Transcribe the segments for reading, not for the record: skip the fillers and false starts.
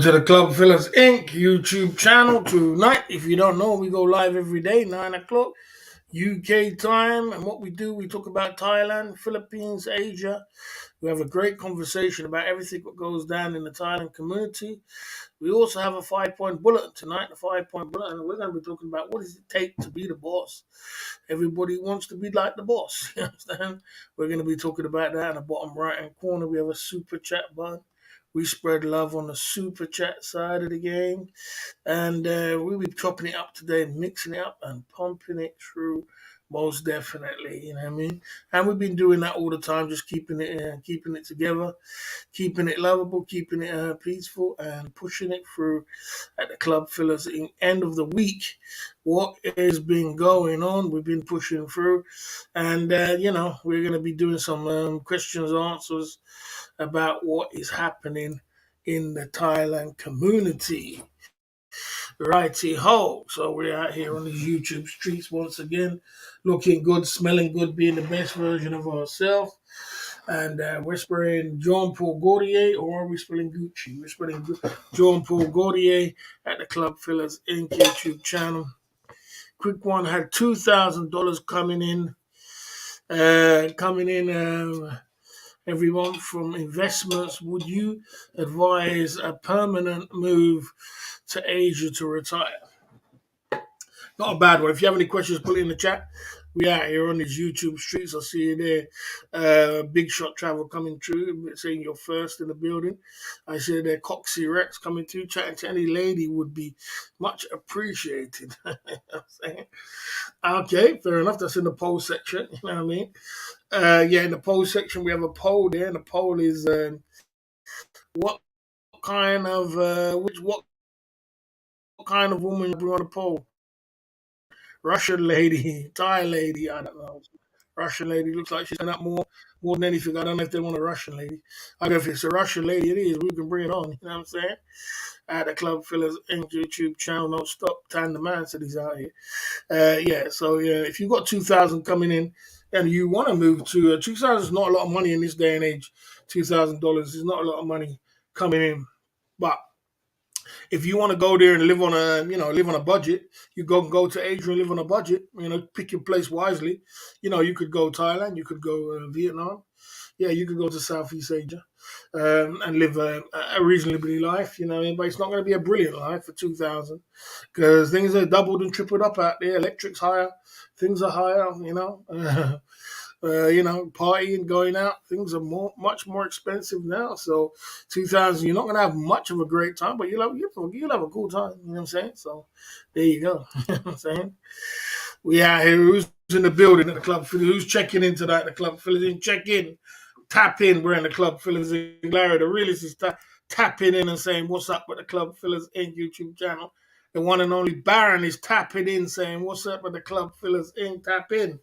to the Club Fillers Inc. YouTube channel tonight. If you don't know, we go live every day, 9 o'clock UK time. And what we do, we talk about Thailand, Philippines, Asia. We have a great conversation about everything that goes down in the Thailand community. We also have a 5 point bulletin tonight, a 5 point bulletin. And we're going to be talking about what does it take to be the boss. Everybody wants to be like the boss. You understand? We're going to be talking about that in the bottom right hand corner. We have a super chat button. We spread love on the super chat side of the game. And we'll be chopping it up today, mixing it up and pumping it through most definitely. You know what I mean? And we've been doing that all the time, just keeping it together, keeping it lovable, keeping it peaceful, and pushing it through at the Club Fillers in end of the week. What has been going on? We've been pushing through, and we're going to be doing some questions answers about what is happening in the Thailand community. Righty ho. So we're out here on these YouTube streets once again, looking good, smelling good, being the best version of ourselves. And we're spraying John Paul Gaultier, or are we spelling Gucci? We're spelling John Paul Gaultier at the Club Fillers Inc. YouTube channel. Quick one, had $2,000 coming in. Every month from investments. Would you advise a permanent move to Asia to retire? Not a bad one. If you have any questions, put it in the chat. We out here on these YouTube streets. I'll see you there. Big Shot Travel coming through, saying you're first in the building. I see there Coxie Rex coming through, chatting to any lady would be much appreciated. You know what I'm saying? Okay, fair enough. That's in the poll section. You know what I mean? In the poll section, we have a poll there, and the poll is what kind of what kind of woman you bring on the poll? Russian lady, Thai lady, I don't know. Russian lady looks like she's done that more than anything. I don't know if they want a Russian lady. I know if it's a Russian lady, it is. We can bring it on. You know what I'm saying? At the Club Fillers Inc. YouTube channel, don't stop. Tan the man said he's out here. If you've got 2,000 coming in and you want to move to 2,000 is not a lot of money in this day and age. $2,000 is not a lot of money coming in, but if you want to go there and live on a budget, you go to Asia and live on a budget. Pick your place wisely. You could go Thailand, you could go Vietnam. Yeah, you could go to Southeast Asia and live a reasonably life. But it's not going to be a brilliant life for 2,000 because things are doubled and tripled up out there. Electric's higher, things are higher. Partying, going out, things are much more expensive now. So 2,000, you're not gonna have much of a great time, but you'll have a cool time. You know what I'm saying? So there you go. You know what I'm saying? We out here. Who's in the building at the Club Fillers? Who's checking into that? The Club Fillers check in, tap in. We're in the Club Fillers in. Larry, the realist, is tapping in and saying what's up with the Club Fillers Inc. YouTube channel. The one and only Baron is tapping in, saying, what's up with the Club Fillers Inc. Tap in.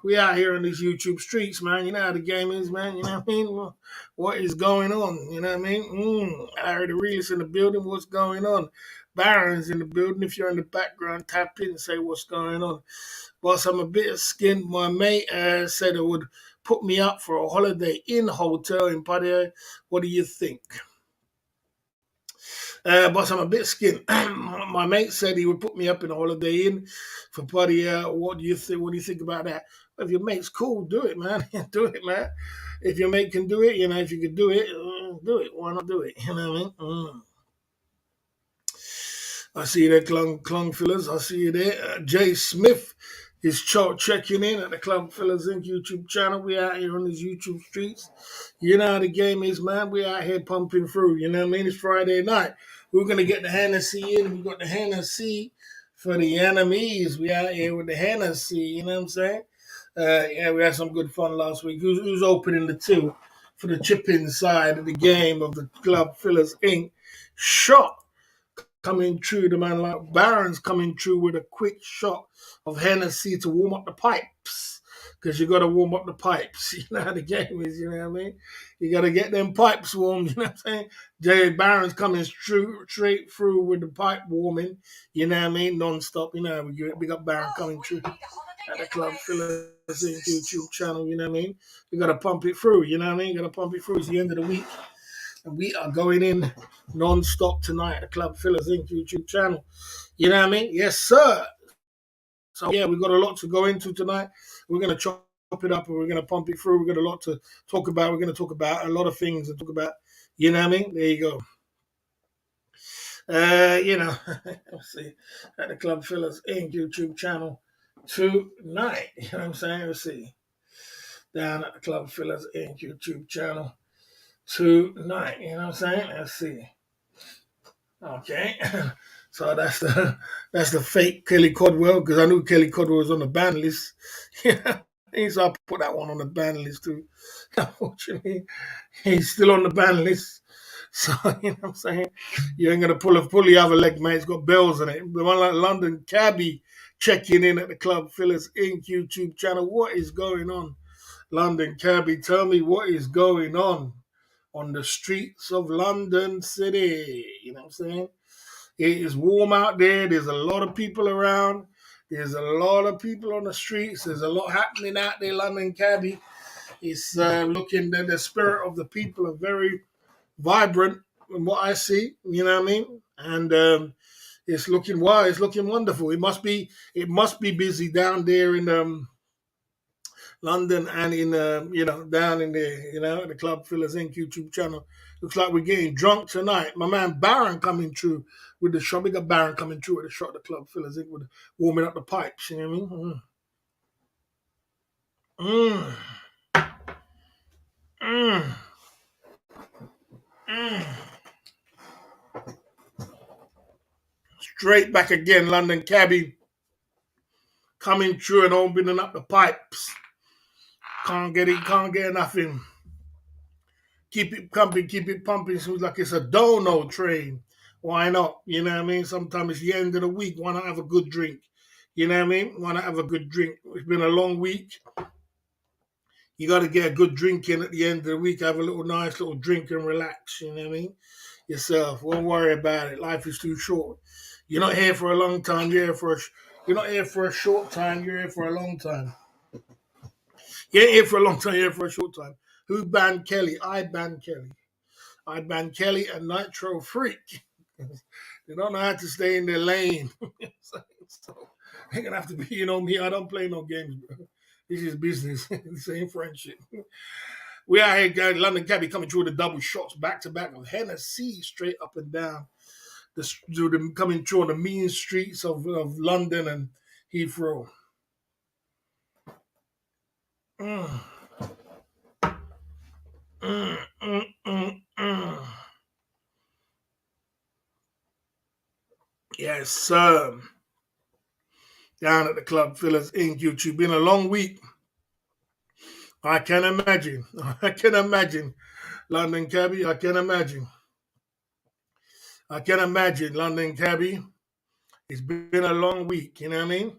We out here on these YouTube streets, man. You know how the game is, man. You know what I mean? What is going on? You know what I mean? I heard the realist in the building. What's going on? Baron's in the building. If you're in the background, tap in and say what's going on. Boss, I'm a bit skinned. My mate said it would put me up for a holiday in hotel in Pattaya. What do you think? Boss, I'm a bit skinned. My mate said he would put me up in a holiday inn for Pattaya. What do you think? What do you think about that? Well, if your mate's cool, do it, man. Do it, man. If your mate can do it, if you could do it, do it. Why not do it? You know what I mean? I see you there, Clung Fillers. I see you there. Jay Smith is checking in at the Club Fillers Inc. YouTube channel. We out here on these YouTube streets. You know how the game is, man. We out here pumping through. You know what I mean? It's Friday night. We're going to get the Hennessy in. We got the Hennessy for the enemies. We out here with the Hennessy. You know what I'm saying? We had some good fun last week. Who's opening the till for the chip-in side of the game of the Club Fillers Inc. shot? Coming through, the man like Baron's coming through with a quick shot of Hennessy to warm up the pipes. Because you got to warm up the pipes. You know how the game is, you know what I mean? You got to get them pipes warm, you know what I'm saying? Jay Baron's coming straight through with the pipe warming, you know what I mean? Non-stop, you know, we got Baron coming through at the Club Fillers YouTube channel, you know what I mean? You got to pump it through, you know what I mean? You got to pump it through. It's the end of the week. And we are going in non-stop tonight at the Club Fillers Inc. YouTube channel. You know what I mean? Yes, sir. So yeah, we've got a lot to go into tonight. We're going to chop it up and we're going to pump it through. We've got a lot to talk about. We're going to talk about a lot of things and talk about, you know what I mean? There you go. Let's see, at the Club Fillers Inc. YouTube channel tonight. You know what I'm saying? Let's see. Down at the Club Fillers Inc. YouTube channel tonight. You know what I'm saying? Let's see. Okay. So that's the fake Kelly Codwell, because I knew Kelly Codwell was on the ban list. Yeah. So I put that one on the ban list too. Unfortunately, he's still on the ban list. So, you know what I'm saying? You ain't going to pull the other leg, man. It's got bells on it. The one like London Cabbie checking in at the Club Fillers Inc. YouTube channel. What is going on? London Cabbie, tell me what is going on the streets of London City. You know what I'm saying? It is warm out there. There's a lot of people around. There's a lot of people on the streets. There's a lot happening out there, London Cabbie. It's looking that the spirit of the people are very vibrant in what I see. You know what I mean? And it's looking wild. It's looking wonderful. It must be busy down there in London and in down in there, the Club Fillers Inc. YouTube channel. Looks like we're getting drunk tonight. My man Baron coming through with the shot. We got Baron coming through with the shot of the Club Fillers Inc. with warming up the pipes. You know what I mean? Straight back again, London Cabbie coming through and opening up the pipes. Can't get nothing. Keep it pumping, keep it pumping. Seems like it's a dono train. Why not? You know what I mean? Sometimes it's the end of the week. Why not have a good drink? You know what I mean? Why not have a good drink? It's been a long week. You got to get a good drink in at the end of the week. Have a nice little drink and relax. You know what I mean? Yourself. Won't worry about it. Life is too short. You're not here for a long time. You're not here for a short time. You're here for a long time. You ain't here for a long time. You're here for a short time. Who banned Kelly? I banned Kelly. I banned Kelly and Nitro Freak. They don't know how to stay in their lane. So they're gonna have to be, me. I don't play no games, bro. This is business. This ain't friendship. We out here, guys. London Cabbie coming through the double shots back to back of Hennessy straight up and down. Them coming through on the mean streets of London and Heathrow. Mm. Mm, mm, mm, mm. Yes, sir. Down at the Club Fillers Inc. YouTube. Been a long week. I can imagine. I can imagine. London Cabbie, I can imagine. I can imagine, London Cabbie. It's been a long week, you know what I mean?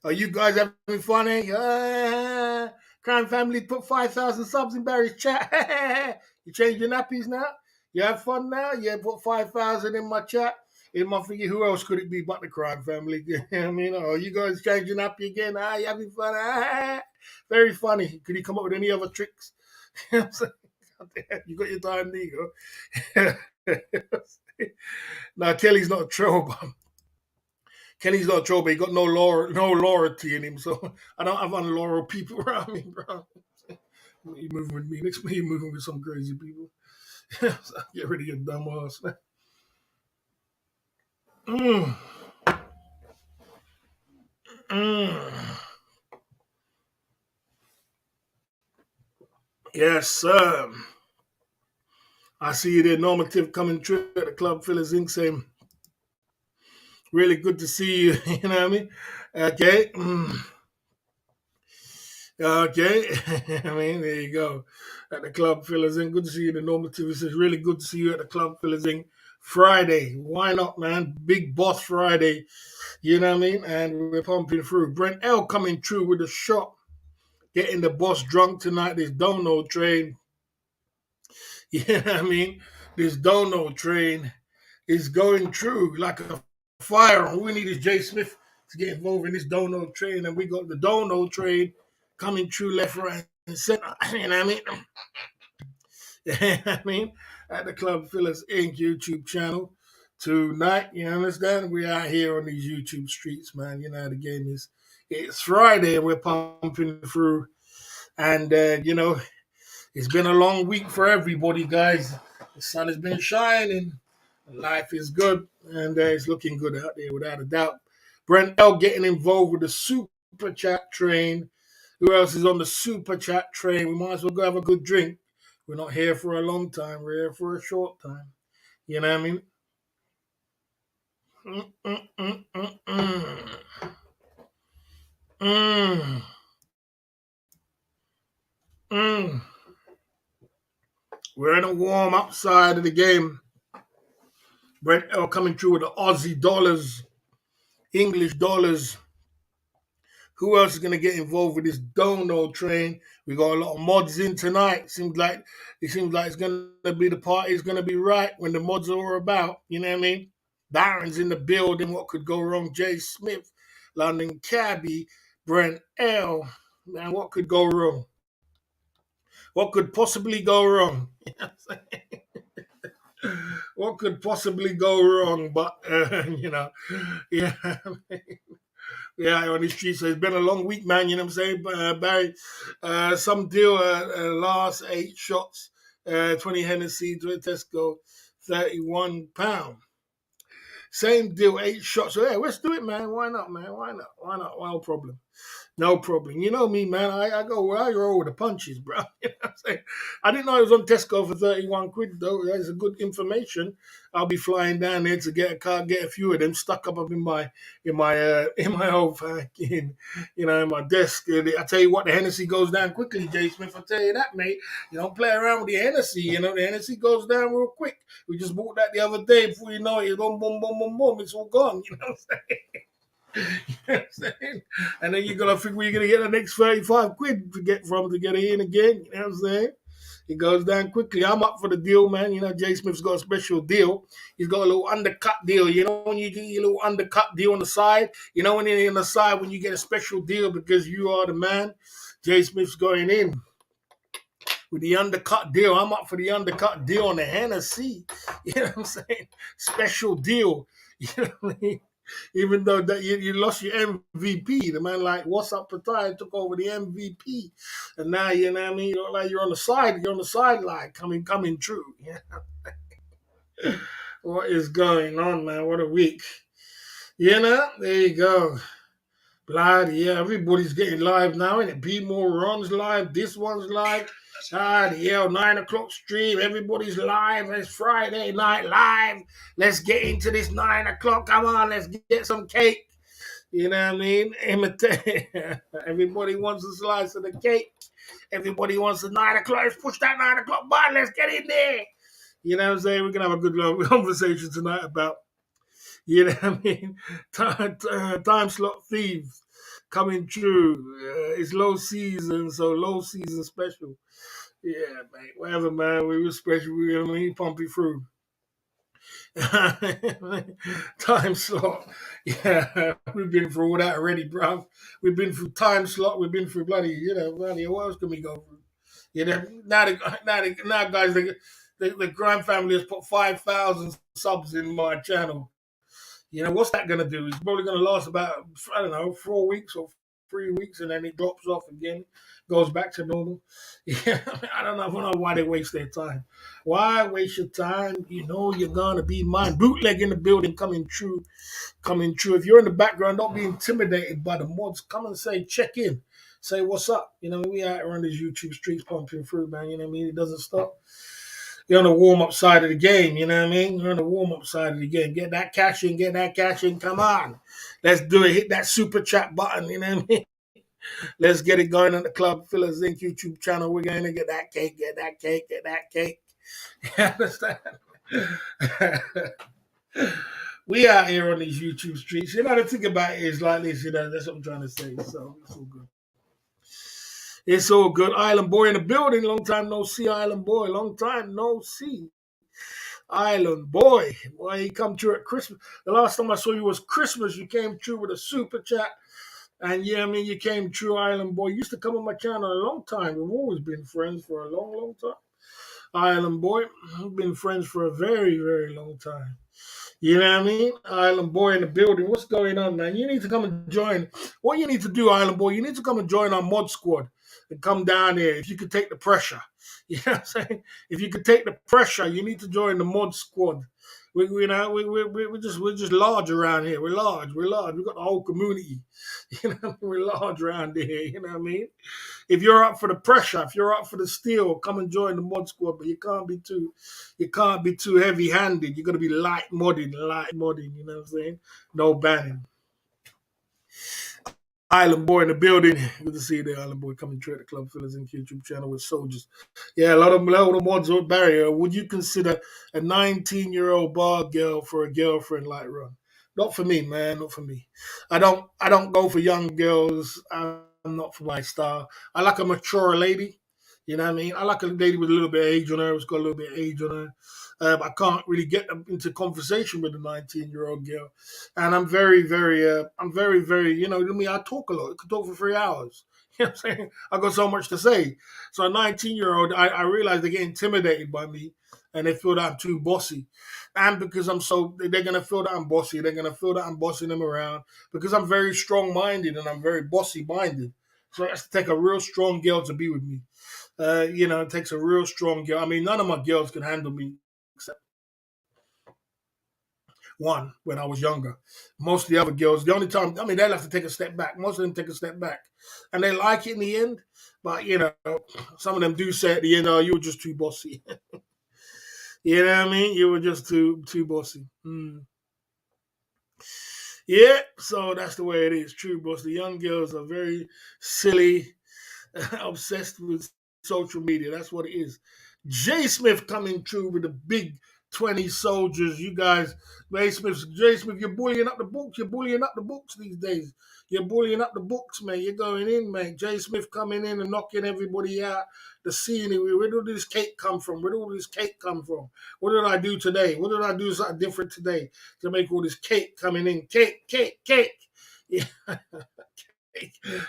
Are you guys having fun, eh? Crime Family put 5,000 subs in Barry's chat. You change your nappies now? You have fun now? Yeah, put 5,000 in my chat. In my figure, who else could it be but the Crime Family? You know what I mean? Oh, you guys changing nappy again? You having fun? Very funny. Could you come up with any other tricks? You know what I'm saying? You got your time, there you go. Now, Kelly's not a troll, but Kenny's not a troll, but he got no loyalty in him. So I don't have unloyal people around me, bro. You moving with me? Next, you moving with some crazy people. So get rid of your dumb ass, man. Mm. Mm. Yes, sir. I see you there, Normative, coming through at the Club Fillers Inc. saying, really good to see you. You know what I mean? Okay. Okay. I mean, there you go. At the Club Fillers Inc. Good to see you. The Normative says, really good to see you at the Club Fillers Inc. Friday. Why not, man? Big Boss Friday. You know what I mean? And we're pumping through. Brent L coming through with a shot. Getting the boss drunk tonight. This dono train. You know what I mean? This dono train is going through like a fire. All we need is Jay Smith to get involved in this dono train. And we got the dono train coming through left, right, and center. You know what I mean? I mean, at the Club Fillers Inc. YouTube channel tonight. You understand? We out here on these YouTube streets, man. You know how the game is. It's Friday and we're pumping through. And, it's been a long week for everybody, guys. The sun has been shining. Life is good. And it's looking good out there without a doubt. Brent L getting involved with the super chat train. Who else is on the super chat train? We might as well go have a good drink. We're not here for a long time. We're here for a short time. You know what I mean? Mm, mm, mm, mm, mm. Mm, mm. We're in a warm up side of the game. Brent L coming through with the Aussie dollars, English dollars. Who else is going to get involved with this dono train? We got a lot of mods in tonight. It seems like it's going to be the party's going to be right when the mods are about. You know what I mean? Darren's in the building. What could go wrong? Jay Smith, London Cabby, Brent L. Man, what could go wrong? What could possibly go wrong? What could possibly go wrong? But yeah. Yeah, on the streets. So it's been a long week, man. You know what I'm saying? Barry, some deal last 8 shots, 20 Hennessy, 20 Tesco, £31. Same deal, 8 shots. So, yeah, let's do it, man. Why not, man? Why not? Why not? No problem. No problem. You know me, man. I roll with the punches, bro. You know what I'm saying? I didn't know it was on Tesco for 31 quid, though. That's a good information. I'll be flying down there to get a car, get a few of them stuck up in my old fucking, in my desk. And I tell you what, the Hennessy goes down quickly, Jay Smith. I tell you that, mate. You don't play around with the Hennessy. The Hennessy goes down real quick. We just bought that the other day. Before you know it, boom, boom, boom, boom, boom. It's all gone. You know what I'm saying? You know what I'm saying? And then you gotta figure where you're gonna get the next 35 quid to get in again. You know what I'm saying? It goes down quickly. I'm up for the deal, man. Jay Smith's got a special deal. He's got a little undercut deal. You know when you get your little undercut deal on the side? When you're on the side when you get a special deal because you are the man? Jay Smith's going in with the undercut deal. I'm up for the undercut deal on the Hennessy. You know what I'm saying? Special deal. You know what I mean? Even though that you lost your MVP, the man like what's up Pattaya took over the MVP, and now you know what I mean. You look like you're on the side, you're on the sideline, coming true. Yeah. What is going on, man? What a week. There you go. Bloody yeah, everybody's getting live now, and B More runs live. This one's live. The 9 o'clock stream. Everybody's live. It's Friday night live. Let's get into this 9 o'clock. Come on, let's get some cake. You know what I mean? Imitate. Everybody wants a slice of the cake. Everybody wants a 9 o'clock. Let's push that 9 o'clock button. Let's get in there. You know what I'm saying? We're gonna have a good long conversation tonight about, what I mean, time slot thieves coming true. It's low season, so low season special. Yeah, mate. Whatever, man. We were special. We pump you through. Time slot. Yeah, we've been through all that already, bruv. We've been through time slot. We've been through bloody, what else can we go through? Now, guys, the Grime family has put 5,000 subs in my channel. What's that going to do? It's probably going to last about, I don't know, 4 weeks or 3 weeks, and then it drops off again, goes back to normal. Yeah, I don't know why they waste their time. Why waste your time? You're going to be mine. Bootleg in the building, coming true. If you're in the background, don't be intimidated by the mods. Come and check in. Say what's up. We out around these YouTube streets pumping through, man. You know what I mean? It doesn't stop. You're on the warm up side of the game, you know what I mean? You're on the warm up side of the game. Get that cash in, come on. Let's do it. Hit that super chat button, you know what I mean? Let's get it going on the Club Fillers Inc. YouTube channel. We're going to get that cake. You understand? We out here on these YouTube streets. The thing about it is like this, that's what I'm trying to say. So it's all good. It's all good. Island Boy in the building. Long time no see, Island Boy. Long time no see. Island Boy. Boy, you come through at Christmas. The last time I saw you was Christmas. You came through with a super chat. And you came through, Island Boy. You used to come on my channel a long time. We've always been friends for a long, long time. Island boy. We've been friends for a very, very long time. You know what I mean? Island boy in the building. What's going on, man? You need to come and join. What you need to do, Island boy, you need to come and join our mod squad and come down here if you could take the pressure. You know what I'm saying? If you could take the pressure, you need to join the mod squad. We you know, we're just large around here. We're large. We're large. We've got the whole community. You know, we're large around here. You know what I mean? If you're up for the pressure, if you're up for the steel, come and join the mod squad. But you can't be too heavy handed. You're gonna be light modding. You know what I'm saying? No banning. Island Boy in the building. Good to see you there, Island Boy, coming through at the Club Fillers Inc. YouTube channel with soldiers. Yeah, a lot of mods with barrier. Would you consider a 19-year-old bar girl for a girlfriend like Ron? Not for me, man. Not for me. I don't go for young girls. I'm not for my style. I like a mature lady. You know what I mean? I like a lady with a little bit of age on her. Who's got a little bit of age on her. I can't really get into conversation with a 19-year-old girl, and I'm very, very, to me, I talk a lot. I could talk for 3 hours. You know what I'm saying? I got so much to say. So a 19-year-old, I realize they get intimidated by me, and they feel that I'm too bossy. And because they're gonna feel that I'm bossy. They're gonna feel that I'm bossing them around because I'm very strong-minded and I'm very bossy-minded. So it has to take a real strong girl to be with me. It takes a real strong girl. I mean, none of my girls can handle me except one when I was younger. Most of the other girls, the only time, I mean, they'll have to take a step back. Most of them take a step back. And they like it in the end. But, some of them do say at the end, oh, you were just too bossy. You know what I mean? You were just too bossy. Mm. Yeah, so that's the way it is. True, boss. The young girls are very silly, obsessed with social media. That's what it is. Jay Smith coming through with the big 20 soldiers. You guys, Jay Smith, you're bullying up the books. You're bullying up the books these days. You're bullying up the books, man. You're going in, man. Jay Smith coming in and knocking everybody out. The scenery. Where did this cake come from? Where did all this cake come from? What did I do today? What did I do something different today to make all this cake coming in? Cake, cake, cake. Yeah.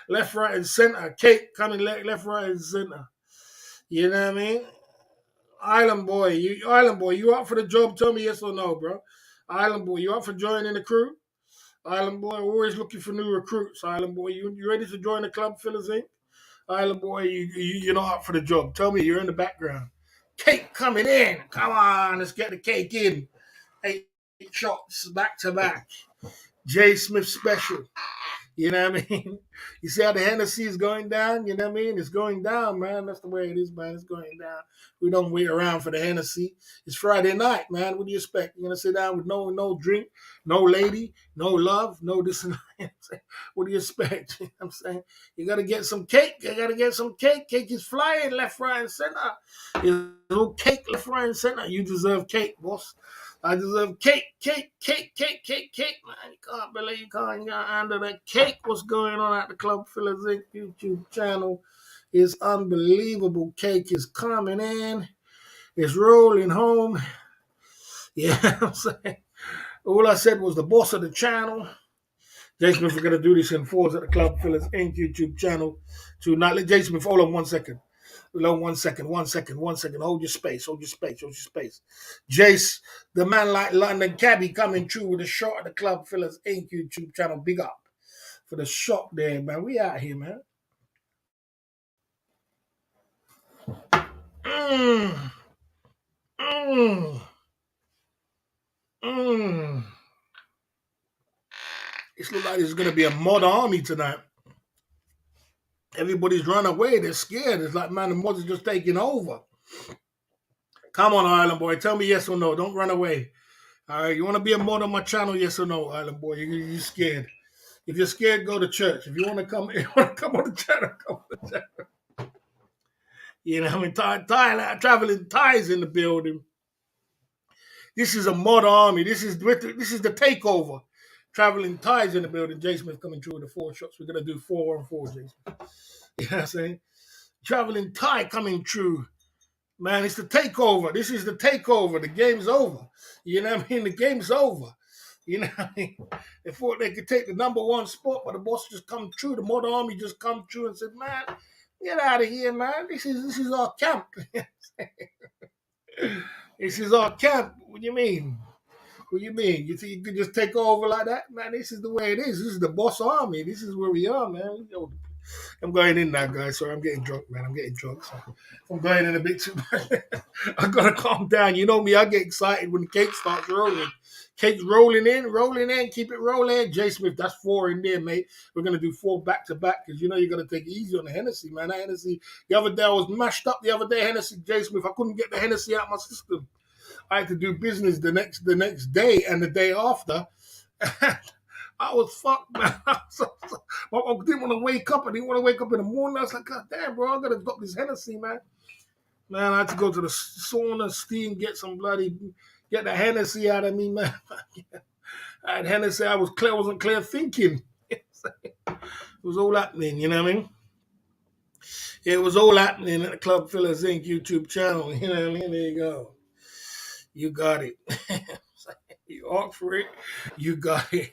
Left, right, and center. Cake coming left, right, and center. You know what I mean? Island boy, you up for the job? Tell me yes or no, bro. Island boy, you up for joining the crew? Island boy, always looking for new recruits. Island boy, you ready to join the Club Fillers Inc? Island boy, you're not up for the job. Tell me you're in the background. Cake coming in. Come on, let's get the cake in. 8 shots back to back. Jay Smith special. You know what I mean? You see how the Hennessy is going down? You know what I mean? It's going down, man. That's the way it is, man. It's going down. We don't wait around for the Hennessy. It's Friday night, man. What do you expect? You're gonna sit down with no drink, no lady, no love, no this and that. What do you expect? You know what I'm saying? You gotta get some cake. You gotta get some cake. Cake is flying left, right, and center. There's no cake left, right, and center. You deserve cake, boss. I deserve cake, cake, cake, cake, cake, cake, man. You can't handle that cake. What's going on at the Club Fillers Inc. YouTube channel is unbelievable. Cake is coming in. It's rolling home. Yeah, I'm saying. All I said was the boss of the channel. Jason, if we're going to do this in fours at the Club Fillers Inc. YouTube channel tonight. Let Jason, hold on 1 second. Below 1 second. Hold your space. Jace, the man like London Cabby coming through with a shot at the Club Fillers Inc. YouTube channel. Big up for the shot there, man. We out here, man. Mmm. Mmm. Mmm. It looks like there's going to be a mod army tonight. Everybody's run away. They're scared. It's like, man, the mods are just taking over. Come on, Island Boy. Tell me yes or no. Don't run away. All right. You want to be a mod on my channel? Yes or no, Island Boy? You're scared. If you're scared, go to church. If you want to come, on the channel, come on the channel. You know, I mean, traveling ties in the building. This is a mod army. This is the takeover. Traveling ties in the building. Jay Smith coming through with the 4 shots. We're gonna do 4-on-4, Jay Smith. You know what I'm saying? Traveling tie coming through. Man, it's the takeover. This is the takeover. The game's over. You know what I mean? The game's over. You know what I mean? They thought they could take the number 1 spot, but the boss just come through. The mod army just come through and said, man, Get out of here, man. This is our camp. This is our camp. What do you mean? What do you mean? You think you could just take over like that? Man, this is the way it is. This is the boss army. This is where we are, man. I'm going in now, guys. Sorry, I'm getting drunk, man. I'm getting drunk. So I'm going in a bit too much. I gotta calm down. You know me, I get excited when the cake starts rolling. Cake's rolling in, keep it rolling. Jay Smith, that's 4 in there, mate. We're gonna do 4 back to back because you know you gotta take it easy on the Hennessy, man. That Hennessy, the other day I was mashed up. The other day, Hennessy, Jay Smith, I couldn't get the Hennessy out of my system. I had to do business the next day and the day after. I was fucked, man. I didn't want to wake up. I didn't want to wake up in the morning. I was like, God damn, bro, I gotta drop this Hennessy, man. Man, I had to go to the sauna, steam, get the Hennessy out of me, man. I had Hennessy. Wasn't clear thinking. It was all happening, you know what I mean? It was all happening at the Club Fillers Inc. YouTube channel. You know what I mean? There you go. You got it. You asked for it. You got it.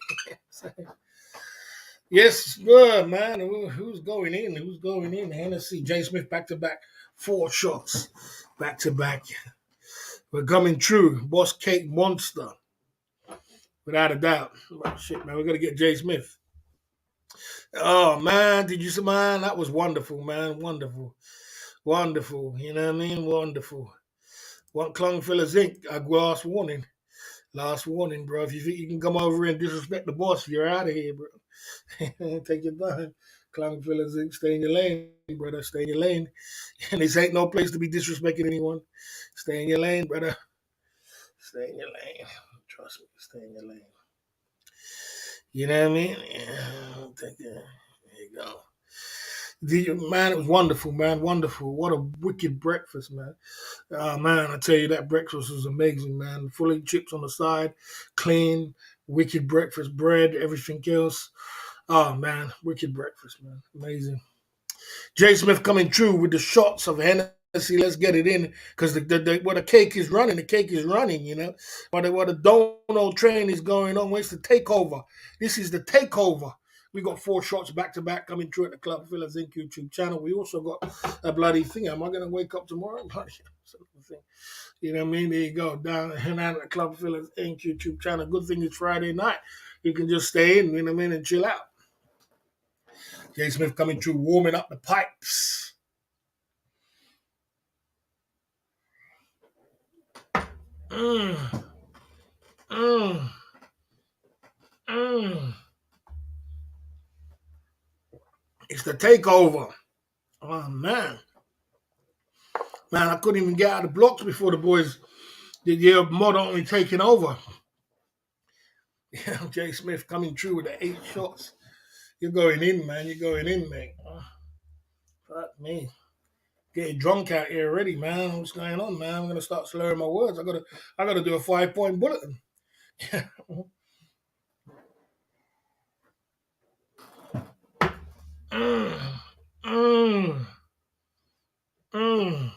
Yes, good, man. Who's going in? Who's going in? Hennessy, Jay Smith, back to back, 4 shots, back to back. We're coming true. Boss Cake Monster, without a doubt. Oh, shit, man, we're gonna get Jay Smith. Oh man, did you see, man? That was wonderful, man. Wonderful, wonderful. You know what I mean? Wonderful. What Clung Fillers Inc. Last warning. Last warning, bro. If you think you can come over and disrespect the boss, you're out of here, bro. Take your time. Clown Fillers Inc. Stay in your lane, brother. Stay in your lane. And this ain't no place to be disrespecting anyone. Stay in your lane, brother. Stay in your lane. Trust me. Stay in your lane. You know what I mean? Yeah, there you go. Man, it was wonderful, man. Wonderful. What a wicked breakfast, man. Man, I tell you, that breakfast was amazing, man. Fully chips on the side, clean, wicked breakfast, bread, everything else. Oh, man, wicked breakfast, man. Amazing. Jay Smith coming true with the shots of Hennessy. Let's get it in because where the cake is running, you know. Where the dono train is going on, where's the takeover? This is the takeover. We got 4 shots back to back coming through at the Club Fillers Inc. YouTube channel. We also got a bloody thing. Am I going to wake up tomorrow? You know what I mean? There you go. Down at the Club Fillers Inc. YouTube channel. Good thing it's Friday night. You can just stay in, you know what I mean, and chill out. Jay Smith coming through, warming up the pipes. Mm. Mm. Mm. It's the takeover. Oh, man. Man, I couldn't even get out of the blocks before the boys did your mod only taking over. Yeah, Jay Smith coming through with the 8 shots. You're going in, man. You're going in, mate. Fuck me. Getting drunk out here already, man. What's going on, man? I'm gonna start slurring my words. I gotta do a 5-point bulletin. mm, mm, mm.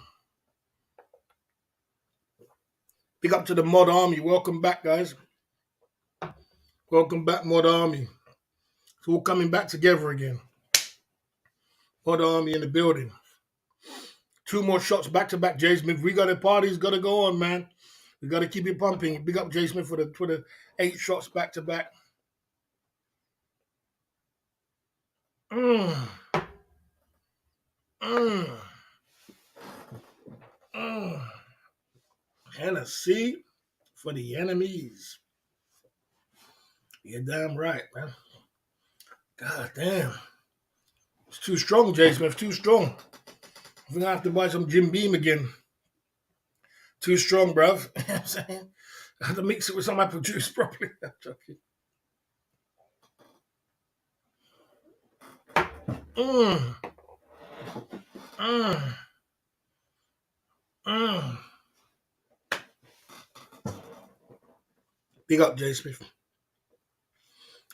Big up to the Mod Army. Welcome back, guys. Welcome back, Mod Army. It's all coming back together again. Mod Army in the building. 2 more shots back to back, Jay Smith. We got a party's got to go on, man. We got to keep it pumping. Big up Jay Smith for the 8 shots back to back. Mm. Mm. Mm. Hennessy for the enemies. You're damn right, man. God damn. It's too strong, Jay Smith. Too strong. I'm going to have to buy some Jim Beam again. Too strong, bruv. You know what I'm saying? I have to mix it with some apple juice properly. I'm joking. Mm. Mm. Mm. Big up, Jay Smith.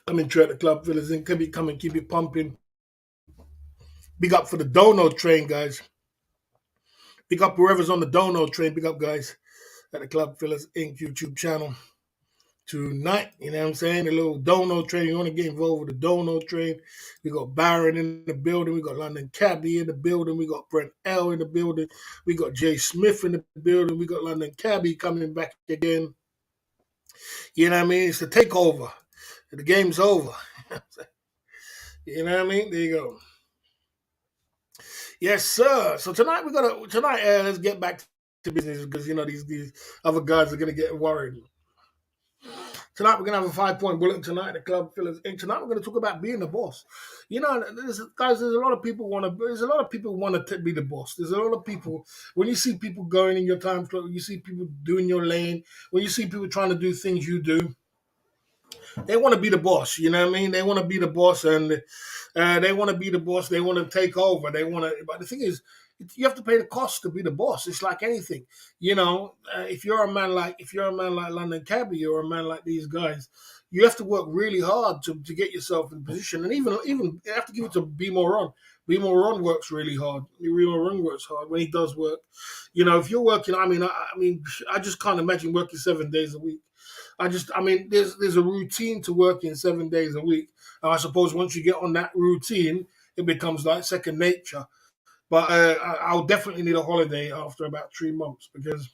Coming through at the Club Fillers Inc. Come and keep it pumping. Big up for the Dono train, guys. Big up whoever's on the Dono train. Big up, guys, at the Club Fillers Inc. YouTube channel. tonight. You know what I'm saying? The little dono train. You want to get involved with the dono train? We got Baron in the building. We got London Cabby in the building. We got Brent L in the building. We got Jay Smith in the building. We got London Cabby coming back again. You know what I mean? It's the takeover. The game's over. You know what I mean? There you go. Yes, sir. So tonight let's get back to business because these other guys are gonna get worried. Tonight we're gonna have a 5 point bulletin tonight. The Club Fillers Inc. Tonight we're gonna talk about being the boss. There's a lot of people want to be the boss. There's a lot of people when you see people going in your time slot, you see people doing your lane, when you see people trying to do things you do, they want to be the boss. You know what I mean? They want to be the boss, and they want to be the boss. They want to take over. But the thing is, you have to pay the cost to be the boss. It's like anything. If you're a man like London Cabby or a man like these guys, you have to work really hard to get yourself in position. And even you have to give it to B Moron. B Moron works really hard. B Moron works hard when he does work. If you're working, I just can't imagine working 7 days a week. There's a routine to working 7 days a week. And I suppose once you get on that routine, it becomes like second nature. But I'll definitely need a holiday after about 3 months because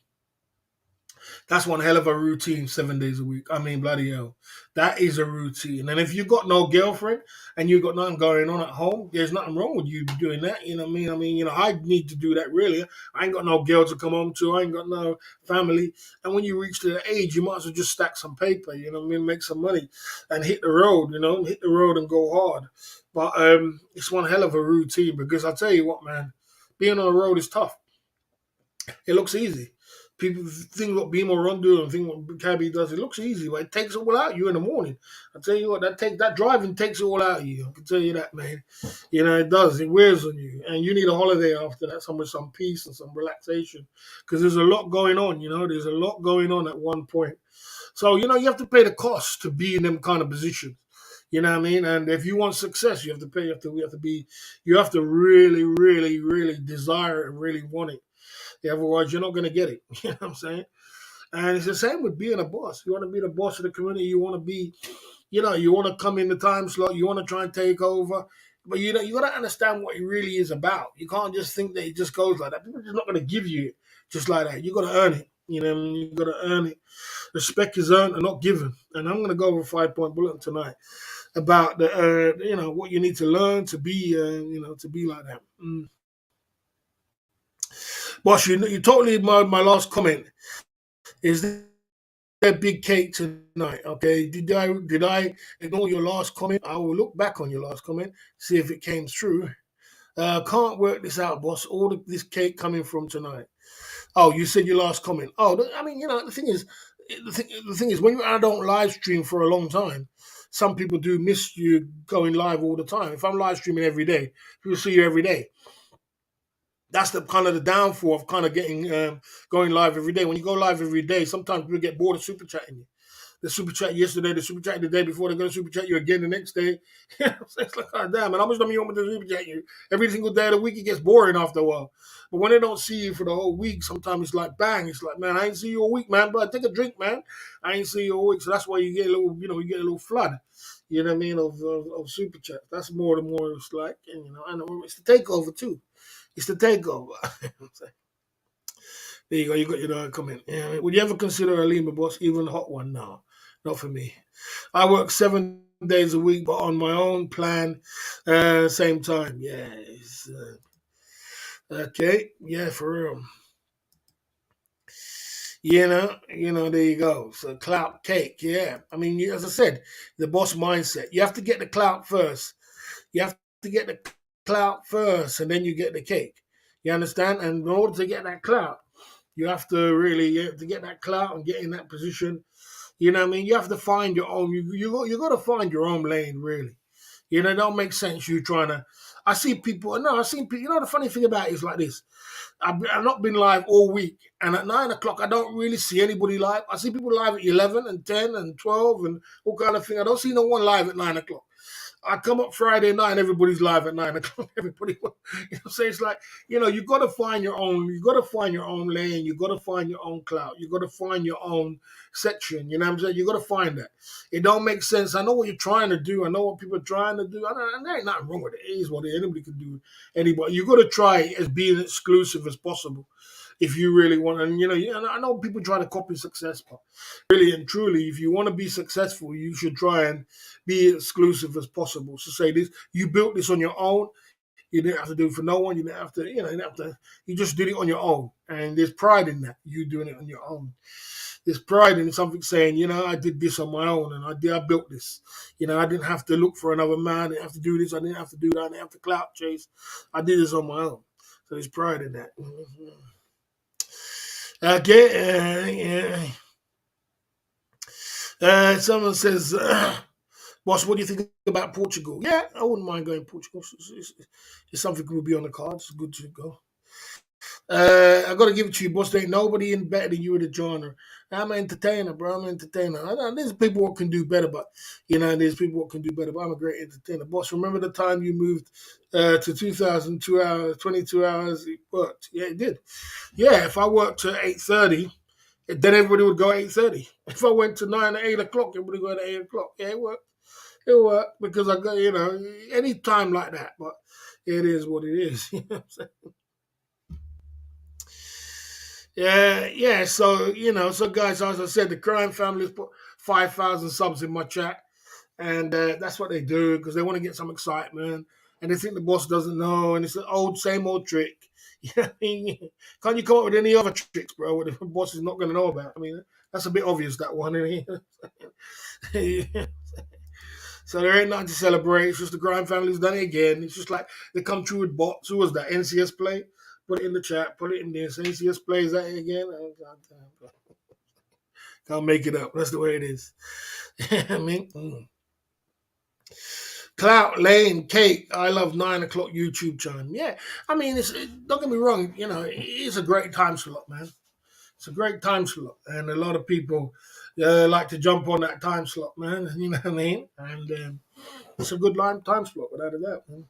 that's one hell of a routine, 7 days a week. I mean, bloody hell. That is a routine. And if you got no girlfriend and you got nothing going on at home, there's nothing wrong with you doing that. You know what I mean? I need to do that really. I ain't got no girl to come home to. I ain't got no family. And when you reach to the age, you might as well just stack some paper, make some money and hit the road, hit the road and go hard. But it's one hell of a routine because I tell you what, man, being on the road is tough. It looks easy. People think what Beamer Run do and think what Cabby does. It looks easy, but it takes it all out of you in the morning. I tell you what, that driving takes it all out of you. I can tell you that, man. It does. It wears on you, and you need a holiday after that, some peace and some relaxation, because there's a lot going on. There's a lot going on at one point. So you have to pay the cost to be in them kind of positions. You know what I mean? And if you want success, you have to pay. You have to really, really, really desire it and really want it. Otherwise, you're not going to get it. You know what I'm saying? And it's the same with being a boss. You want to be the boss of the community. You want to be, you want to come in the time slot. You want to try and take over. But you got to understand what it really is about. You can't just think that it just goes like that. People are just not going to give you it just like that. You got to earn it. You got to earn it. Respect is earned and not given. And I'm going to go over a 5 point bulletin tonight about what you need to learn to be, to be like that. Boss, you totally my last comment. Is there big cake tonight? Okay, did I ignore your last comment? I will look back on your last comment, see if it came through. Can't work this out, boss. This cake coming from tonight. Oh, you said your last comment. Oh, the thing is, when I don't live stream for a long time, some people do miss you going live all the time. If I'm live streaming every day, people see you every day. That's the kind of the downfall of kind of getting going live every day. When you go live every day, sometimes people get bored of super chatting you. The super chat yesterday, the super chat the day before, they're going to super chat you again the next day. It's like, oh, damn, and how much time you want me to super chat you? Every single day of the week, it gets boring after a while. But when they don't see you for the whole week, sometimes it's like, bang, it's like, man, I ain't see you all week, man, but take a drink, man. I ain't see you all week. So that's why you get a little, you get a little flood, you know what I mean, of super chats. That's more and more it's like, and it's the takeover too. It's the takeover. There you go. You got your comment. Yeah. Would you ever consider a Lima boss, even a hot one? No, not for me. I work 7 days a week, but on my own plan, same time. Yeah. Okay. Yeah, for real. There you go. So clout cake. Yeah. I mean, as I said, the boss mindset. You have to get the clout first. You have to get the clout first, and then you get the cake. You understand? And in order to get that clout, you have to get that clout and get in that position. You know what I mean? You have to find your own. You got to find your own lane, really. It don't make sense you trying to. I see people. No, I see people. You know, the funny thing about it is like this. I've not been live all week, and at 9 o'clock, I don't really see anybody live. I see people live at 11 and 10 and 12 and all kind of thing. I don't see no one live at 9 o'clock. I come up Friday night and everybody's live at 9 o'clock. Everybody, so it's like, you got to find your own. You got to find your own lane. You got to find your own clout. You got to find your own section. You know what I'm saying? You got to find that. It don't make sense. I know what you're trying to do. I know what people are trying to do. And there ain't nothing wrong with it. It is what it is. Anybody can do. Anybody. You got to try it as being exclusive as possible if you really want. And I know people try to copy success, but really and truly, if you want to be successful, you should try and be exclusive as possible. So say this, you built this on your own. You didn't have to do it for no one. You didn't have to, you didn't have to. You just did it on your own, and there's pride in that. You doing it on your own. There's pride in something saying, I did this on my own, and I built this. I didn't have to look for another man. I didn't have to do this. I didn't have to do that. I didn't have to clout chase. I did this on my own. So there's pride in that. Okay. Someone says, boss, what do you think about Portugal? Yeah, I wouldn't mind going to Portugal. It's something that will be on the cards. It's good to go. I got to give it to you, boss. There ain't nobody in better than you in the genre. I'm an entertainer, bro. I'm an entertainer. There's people who can do better, but there's people who can do better. But I'm a great entertainer, boss. Remember the time you moved to 2,000, 2 hours, 22 hours? It worked. Yeah, it did. Yeah, if I worked to 8:30, then everybody would go at 8:30. If I went to 9 or 8 o'clock, everybody would go at 8 o'clock. Yeah, it worked. It worked because I got any time like that. But it is what it is. You know what I'm saying? Yeah. So guys, as I said, the crime families put 5,000 subs in my chat, and that's what they do because they want to get some excitement, and they think the boss doesn't know, and it's an same old trick. You know what I mean? Can't you come up with any other tricks, bro? What the boss is not going to know about? I mean, that's a bit obvious, that one. Yeah. So there ain't nothing to celebrate. It's just the crime family's done it again. It's just like they come through with bots. Who was that? NCS Play? Put it in the chat. Put it in this. NCS Play, is that it again? Oh, God. Can't make it up. That's the way it is. I mean, Clout, Lane, Cake. I love 9 o'clock YouTube chime. Yeah, I mean, don't get me wrong. It's a great time slot, man. It's a great time slot, and a lot of people like to jump on that time slot, man. You know what I mean? And it's a good time slot, without a doubt, man.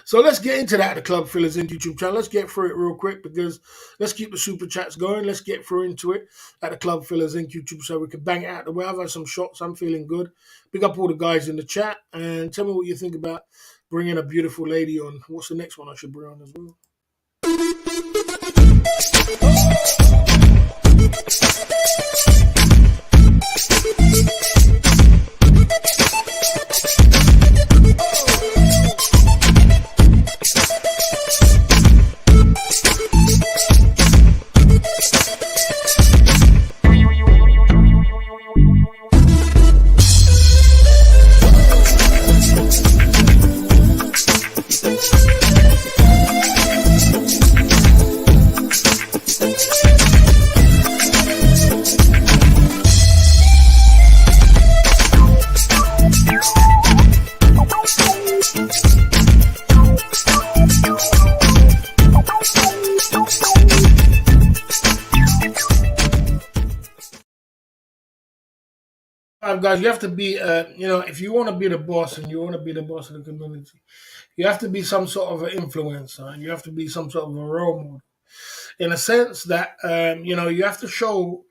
So let's get into that, the Club Fillers in YouTube channel. Let's get through it real quick because let's keep the super chats going. Let's get through into it at the Club Fillers in YouTube so we can bang it out the way. I've had some shots. I'm feeling good. Big up all the guys in the chat and tell me what you think about bringing a beautiful lady on. What's the next one I should bring on as well? Guys, you have to be, if you want to be the boss and you want to be the boss of the community, you have to be some sort of an influencer and you have to be some sort of a role model in a sense that, you have to show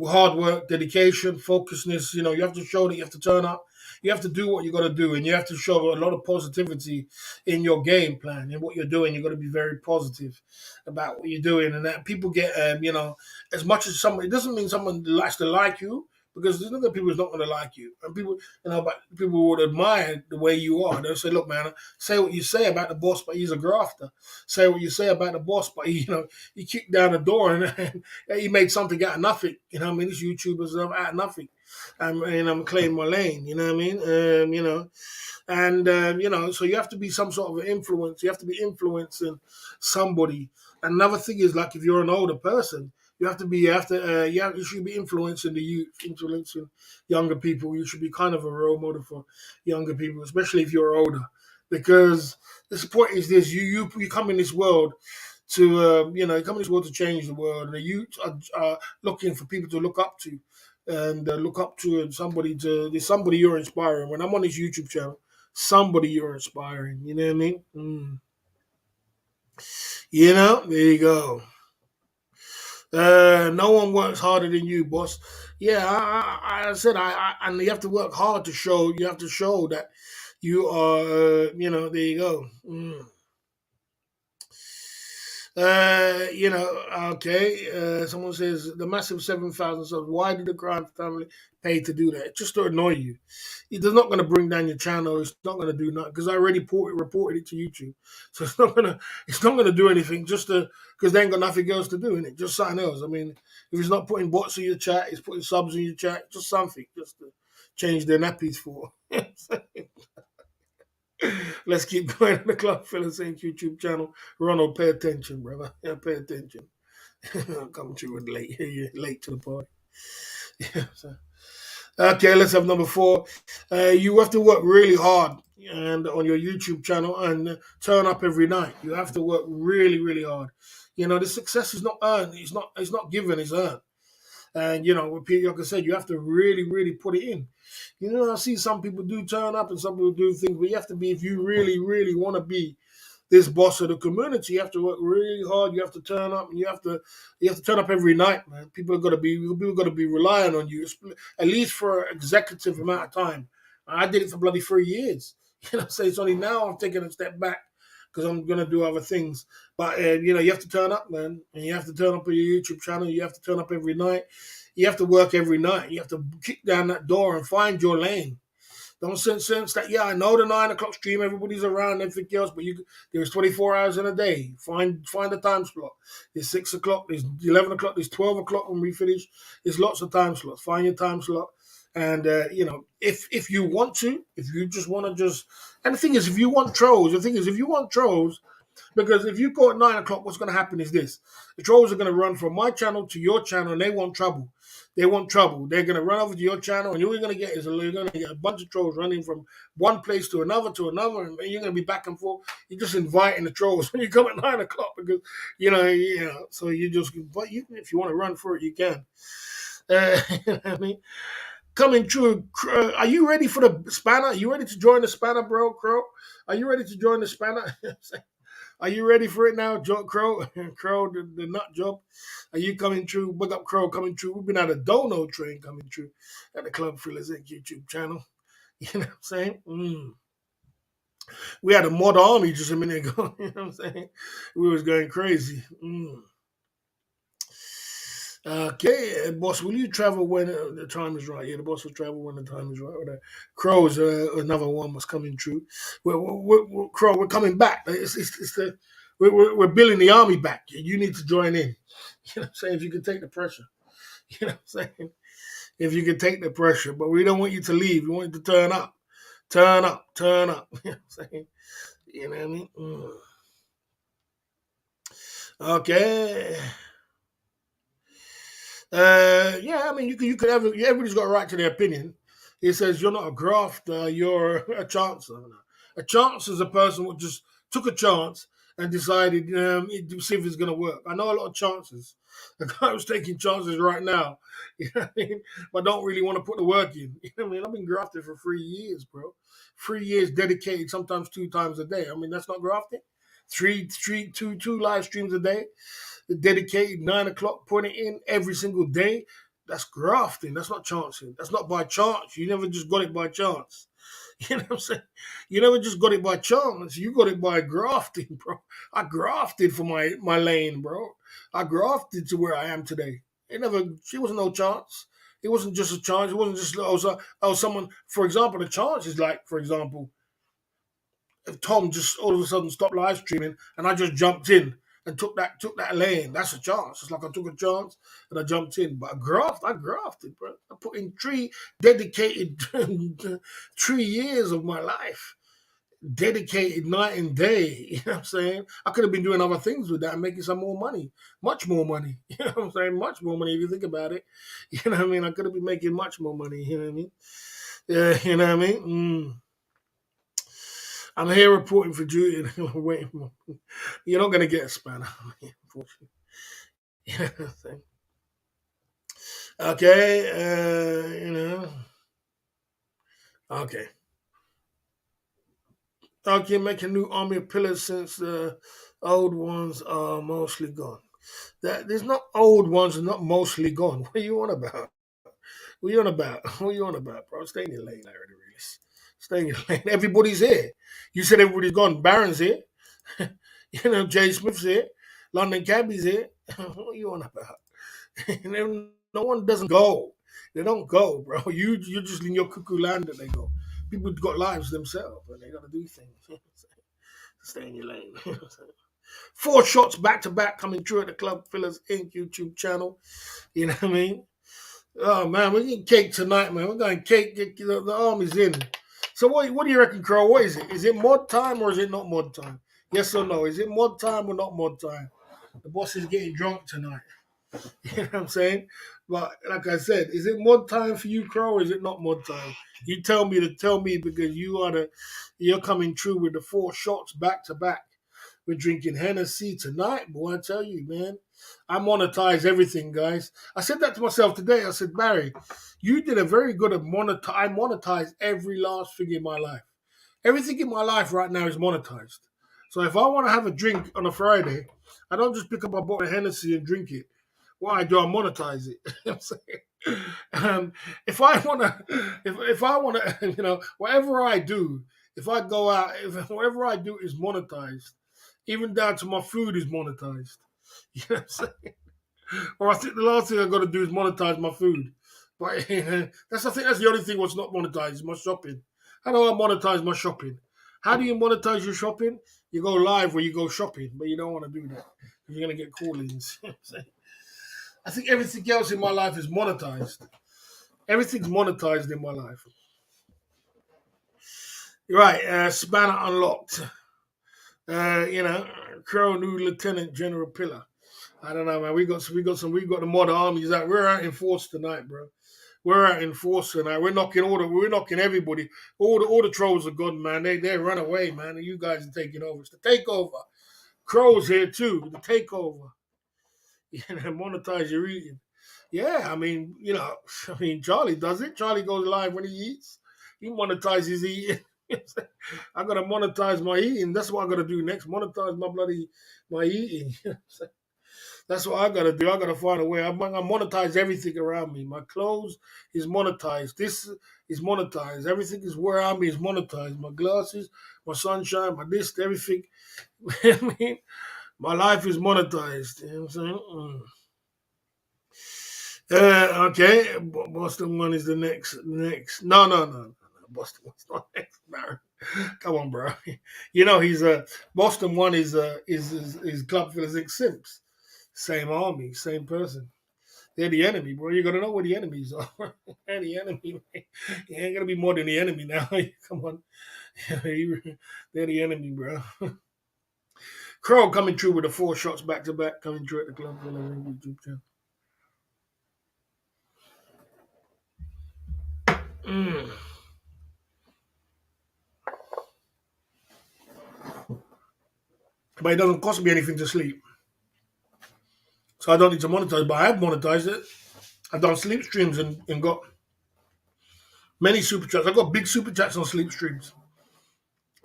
hard work, dedication, focusedness. You have to show that you have to turn up. You have to do what you got to do, and you have to show a lot of positivity in your game plan and what you're doing. You got to be very positive about what you're doing, and that people get, as much as someone. It doesn't mean someone likes to like you because there's other people who's not going to like you, and people, but people would admire the way you are. They'll say, "Look, man, say what you say about the boss, but he's a grafter. Say what you say about the boss, but he kicked down the door and he made something out of nothing. These YouTubers are out of nothing. And I'm claiming my lane. You know what I mean? So you have to be some sort of influence. You have to be influencing somebody. And another thing is, like, if you're an older person, you should be influencing the youth, influencing younger people. You should be kind of a role model for younger people, especially if you're older. because the point is this: you come in this world to you come in this world to change the world, and the youth are looking for people to look up to, and and there's somebody you're inspiring. When I'm on this YouTube channel, somebody you're inspiring. You know what I mean? There you go. No one works harder than you, boss. Yeah, I said and you have to work hard to show. You have to show that you are. There you go. Okay. Someone says the massive 7,000 subs. Why did the crime family pay to do that? Just to annoy you. It's not going to bring down your channel. It's not going to do nothing because I already reported it to YouTube. So it's not gonna do anything. Just because they ain't got nothing else to do in it. Just something else. I mean, if it's not putting bots in your chat, it's putting subs in your chat. Just something. Just to change their nappies for. Let's keep going on the Club Phillips Inc. YouTube channel. Ronald, pay attention, brother. Yeah, pay attention. I'm coming through with late. You're late to the party. Yeah, so. Okay, let's have number 4. You have to work really hard and on your YouTube channel and turn up every night. You have to work really, really hard. The success is not earned. It's not given. It's earned. And like I said, you have to really, really put it in. I see some people do turn up and some people do things, but you have to be, if you really, really want to be this boss of the community, you have to work really hard. You have to turn up, and you have to turn up every night, man. People are gonna be relying on you, at least for an executive amount of time. I did it for bloody 3 years. So it's only now I'm taking a step back because I'm gonna do other things. But you have to turn up, man, and you have to turn up on your YouTube channel. You have to turn up every night. You have to work every night. You have to kick down that door and find your lane. Don't sense that. Yeah, I know the 9 o'clock stream. Everybody's around, everything else, but there's 24 hours in a day. Find the time slot. There's 6 o'clock. There's 11 o'clock. There's 12 o'clock when we finish. There's lots of time slots. Find your time slot, and if you want to, if you just want to and the thing is, if you want trolls, because if you go at 9 o'clock, what's going to happen is this: the trolls are going to run from my channel to your channel, and they want trouble. They want trouble. They're going to run over to your channel, and all you're going to get is a bunch of trolls running from one place to another, and you're going to be back and forth. You're just inviting the trolls when you come at 9 o'clock because So if you want to run for it, you can. I mean, coming true. Are you ready for the spanner? Are you ready to join the spanner, bro, Crow? Are you ready to join the spanner? Are you ready for it now, Crow? Crow, the nut job. Are you coming true? Big up, Crow, coming true. We've been at a dono train coming true at the Club Thrillers Inc. YouTube channel. You know what I'm saying? We had a mod army just a minute ago. You know what I'm saying? We was going crazy. Okay, boss, will you travel when the time is right? Yeah, the boss will travel when the time is right. Crow is another one was coming true. Crow, we're coming back. We're building the army back. You need to join in. You know what I'm saying? If you can take the pressure. You know what I'm saying? If you can take the pressure. But we don't want you to leave. We want you to turn up. Turn up. Turn up. You know what I'm saying? You know what I mean? Okay. Yeah, I mean, you could have, everybody's got a right to their opinion. It says you're not a grafter, you're a chancer. A chance is a person who just took a chance and decided to see if it's going to work. I know a lot of chances. The guy who's taking chances right now, you know what I mean? But don't really want to put the work in. You know what I mean? I've been grafted for 3 years, bro. 3 years dedicated, sometimes 2 times a day. I mean, that's not grafting. Two live streams a day, dedicated 9 o'clock, putting it in every single day. That's grafting. That's not chancing. That's not by chance. You never just got it by chance. You know what I'm saying? You never just got it by chance. You got it by grafting, bro. I grafted for my lane, bro. I grafted to where I am today. It wasn't no chance. It wasn't just a chance. It wasn't just someone. For example, the chance is like, for example, if Tom just all of a sudden stopped live streaming and I just jumped in and took that lane, that's a chance. It's like I took a chance and I jumped in. But I grafted, bro. I put in dedicated 3 years of my life. Dedicated night and day. You know what I'm saying? I could have been doing other things with that and making some more money. Much more money. You know what I'm saying? Much more money if you think about it. You know what I mean? I could have been making much more money. You know what I mean? Yeah, you know what I mean? I'm here reporting for duty. And I'm waiting. You're not going to get a spanner, unfortunately. Okay, Okay. Okay, make a new army of pillars since the old ones are mostly gone. There's not old ones and not mostly gone. What are you on about? What are you on about? What are you on about, bro? Stay in your lane, Larry the Realist. Stay in your lane. Everybody's here. You said everybody's gone. Baron's here. Jay Smith's here. London Cabby's here. What are you on about? No one doesn't go. They don't go, bro. You're just in your cuckoo land that they go. People got lives themselves and they gotta do things. Stay in your lane. 4 shots back to back coming through at the Club Fillers Inc. YouTube channel. You know what I mean? Oh man, we're getting cake tonight, man. We're going cake. Get the army's in. So what do you reckon, Crow? What is it? Is it mod time or is it not mod time? Yes or no? Is it mod time or not mod time? The boss is getting drunk tonight. You know what I'm saying? But like I said, is it mod time for you, Crow, or is it not mod time? You tell me because you're coming true with the 4 shots back to back. We're drinking Hennessy tonight, boy. I tell you, man. I monetize everything, guys. I said that to myself today. I said, Barry, you did a very good at monetize. I monetize every last thing in my life. Everything in my life right now is monetized. So if I want to have a drink on a Friday, I don't just pick up a bottle of Hennessy and drink it. What I do, I monetize it. You know what I'm saying? If I wanna, if I wanna, whatever I do, if I go out, if whatever I do is monetized, even down to my food is monetized. You know what I'm saying? Or I think the last thing I got to do is monetize my food. But I think that's the only thing what's not monetized is my shopping. How do I monetize my shopping? How do you monetize your shopping? You go live or you go shopping, but you don't want to do that because you're gonna get call-ins. You know what I'm saying? I think everything else in my life is monetized. Everything's monetized in my life. Right, Spanner unlocked. Crow new Lieutenant General Pillar. I don't know, man. We got the modern armies out. We're out in force tonight, bro. We're out in force tonight. We're knocking everybody. All the trolls are gone, man. They run away, man. And you guys are taking over. It's the takeover. Crow's here too. The takeover. Monetize your eating. Yeah, Charlie does it. Charlie goes live when he eats. He monetizes eating. I gotta monetize my eating. That's what I gotta do next. Monetize my eating. That's what I gotta do. I gotta find a way. I monetize everything around me. My clothes is monetized. This is monetized. Everything is where I'm is monetized. My glasses, my sunshine, my this, everything. I mean, my life is monetized. You know what I'm saying? Okay, Boston one is the next. No. Boston one's not next. Baron. Come on, bro. He's Boston one is Club Physics Simps. Same army, same person. They're the enemy, bro. You gotta know where the enemies are. They're the enemy. Man. You ain't gonna be more than the enemy now. Come on. They're the enemy, bro. Crow coming through with the 4 shots back to back, coming through at the Club YouTube channel. But it doesn't cost me anything to sleep. So I don't need to monetize, but I have monetized it. I've done sleep streams and got many super chats. I've got big super chats on sleep streams.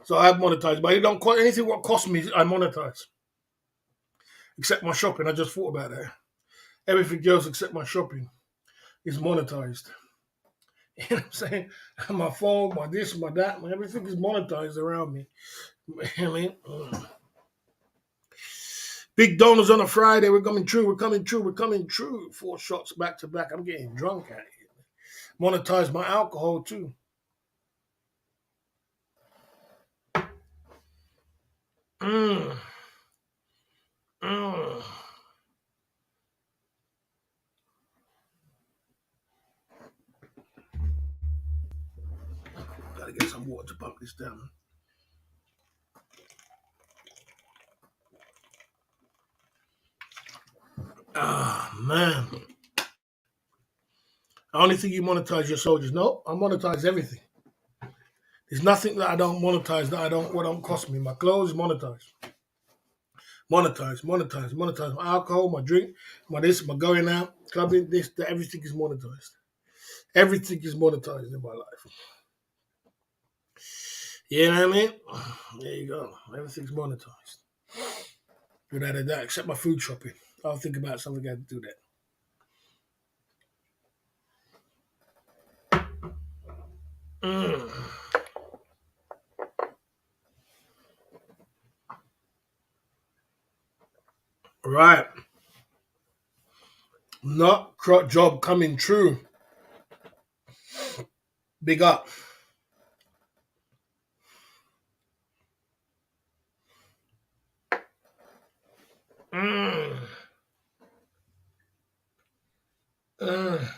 So I have monetized, but it don't cost anything what costs me, I monetize. Except my shopping. I just thought about that. Everything else except my shopping is monetized. You know what I'm saying? My phone, my this, my that, everything is monetized around me. I mean, big donors on a Friday. We're coming true. We're coming true. We're coming true. 4 shots back to back. I'm getting drunk at it. Monetize my alcohol too. Mm. Mm. Gotta get some water to pump this down. Ah, man. I only think you monetize your soldiers. No, I monetize everything. There's nothing that I don't monetize that I don't what don't cost me. My clothes monetize, monetize. My alcohol, my drink, my this, my going out, clubbing, this, that, everything is monetized. Everything is monetized in my life. You know what I mean? There you go. Everything's monetized. Without a doubt, except my food shopping. I'll think about something I to do that. Mm. Right. Not crop job coming true. Big up. Mm. Mm.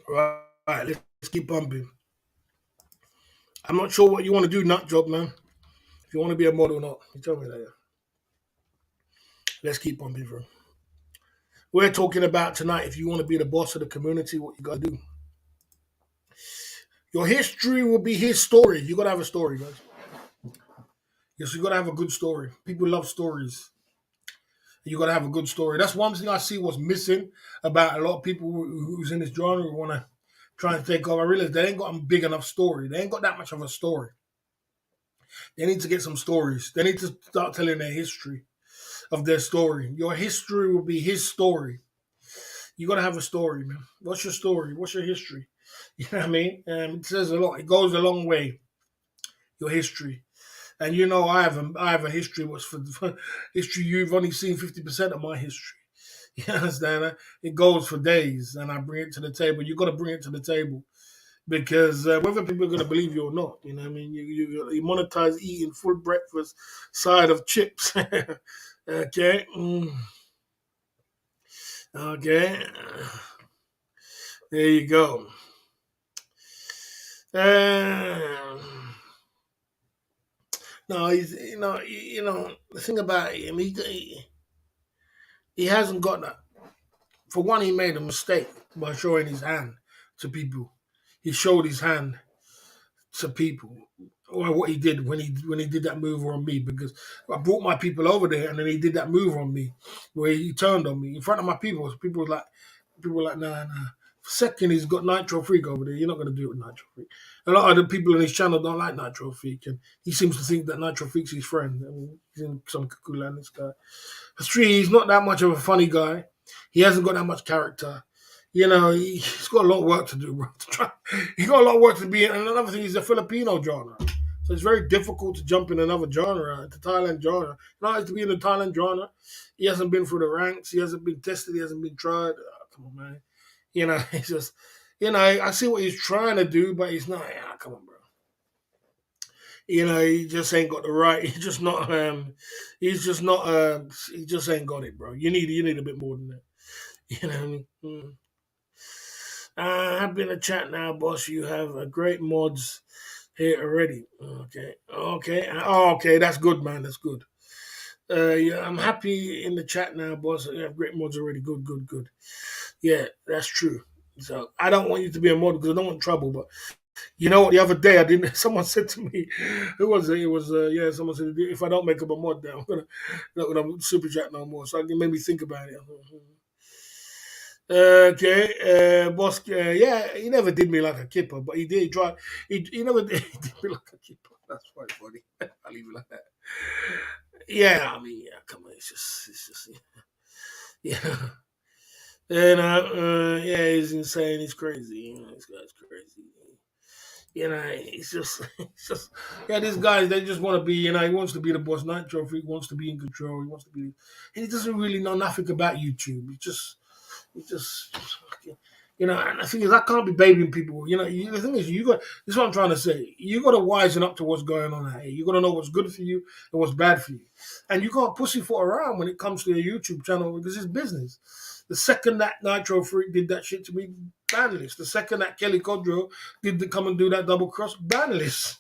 Right. Let's keep bumping. I'm not sure what you want to do, nut job, man. If you want to be a model or not, you tell me later. Let's keep bumping, bro. We're talking about tonight. If you want to be the boss of the community, what you got to do. Your history will be his story. You got to have a story, guys. Yes, you got to have a good story. People love stories. You got to have a good story. That's one thing I see what's missing about a lot of people who's in this genre who want to try and take over. I realize they ain't got a big enough story. They ain't got that much of a story. They need to get some stories. They need to start telling their history of their story. Your history will be his story. You got to have a story, man. What's your story? What's your history? You know what I mean? It says a lot. It goes a long way. Your history. And you know, I have a history. What's for history? You've only seen 50% of my history. You understand? It goes for days, and I bring it to the table. You got to bring it to the table because whether people are going to believe you or not, you know, what I mean, you monetize eating full breakfast side of chips. Okay, okay, there you go. Uh, no, he's the thing about him, he hasn't got that. For one, he made a mistake by showing his hand to people. He showed his hand to people, or what he did when he did that move on me, because I brought my people over there and then he did that move on me where he turned on me in front of my people. People were like, nah. Second, he's got Nitro Freak over there. You're not going to do it with Nitro Freak. A lot of the people on his channel don't like Nitro Freak, and he seems to think that Nitro Freak's his friend. I mean, he's in some cuckoo land, this guy. Three, he's not that much of a funny guy. He hasn't got that much character. You know, he's got a lot of work to do, bro. He's got a lot of work to be in. And another thing, he's a Filipino genre. So it's very difficult to jump in another genre, the Thailand genre. Not to be in the Thailand genre. He hasn't been through the ranks. He hasn't been tested. He hasn't been tried. Oh, come on, man. You know, it's just, I see what he's trying to do, but he's not. Yeah, come on, bro. He just ain't got the right. He's just not. He's just not. He just ain't got it, bro. You need a bit more than that. You know what I mean? I've been a chat now, boss. You have a great mods here already. Okay. Oh, okay. That's good, man. That's good. Yeah, I'm happy in the chat now, boss. You have great mods already. Good. Yeah, that's true. So I don't want you to be a mod because I don't want trouble. But you know what? The other day I didn't. Someone said to me, "Who was it? It was yeah." Someone said, "If I don't make up a mod, then I'm not gonna super chat no more." So it made me think about it. Okay, boss. Yeah, he never did me like a kipper, but he did try. He never did, he did me like a kipper. That's quite funny. I'll leave it like that. Yeah, I mean, yeah. Come on, it's just, yeah. And yeah, he's insane. He's crazy. This guy's crazy. It's just, it's just, yeah. These guys, they just want to be. He wants to be the boss. Nitro Freak wants to be in control. He wants to be, and he doesn't really know nothing about YouTube. He just, and the thing is, I can't be babying people. The thing is, this is what I'm trying to say. You got to wisen up to what's going on out here. You got to know what's good for you and what's bad for you. And you can't pussyfoot around when it comes to your YouTube channel because it's business. The second that Nitro Freak did that shit to me, ban list. The second that Kelly Kodro come and do that double cross, ban list.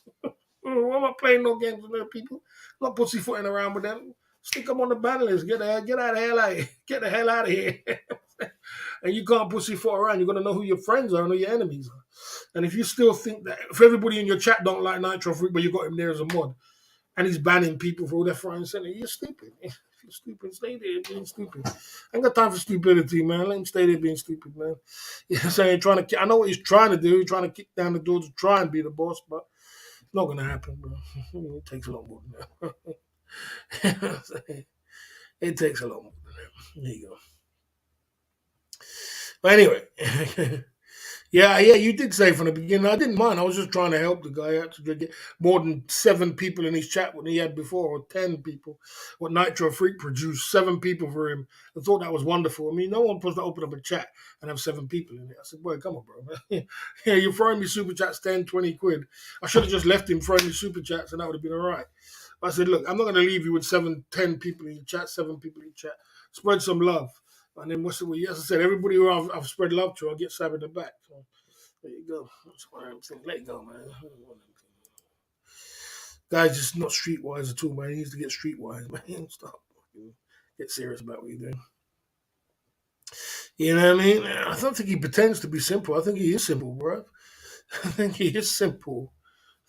Why am I playing no games with them people? I'm not pussyfooting around with them. Stick them on the ban list. Get the hell out of here. Get the hell out of here. And you can't pussyfoot around. You're gonna know who your friends are and who your enemies are. And if you still think that if everybody in your chat don't like Nitro Freak, but you got him there as a mod, and he's banning people for all their front and center, you're stupid. If you're stupid, stay there being stupid. I ain't got time for stupidity, man. Let him stay there being stupid, man. You know what I'm saying? I know what he's trying to do. He's trying to kick down the door to try and be the boss, but it's not gonna happen, bro. It takes a lot more than that. You know what I'm saying? It takes a lot more than that. There you go. But anyway, yeah, you did say from the beginning. I didn't mind. I was just trying to help the guy out to get more than 7 people in his chat what he had before, or 10 people. What Nitro Freak produced, 7 people for him. I thought that was wonderful. I mean, no one supposed to open up a chat and have 7 people in it. I said, boy, come on, bro. Yeah, you're throwing me super chats 10, 20 quid. I should have just left him throwing me super chats and that would have been all right. But I said, look, I'm not going to leave you with 7, 10 people in your chat, 7 people in your chat. Spread some love. And then what's the way? As I said, everybody who I've spread love to, I'll get stabbed in the back. So there you go. That's what I'm saying. Let it go, man. Guy's just not streetwise at all, man. He needs to get streetwise, man. Stop. Get serious about what you're doing. You know what I mean? I don't think he pretends to be simple. I think he is simple, bro. I think he is simple.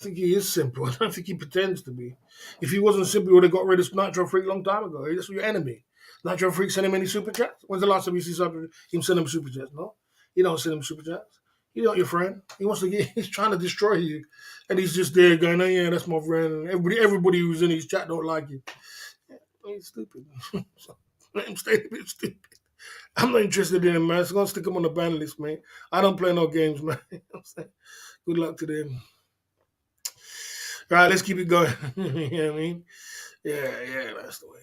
I think he is simple. I don't think he pretends to be. If he wasn't simple, he would have got rid of Nitro Freak a long time ago. He's your enemy. Nitro Freak send him any super chats? When's the last time you see him send him super chats? No? You don't send him super chats. He's not your friend. He wants to get. He's trying to destroy you, and he's just there going, "Oh yeah, that's my friend." And everybody who's in his chat don't like him. Yeah, he's stupid. So, let him stay a bit stupid. I'm not interested in him, man. So I'm gonna stick him on the ban list, man. I don't play no games, man. You know what I'm saying? Good luck to them. All right, let's keep it going. You know what I mean? Yeah, that's the way.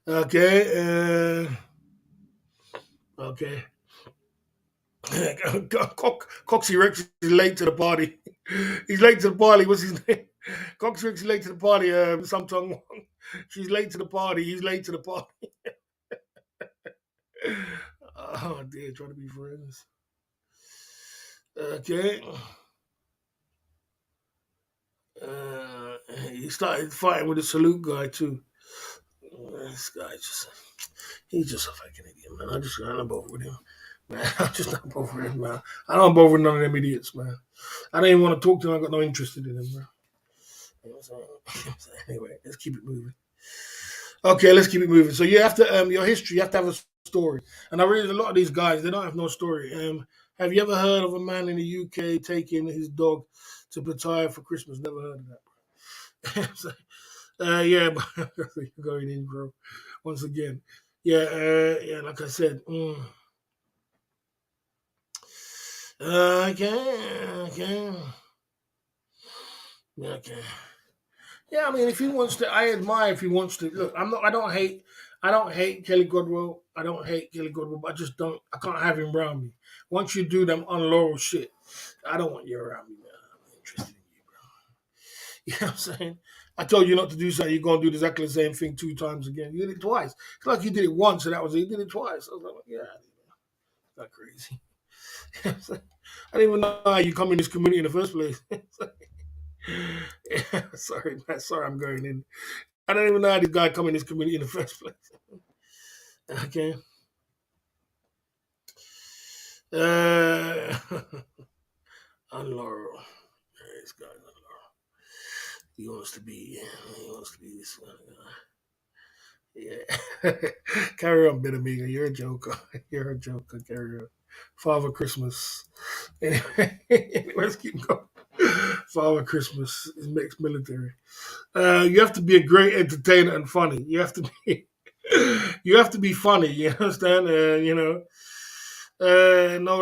Okay, okay. Coxie Rex is late to the party. He's late to the party. What's his name? Coxie Rex is late to the party. Some tongue. She's late to the party. He's late to the party. Oh dear, trying to be friends. Okay. He started fighting with the salute guy too. This guy he's just a fucking idiot, man. I'm not bothered with him. Man, I'm just not bothered with him, man. I don't bother with none of them idiots, man. I don't even want to talk to him. I got no interest in him, man. You know what I'm saying? Anyway, let's keep it moving. Okay, let's keep it moving. So you have to your history. You have to have a story. And I realize a lot of these guys they don't have no story. Have you ever heard of a man in the UK taking his dog to Pattaya for Christmas? Never heard of that. Yeah, but you're going in, bro. Once again, yeah. Like I said, okay, okay. Yeah, I mean, if he wants to, I admire if he wants to. Look, I'm not. I don't hate Kelly Godwell. I don't hate Kelly Godwell. But I just don't. I can't have him around me. Once you do them unlaurel shit, I don't want you around me, man. I'm not interested in you, bro. You know what I'm saying? I told you not to do something. You're gonna do exactly the same thing 2 times again. You did it twice. It's like you did it once, and that was it. You did it twice. I was like, yeah, not crazy. You know what I'm saying? I didn't even know how you come in this community in the first place. Yeah, sorry, man. Sorry, I'm going in. I don't even know how this guy come in this community in the first place. Okay. Uh, on Laurel. This guy's on Laurel. He wants to be. He wants to be this one. Yeah. Carry on, Benamiga. You're a joker. You're a joker. Carry on. Father Christmas. Anyway, let's keep going. Father Christmas is mixed military. You have to be a great entertainer and funny. You have to be. You have to be funny. You understand? No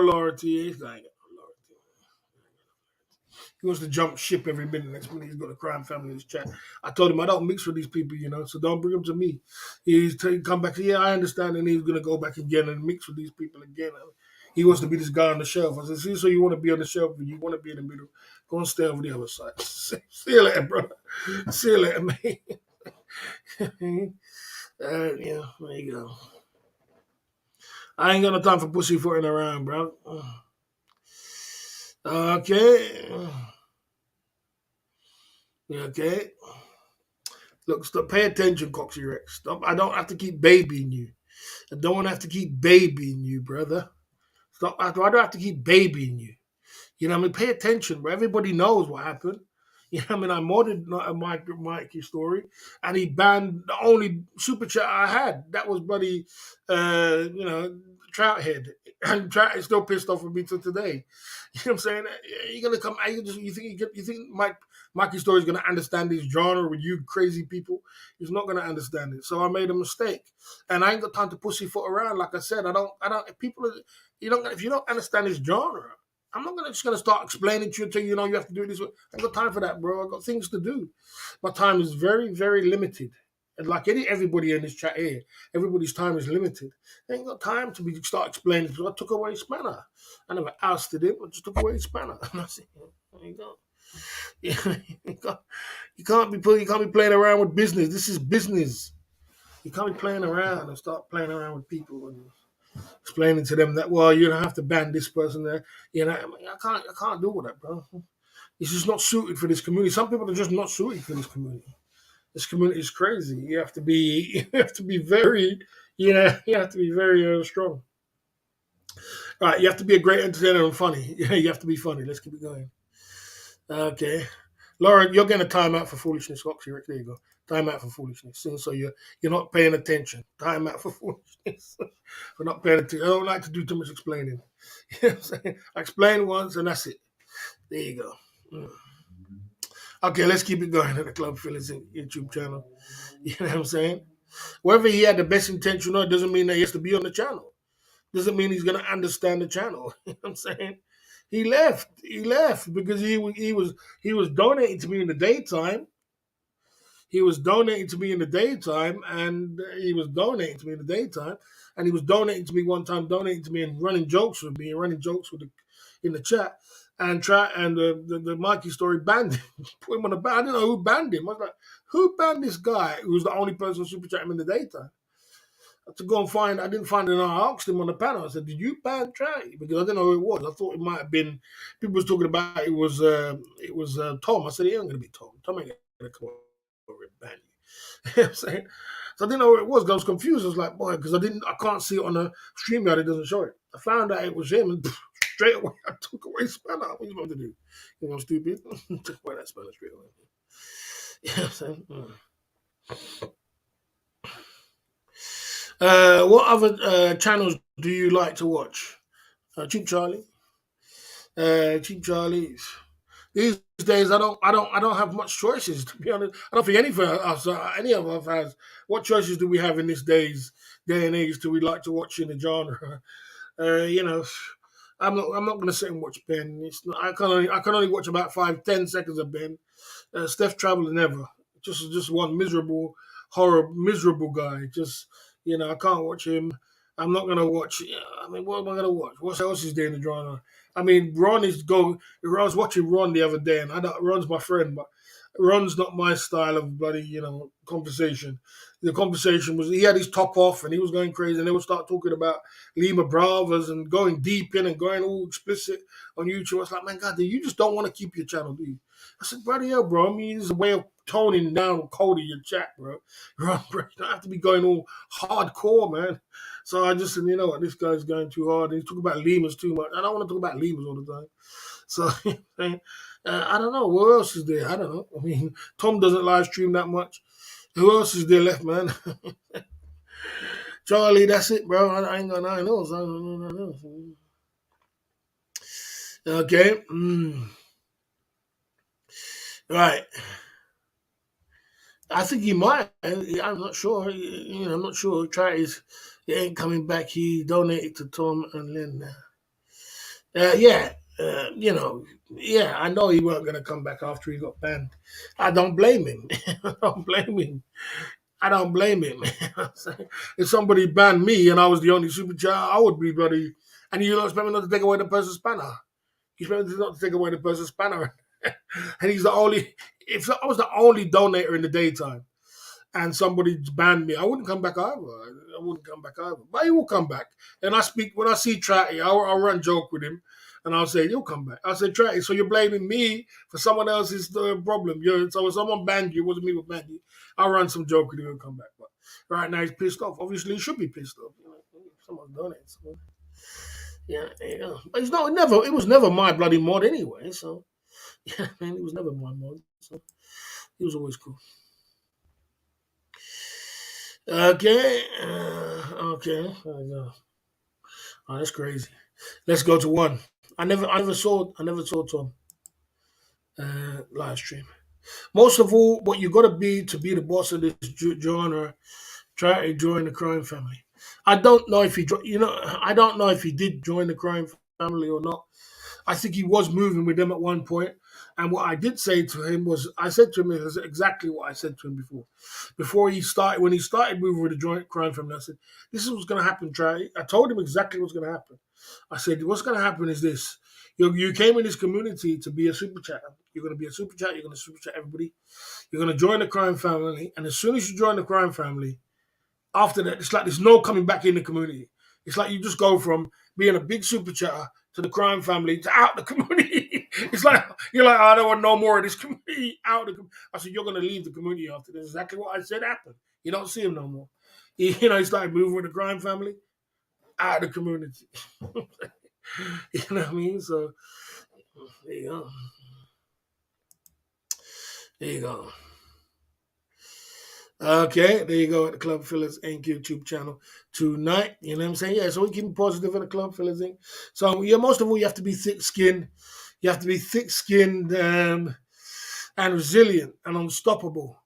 loyalty. He's not got no loyalty. He wants to jump ship every minute. Next minute, he's got a crime family in his chat. I told him I don't mix with these people, so don't bring them to me. He's come back. Yeah, I understand, and he's gonna go back again and mix with these people again. He wants to be this guy on the shelf. I said, see, so you want to be on the shelf, but you want to be in the middle. Go and stay over the other side. See you later, brother. See you later, man. Yeah, there you go. I ain't got no time for pussyfooting around, bro. Okay. Okay. Look, stop. Pay attention, Coxie Rex. Stop. I don't have to keep babying you. I don't want to have to keep babying you, brother. Stop. I'd rather have to keep babying you. You know what I mean? Pay attention, bro. Everybody knows what happened. You know what I mean? I modded Mikey's story, and he banned the only super chat I had. That was bloody, Trouthead. And Trout is still pissed off with me to today. You know what I'm saying? You're gonna come. You think Mikey's story is gonna understand this genre with you crazy people? He's not gonna understand it. So I made a mistake, and I ain't got time to pussyfoot around. Like I said, I don't. If people, if you don't understand this genre, I'm not just gonna start explaining to you until you know you have to do it this way. I ain't got time for that, bro. I got things to do. My time is very, very limited. And like everybody in this chat here, everybody's time is limited. I ain't got time to start explaining because I took away his spanner. I never ousted him. I just took away his spanner. And that's it. There you go. Yeah, you can't be playing around with business. This is business. You can't be playing around and start playing around with people and explaining to them that you don't have to ban this person there. I can't do all that, bro. It's just not suited for this community. Some people are just not suited for this community. This community is crazy. You have to be very, you have to be very strong. All right, you have to be a great entertainer and funny. You have to be funny. Let's keep it going. Okay. Laura, you're getting a timeout for foolishness, Oxy. There you go. Timeout for foolishness. So you're not paying attention. Timeout for foolishness. For not paying attention. I don't like to do too much explaining. You know what I'm saying? I explain once and that's it. There you go. Okay, let's keep it going at the Club Phillies YouTube channel. You know what I'm saying? Whether he had the best intention or it doesn't mean that he has to be on the channel. Doesn't mean he's gonna understand the channel. You know what I'm saying? He left. He left because he was donating to me in the daytime. He was donating to me in the daytime, and he was donating to me in the daytime, and he was donating to me one time, donating to me and running jokes with me, and running jokes in the chat, and the Mikey story banned him, put him on the ban. I didn't know who banned him. I was like, who banned this guy who was the only person super chat him in the daytime? I had to go and find. I didn't find it. I asked him on the panel. I said, "Did you ban Trey?" Because I didn't know who it was. I thought it might have been. People was talking about it was Tom. I said, "It ain't gonna be Tom. Tom ain't gonna come over and ban you." You know what I'm saying? So I didn't know who it was. I was confused. I was like, "Boy," because I can't see it on the StreamYard. It doesn't show it. I found out it was him, and straight away I took away Spanner. What are you supposed to do? You know, stupid. Took away that Spanner straight away. You know what I'm saying? What other channels do you like to watch? Cheap Charlie. Cheap Charlie. These days, I don't have much choices. To be honest, I don't think any of us has. What choices do we have in this day and age? Do we like to watch in the genre? You know, I'm not going to sit and watch Ben. I can only watch about 5-10 seconds of Ben. Steph Traveler never. Just one miserable guy. I can't watch him. I'm not gonna watch. I mean, what am I gonna watch? What else is there in the drama? I mean, Ron is go. I was watching Ron the other day, and Ron's my friend, but Ron's not my style of bloody conversation. The conversation was he had his top off and he was going crazy, and they would start talking about Lima Bravas and going deep in and going all explicit on YouTube. I was like, man, God, you just don't want to keep your channel, do you? I said, bloody hell, bro. I mean, it's a way of toning down cold in your chat, bro. Bro, you don't have to be going all hardcore, man. So I just said, you know what, this guy's going too hard. He's talking about lemurs too much. I don't want to talk about lemurs all the time. So I don't know. What else is there? I don't know. I mean, Tom doesn't live stream that much. Who else is there left, man? Charlie, that's it, bro. I ain't got nothing else. I don't know nothing else. Okay. Right. I think he might. I'm not sure. I'm not sure. He ain't coming back. He donated to Tom and Linda. Yeah. Yeah, I know he weren't going to come back after he got banned. I don't blame him. I don't blame him. I don't blame him. If somebody banned me and I was the only super chat, I would be bloody. And you don't expect me not to take away the person's spanner. You expect me not to take away the person's spanner. And he's the only. If I was the only donator in the daytime, and somebody banned me, I wouldn't come back either. I wouldn't come back either. But he will come back. And when I see Tratty, I'll run joke with him. And I'll say, you'll come back. I'll say, Tratty, so you're blaming me for someone else's problem. So if someone banned you, it wasn't me who banned you. I'll run some joke with him and come back. But Right now he's pissed off. Obviously, he should be pissed off. Someone's done it. So, yeah, yeah. But it's not never. It was never my bloody mod anyway. So yeah, man, it was never my mod. So he was always cool. Okay, okay. Oh, that's crazy. Let's go to one. I never saw Tom live stream. Most of all, what you got to be the boss of this genre, try to join the crime family. I don't know if he, I don't know if he did join the crime family or not. I think he was moving with them at one point. And what I did say to him was, I said to him exactly what I said to him before. Before he started, when he started moving with the joint crime family, I said, this is what's going to happen, Try. I told him exactly what's going to happen. I said, what's going to happen is this. You came in this community to be a super chatter. You're going to be a super chat. You're going to super chat everybody. You're going to join the crime family. And as soon as you join the crime family, after that, it's like there's no coming back in the community. It's like you just go from being a big super chatter to the crime family to out the community. It's like you're like, I don't want no more of this community out. I said, you're going to leave the community after this. Exactly what I said happened. You don't see him no more. He started moving with the crime family out of the community. You know what I mean? So there you go. There you go. Okay, there you go at the Club Fillers Inc. YouTube channel tonight. You know what I'm saying? Yeah, so we keep positive at the Club Fillers Inc. So yeah, most of all, you have to be thick-skinned. You have to be thick-skinned and resilient and unstoppable.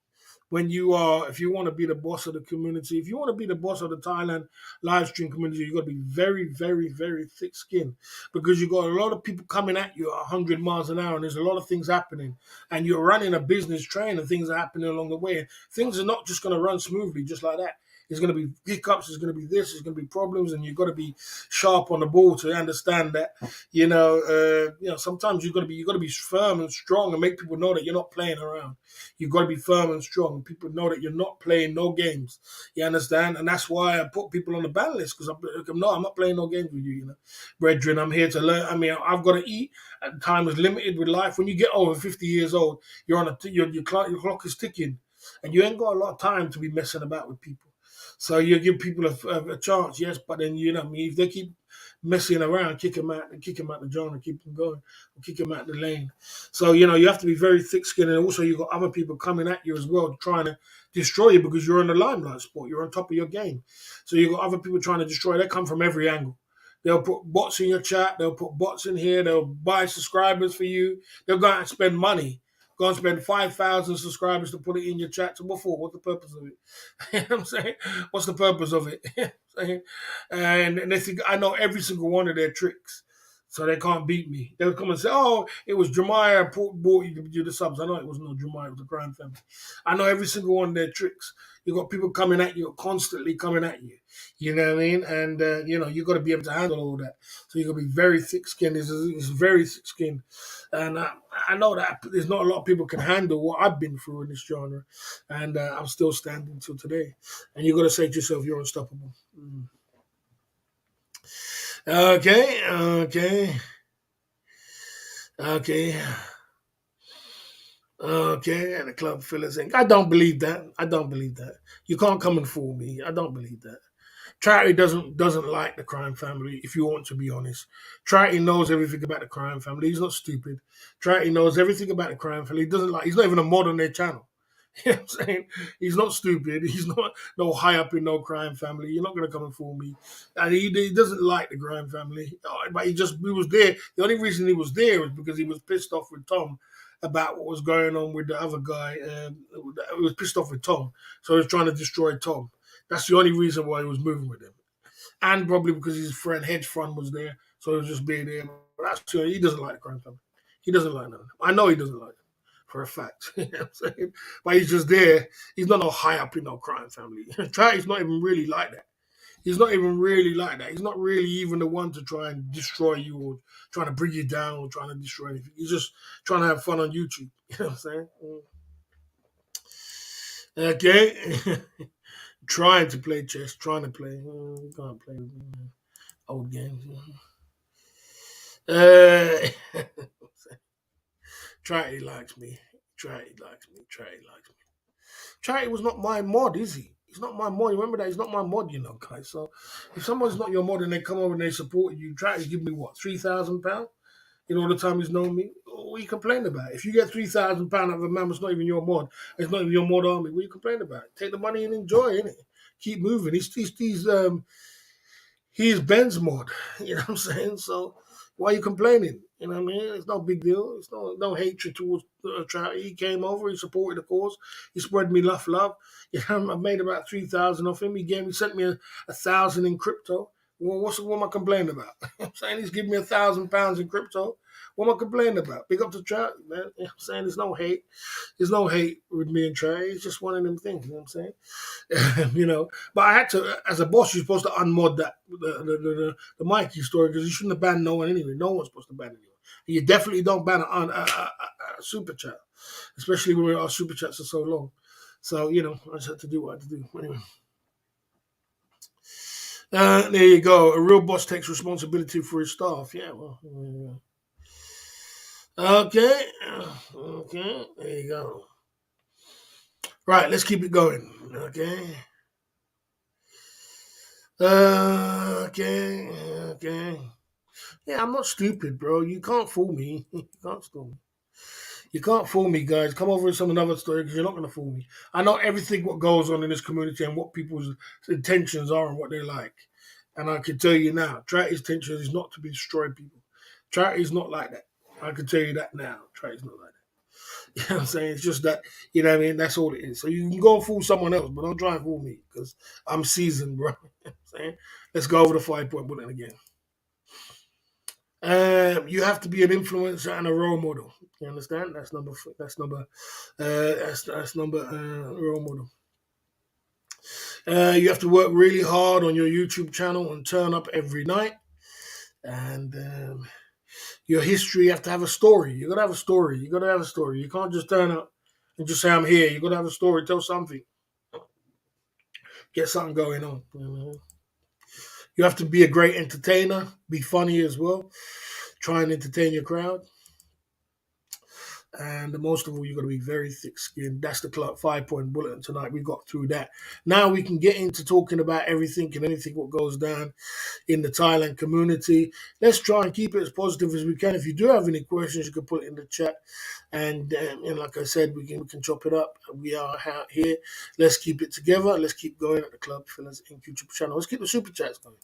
If you want to be the boss of the community, if you want to be the boss of the Thailand live stream community, you got to be very, very, very thick skinned because you got a lot of people coming at you at 100 miles an hour and there's a lot of things happening. And you're running a business train and things are happening along the way. Things are not just going to run smoothly just like that. There's going to be hiccups. There's going to be this. There's going to be problems, and you've got to be sharp on the ball to understand that. Sometimes you got to be firm and strong and make people know that you're not playing around. You've got to be firm and strong. People know that you're not playing no games. You understand, and that's why I put people on the ban list because I'm not playing no games with you. Brethren, I'm here to learn. I mean, I've got to eat. And time is limited with life. When you get over 50 years old, you're on your clock is ticking, and you ain't got a lot of time to be messing about with people. So you give people a chance, yes, but then if they keep messing around, kick them out the genre, keep them going, or kick them out the lane. So you have to be very thick-skinned, and also you got other people coming at you as well, trying to destroy you because you're in the limelight sport, you're on top of your game. So you got other people trying to destroy. They come from every angle. They'll put bots in your chat. They'll put bots in here. They'll buy subscribers for you. They'll go out and spend money. Go and spend 5,000 subscribers to put it in your chat. So what for? What's the purpose of it? You know what I'm saying? What's the purpose of it? You know what I'm saying? And they think I know every single one of their tricks. So they can't beat me. They'll come and say, oh, it was Jemiah bought you the subs. I know it was no Jemiah, it was the crime family. I know every single one of their tricks. You got people coming at you, constantly coming at you. You know what I mean? And, you got to be able to handle all that. So you got to be very thick-skinned. It's very thick-skinned. And I know that there's not a lot of people can handle what I've been through in this genre. And I'm still standing till today. And you got to say to yourself, you're unstoppable. Okay, okay, okay. Okay, and the Club Fillers Inc. I don't believe that. I don't believe that. You can't come and fool me. I don't believe that. Charity doesn't like the crime family, if you want to be honest. Charity knows everything about the crime family. He's not stupid. Charity knows everything about the crime family. He's not even a mod on their channel. You know what I'm saying? He's not stupid. He's not no high up in no crime family. You're not gonna come and fool me. And he doesn't like the crime family. But he was there. The only reason he was there was because he was pissed off with Tom about what was going on with the other guy. He was pissed off with Tom. So he was trying to destroy Tom. That's the only reason why he was moving with him. And probably because his friend Hedge Fund was there. So he was just being there. But that's true. He doesn't like the crime family. He doesn't like them. I know he doesn't like them for a fact. You know what I'm saying? But he's just there. He's not no high up in no crime family. He's not even really like that. He's not even really like that. He's not really even the one to try and destroy you or trying to bring you down or trying to destroy anything. He's just trying to have fun on YouTube. You know what I'm saying? Okay. Trying to play chess, trying to play. You can't play old games. Uh, Try likes me. Try likes me. Try likes me. Try was not my mod, is he? He's not my mod. Remember that he's not my mod, guys. So if someone's not your mod and they come over and they support you, try to give me what, £3,000 in all the time he's known me. What are you complaining about? If you get £3,000 out of a man that's not even your mod, it's not even your mod army. What are you complaining about? Take the money and enjoy, innit? Keep moving. He's Ben's mod. You know what I'm saying? So why are you complaining? You know what I mean? It's no big deal. It's no hatred towards Trout. He came over. He supported the cause. He spread me love. You know, I made about 3,000 off him. He sent me 1,000 in crypto. Well, what am I complaining about? I'm saying he's giving me £1,000 in crypto. What am I complaining about? Big up to Trout, man. You know I'm saying? There's no hate. There's no hate with me and Trey. It's just one of them things. You know what I'm saying? But I had to, as a boss, you're supposed to unmod that the Mikey story because you shouldn't have banned no one anyway. No one's supposed to ban anyone. And you definitely don't ban a super chat, especially when our super chats are so long. So I just had to do what I had to do. Anyway. There you go. A real boss takes responsibility for his staff. Yeah, well. Okay. There you go. Right, let's keep it going. Okay. Okay. Yeah, I'm not stupid, bro. You can't fool me. You can't fool me. You can't fool me, guys. Come over with some another story because you're not going to fool me. I know everything what goes on in this community and what people's intentions are and what they like. And I can tell you now, Tratty's intention is not to destroy people. Tratty's not like that. I can tell you that now. Tratty's not like that. You know what I'm saying? It's just that, you know what I mean? That's all it is. So you can go and fool someone else, but don't try and fool me because I'm seasoned, bro. You know what I'm saying? Let's go over the 5-point bullet again. You have to be an influencer and a role model. You understand? That's number role model. You have to work really hard on your YouTube channel and turn up every night. And your history, you have to have a story. You gotta have a story. You can't just turn up and just say I'm here. You gotta have a story. Tell something. Get something going on. You have to be a great entertainer. Be funny as well. Try and entertain your crowd. And most of all, you've got to be very thick-skinned. That's the 5-point bulletin tonight. We got through that. Now we can get into talking about everything and anything what goes down in the Thailand community. Let's try and keep it as positive as we can. If you do have any questions, you can put it in the chat. And like I said, we can chop it up. We are out here. Let's keep it together. Let's keep going at the Club Fillers Inc. YouTube channel. Let's keep the super chats going.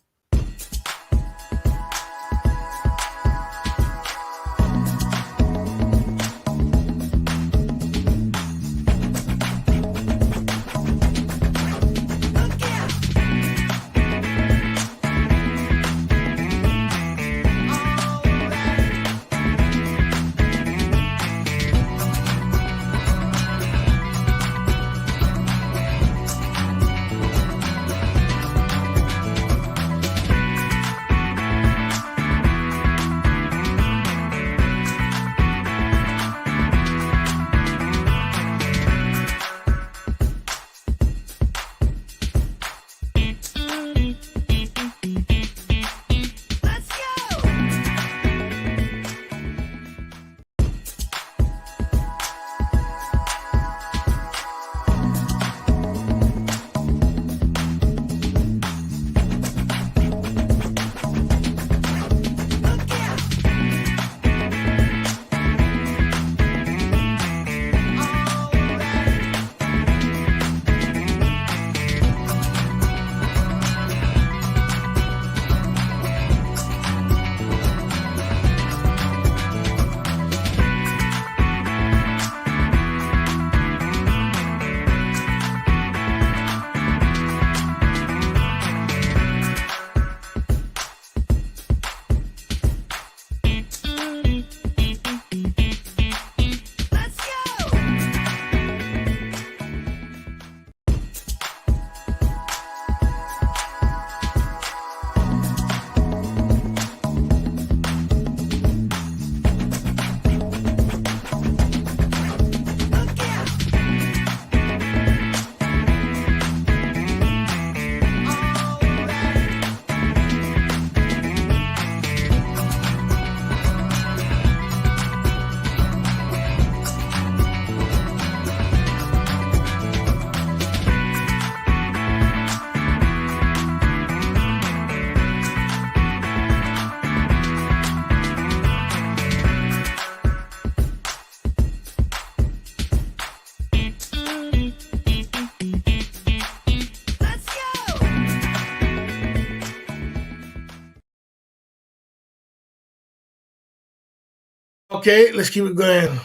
Okay, let's keep it going.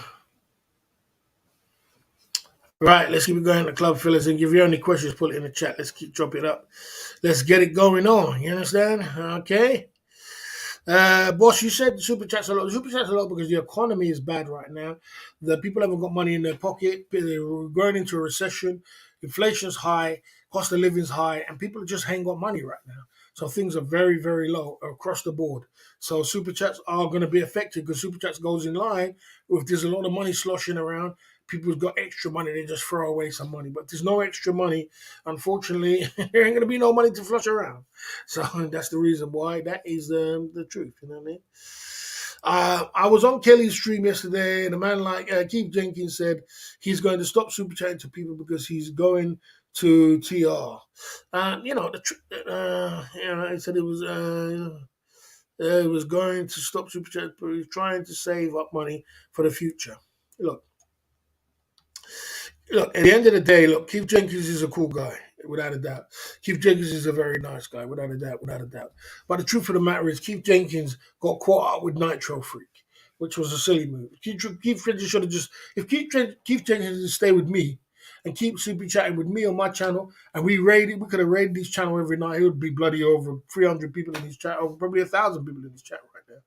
Right, let's keep it going. The club fellas, and if you have any questions, put it in the chat. Let's keep drop it up. Let's get it going on. You understand? Okay. Boss, you said the super chats a lot. The super chats a lot because the economy is bad right now. The people haven't got money in their pocket. They're going into a recession. Inflation's high. Cost of living's high, and people just ain't got money right now. So things are very, very low across the board. So super chats are going to be affected because super chats goes in line if there's a lot of money sloshing around. People's got extra money, they just throw away some money. But there's no extra money. Unfortunately, there ain't going to be no money to flush around. So that's the reason why. That is the truth. You know what I mean? I was on Kelly's stream yesterday, and a man like Keith Jenkins said he's going to stop super chatting to people because he's going to TR. He said it was going to stop super chat, but he's trying to save up money for the future. Look, Look, at the end of the day, look, Keith Jenkins is a cool guy, without a doubt. Keith Jenkins is a very nice guy, without a doubt, without a doubt. But the truth of the matter is, Keith Jenkins got caught up with Nitro Freak, which was a silly move. Keith Jenkins should have just, if Keith Jenkins had stayed with me and keep super chatting with me on my channel, and we could have raided his channel every night, it would be bloody over 300 people in his chat, or probably 1,000 people in his chat right there.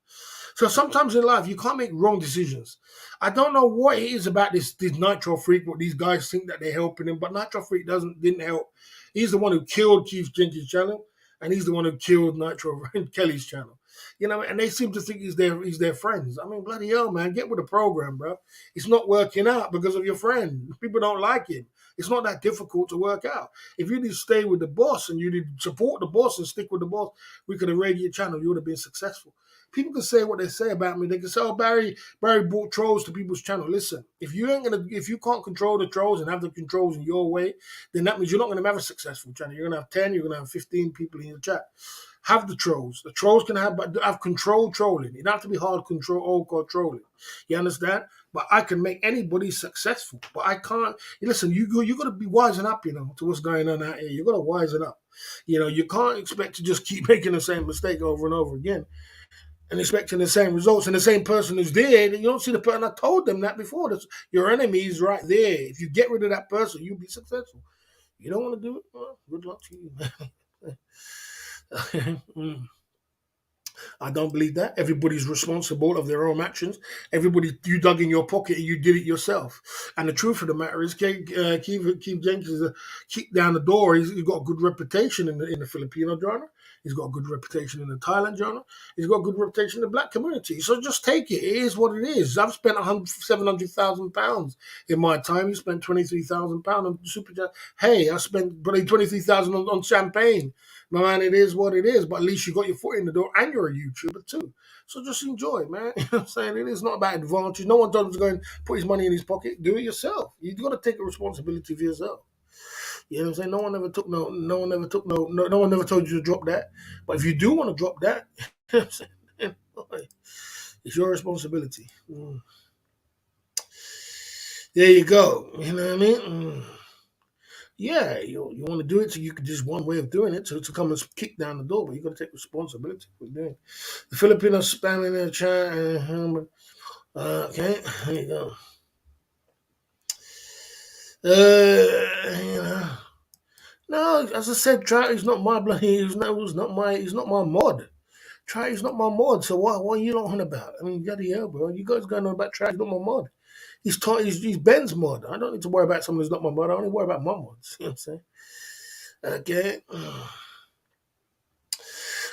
So sometimes in life, you can't make wrong decisions. I don't know what it is about this Nitro Freak, what these guys think that they're helping him, but Nitro Freak didn't help. He's the one who killed Keith Jenkins' channel, and he's the one who killed Nitro Kelly's channel. You know, and they seem to think he's their friends. I mean, bloody hell, man, get with the program, bro. It's not working out because of your friend. People don't like him. It's not that difficult to work out. If you need to stay with the boss and you need to support the boss and stick with the boss, we could have raided your channel. You would have been successful. People can say what they say about me. They can say, "Oh, Barry brought trolls to people's channel." Listen, if you can't control the trolls and have the controls in your way, then that means you're not gonna have a successful channel. You're gonna have 10, you're gonna have 15 people in your chat. Have the trolls. The trolls can have controlled trolling. It don't have to be hard control all called trolling. You understand? But I can make anybody successful. But I can't. Listen, you got to be wising up, to what's going on out here. You got to wisen up. You can't expect to just keep making the same mistake over and over again and expecting the same results. And the same person who's there, you don't see the person. I told them that before. Your enemy is right there. If you get rid of that person, you'll be successful. You don't want to do it? Well, good luck to you. I don't believe that. Everybody's responsible of their own actions. You dug in your pocket and you did it yourself. And the truth of the matter is, Keith Jenkins is a kick down the door. He's got a good reputation in the Filipino genre. He's got a good reputation in the Thailand genre. He's got a good reputation in the black community. So just take it. It is what it is. I've spent £700,000 in my time. You spent £23,000 on super chat. Hey, I spent £23,000 on champagne. My man, it is what it is, but at least you got your foot in the door and you're a YouTuber too. So just enjoy, man. You know what I'm saying? It is not about advantage. No one told him to go and put his money in his pocket. Do it yourself. You've got to take a responsibility for yourself. You know what I'm saying? No one never told you to drop that. But if you do want to drop that, you know what I'm saying? It's your responsibility. There you go. You know what I mean? Yeah, you want to do it, so you could just one way of doing it to come and kick down the door, but you got to take responsibility for doing it. The Filipinos spamming their chat. Okay, there you go. No, as I said, Trout is not my bloody. He's not my mod. Trout is not my mod. So what are you on about? I mean, bloody hell, bro. You guys going on about Trout? He's not my mod. He's Ben's mod. I don't need to worry about someone who's not my mod. I only worry about my mods. You know what I'm saying? Okay.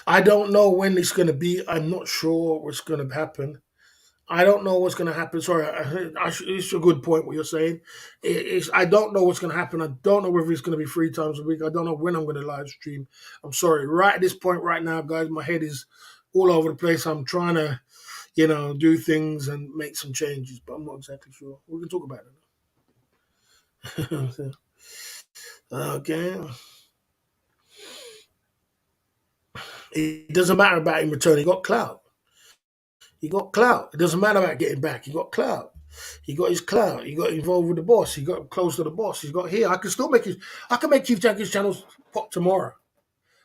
I don't know when it's going to be. I'm not sure what's going to happen. I don't know what's going to happen. Sorry, it's a good point what you're saying. I don't know what's going to happen. I don't know whether it's going to be 3 times a week. I don't know when I'm going to live stream. I'm sorry. Right at this point right now, guys, my head is all over the place. I'm trying to, do things and make some changes, but I'm not exactly sure. We can talk about it. Okay. It doesn't matter about him returning. He got clout. He got clout. It doesn't matter about getting back. He got clout. He got his clout. He got involved with the boss. He got close to the boss. He's got here. I can make Keith Jenkins channels pop tomorrow.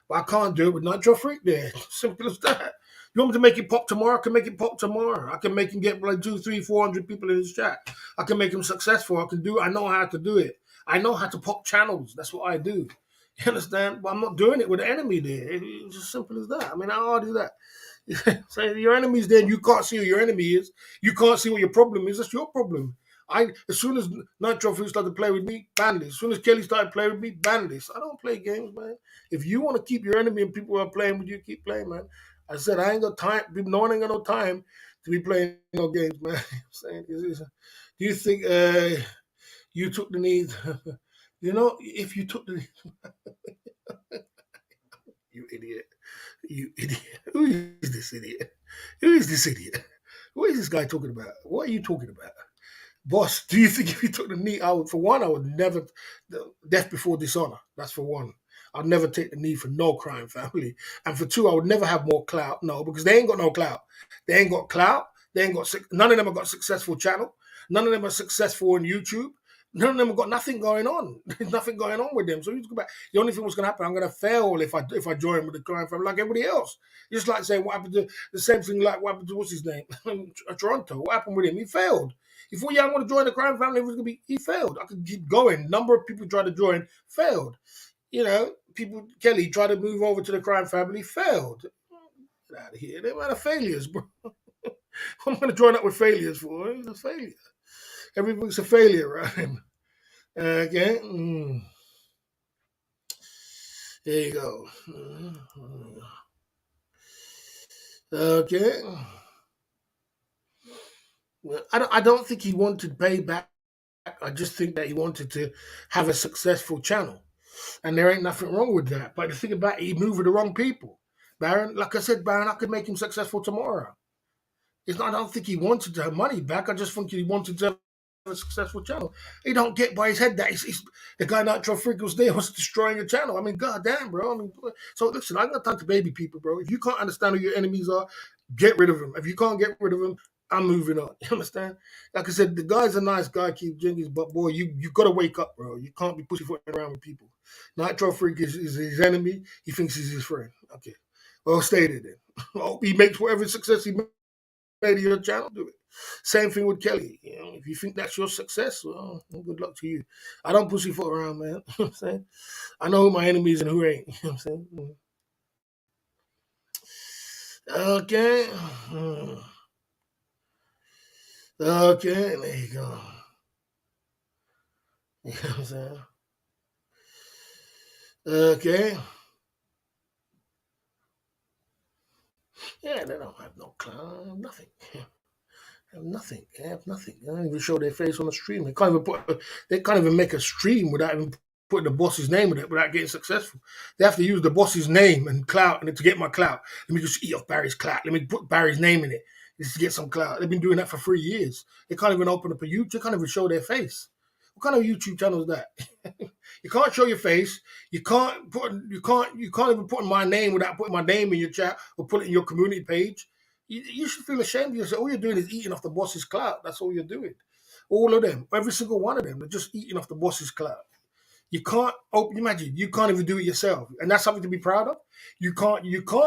But I can't do it with Nitro Freak there. Simple as that. You want me to make it pop tomorrow? I can make it pop tomorrow. I can make him get like 2, 3, 400 people in his chat. I can make him successful. I know how to do it. I know how to pop channels. That's what I do. You understand? But I'm not doing it with the enemy there. It's as simple as that. I mean, how hard is that? So your enemy's there and you can't see who your enemy is. You can't see what your problem is. That's your problem. As soon as Nitro Fruit started to play with me, ban this. As soon as Kelly started playing with me, ban this. I don't play games, man. If you want to keep your enemy and people who are playing with you, keep playing, man. I said I ain't got time. No one ain't got no time to be playing no games, man. I'm saying, do you think you took the knee? If you took the you idiot. You idiot. Who is this idiot? Who is this idiot? What is this guy talking about? What are you talking about? Boss, do you think if you took the knee, I would never, death before dishonor. That's for one. I'd never take the knee for no crime family. And for two, I would never have more clout. No, because they ain't got no clout. They ain't got clout. None of them have got successful channel. None of them are successful on YouTube. None of them have got nothing going on. There's nothing going on with them. So you go back. The only thing what's going to happen, I'm going to fail if I join with the crime family like everybody else. Just like saying what happened to the same thing like what happened to what's his name, Toronto. What happened with him? He failed. He thought, I want to join the crime family. He failed. I could keep going. Number of people tried to join, failed. Kelly tried to move over to the crime family, failed. Get out of here. They're out of failures, bro. I'm going to join up with failures for. It's a failure. Everything's a failure around him. Okay. There you go. Okay. Well, I don't think he wanted payback. I just think that he wanted to have a successful channel. And there ain't nothing wrong with that. But the thing about it, he moved with the wrong people. Baron, like I said, Baron, I could make him successful tomorrow. I don't think he wanted to have money back. I just think he wanted to have a successful channel. He don't get by his head that he's the guy Nitro Freak was there was destroying a channel. I mean, goddamn, bro. So listen, I got time to baby people, bro. If you can't understand who your enemies are, get rid of them. If you can't get rid of them, I'm moving on. You understand? Like I said, the guy's a nice guy, Keith Jenkins, but boy, you got to wake up, bro. You can't be pussyfooting around with people. Nitro Freak is his enemy. He thinks he's his friend. Okay. Well stated then. I hope he makes whatever success he made of your channel, do it. Same thing with Kelly. If you think that's your success, well, good luck to you. I don't pussyfoot around, man. You know what I'm saying? I know who my enemies and who ain't. You know what I'm saying? Okay. Okay, there you go. You know what I'm saying? Okay. Yeah, they don't have no clown, nothing. Have nothing. They have nothing. They don't even show their face on the stream. They can't even make a stream without even putting the boss's name in it without getting successful. They have to use the boss's name and clout and to get my clout. Let me just eat off Barry's clout. Let me put Barry's name in it just to get some clout. They've been doing that for 3 years. They can't even open up a YouTube. They can't even show their face. What kind of YouTube channel is that? You can't show your face. You can't even put my name without putting my name in your chat or put it in your community page. You should feel ashamed of yourself. All you're doing is eating off the boss's clout. That's all you're doing. All of them, every single one of them, they're just eating off the boss's clout. You can't imagine, you can't even do it yourself. And that's something to be proud of. You can't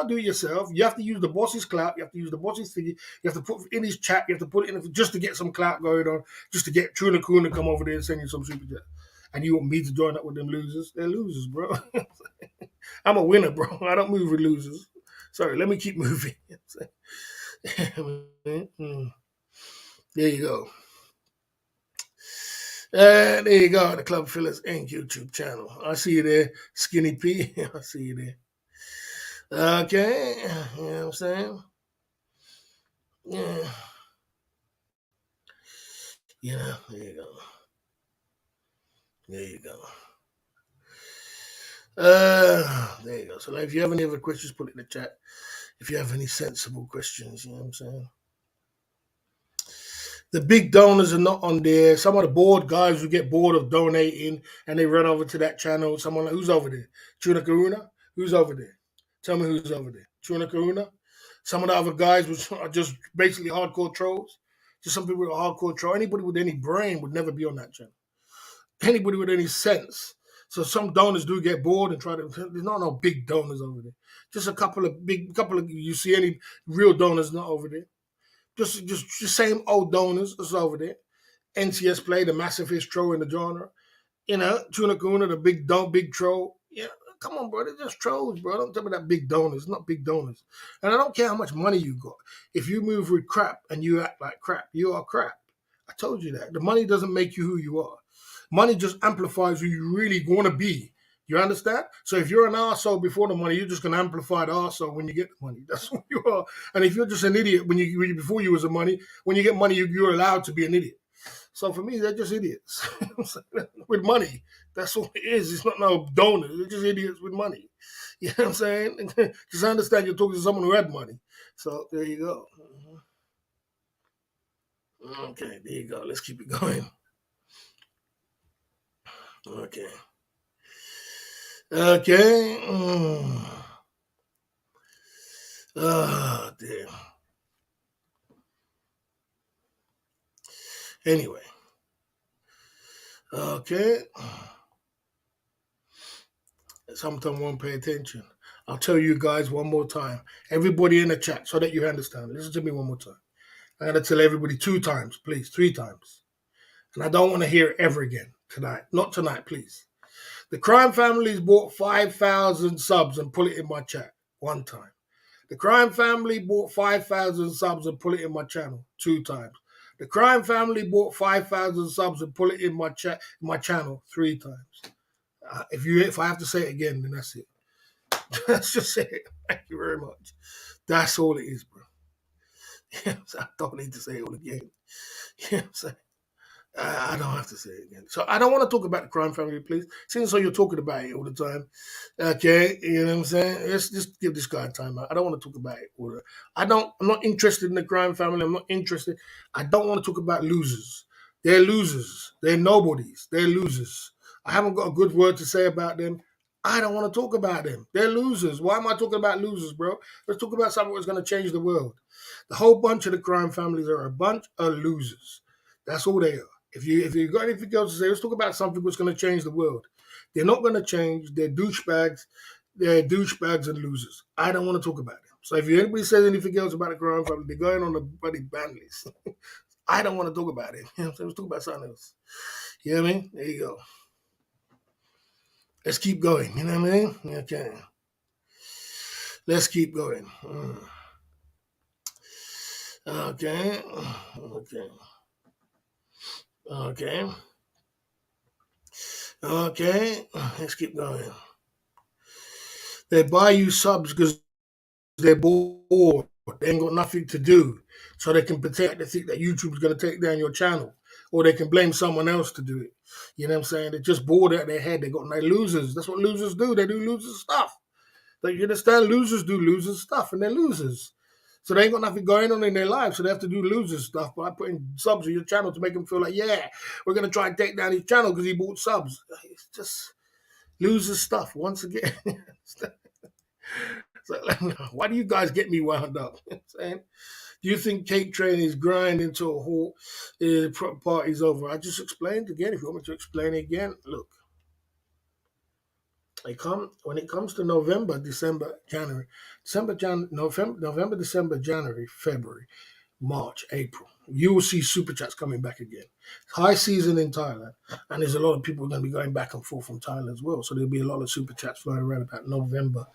do it yourself. You have to use the boss's clout. You have to use the boss's thingy. You have to put in his chat. You have to put it in just to get some clout going on, just to get Truna Kun to come over there and send you some super chat. And you want me to join up with them losers? They're losers, bro. I'm a winner, bro. I don't move with losers. Sorry, let me keep moving. There you go. There you go, the Club Fillers Inc. YouTube channel. I see you there, Skinny P. I see you there. Okay, you know what I'm saying? Yeah. Yeah, there you go. There you go. There you go. So if you have any other questions, put it in the chat. If you have any sensible questions, you know what I'm saying? The big donors are not on there. Some of the bored guys who get bored of donating and they run over to that channel. Someone like, who's over there? Truna Karuna? Who's over there? Tell me who's over there. Truna Karuna? Some of the other guys are just basically hardcore trolls. Just some people with a hardcore troll. Anybody with any brain would never be on that channel. Anybody with any sense So some donors do get bored and try to. There's not no big donors over there. Just a couple of. You see any real donors not over there? Just the same old donors that's over there. NCS Play, the massive troll in the genre. Tuna Kuna, the big troll. Yeah, come on, bro. They're just trolls, bro. Don't tell me that big donors. Not big donors. And I don't care how much money you got. If you move with crap and you act like crap, you are crap. I told you that. The money doesn't make you who you are. Money just amplifies who you really want to be. You understand? So if you're an arsehole before the money, you're just gonna amplify the arsehole when you get the money. That's what you are. And if you're just an idiot before you was a money, when you get money, you're allowed to be an idiot. So for me, they're just idiots with money. That's all it is. It's not no donors. They're just idiots with money. You know what I'm saying? Because I understand you're talking to someone who had money. So there you go. Okay, there you go. Let's keep it going. Okay. Okay. Oh, damn. Anyway. Okay. Sometimes won't pay attention. I'll tell you guys one more time. Everybody in the chat so that you understand. Listen to me one more time. I'm going to tell everybody 2 times, please. 3 times. And I don't want to hear it ever again tonight. Not tonight, please. The crime families bought 5,000 subs and put it in my chat 1 time. The crime family bought 5,000 subs and put it in my channel 2 times. The crime family bought 5,000 subs and put it in my channel 3 times. If I have to say it again, then that's it. Let's just say it. Thank you very much. That's all it is, bro. I don't need to say it all again. You know what I'm saying? I don't have to say it again. So I don't want to talk about the crime family, please. Since so you're talking about it all the time. Okay, you know what I'm saying? Let's just give this guy a time out. I don't want to talk about it all I'm not interested in the crime family. I'm not interested. I don't want to talk about losers. They're losers. They're nobodies. They're losers. I haven't got a good word to say about them. I don't want to talk about them. They're losers. Why am I talking about losers, bro? Let's talk about something that's going to change the world. The whole bunch of the crime families are a bunch of losers. That's all they are. If you got anything else to say, let's talk about something that's going to change the world. They're not going to change. They're douchebags. They're douchebags and losers. I don't want to talk about them. So if anybody says anything else about the crime family, they're going on the bloody ban list. I don't want to talk about it. You know what I'm saying? Let's talk about something else. You know what I mean? There you go. Let's keep going. You know what I mean? Okay. Let's keep going. Okay. Okay. Okay. Okay. Let's keep going. They buy you subs because they're bored. They ain't got nothing to do. So they can pretend they think that YouTube's going to take down your channel. Or they can blame someone else to do it. You know what I'm saying? They're just bored out of their head. They're losers. That's what losers do. They do losers stuff. Like, you understand? Losers do losers stuff, and they're losers. So they ain't got nothing going on in their life, so they have to do losers stuff by putting subs on your channel to make them feel like, yeah, we're going to try and take down his channel because he bought subs. It's just loser stuff once again. So, why do you guys get me wound up? You know what I'm saying? Do you think cake train is grinding to a halt? Party's over. I just explained again. If you want me to explain it again, look. When it comes to November, December, January, November, December, January, February, March, April, you will see super chats coming back again. High season in Thailand, and there's a lot of people going to be going back and forth from Thailand as well. So there'll be a lot of super chats flying around about November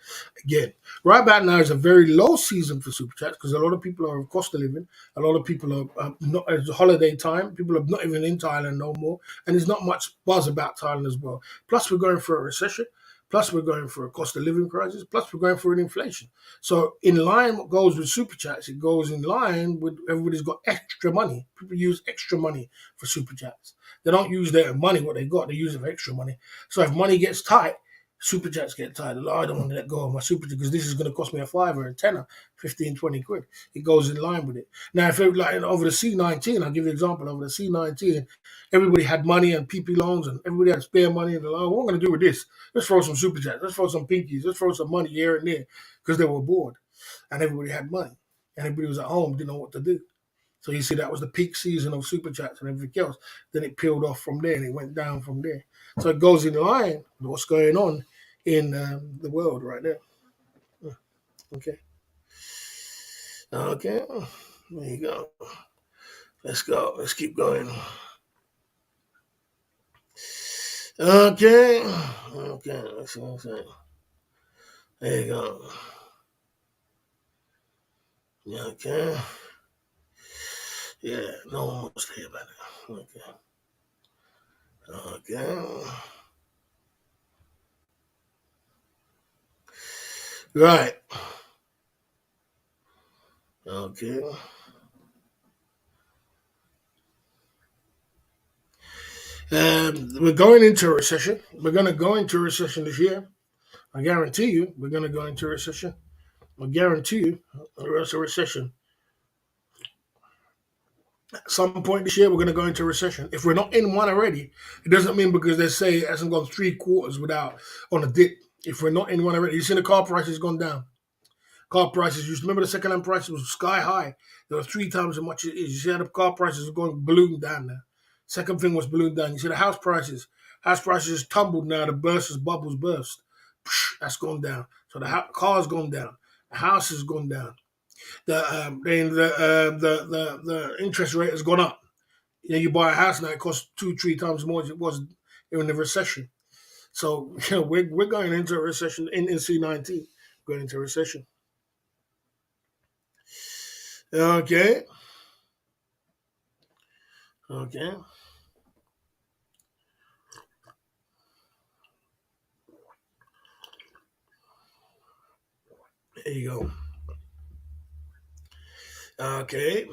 again. Right about now is a very low season for super chats because a lot of people are of cost of living. A lot of people are not. It's holiday time. People are not even in Thailand no more, and there's not much buzz about Thailand as well. Plus, we're going through a recession. Plus, we're going for a cost of living crisis. Plus, we're going for an inflation. So, in line, what goes with super chats, it goes in line with everybody's got extra money. People use extra money for super chats. They don't use their money, what they got, they use it for extra money. So, if money gets tight, super chats get tight. Like, I don't want to let go of my super chat because this is going to cost me a $5 or a tenner, 15, 20 quid. It goes in line with it. Now, if it like over the C19, I'll give you an example. Over the C19, everybody had money and PP loans and everybody had spare money. And they're like, what am I going to do with this? Let's throw some super chats. Let's throw some pinkies. Let's throw some money here and there because they were bored and everybody had money. And everybody was at home, didn't know what to do. So you see, that was the peak season of super chats and everything else. Then it peeled off from there and it went down from there. So it goes in line with what's going on in the world right now. Okay. Okay. There you go. Let's go. Let's keep going. Okay. Okay. Let's see what I'm saying. There you go. Okay. Yeah. No one wants to hear about it. Okay. Okay. Right. Okay. We're going into a recession. We're going to go into a recession this year. I guarantee you, we're going to go into a recession. I guarantee you, there's a recession. At some point this year, we're going to go into a recession. If we're not in one already, it doesn't mean because they say it hasn't gone 3 quarters without on a dip. If we're not in one already, you see the car prices gone down. Car prices, you remember the second-hand prices was sky high. They were 3 times as much as it is. You see how the car prices are going balloon down now. Second thing was balloon down. You see the house prices. House prices tumbled now. The bubbles burst. That's gone down. So the car's gone down. The house has gone down. The interest rate has gone up. You know, you buy a house now, it costs 2-3 times more than it was in the recession. So we're going into a recession in C19. Going into a recession. Okay. Okay. There you go. Okay.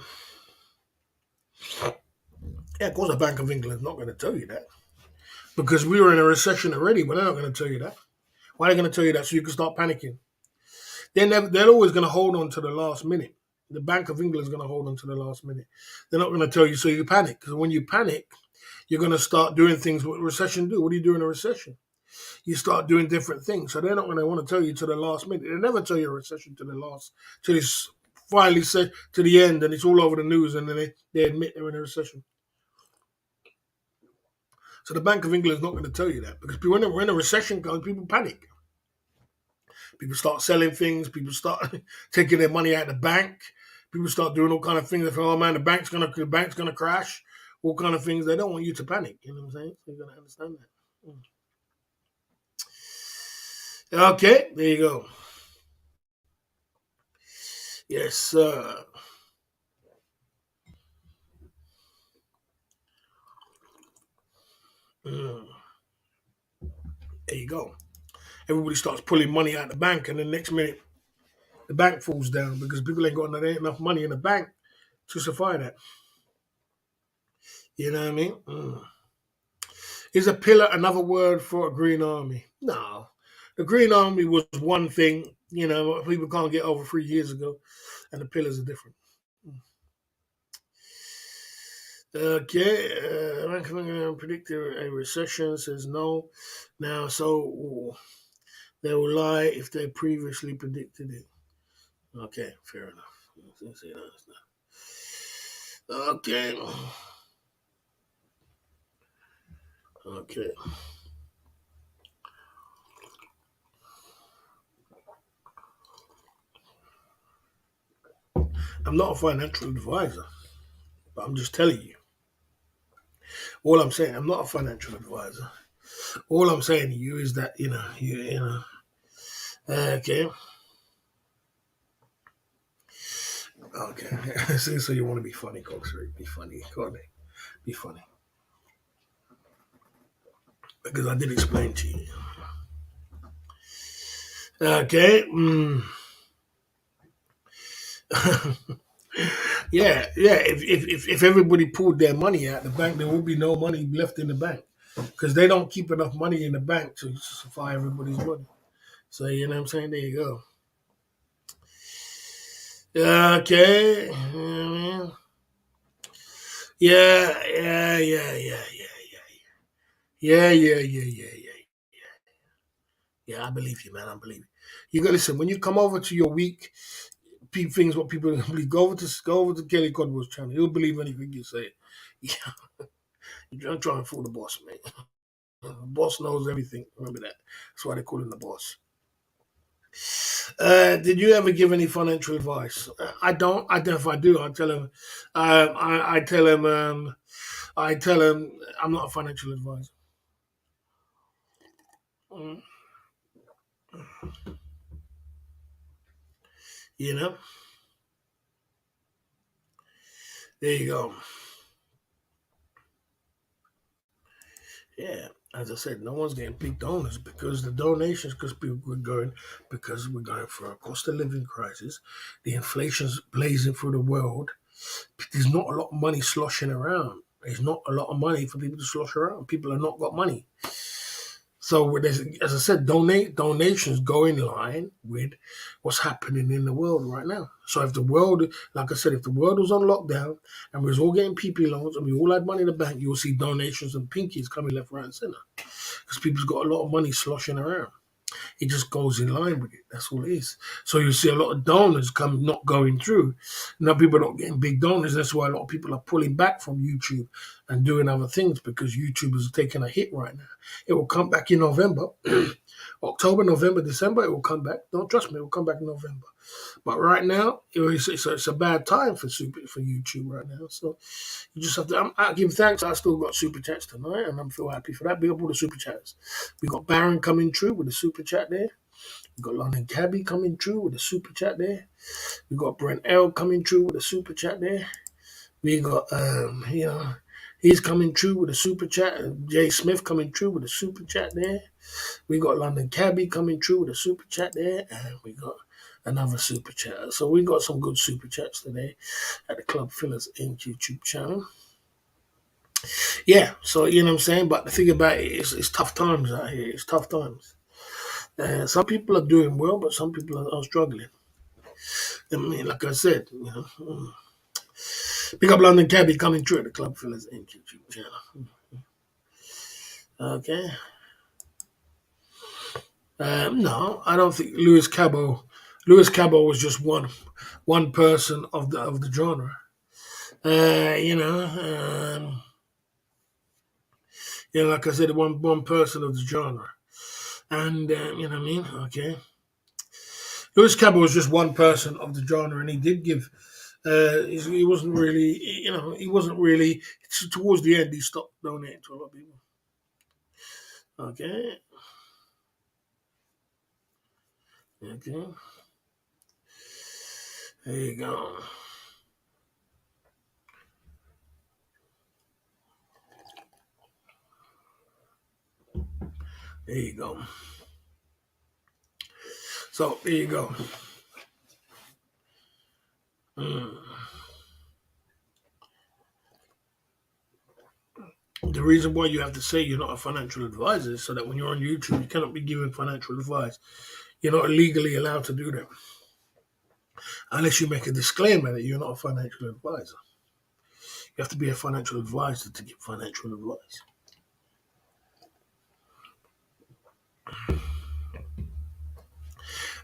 Yeah, of course, the Bank of England is not going to tell you that because we were in a recession already, but they're not going to tell you that. Why are they going to tell you that? So you can start panicking. They're always going to hold on to the last minute. The Bank of England is going to hold on to the last minute. They're not going to tell you so you panic because when you panic, you're going to start doing things what recession do. What do you do in a recession? You start doing different things. So they're not going to want to tell you to the last minute. They never tell you a recession to the last, to this finally said to the end, and it's all over the news, and then they admit they're in a recession. So the Bank of England is not going to tell you that because when we're in a recession, people panic. People start selling things. People start taking their money out of the bank. People start doing all kind of things. They feel, oh man, the bank's gonna crash. All kind of things. They don't want you to panic. You know what I'm saying? So you gotta understand that. Okay, there you go. Yes, sir. Mm, there you go. Everybody starts pulling money out of the bank, and the next minute the bank falls down because people ain't got enough money in the bank to survive that. You know what I mean? Is a pillar another word for a green army? No. The green army was one thing, people can't get over 3 years ago, and the pillars are different. Okay, predicted a recession says no. Now, so they will lie if they previously predicted it. Okay, fair enough. Okay. Okay. I'm not a financial advisor, but I'm just telling you. All I'm saying, I'm not a financial advisor. All I'm saying to you is that okay, okay. So you want to be funny, Coxer? Be funny, can't they? Be funny because I did explain to you. Okay. Yeah, yeah. If everybody pulled their money out the bank, there would be no money left in the bank because they don't keep enough money in the bank to supply everybody's money. So you know what I'm saying? There you go. Okay. Yeah, yeah, yeah, yeah, yeah, yeah, yeah, yeah, yeah, yeah. Yeah, I believe you, man. I believe you. You got listen. When you come over to your week, things what people believe. Go over to Kelly Codwell's channel. He'll believe anything you say. Yeah, you're trying to fool the boss, mate. The boss knows everything. Remember that. That's why they call him the boss. Did you ever give any financial advice? I don't. I don't. If I do, I tell him. I tell him. I tell him I'm not a financial advisor. Mm, You know. There you go. Yeah. As I said, no one's getting big donors because the donations, because we're going for a cost of living crisis. The inflation's blazing through the world. There's not a lot of money sloshing around. There's not a lot of money for people to slosh around. People have not got money. So, as I said, donations go in line with what's happening in the world right now. So, if the world, like I said, if the world was on lockdown and we was all getting PP loans and we all had money in the bank, you'll see donations and pinkies coming left, right, and center because people's got a lot of money sloshing around. It just goes in line with it. That's all it is. So you see a lot of donors come not going through. Now people are not getting big donors. That's why a lot of people are pulling back from YouTube and doing other things because YouTube is taking a hit right now. It will come back in November, October, November, December. It will come back. Don't trust me. It will come back in November. But right now, it's a bad time for YouTube right now. So you just have to. I give thanks. I still got super chats tonight, and I'm feel happy for that. Big up all the super chats. We got Baron coming through with the super chat there. We got London Cabby coming through with the super chat there. We got Brent L coming through with the super chat there. We got he's coming through with a super chat. Jay Smith coming through with a super chat there. We got London Cabby coming through with a super chat there, and we got another super chat. So we got some good super chats today at the Club Fillers Inc. YouTube channel. Yeah, so you know what I'm saying. But the thing about it is, it's tough times out here. It's tough times. Some people are doing well, but some people are struggling. I mean, like I said, pick up London Cabby coming through at the Club Fillers Inc. YouTube channel. Okay. No, I don't think Louis Cabo. Louis Cabo was just one person of the genre. Uh, you know, um, like I said, one person of the genre, and you know what I mean. Okay, Louis Cabo was just one person of the genre, and he did give. He wasn't really, he wasn't really. Towards the end, he stopped donating to a lot of people. Okay, okay, there you go. There you go. So there you go. Mm. The reason why you have to say you're not a financial advisor is so that when you're on YouTube, you cannot be giving financial advice. You're not legally allowed to do that unless you make a disclaimer that you're not a financial advisor. You have to be a financial advisor to give financial advice.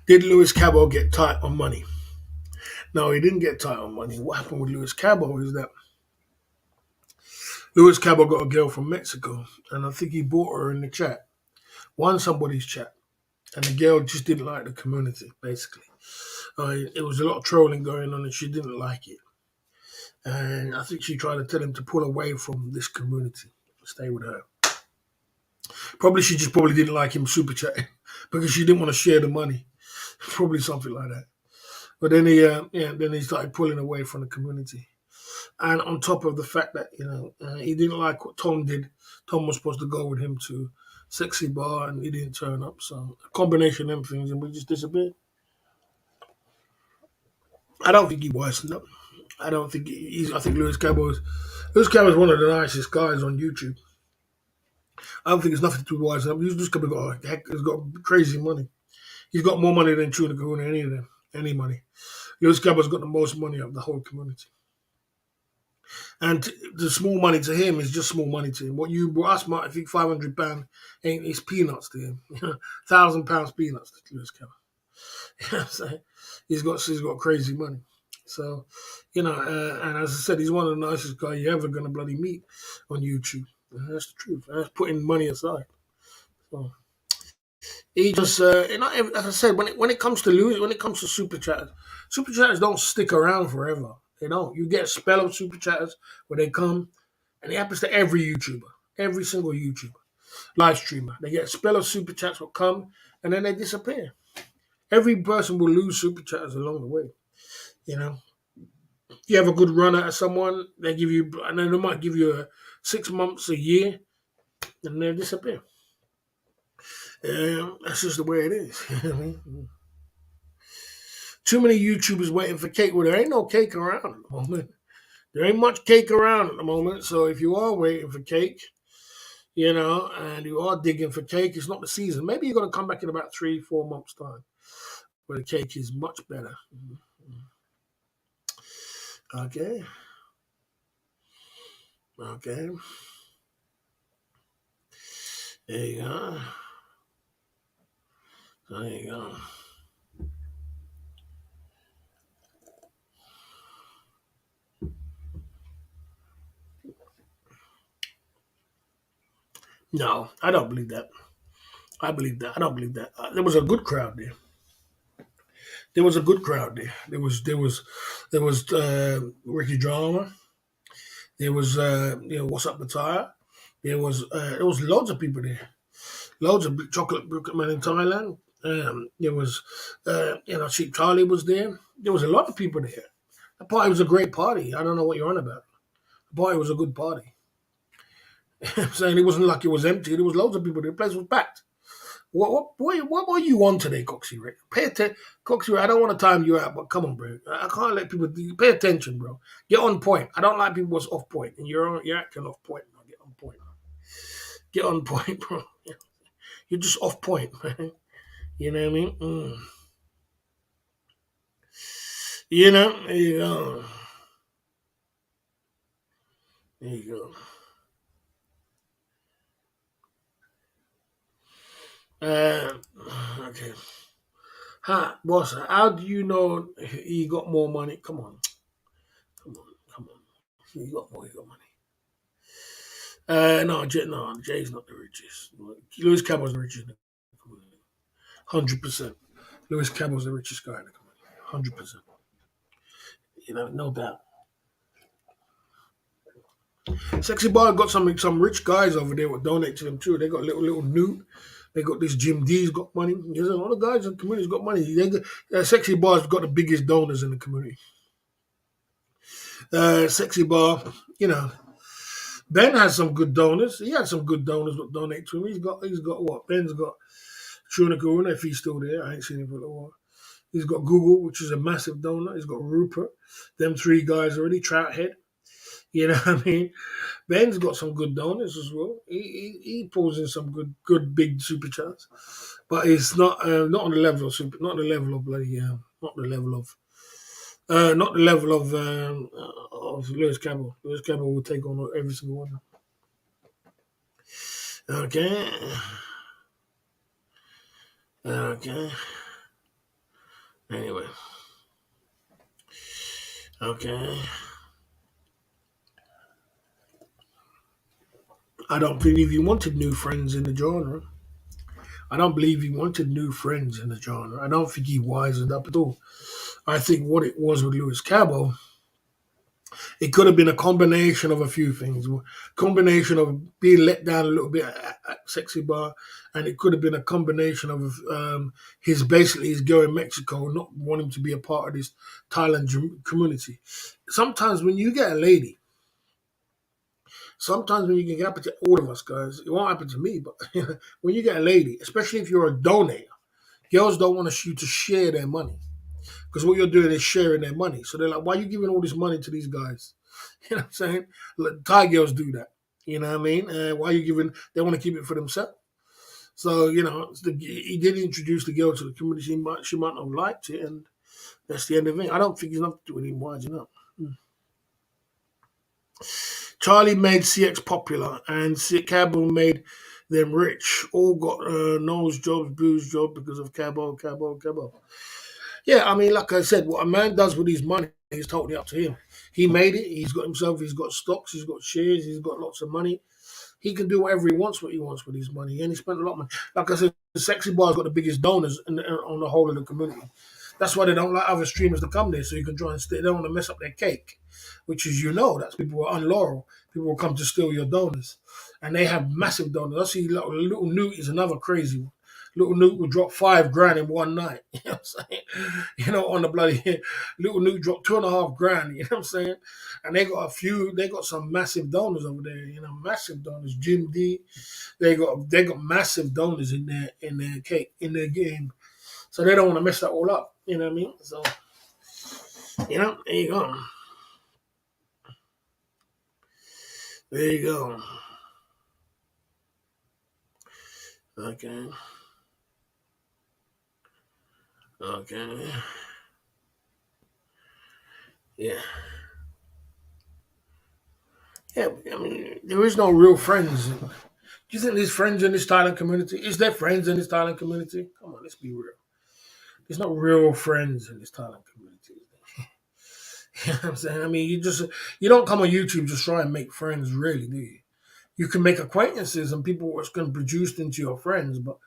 Did Louis Cabo get tight on money? No, he didn't get tight on money. What happened with Louis Cabo is that Louis Cabo got a girl from Mexico, and I think he bought her in the chat, won somebody's chat, and the girl just didn't like the community, basically. It was a lot of trolling going on, and she didn't like it. And I think she tried to tell him to pull away from this community, stay with her. Probably she just probably didn't like him super chatting because she didn't want to share the money. Probably something like that. But then then he started pulling away from the community. And on top of the fact that he didn't like what Tom did. Tom was supposed to go with him to Sexy Bar, and he didn't turn up. So a combination of them things, and we just disappeared. I don't think he wised up. I don't think he's. I think Louis Cabo is one of the nicest guys on YouTube. I don't think it's nothing to do with wise up. He's just he's got crazy money. He's got more money than Tuna Kahuna, any of them, any money. Louis Cabo's got the most money of the whole community. And the small money to him is just small money to him. What you ask, might think £500 ain't is peanuts to him. £1,000 peanuts to Louis Cabo. You know what I'm saying? He's got crazy money. So, and as I said, he's one of the nicest guys you're ever gonna bloody meet on YouTube. And that's the truth. That's putting money aside. So he just, as I said, when it comes to when it comes to super chatters don't stick around forever. They don't. You get a spell of super chatters where they come, and it happens to every YouTuber, every single YouTuber, live streamer. They get a spell of super chats will come, and then they disappear. Every person will lose super chatters along the way. You know, you have a good run at someone, they give you, and then they might give you 6 months, a year, and they disappear. That's just the way it is. You know what I mean? Too many YouTubers waiting for cake. Well, there ain't no cake around at the moment. There ain't much cake around at the moment. So if you are waiting for cake, and you are digging for cake, it's not the season. Maybe you're going to come back in about 3, 4 months' time where the cake is much better. Okay. Okay. There you go. There you go. No, I don't believe that. I believe that. I don't believe that. There was a good crowd there. There was a good crowd there. There was Ricky Drama. There was What's Up the Tire. There was loads of people there. Loads of chocolate man in Thailand. There was Cheap Charlie was there. There was a lot of people there. The party was a great party. I don't know what you're on about. The party was a good party. I'm saying it wasn't like it was empty. There was loads of people there. The place was packed. What were you on today, Coxie Rick? Pay attention, Coxie Rick. I don't want to time you out, but come on, bro. I can't let people pay attention, bro. Get on point. I don't like people what's off point, and you're acting off point. Now. Get on point. Get on point, bro. You're just off point, man. You know what I mean? There you go. There you go. Okay. Boss, how do you know he got more money? Come on. Come on. Come on. He got more. He got money. No, Jay's not the richest. Lewis Cabell's the richest in the community. 100%. Lewis Cabell's the richest guy in the community. 100%. No doubt. Sexy Bar got some rich guys over there will donate to them too. They got little Newt. They got this Jim D's got money. There's a lot of guys in the community's got money. Sexy Bar's got the biggest donors in the community. Sexy Bar, Ben has some good donors. He had some good donors that donate to him. He's got what? Ben's got Shuna Karuna, if he's still there. I ain't seen him for a little while. He's got Google, which is a massive donor. He's got Rupert. Them three guys already. Trouthead. You know what I mean? Ben's got some good donors as well. He pulls in some good big super chats, but it's not on the level of super, not the level of bloody, not the level of Lewis Campbell. Lewis Campbell will take on every single one. Okay, okay. Anyway, okay. I don't believe he wanted new friends in the genre. I don't believe he wanted new friends in the genre. I don't think he wisened up at all. I think what it was with Lewis Cabot, it could have been a combination of a few things. Combination of being let down a little bit at Sexy Bar, and it could have been a combination of his girl in Mexico not wanting to be a part of this Thailand community. Sometimes when you get a lady, sometimes when you can happen to all of us guys, it won't happen to me, but when you get a lady, especially if you're a donator, girls don't want you to share their money. Because what you're doing is sharing their money. So they're like, why are you giving all this money to these guys? You know what I'm saying? Like, Thai girls do that. You know what I mean? Why are you giving, they want to keep it for themselves. So, he did introduce the girl to the community. She might not have liked it, and that's the end of it. I don't think he's enough to do any wise up. Charlie made CX popular, and Cabo made them rich. All got nose jobs, booze job because of Cabo. Yeah, I mean, like I said, what a man does with his money is totally up to him. He made it. He's got himself. He's got stocks. He's got shares. He's got lots of money. He can do whatever he wants, what he wants with his money, and he spent a lot of money. Like I said, the Sexy Bar's got the biggest donors on the whole of the community. That's why they don't like other streamers to come there, so you can try and stay. They don't want to mess up their cake, which is that's people who are unloyal. People will come to steal your donors, and they have massive donors. I see little Newt is another crazy one. Little Newt would drop 5 grand in one night. You know what I'm saying? On the bloody Little Newt dropped 2.5 grand. You know what I'm saying? And they got some massive donors over there. Massive donors. Jim D. They got massive donors in their cake in their game. So they don't want to mess that all up. You know what I mean? So there you go. There you go. Okay. Okay. Yeah. Yeah. I mean, there is no real friends. Do you think there's friends in this Thailand community? Is there friends in this Thailand community? Come on, let's be real. There's not real friends in this Thailand community. You know what I'm saying? I mean, you don't come on YouTube just try and make friends, really, do you? You can make acquaintances and people what's going to be produced into your friends, but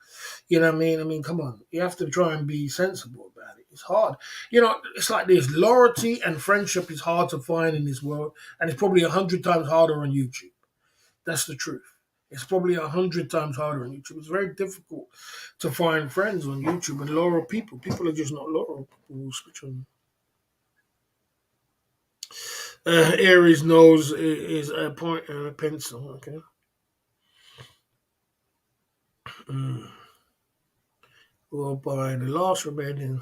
you know what I mean? I mean, come on. You have to try and be sensible about it. It's hard. It's like this. Loyalty and friendship is hard to find in this world, and it's probably 100 times harder on YouTube. That's the truth. It's probably 100 times harder on YouTube. It's very difficult to find friends on YouTube and loyal people. People are just not loyal. People will switch on. Aries nose is a point and a pencil. Okay. Mm. We'll buy the last remaining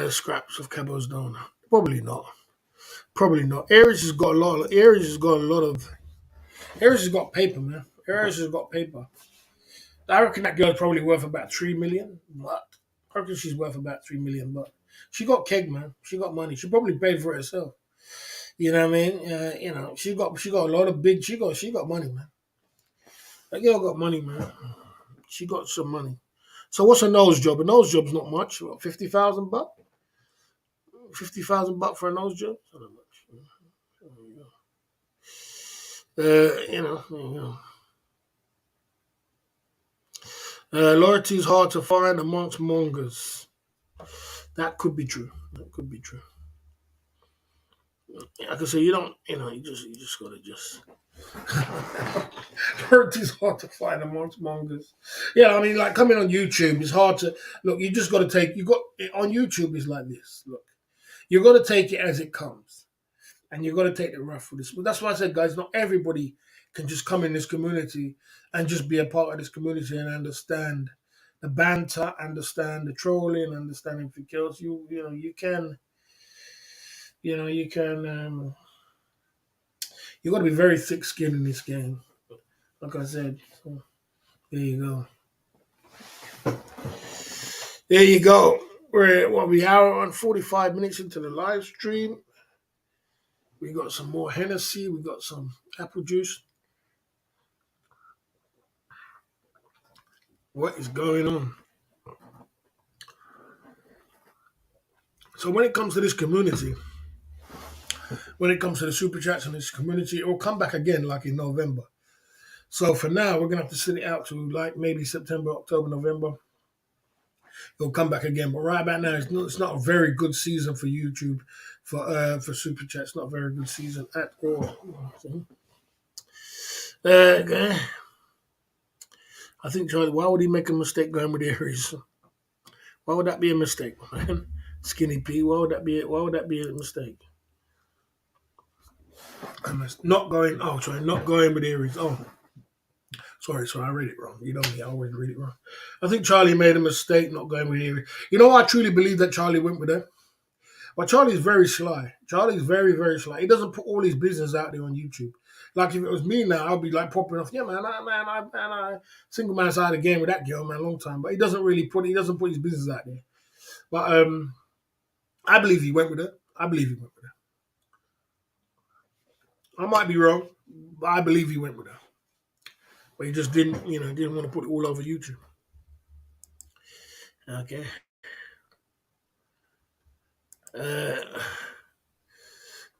scraps of Cabo's donor. Probably not. Probably not. Aries has got a lot. Aries has got a lot of. Aries has got paper, man. Aries has got paper. I reckon that girl's probably worth about 3 million. But I reckon she's worth about 3 million. But she got keg, man. She got money. She probably paid for it herself. You know what I mean? She got a lot of big. She got money, man. That girl got money, man. She got some money. So what's a nose job? A nose job's not much. What, 50,000 bucks? 50,000 bucks for a nose job? Not much. There you go. Loyalty is hard to find amongst mongers. That could be true. That could be true. Like I say, you don't, you just gotta just. Loyalty is hard to find amongst mongers. Yeah, I mean, like coming on YouTube, it's hard to look. You just got to take. You got on YouTube is like this. Look, you got to take it as it comes, and you got to take the rough with this. But that's why I said, guys, not everybody can just come in this community and just be a part of this community and understand the banter, understand the trolling, understand everything else. You got to be very thick-skinned in this game. Like I said, so there you go. There you go. We're we hour and 45 minutes into the live stream. We got some more Hennessy. We got some apple juice. What is going on? So when it comes to this community, when it comes to the super chats in this community, it will come back again like in November. So for now, we're gonna have to sit it out to like maybe September, October, November. It'll come back again. But right about now, it's not a very good season for YouTube for super chats. Not a very good season at all. Okay. I think Charlie, why would he make a mistake going with Aries? Why would that be a mistake, man? Skinny P, why would that be? Why would that be a mistake? Not going. Oh, sorry, not going with Aries. Oh, sorry, I read it wrong. You know me, I always read it wrong. I think Charlie made a mistake not going with Aries. I truly believe that Charlie went with her. But Charlie's very sly. Charlie's very, very sly. He doesn't put all his business out there on YouTube. Like if it was me now, I'd be like popping off. Yeah, man, I single man side of the game with that girl, man, a long time. But he doesn't really put. He doesn't put his business out there. But I believe he went with her. I believe he went with her. I might be wrong, but I believe he went with her. But he just didn't want to put it all over YouTube. Okay. Uh,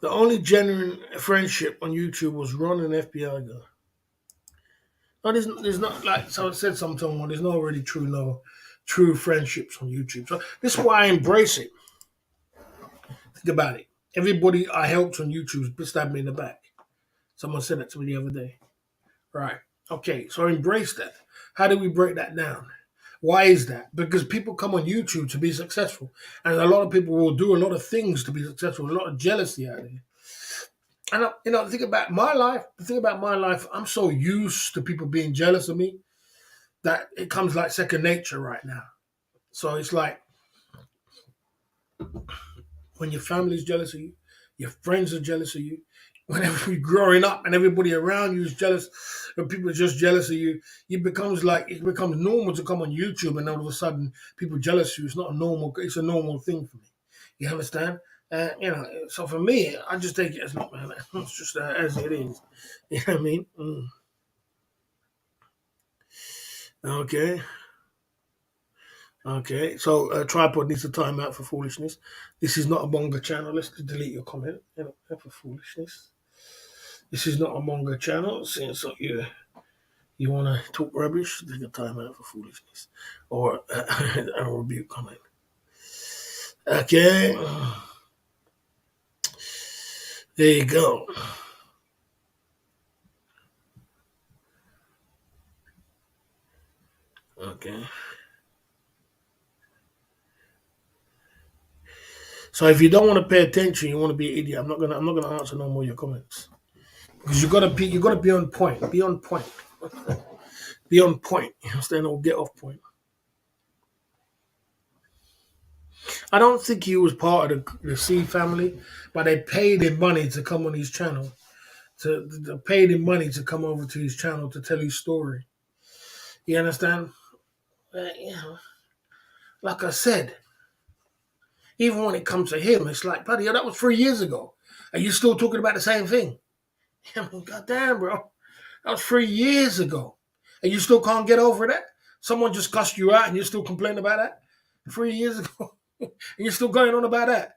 the only genuine friendship on YouTube was Ron and FBI guy. No, there's not like so I said sometime. There's no really true friendships on YouTube. So this is why I embrace it. Think about it. Everybody I helped on YouTube stabbed me in the back. Someone said that to me the other day. Right. Okay. So embrace that. How do we break that down? Why is that? Because people come on YouTube to be successful, and a lot of people will do a lot of things to be successful. A lot of jealousy out there. And think about my life. The thing about my life, I'm so used to people being jealous of me that it comes like second nature right now. So it's like when your family's jealous of you, your friends are jealous of you. Whenever you're growing up and everybody around you is jealous, and people are just jealous of you, it becomes normal to come on YouTube and all of a sudden people jealous of you. It's a normal thing for me. You understand? So for me, I just take it as not, man. It's just as it is. You know what I mean? Okay. Okay, so Tripod needs a timeout for foolishness. This is not a manga channel. Let's delete your comment. For foolishness. This is not a manga channel. Since you want to talk rubbish, take a timeout for foolishness or a rebuke comment. Okay, there you go. Okay. So if you don't want to pay attention, you want to be an idiot. I'm not gonna answer no more of your comments because you gotta be on point. Be on point. Be on point. You understand? Or get off point. I don't think he was part of the C family, but they paid him money to come on his channel. To paid him money to come over to his channel to tell his story. You understand? Like I said, even when it comes to him, it's like, buddy, that was 3 years ago. Are you still talking about the same thing? I mean, goddamn, bro. That was 3 years ago. And you still can't get over that? Someone just cussed you out and you're still complaining about that? 3 years ago. And you're still going on about that?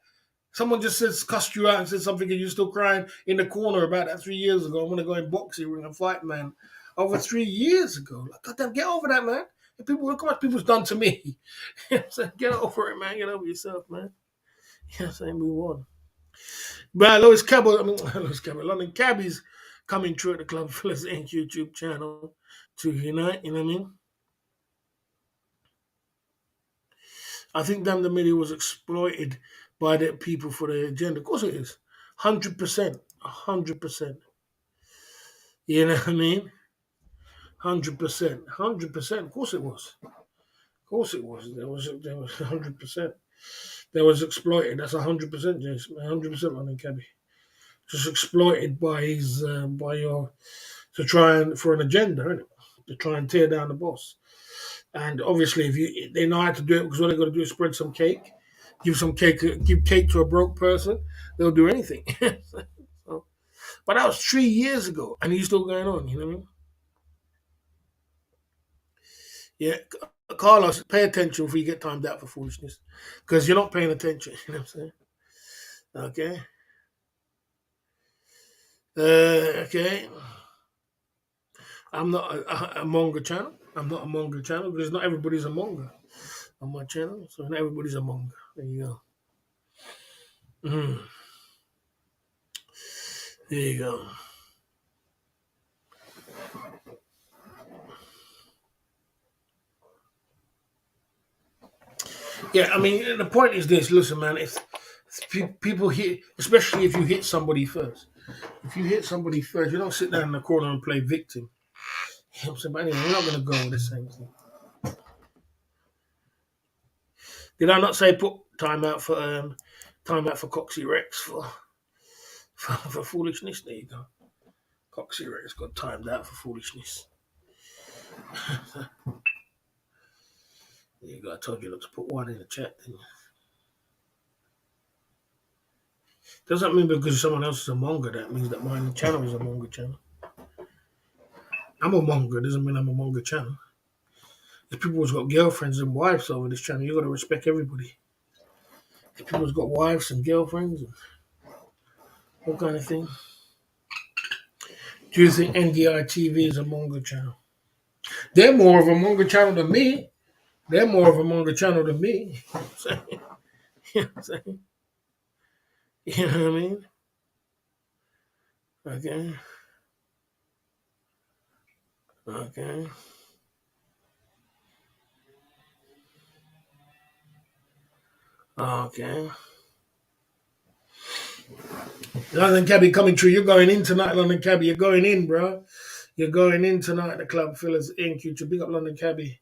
Someone just says cussed you out and said something and you're still crying in the corner about that 3 years ago. I'm gonna go in boxing ring and fight, man. Over 3 years ago. Like, goddamn, get over that, man. If people look how much people's done to me. You know what I'm saying? Get over it, man. Get over yourself, man. You know what I'm saying? Move on. But Lewis Cabot, London Cabbies coming through at the Club Fellas Inc. YouTube channel to unite, you know what I mean? I think Damn the Media was exploited by the people for their agenda. Of course it is. 100%. 100%. You know what I mean? 100%. 100%. Of course it was. Of course it was. There was 100%. There was exploited. That's 100%, Jason. 100% on the cabby. Just exploited by his, by your, to try and, for an agenda, innit? To try and tear down the boss. And obviously, if they know how to do it, because all they got to do is spread some cake, give cake to a broke person, they'll do anything. So, but that was 3 years ago, and he's still going on. You know what I mean? Yeah, Carlos, pay attention before you get timed out for foolishness, because you're not paying attention. You know what I'm saying? Okay. Okay. I'm not a manga channel. I'm not a manga channel because not everybody's a manga on my channel, so not everybody's a manga. There you go. Mhm. There you go. Yeah, I mean, the point is this. Listen, man, if people hit, especially if you hit somebody first, if you hit somebody first, you don't sit down in the corner and play victim. You know what I'm saying? But anyway, we're not going to go with the same thing. Did I not say put time out for Coxie Rex for foolishness? There you go. Coxie Rex got timed out for foolishness. There you go. I told you not to put one in the chat. Didn't you? Doesn't mean because someone else is a manga that means that my channel is a manga channel. I'm a manga. Doesn't mean I'm a manga channel. If people who's got girlfriends and wives over this channel, you got to respect everybody. People's got wives and girlfriends and all kind of thing. Do you think NDI TV is a manga channel? They're more of a manga channel than me. They're more of a manga channel than me. You know what I'm saying? You know what I mean? Okay. Okay. Okay. London Cabby coming through. You're going in tonight, London Cabby. You're going in, bro. You're going in tonight at the Club Fillers Inc. YouTube. Big up London Cabby.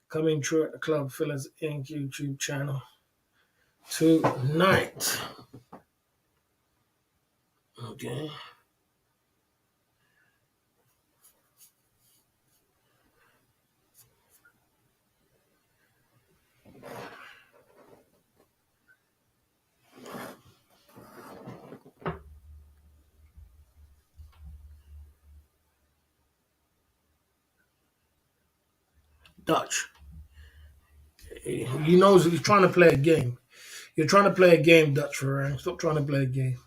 Coming through at the Club Fillers Inc. YouTube channel tonight. Okay. Dutch. He knows he's trying to play a game. You're trying to play a game, Dutch Farang. Stop trying to play a game.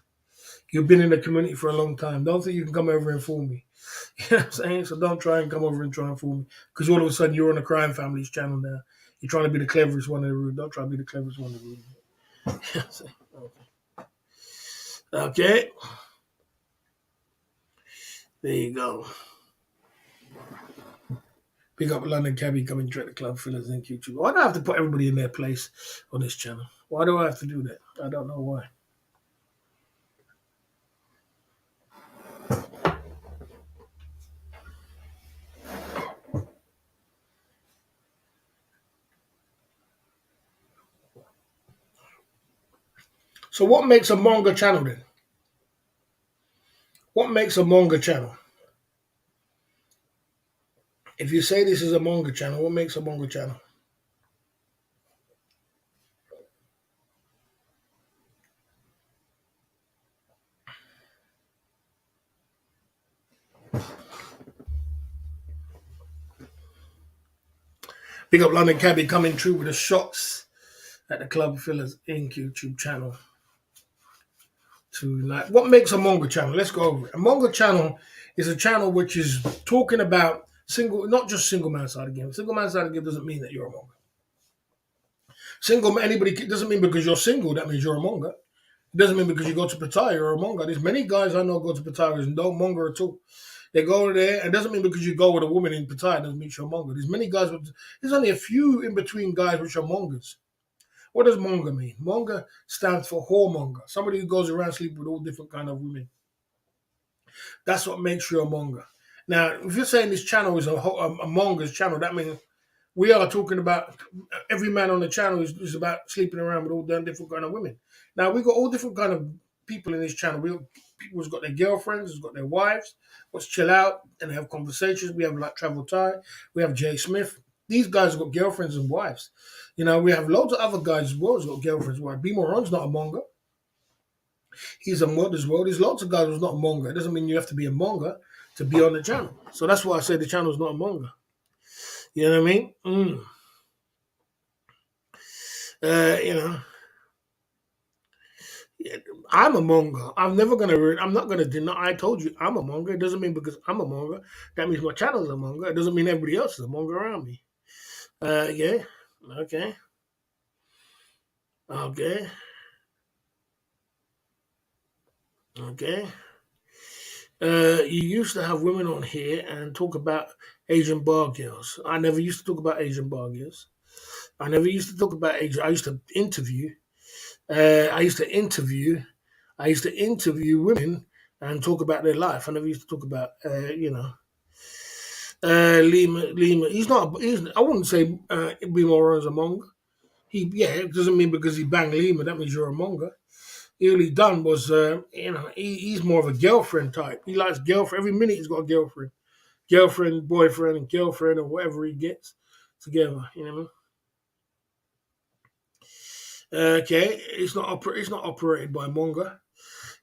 You've been in the community for a long time. Don't think you can come over and fool me. You know what I'm saying? So don't try and come over and try and fool me. Because all of a sudden you're on the Crime Families channel now. You're trying to be the cleverest one in the room. Don't try to be the cleverest one in the room. You know what I'm saying? Okay. There you go. Big up London Cabby coming to the Club Fillers and YouTube. Why do I have to put everybody in their place on this channel? Why do I have to do that? I don't know why. So what makes a manga channel then? What makes a manga channel? If you say this is a manga channel, what makes a manga channel? Big up London Cabby coming through with the shots at the Club Fillers Inc. YouTube channel tonight. What makes a manga channel? Let's go over it. A manga channel is a channel which is talking about not just single man side of game. Single man side of game doesn't mean that you're a manga. Anybody doesn't mean because you're single that means you're a manga. It doesn't mean because you go to Pattaya you're a manga. There's many guys I know go to Pattaya and don't manga at all. They go there, and it doesn't mean because you go with a woman in Pattaya doesn't mean you're a manga. There's many guys. There's only a few in between guys which are mangas. What does manga mean? Manga stands for whoremonger. Somebody who goes around sleeping with all different kind of women. That's what makes you a manga. Now, if you're saying this channel is a manga's channel, that means we are talking about every man on the channel is about sleeping around with all different kind of women. Now we got all different kind of people in this channel. People's got their girlfriends, has got their wives. Let's chill out and have conversations. We have like Travel Thai. We have Jay Smith. These guys have got girlfriends and wives. You know, we have loads of other guys as well who's got girlfriends and wives. B Moron's not a manga. He's a mod as well. There's lots of guys who's not a manga. It doesn't mean you have to be a manga to be on the channel. So that's why I say the channel is not a manga. You know what I mean? You know, I'm a manga. I'm not gonna deny. I told you I'm a manga. It doesn't mean because I'm a manga that means my channel's a manga. It doesn't mean everybody else is a manga around me. Yeah. Okay. Okay. Okay. You used to have women on here and talk about Asian bar girls. I never used to talk about Asian bar girls. I never used to talk about Asian. I used to interview. I used to interview. I used to interview women and talk about their life. I never used to talk about, Lima. He's not. I wouldn't say Bimoro is a monga. It doesn't mean because he banged Lima that means you're a monga. All he done was, he's more of a girlfriend type. He likes girlfriend. Every minute he's got a girlfriend, boyfriend, and girlfriend, or whatever he gets together. You know. Okay, it's not operated by manga.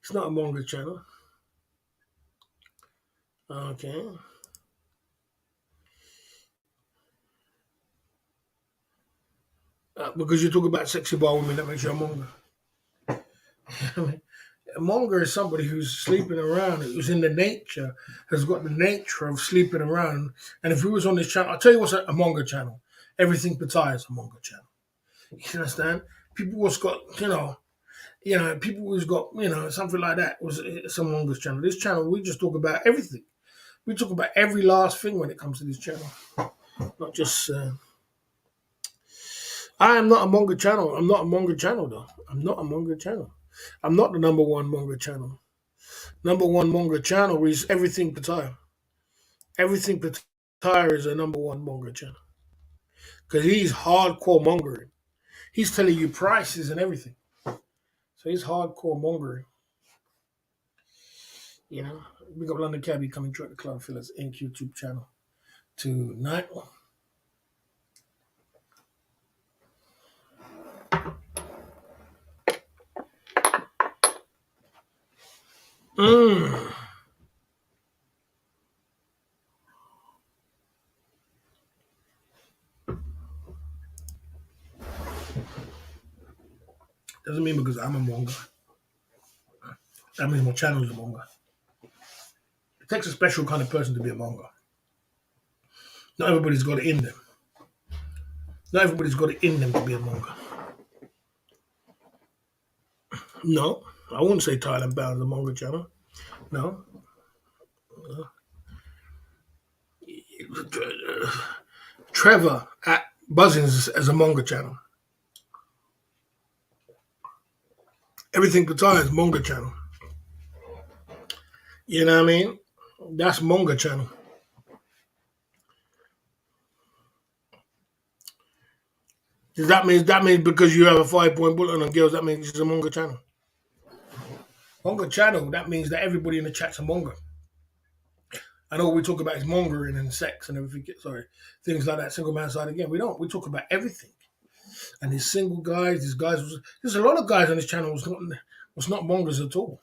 It's not a manga channel. Okay. Because you talk about sexy bar women, that makes you a monger. I mean, a monger is somebody who's sleeping around, who's in the nature, has got the nature of sleeping around. And if we was on this channel, I'll tell you what's a monger channel. Everything Pattaya is a monger channel. You understand? People who's got, people who's got, something like that was it's a monger's channel. This channel, we just talk about everything. We talk about every last thing when it comes to this channel. Not just, I am not a monger channel. I'm not a monger channel, though. I'm not a monger channel. I'm not the number one monger channel. Number one monger channel is Everything Pattaya. Everything Pattaya is a number one monger channel. Because he's hardcore mongering. He's telling you prices and everything. So he's hardcore mongering. You know, we got London Cabby coming to the Club Fillers Inc. YouTube channel tonight. Doesn't mean because I'm a monger. That means my channel is a monger. It takes a special kind of person to be a monger. Not everybody's got it in them. Not everybody's got it in them to be a monger. No, I wouldn't say Thailand Bound is a monger channel. No. Trevor at Buzzings as a monger channel. Everything Pattaya is monger channel. You know what I mean? That's monger channel. Does that mean because you have a 5-point bullet on girls, that means it's a monger channel? Monger channel, that means that everybody in the chat's a monger. I know what we talk about is mongering and sex and everything. Sorry, things like that. Single man side again. We don't. We talk about everything. And these single guys, there's a lot of guys on this channel was not mongers at all.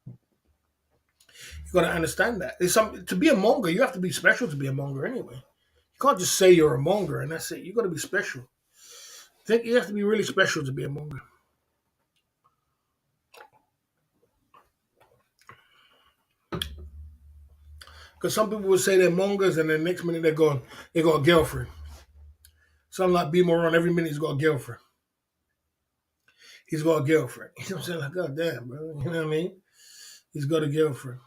You got to understand that. To be a monger, you have to be special to be a monger anyway. You can't just say you're a monger and that's it. You got to be special. I think you have to be really special to be a monger. Because some people will say they're mongers and then next minute they got a girlfriend. Some like B Moron, every minute he's got a girlfriend. He's got a girlfriend. You know what I'm saying? Like, God damn, bro. You know what I mean? He's got a girlfriend.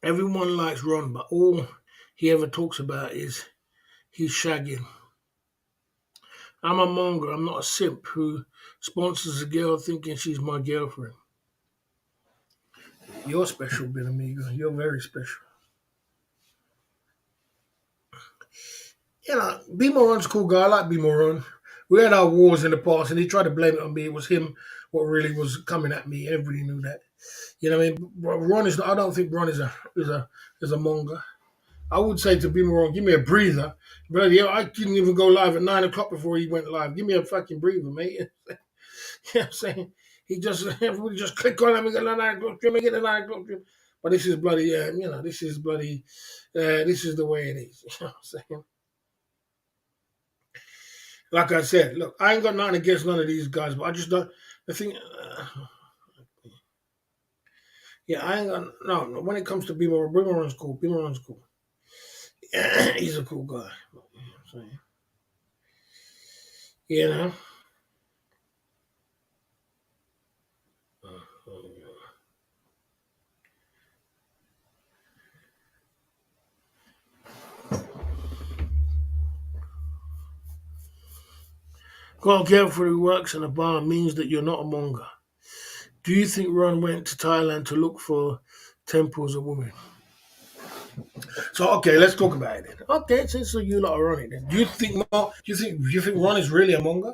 Everyone likes Ron, but all he ever talks about is he's shagging. I'm a monger. I'm not a simp who sponsors a girl thinking she's my girlfriend. You're special, Ben Amigo. You're very special. You know, B Moron's a cool guy. I like B Moron. We had our wars in the past, and he tried to blame it on me. It was him what really was coming at me. Everybody knew that. You know what I mean? Ron is. I don't think Ron is a monger. I would say to be more, give me a breather. But yeah, I didn't even go live at 9 o'clock before he went live. Give me a fucking breather, mate. You know what I'm saying? Everybody just click on him and get the 9 o'clock stream, get the 9 o'clock stream. But this is bloody, this is bloody, this is the way it is. You know what I'm saying? Like I said, look, I ain't got nothing against none of these guys, but I just don't, the thing, yeah, I ain't got, no, when it comes to Boomerang's cool. Boomerang's cool. He's a cool guy. You know? Got a girlfriend who works in a bar means that you're not a monger. Do you think Ron went to Thailand to look for temples of women? So okay, let's talk about it then. Okay, so you lot are on it then. Do you think Ron is really a monger?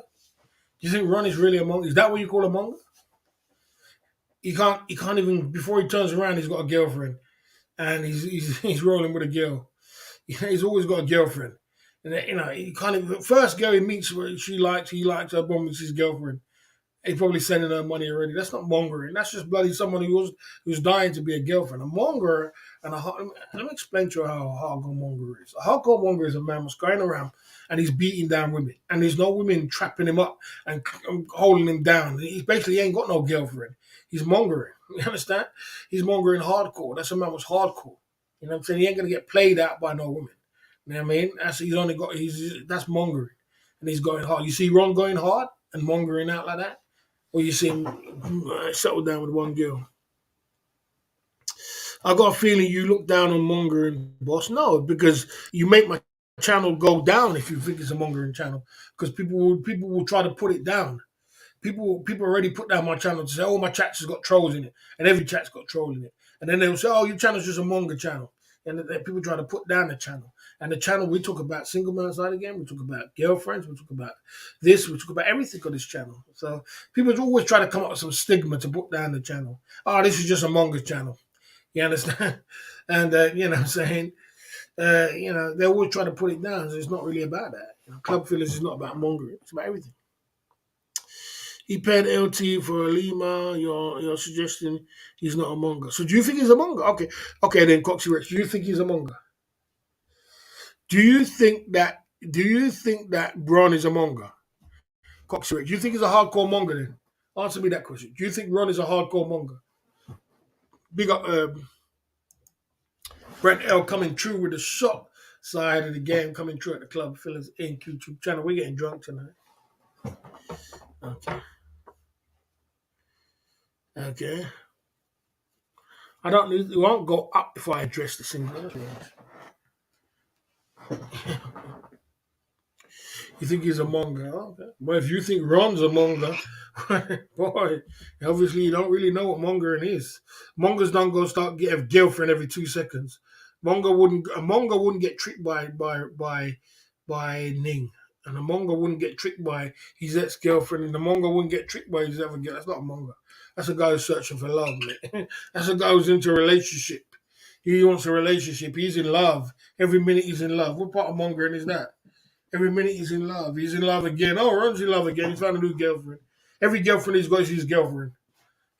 Do you think Ron is really a monger? Is that what you call a monger? He can't even before he turns around he's got a girlfriend and he's rolling with a girl. He's always got a girlfriend. And then, he kind of first Gary meets what she likes, he likes her, boom, it's his girlfriend. He's probably sending her money already. That's not mongering. That's just bloody someone who's dying to be a girlfriend. A monger and let me explain to you how a hardcore monger is. A hardcore monger is a man who's going around and he's beating down women, and there's no women trapping him up and holding him down. He basically ain't got no girlfriend. He's mongering. You understand? He's mongering hardcore. That's a man who's hardcore. You know what I'm saying? He ain't gonna get played out by no woman. You know what I mean? That's mongering, and he's going hard. You see Ron going hard and mongering out like that. Or you see him settle down with one girl. I got a feeling you look down on mongering, boss. No, because you make my channel go down if you think it's a mongering channel. Because people will try to put it down. People already put down my channel to say, oh, my chat's has got trolls in it, and every chat's got troll in it. And then they'll say, oh, your channel's just a monger channel. And then people try to put down the channel. And the channel, we talk about single man side again, we talk about girlfriends, we talk about this, we talk about everything on this channel. So people always try to come up with some stigma to put down the channel. Oh, this is just a monger channel. You understand? And, you know what I'm saying? They always try to put it down. So it's not really about that. Club Fillers is not about mongering. It's about everything. He paid LT for a Lima. You're suggesting he's not a monger. So do you think he's a monger? Okay. Then Coxie Rex, do you think he's a monger? Do you think that Ron is a monger? Coxie Rex, do you think he's a hardcore monger? Then answer me that question. Do you think Ron is a hardcore monger? Big up Brent L coming true with the shot side of the game, coming true at the Club Fillers Inc. YouTube channel. We're getting drunk tonight. Okay. It won't go up if I address the single. You think he's a monger? Okay. Well, if you think Ron's a monger, boy, obviously you don't really know what mongering is. Mongers don't go start get a girlfriend every 2 seconds. A monger wouldn't get tricked by Ning. And a monger wouldn't get tricked by his ex-girlfriend, and the monger wouldn't get tricked by his other girl. That's not a monger. That's a guy who's searching for love, man. That's a guy who's into a relationship. He wants a relationship. He's in love. Every minute he's in love. What part of mongering is that? Every minute he's in love. He's in love again. Oh, Ron's in love again. He's found a new girlfriend. Every girlfriend he's got is his girlfriend.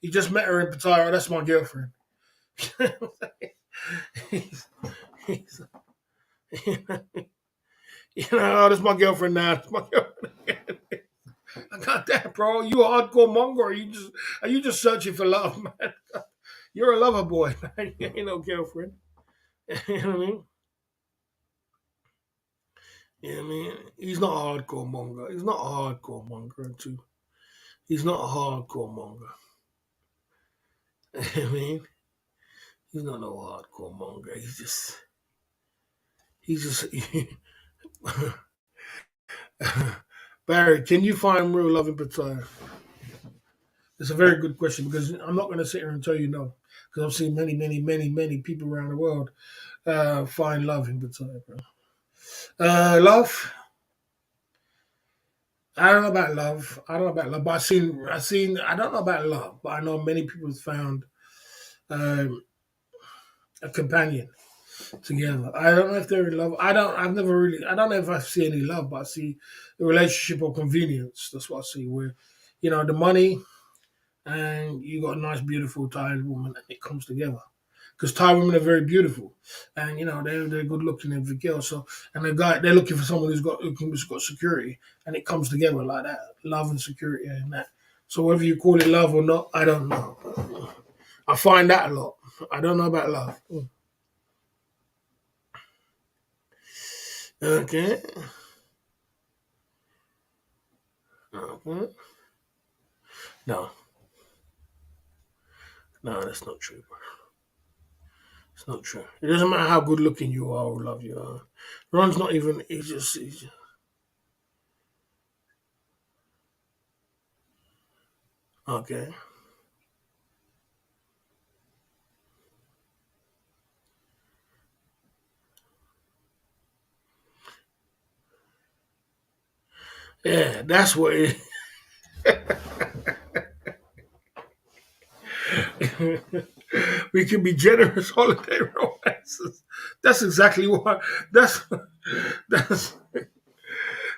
He just met her in Pattaya. That's my girlfriend. he's, he's, that's my girlfriend now. That's my girlfriend. I got that, bro. You a hardcore monger? Are you just searching for love, man? You're a lover boy, man. You ain't no girlfriend. You know what I mean? Yeah, I mean, he's not a hardcore monger. He's not a hardcore monger, too. He's not a hardcore monger. I mean, he's not no hardcore monger. He's just. Barry, can you find real love in Pattaya? It's a very good question because I'm not going to sit here and tell you no, because I've seen many, many, many, many people around the world find love in Pattaya, bro. Love. I don't know about love. I don't know about love, but I seen. I don't know about love, but I know many people have found um, a companion together. I don't know if they're in love. I don't. I've never really. I don't know if I see any love, but I see a relationship of convenience. That's what I see. Where, the money and you got a nice, beautiful Thai woman, and it comes together. Because Thai women are very beautiful, and they're good looking and everything else. So, and they're looking for someone who's got security, and it comes together like that, love and security and that. So whether you call it love or not, I don't know. I find that a lot. I don't know about love. Okay. Okay. No, no, that's not true. It's not true. It doesn't matter how good looking you are or love you are. Ron's not even. He's just okay. Yeah, that's what it is. We can be generous holiday romances. That's exactly what. That's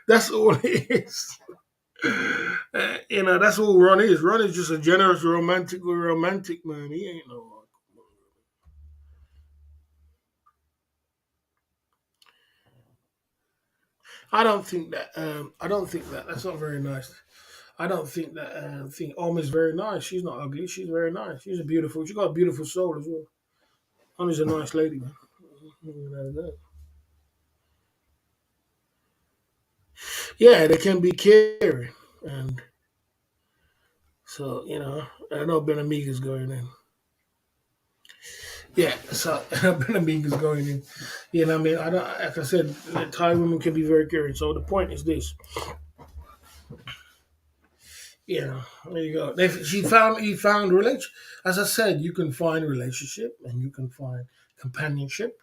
That's all it is. That's all Ron is. Ron is just a generous romantic man. He ain't no. I don't think that. I don't think that. That's not very nice. I don't think that. I think Om is very nice. She's not ugly. She's very nice. She's a beautiful. She got a beautiful soul as well. Om is a nice lady, man. Yeah, they can be caring, and so I know Ben Amiga's going in. Yeah, so Ben Amiga's going in. What I mean, I don't. Like I said, Thai women can be very caring. So the point is this. There you go. He found relation. As I said, you can find relationship and you can find companionship,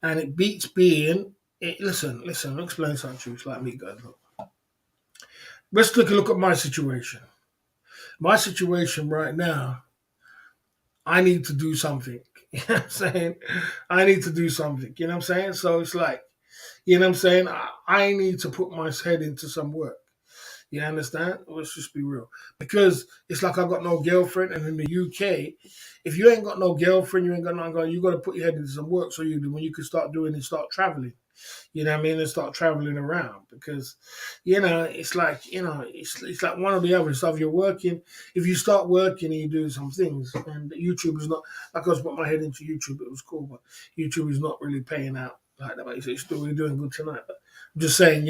and it beats being. Listen. I'll explain something to you. It's like me, guys. Look. Let's take a look at my situation. My situation right now, I need to do something. You know what I'm saying? I need to do something. You know what I'm saying? So it's like, you know what I'm saying? I need to put my head into some work. You understand? Let's just be real. Because it's like I got no girlfriend, and in the UK, if you ain't got no girlfriend, you ain't got nothing going, you got to put your head into some work. So you do when you can start doing it, start traveling. You know what I mean? And start traveling around because, it's like it's like one or the other. So if you're working, if you start working and you do some things, and YouTube is not like I was put my head into YouTube. It was cool, but YouTube is not really paying out like that. But it's still we're doing good tonight. But I'm just saying,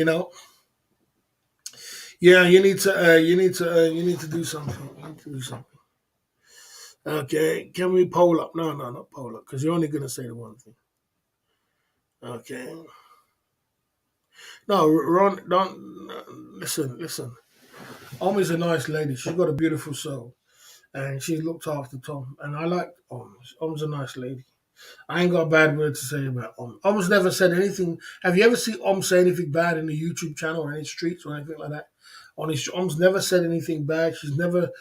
yeah, you need to do something. You need to do something. Okay, can we poll up? No, no, not poll up, because you're only gonna say the one thing. Okay. No, Ron, don't listen. Omi's a nice lady. She's got a beautiful soul, and she looked after Tom. And I like Om. Om's a nice lady. I ain't got a bad word to say about Om. Om's never said anything. Have you ever seen Om say anything bad in the YouTube channel or any streets or anything like that? Om's never said anything bad. She's never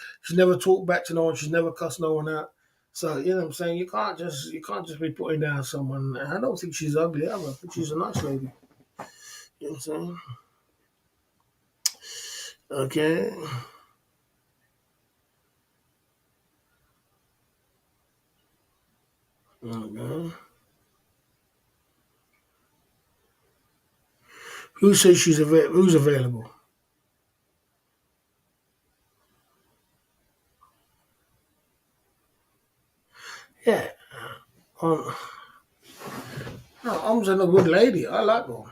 talked back to no one. She's never cussed no one out. So you know what I'm saying. You can't just be putting down someone. I don't think she's ugly ever. I think she's a nice lady. You know what I'm saying? Okay. Okay. Who says she's available? Who's available? Yeah. Um, no, Om's a good lady. I like her.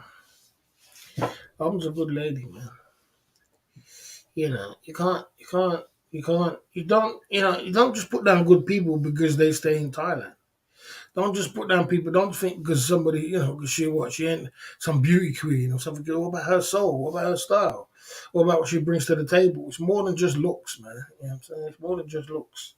Om's a good lady, man. You don't just put down good people because they stay in Thailand. Don't just put down people. Don't think because somebody, because she ain't some beauty queen or something. What about her soul? What about her style? What about what she brings to the table? It's more than just looks, man. You know what I'm saying? It's more than just looks.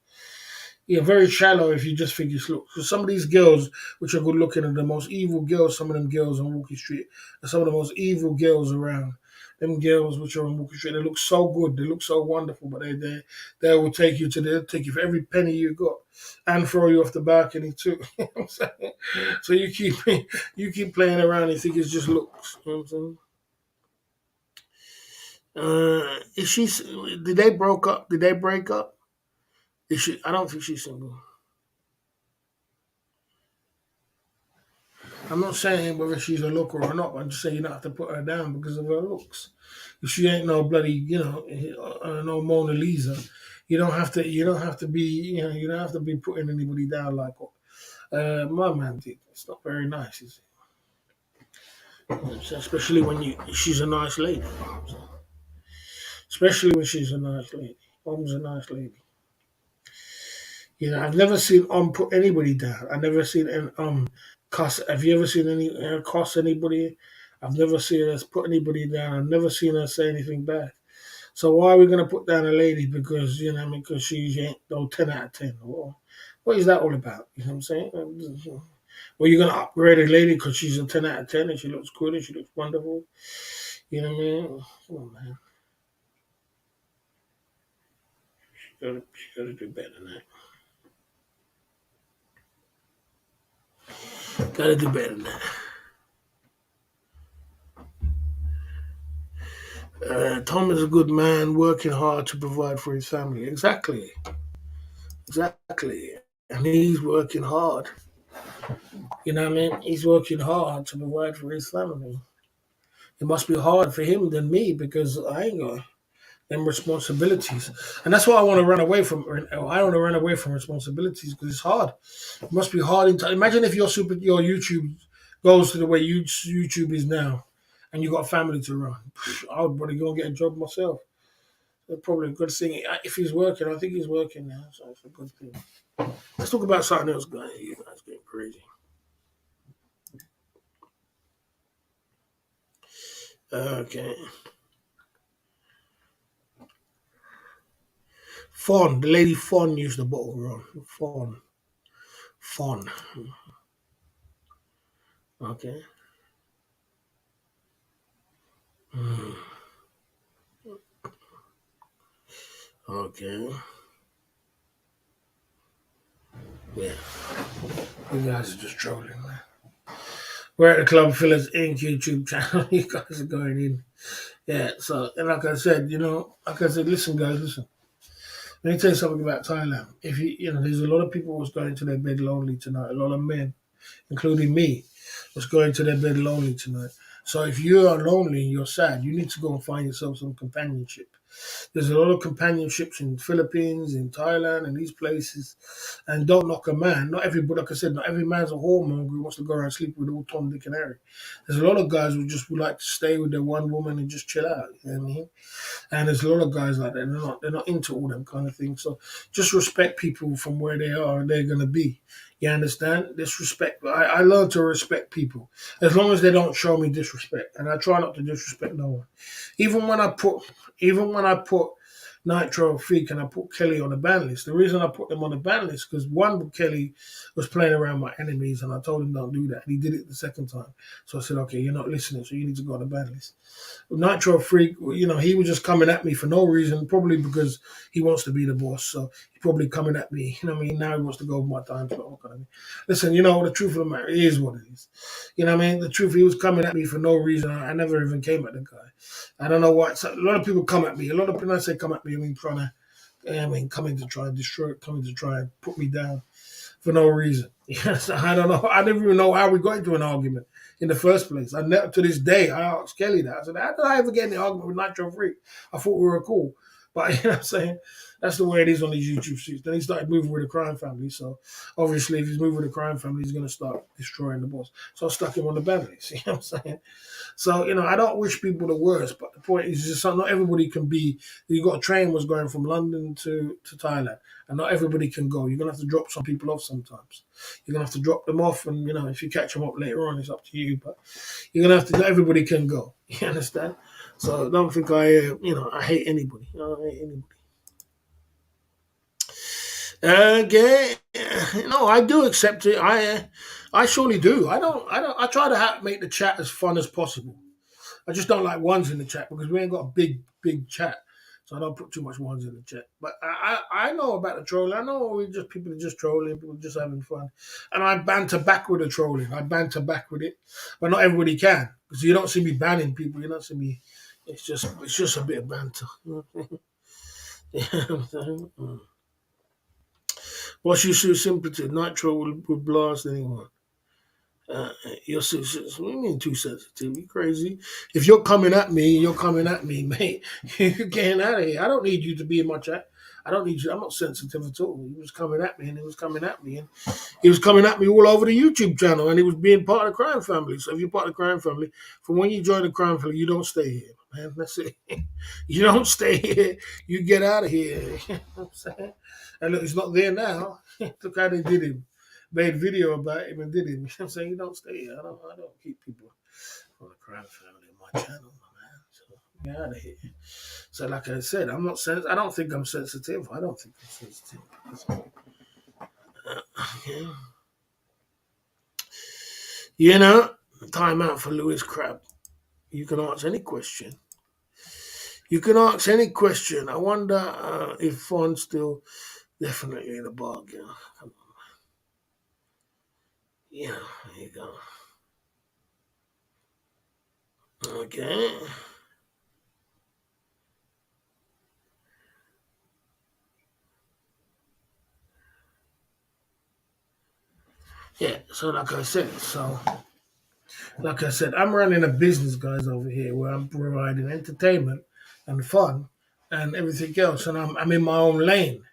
You're very shallow if you just think it's looks. Because some of these girls, which are good looking, are the most evil girls. Some of them girls on Walking Street are some of the most evil girls around. Them girls which are on Walking Street, they look so good, they look so wonderful, but they will take you to they'll take you for every penny you got and throw you off the balcony too. You know what I'm saying? So you keep playing around and think it's just looks. You know what I'm saying? Is she? Did they broke up? Did they break up? Is she? I don't think she's single. I'm not saying whether she's a looker or not. I'm just saying you don't have to put her down because of her looks. If she ain't no bloody, no Mona Lisa, you don't have to. You don't have to be. You don't have to be putting anybody down like my man did. It's not very nice, is it? Especially when she's a nice lady. Especially when she's a nice lady. Mom's a nice lady. I've never seen put anybody down. I've never seen cuss. Have you ever seen any cuss anybody? I've never seen us put anybody down. I've never seen her say anything bad. So why are we gonna put down a lady because because she ain't no 10 out of 10? Well, what is that all about? You know what I'm saying? Well, you're gonna upgrade a lady because she's a 10 out of 10 and she looks good and she looks wonderful. You know what I mean? Come on, man. She gotta do better than that. Gotta do better than that. Tom is a good man working hard to provide for his family. Exactly. Exactly. And he's working hard. You know what I mean? He's working hard to provide for his family. It must be hard for him than me because I ain't got them responsibilities. And that's why I want to run away from. I want to run away from responsibilities because it's hard. It must be hard. Imagine if your YouTube goes to the way YouTube is now, and you got a family to run. I would probably go and get a job myself. That's probably a good thing. If he's working, I think he's working now, so it's a good thing. Let's talk about something else, guys. You guys getting crazy. Okay. Fawn, the lady Fawn used the bottle wrong. Fawn. Fawn. Okay. Hmm. Okay. Yeah. You guys are just trolling, man. We're at the Club Fillers Inc. YouTube channel. You guys are going in. Yeah, so, and like I said, like I said, listen, guys, listen. Let me tell you something about Thailand. If there's a lot of people who's going to their bed lonely tonight. A lot of men, including me, was going to their bed lonely tonight. So if you are lonely and you're sad, you need to go and find yourself some companionship. There's a lot of companionship in the Philippines, in Thailand, and these places. And don't knock a man. Not everybody, like I said, not every man's a whoremonger who wants to go around and sleep with all Tom, Dick, and Harry. There's a lot of guys who just would like to stay with their one woman and just chill out. You know what I mean? And there's a lot of guys like that. They're not into all them kind of things. So just respect people from where they are and they're gonna be. You understand? Disrespect. I learned to respect people as long as they don't show me disrespect, and I try not to disrespect no one. Even when I put, even when I put Nitro Freak and I put Kelly on the ban list. The reason I put them on the ban list because one, Kelly was playing around my enemies, and I told him don't do that. And he did it the second time. So I said, okay, you're not listening, so you need to go on the ban list. Nitro Freak, he was just coming at me for no reason, probably because he wants to be the boss. So he's probably coming at me. You know what I mean? Now he wants to go with my time slot. Okay. Listen, the truth of the matter is what it is. You know what I mean? The truth, he was coming at me for no reason. I never even came at the guy. I don't know why. So a lot of people come at me. A lot of people, when I say come at me, I mean trying to, coming to try and destroy, coming to try and put me down for no reason. Yes, I don't know. I didn't even know how we got into an argument in the first place. I never, to this day, I asked Kelly that. I said, how did I ever get in the argument with Nitro Freak? I thought we were cool. But you know what I'm saying? That's the way it is on these YouTube streets. Then he started moving with the crime family. So obviously, if he's moving with the crime family, he's going to start destroying the boss. So I stuck him on the ban list. You know what I'm saying? So, I don't wish people the worst, but the point is just not everybody can be. You got a train was going from London to Thailand, and not everybody can go. You're gonna have to drop some people off sometimes. You're gonna have to drop them off, and if you catch them up later on, it's up to you. But you're gonna have to. Not everybody can go. You understand? So don't think I hate anybody. I don't hate anybody. Okay, I do accept it. I surely do. I try to make the chat as fun as possible. I just don't like ones in the chat because we ain't got a big chat, so I don't put too much ones in the chat. But I know about the trolling. I know people are just trolling, people are just having fun, and I banter back with the trolling. I banter back with it, but not everybody can because you don't see me banning people. You don't see me. It's just a bit of banter. You know what I'm saying? What's your sympathy? Nitro will blast anyone. Uh, what do you mean too sensitive? You crazy? If you're coming at me, mate. You're getting out of here. I don't need you to be in my chat. I don't need you. I'm not sensitive at all. He was coming at me, and he was coming at me, and he was coming at me all over the YouTube channel, and he was being part of the crime family. So if you're part of the crime family, from when you join the crime family, you don't stay here, man. That's it. You don't stay here. You get out of here. You know what I'm saying? And look, he's not there now. Look how they did him. Made video about him and did him. You know what I'm saying? You don't stay here. I don't keep people from the crime family on my channel, man. So get out of here. So like I said, I don't think I'm sensitive. I don't think I'm sensitive. Yeah. You know, time out for Lewis Crab. You can ask any question. You can ask any question. I wonder if Fawn's still definitely in the bargain. Come on. Yeah, there you go. Okay. yeah. So like I said, I'm running a business, guys, over here where I'm providing entertainment and fun and everything else, and I'm in my own lane.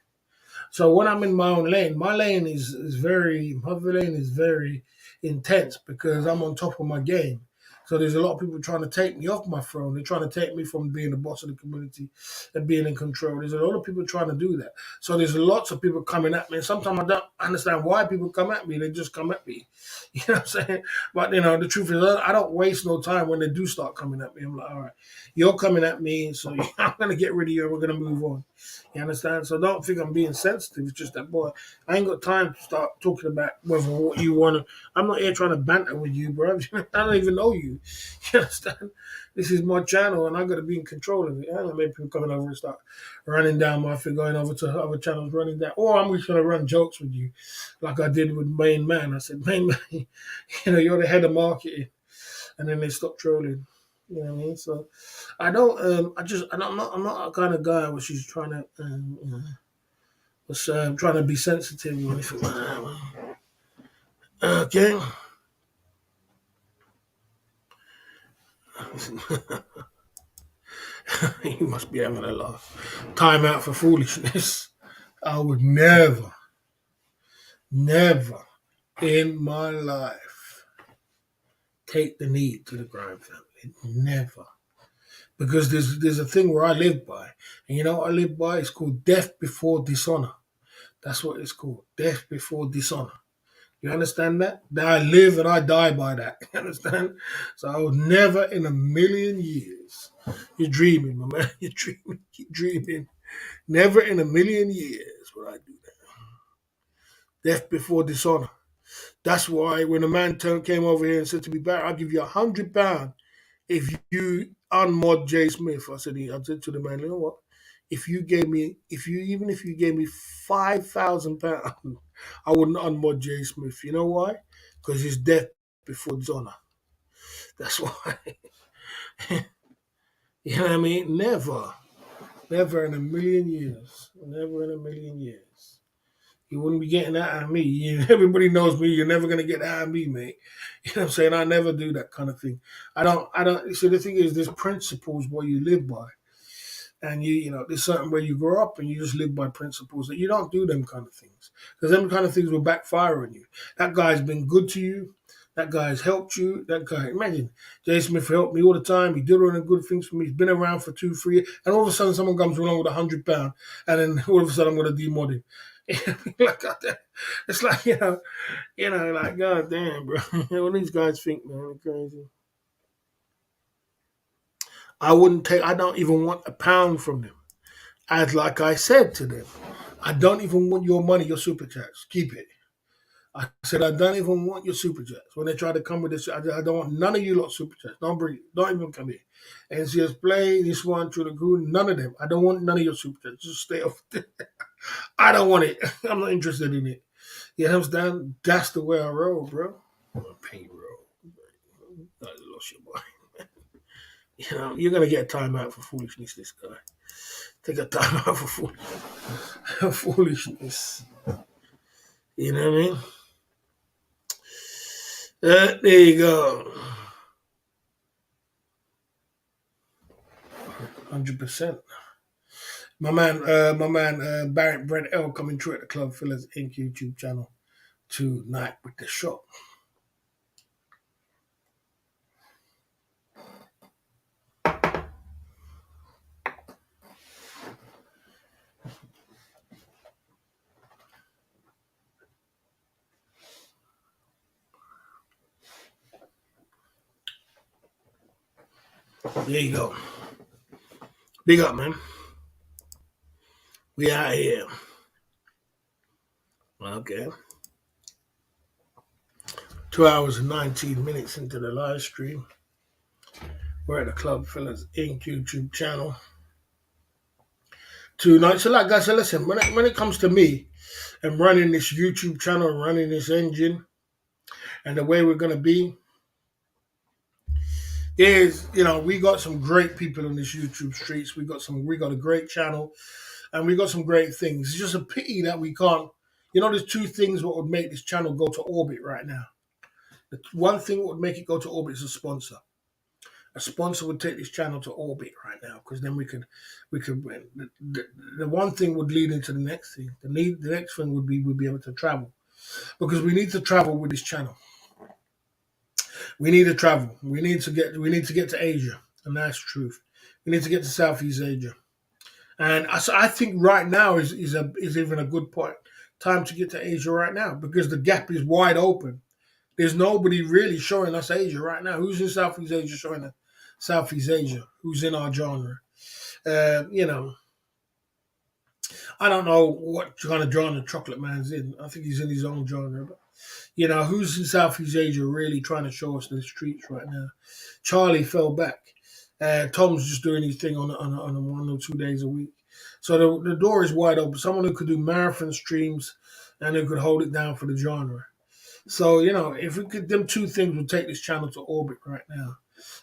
So when I'm in my lane is very intense because I'm on top of my game. So there's a lot of people trying to take me off my throne. They're trying to take me from being the boss of the community and being in control. There's a lot of people trying to do that. So there's lots of people coming at me. And sometimes I don't understand why people come at me. They just come at me. You know what I'm saying? But the truth is I don't waste no time when they do start coming at me. I'm like, all right, you're coming at me, so I'm gonna get rid of you and we're gonna move on. You understand? So don't think I'm being sensitive. It's just that, boy, I ain't got time to start talking about whether what you want to. I'm not here trying to banter with you, bro. I don't even know you. You understand? This is my channel, and I got to be in control of it. I don't make people coming over and start running down my thing, going over to other channels, running down. Or I'm just going to run jokes with you, like I did with Main Man. I said, Main Man, you're the head of marketing. And then they stop trolling. You know what I mean? So I don't. I'm not a kind of guy where she's trying to. Was trying to be sensitive or anything like that. Okay. You must be having a laugh. Time out for foolishness. I would never in my life take the knee to the crime family. Never. Because there's a thing where I live by. And you know what I live by? It's called death before dishonor. That's what it's called. Death before dishonor. You understand that? That I live and I die by that. You understand? So I would never in a million years. You're dreaming, my man. You're dreaming. Keep dreaming. Never in a million years would I do that. Death before dishonor. That's why when a man came over here and said to me, Barry, I'll give you £100 if you unmod Jay Smith. I said to the man, you know what? Even if you gave me £5,000, I wouldn't unmod Jay Smith. You know why? Because he's death before dishonor. That's why. You know what I mean? Never in a million years. Never in a million years. You wouldn't be getting that out of me. Everybody knows me. You're never gonna get that out of me, mate. You know what I'm saying? I never do that kind of thing. I don't. So the thing is, there's principles what you live by, and there's certain where you grow up and you just live by principles that you don't do them kind of things because them kind of things will backfire on you. That guy's been good to you. That guy's helped you. That guy, imagine, Jay Smith helped me all the time. He did all the good things for me. He's been around for 2, 3 years, and all of a sudden someone comes along with £100, and then all of a sudden I'm going to demod him. Like it's like like God damn, bro. What these guys think, man, they're crazy. I wouldn't take. I don't even want a pound from them. As like I said to them, I don't even want your money, your super chats. Keep it. I said I don't even want your super chats. When they try to come with this, I don't want none of you lot super chats. Don't bring it. Don't even come here. And just play this one through the group. None of them. I don't want none of your super chats. Just stay off. I don't want it. I'm not interested in it. You understand? That's the way I roll, bro. Payroll. I lost your mind. You're gonna get a timeout for foolishness. This guy. Take a timeout for foolishness. You know what I mean? There you go. 100%. My man, Barrett Brent L coming through at the Club Fillers Inc. YouTube channel tonight with the shop. There you go. Big up, man. We out here. Okay. 2 hours and 19 minutes into the live stream. We're at the Club Fillers Inc. YouTube channel tonight. So, like I said, listen, when it comes to me and running this YouTube channel, running this engine, and the way we're going to be, is, we got some great people on this YouTube streets. We got a great channel, and we got some great things. It's just a pity that we can't, You know, there's two things what would make this channel go to orbit right now. The one thing that would make it go to orbit is a sponsor. A sponsor would take this channel to orbit right now, because then we could the one thing would lead into the next thing. The next thing would be we'd be able to travel, because we need to travel with this channel. We need to travel. We need to get to Asia, and that's truth. We need to get to Southeast Asia, and I think right now is even a good point time to get to Asia right now, because the gap is wide open. There's nobody really showing us Asia right now. Who's in Southeast Asia showing us Southeast Asia? Who's in our genre? You know, I don't know what kind of genre Chocolate Man's in. I think he's in his own genre. But, who's in Southeast Asia really trying to show us the streets right now? Charlie fell back. Tom's just doing his thing on a 1 or 2 days a week. So the door is wide open. Someone who could do marathon streams and who could hold it down for the genre. So, if we could, them two things would take this channel to orbit right now.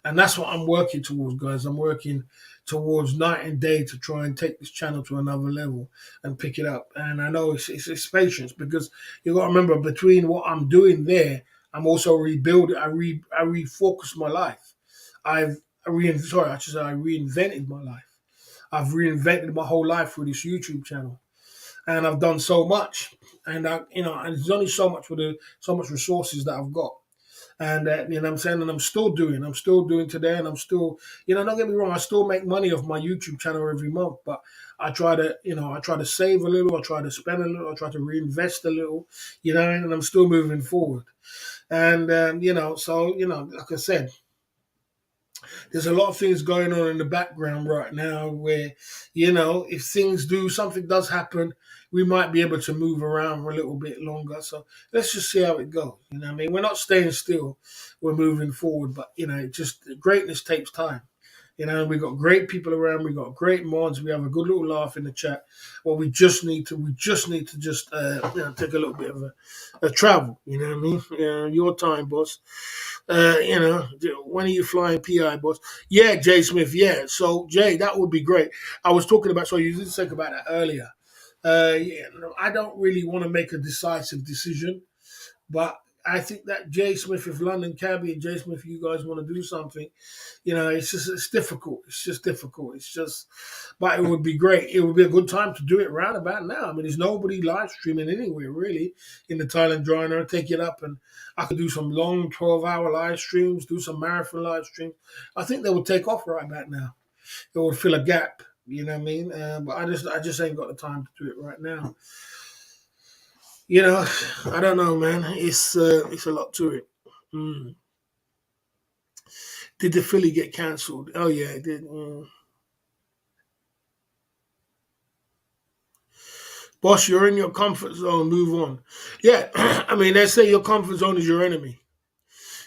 And that's what I'm working towards, guys. I'm working towards night and day to try and take this channel to another level and pick it up. And I know it's patience, because you got to remember, between what I'm doing there, I'm also rebuilding. I refocused my life. I reinvented my life. I've reinvented my whole life through this YouTube channel, and I've done so much. And and there's only so much so much resources that I've got. And what I'm saying, and I'm still doing today, and I'm still, don't get me wrong, I still make money off my YouTube channel every month, but I try to save a little, I try to spend a little, I try to reinvest a little, and I'm still moving forward. And like I said, there's a lot of things going on in the background right now where, if something does happen, we might be able to move around for a little bit longer. So let's just see how it goes. I mean? We're not staying still, we're moving forward, but, greatness takes time. We've got great people around. We've got great mods. We have a good little laugh in the chat. Well, we just need to take a little bit of a travel. You know what I mean? Your time, boss. When are you flying PI, boss? Yeah, Jay Smith. Yeah. So, Jay, that would be great. I was talking about. So you did think about that earlier. I don't really want to make a decisive decision, but I think that Jay Smith, if London Cabby and Jay Smith, you guys want to do something, it's difficult. It's just difficult. But it would be great. It would be a good time to do it round about now. I mean, there's nobody live streaming anywhere really in the Thailand Driner. Take it up, and I could do some long 12-hour live streams, do some marathon live streams. I think they would take off right about now. It would fill a gap. You know what I mean? But I just ain't got the time to do it right now. I don't know, man. It's a lot to it. Mm. Did the Philly get cancelled? Oh yeah, it did. Boss, you're in your comfort zone. Move on. Yeah, I mean, they say your comfort zone is your enemy.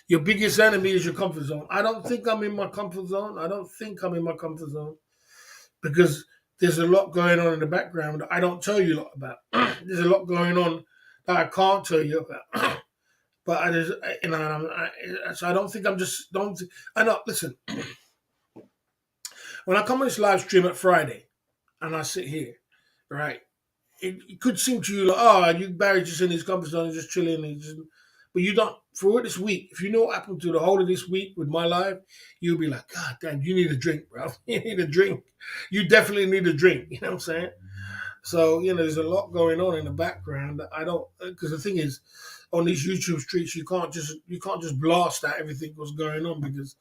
Your biggest enemy is your comfort zone. I don't think I'm in my comfort zone. I don't think I'm in my comfort zone, because there's a lot going on in the background that I don't tell you a lot about. There's a lot going on that I can't tell you about. But I just, so I don't think I'm just don't. I know. Listen, when I come on this live stream at Friday, and I sit here, right? It could seem to you like, oh, you Barry just in his comfort zone, just chilling, but you don't. For this week, if you know what happened to the whole of this week with my life, you'll be like, God damn, you need a drink, bro. You need a drink. You definitely need a drink. You know what I'm saying? So there's a lot going on in the background that I don't. Because the thing is, on these YouTube streets, you can't just blast out everything what's going on, because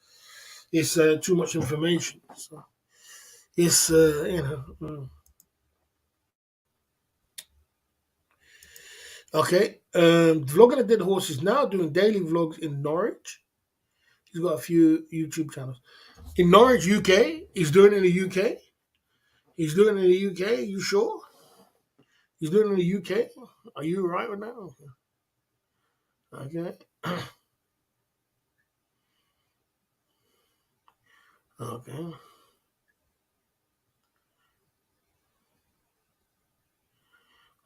it's too much information. So it's okay. Vlogging a Dead Horse is now doing daily vlogs in Norwich. He's got a few YouTube channels in Norwich, UK. He's doing it in the UK. He's doing it in the UK. You sure? He's doing it in the UK. Are you right with that? Okay. Okay.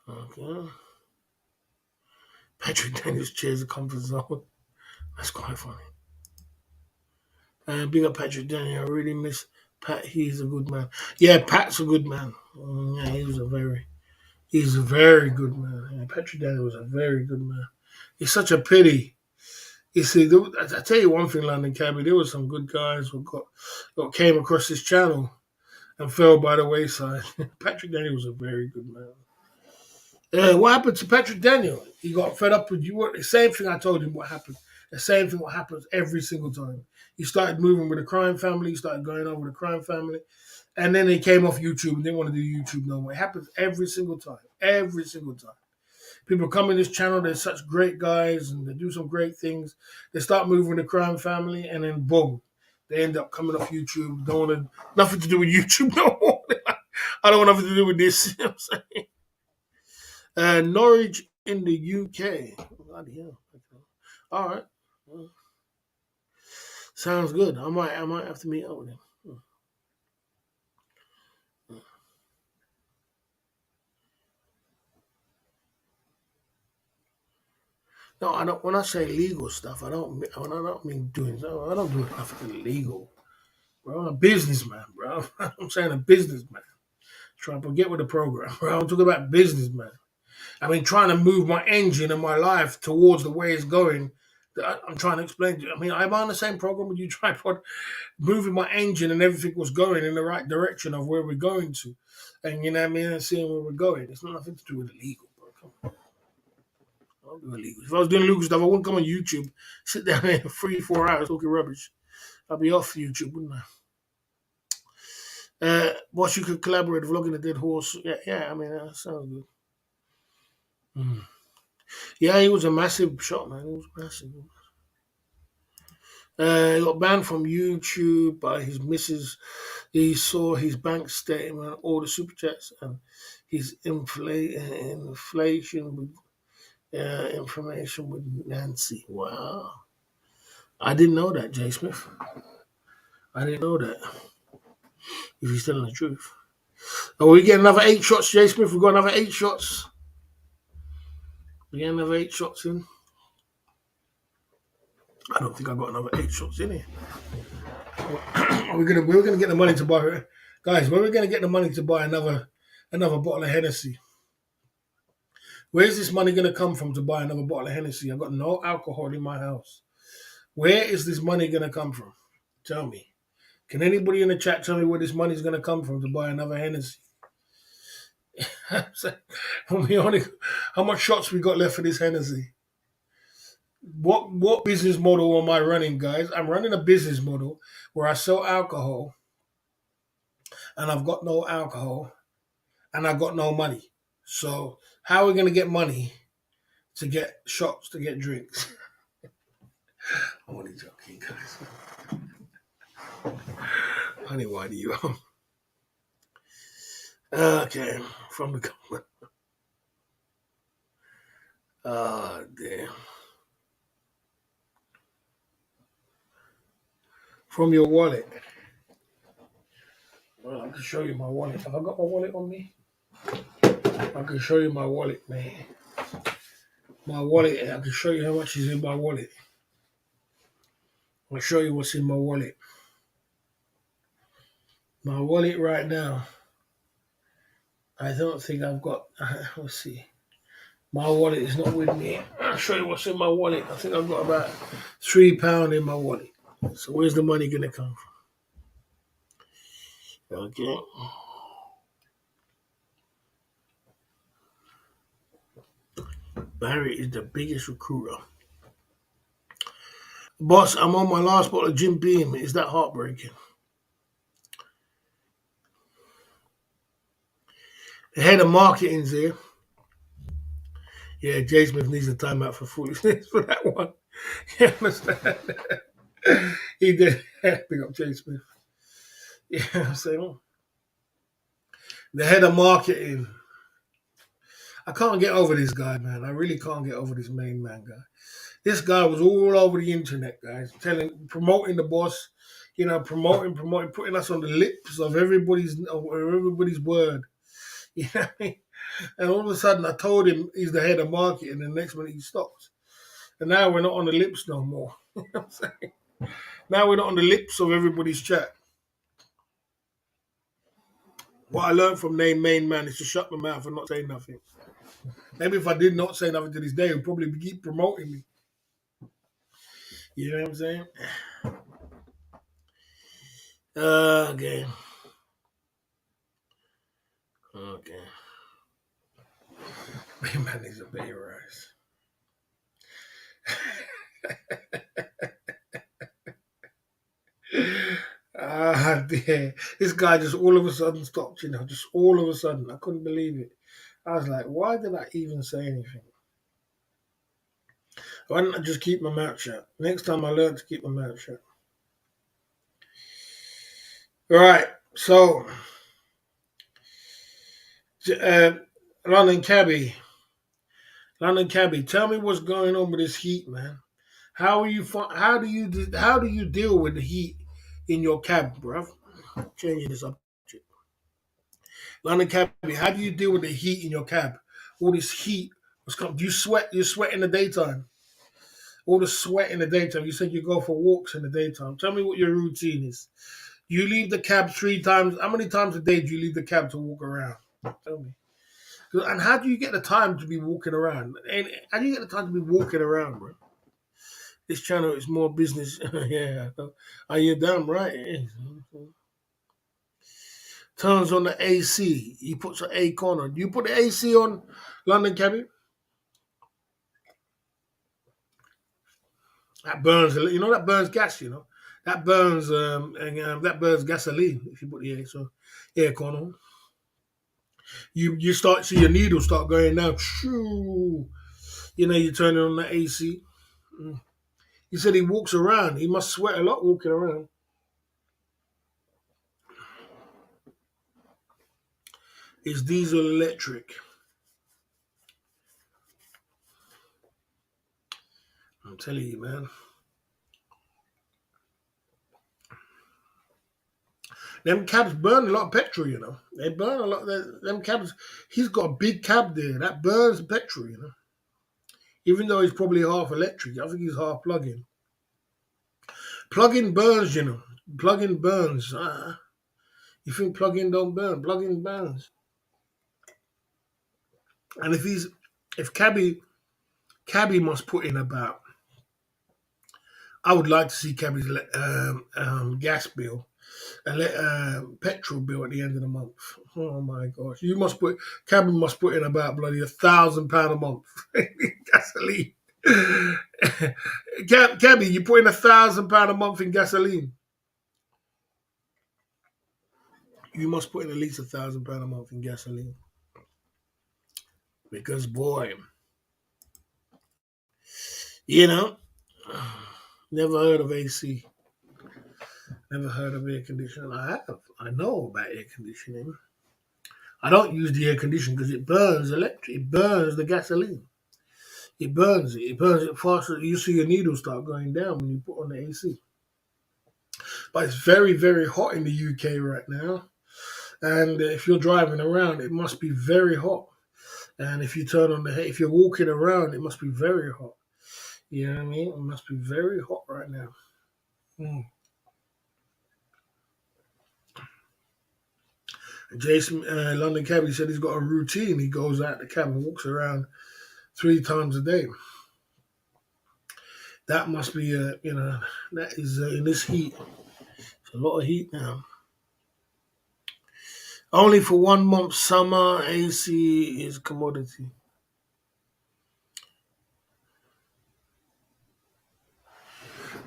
Okay. Patrick Daniels chairs a comfort zone. That's quite funny. Big up Patrick Daniel. I really miss Pat. He's a good man. Yeah, Pat's a good man. Yeah, He's a very good man. And Patrick Daniel was a very good man. It's such a pity. You see, I tell you one thing, London Cabby, there were some good guys who came across this channel and fell by the wayside. Patrick Daniel was a very good man. What happened to Patrick Daniel? He got fed up with you. The same thing I told him what happened. The same thing what happens every single time. He started moving with the crime family. He started going over the crime family. And then he came off YouTube and didn't want to do YouTube no more. It happens every single time. Every single time. People come in this channel, they're such great guys and they do some great things. They start moving the crime family and then boom, they end up coming off YouTube. Don't want nothing to do with YouTube no more. I don't want nothing to do with this. You know what I'm saying? Norwich in the UK. Bloody hell. All right. Well, sounds good. I might have to meet up with him. No, I don't. When I say legal stuff, I don't mean doing. No, I don't do nothing illegal, bro. I'm a businessman, bro. I'm saying a businessman. Trying to get with the program, bro. I'm talking about businessman. I mean, trying to move my engine and my life towards the way it's going. I'm trying to explain to you. I mean, I'm on the same program with you, tripod, moving my engine and everything was going in the right direction of where we're going to, and you know what I mean, and seeing where we're going. It's not nothing to do with illegal, bro. Come on. I don't do illegal. If I was doing illegal stuff, I wouldn't come on YouTube, sit down there 3-4 hours talking rubbish. I'd be off YouTube, wouldn't I? What you could collaborate, vlogging a dead horse. Yeah. I mean, that sounds good. Mm. Yeah, he was a massive shot, man. He was massive. He got banned from YouTube by his missus. He saw his bank statement, all the super chats, and his inflation with information with Nancy. Wow. I didn't know that, Jay Smith. I didn't know that. If he's telling the truth. Oh, we get another 8 shots, Jay Smith. We got another 8 shots. We get another 8 shots in. I don't think I got another 8 shots in here. We're gonna get the money to buy, guys. Where are we gonna get the money to buy another bottle of Hennessy? Where's this money gonna come from to buy another bottle of Hennessy? I've got no alcohol in my house. Where is this money gonna come from? Tell me. Can anybody in the chat tell me where this money is gonna come from to buy another Hennessy? How much shots we got left for this Hennessy? What business model am I running, guys? I'm running a business model where I sell alcohol and I've got no alcohol and I've got no money. So how are we going to get money to get shots, to get drinks? I'm only joking, guys. Honey, why do you? Okay, from the government. Oh, damn. From your wallet. Well, I can show you my wallet. Have I got my wallet on me? I can show you my wallet, man. My wallet, I can show you how much is in my wallet. I'll show you what's in my wallet. My wallet right now, I don't think I've got, let's see. My wallet is not with me. I'll show you what's in my wallet. I think I've got about £3 in my wallet. So where's the money going to come from? Okay. Barry is the biggest recruiter. Boss, I'm on my last bottle of Jim Beam. Is that heartbreaking? The head of marketing's here. Yeah, Jay Smith needs a timeout for foolishness for that one. You understand? He did. Big up Jay Smith. Yeah, I'm saying. The head of marketing. I can't get over this guy, man. I really can't get over this main man guy. This guy was all over the internet, guys, promoting the boss, promoting, putting us on the lips of everybody's word. You know what I mean? And all of a sudden, I told him he's the head of marketing, and the next minute he stopped. And now we're not on the lips no more. You know what I'm saying? Now we're not on the lips of everybody's chat. What I learned from name main man is to shut my mouth and not say nothing. Maybe if I did not say nothing to this day, he'd probably keep promoting me. You know what I'm saying? Okay. Okay. Main man needs a pay rise. Ah, dear. This guy just all of a sudden stopped, just all of a sudden. I couldn't believe it. I was like, why did I even say anything? Why didn't I just keep my mouth shut? Next time I learned to keep my mouth shut. Right. So, uh, London Cabby. London Cabby, tell me what's going on with this heat, man. How do you deal with the heat in your cab, bruv? Changing this up. London Cabby, how do you deal with the heat in your cab? All this heat was coming. Do you sweat? You sweat in the daytime. All the sweat in the daytime. You said you go for walks in the daytime. Tell me what your routine is. You leave the cab 3 times. How many times a day do you leave the cab to walk around? Tell me. And how do you get the time to be walking around? And how do you get the time to be walking around, bro? This channel is more business. Yeah. Are you damn right? It is. Turns on the AC. He puts an A corner. Do you put the AC on, London Cabby? That burns. That burns gas. That burns. That burns gasoline. If you put the air con on, you start see your needles start going down. Shoo. You turn on the AC. He said he walks around. He must sweat a lot walking around. It's diesel electric. I'm telling you, man. Them cabs burn a lot of petrol. They burn a lot. Them cabs, he's got a big cab there. That burns petrol. Even though he's probably half electric. I think he's half plug-in. Plug-in burns. Plug-in burns. You think plug-in don't burn? Plug-in burns. And if Cabby must put in about, I would like to see Cabby's gas bill and petrol bill at the end of the month. Oh my gosh! Cabby must put in about bloody £1,000 a month gasoline. Cabby, you put in £1,000 a month in gasoline. You must put in at least £1,000 a month in gasoline. Because boy, never heard of AC. Never heard of air conditioning. I have. I know about air conditioning. I don't use the air conditioning because it burns electric. It burns the gasoline. It burns it. It burns it faster. You see your needles start going down when you put on the AC. But it's very, very hot in the UK right now. And if you're driving around, it must be very hot. And if if you're walking around, it must be very hot. You know what I mean? It must be very hot right now. Mm. Jason London Cabby said he's got a routine. He goes out the cab and walks around 3 times a day. That must be that is in this heat. It's a lot of heat now. Only for 1 month summer, AC is commodity.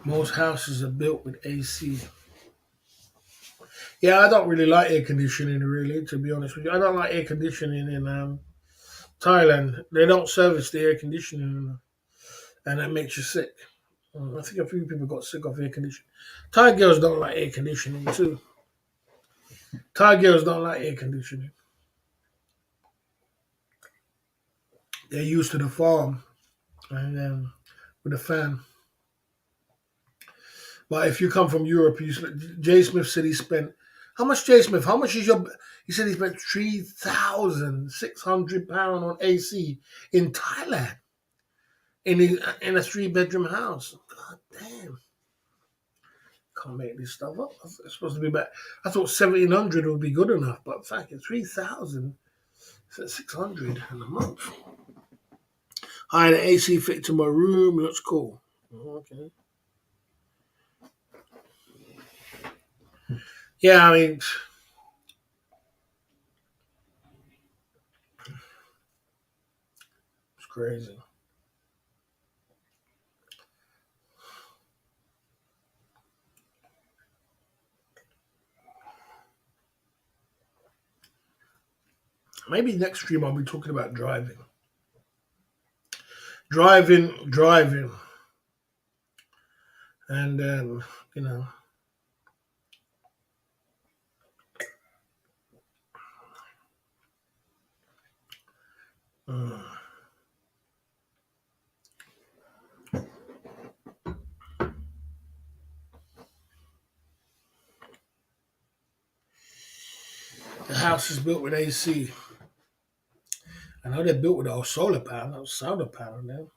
Most houses are built with AC. Yeah, I don't really like air conditioning, really, to be honest with you. I don't like air conditioning in Thailand. They don't service the air conditioning, and that makes you sick. I think a few people got sick of air conditioning. Thai girls don't like air conditioning, too. Thai girls don't like air conditioning. They're used to the farm and with a fan. But if you come from Europe, Jay Smith said he spent how much? Jay Smith, how much is your? He said he spent £3,600 on AC in Thailand in a 3-bedroom house. God damn! can't make this stuff up. It's supposed to be about. I thought 1,700 would be good enough, but fucking 3,600 in a month. I had an AC fit to my room. Looks cool. Okay. Yeah, I mean, it's crazy. Maybe next stream I'll be talking about driving. Driving. And, you know, uh, the house is built with AC. I know they're built with all solar power, not solar power now.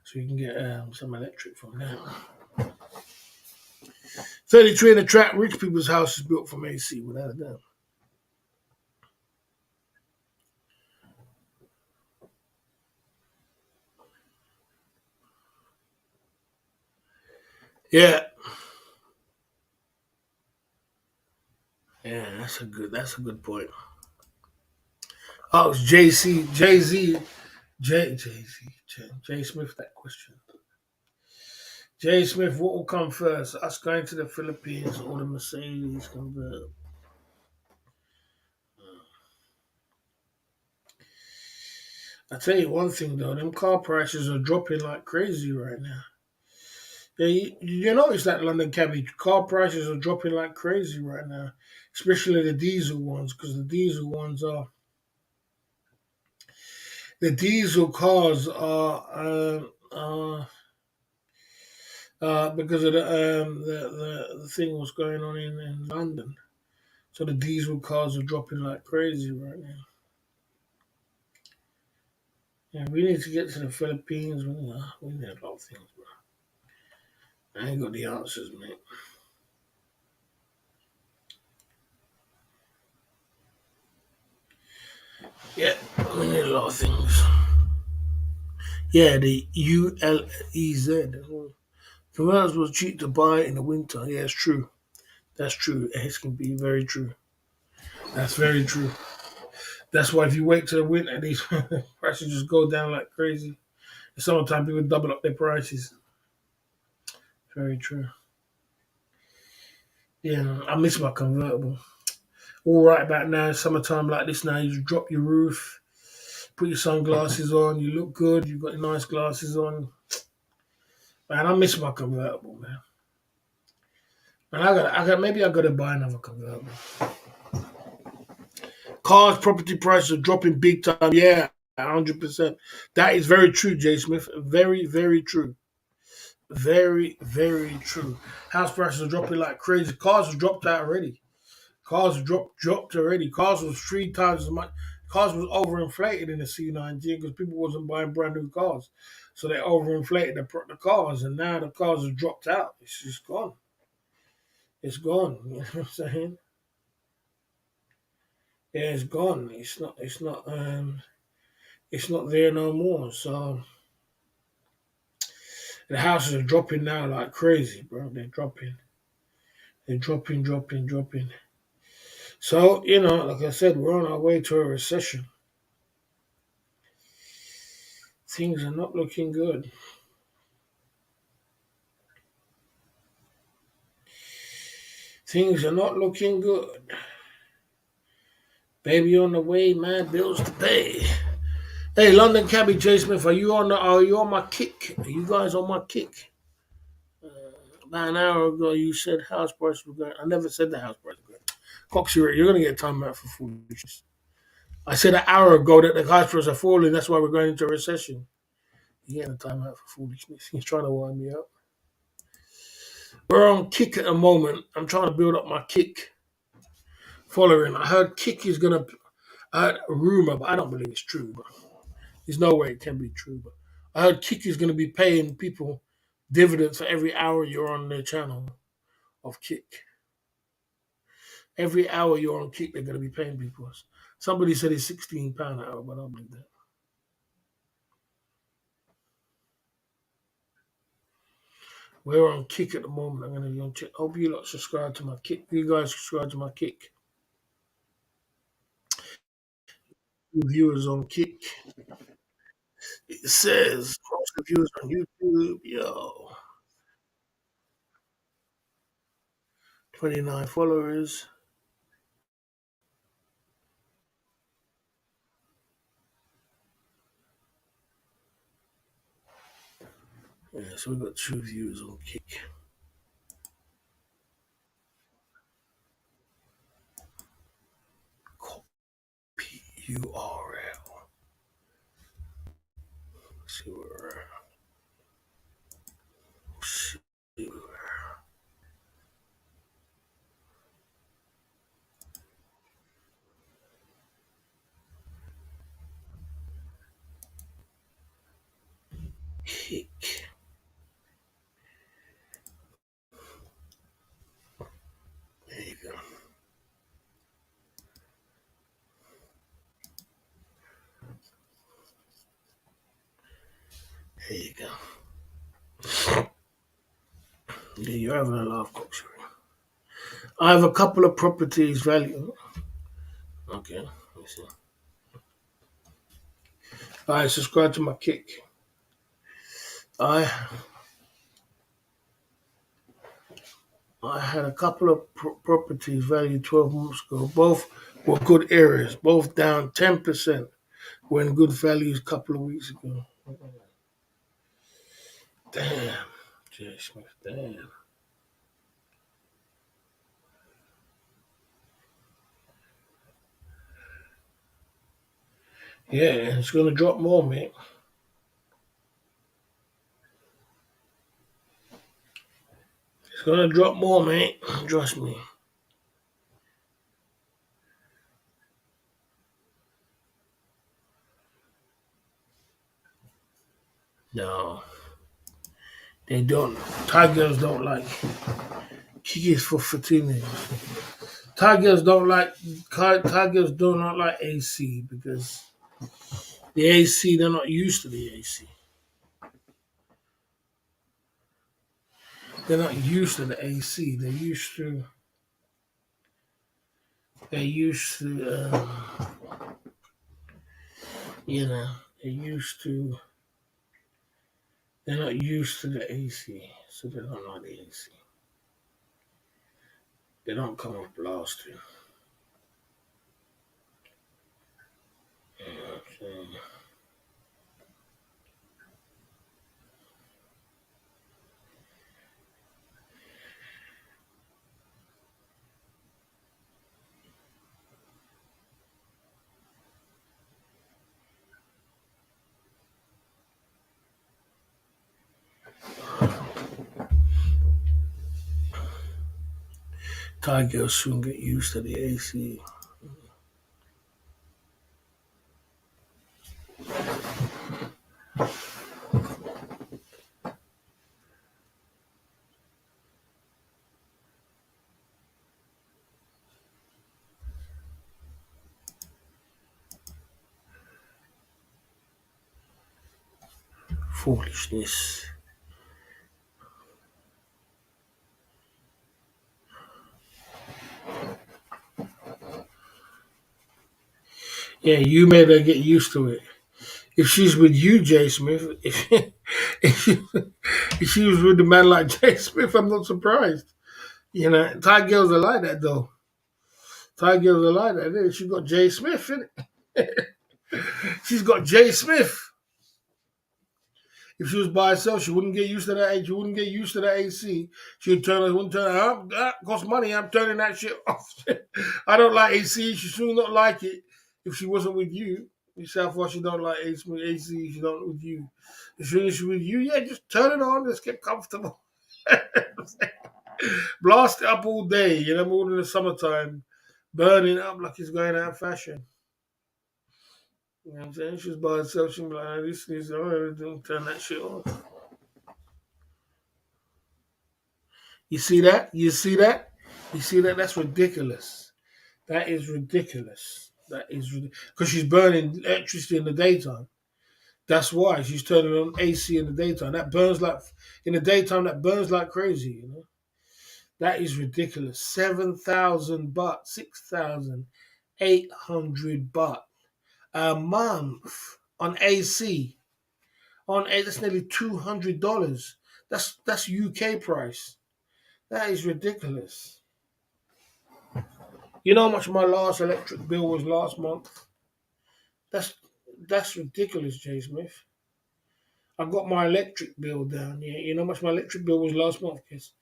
So you can get some electric from that. 33 in the track, rich people's house is built from AC, without a doubt. Yeah. Yeah, that's a good point. Oh, it's JC, Jay Z, Jay Smith, that question. Jay Smith, what will come first? Us going to the Philippines or the Mercedes convert? I tell you one thing though, them car prices are dropping like crazy right now. Yeah, you notice that London cabbage car prices are dropping like crazy right now, especially the diesel ones, because the diesel cars are because of the thing what's going on in London. So the diesel cars are dropping like crazy right now. Yeah, we need to get to the Philippines. We need a lot of things, bro. I ain't got the answers, mate. Yeah, we need a lot of things. Yeah, the ULEZ. Converters was cheap to buy in the winter. Yeah, it's true. That's true. It can be very true. That's very true. That's why if you wait till the winter, these prices just go down like crazy. In summertime, people double up their prices. Very true. Yeah, I miss my convertible. All right about now, summertime like this now, you just drop your roof, put your sunglasses on, you look good, you've got your nice glasses on. Man, I miss my convertible, man. And maybe I gotta buy another convertible. Cars, property prices are dropping big time. Yeah, 100%. That is very true, Jay Smith. Very, very true. Very, very true. House prices are dropping like crazy. Cars have dropped out already. Cars dropped already. Cars was 3 times as much. Cars was overinflated in the C19 because people wasn't buying brand new cars, so they overinflated the cars, and now the cars have dropped out. It's just gone. It's gone. You know what I'm saying? Yeah, it's gone. It's not. It's not. It's not there no more. So the houses are dropping now like crazy, bro. They're dropping. They're dropping. So, like I said, we're on our way to a recession. Things are not looking good. Things are not looking good. Baby on the way, man, bills to pay. Hey, London Cabbie J Smith, are you on my kick? Are you guys on my kick? About an hour ago, you said house prices were going. I never said the house price was going. Cox, you're going to get time out for foolishness. I said an hour ago that the house prices are falling. That's why we're going into a recession. He getting a time out for foolishness. He's trying to wind me up. We're on kick at the moment. I'm trying to build up my kick following. I heard kick is going to. I heard a rumor, but I don't believe it's true. But there's no way it can be true. But I heard kick is going to be paying people dividends for every hour you're on their channel, of Kick. Every hour you're on Kick, they're going to be paying people. Somebody said it's £16 an hour, but I don't believe that. We're on Kick at the moment. I'm going to be on Kick. Hope you lot subscribe to my Kick. You guys subscribe to my Kick. Viewers on Kick. It says most of viewers on YouTube. Yo, 29 followers. Yeah, so we've got 2 viewers on Kick. Copy URL. See where. See where. Kick. There you go. There you go. Yeah, you're having a laugh, Coxie. I have a couple of properties value. Okay, let me see. I subscribe to my Kick. I I had a couple of properties valued 12 months ago. Both were good areas, both down 10% when good values a couple of weeks ago. Damn, Jay Smith, damn. Yeah, it's going to drop more, mate. It's going to drop more, mate. Trust me. No, they don't. Tigers don't like kicks for Fatini. Tigers do not like AC because the AC, they're not used to the AC. They're not used to the AC. They're used to, you know, they're used to, they're not used to the AC, so they don't like the AC. They don't come off blasting. You know what I'm saying? Tigers soon get used to the AC. Foolishness. Yeah, you made her get used to it. If she's with you, Jay Smith, if, she, if she was with a man like Jay Smith, I'm not surprised. You know, Thai girls are like that, though. Thai girls are like that. She got Jay Smith, innit? She's got Jay Smith. If she was by herself, she wouldn't get used to that. She wouldn't get used to that AC. She'd wouldn't turn it up. That costs money. I'm turning that shit off. I don't like AC. She should not like it if she wasn't with you. You see how far she don't like AC. She don't with you. As soon as she's with you, yeah, just turn it on. Just get comfortable. Blast it up all day. You know, more in the summertime, burning up like it's going out of fashion. You know what I'm saying? She's by herself. She'll be like, this needs to don't turn that shit off. You see that? You see that? You see that? That's ridiculous. That is ridiculous. That is because she's burning electricity in the daytime. That's why she's turning on AC in the daytime. That burns like in the daytime. That burns like crazy. You know. That is ridiculous. 7,000 baht, 6,800 baht a month on AC. On A, that's nearly $200. That's UK price. That is ridiculous. You know how much my last electric bill was last month? That's that's ridiculous, Jay Smith. I got my electric bill down. Yeah, you know how much my electric bill was last month, guys?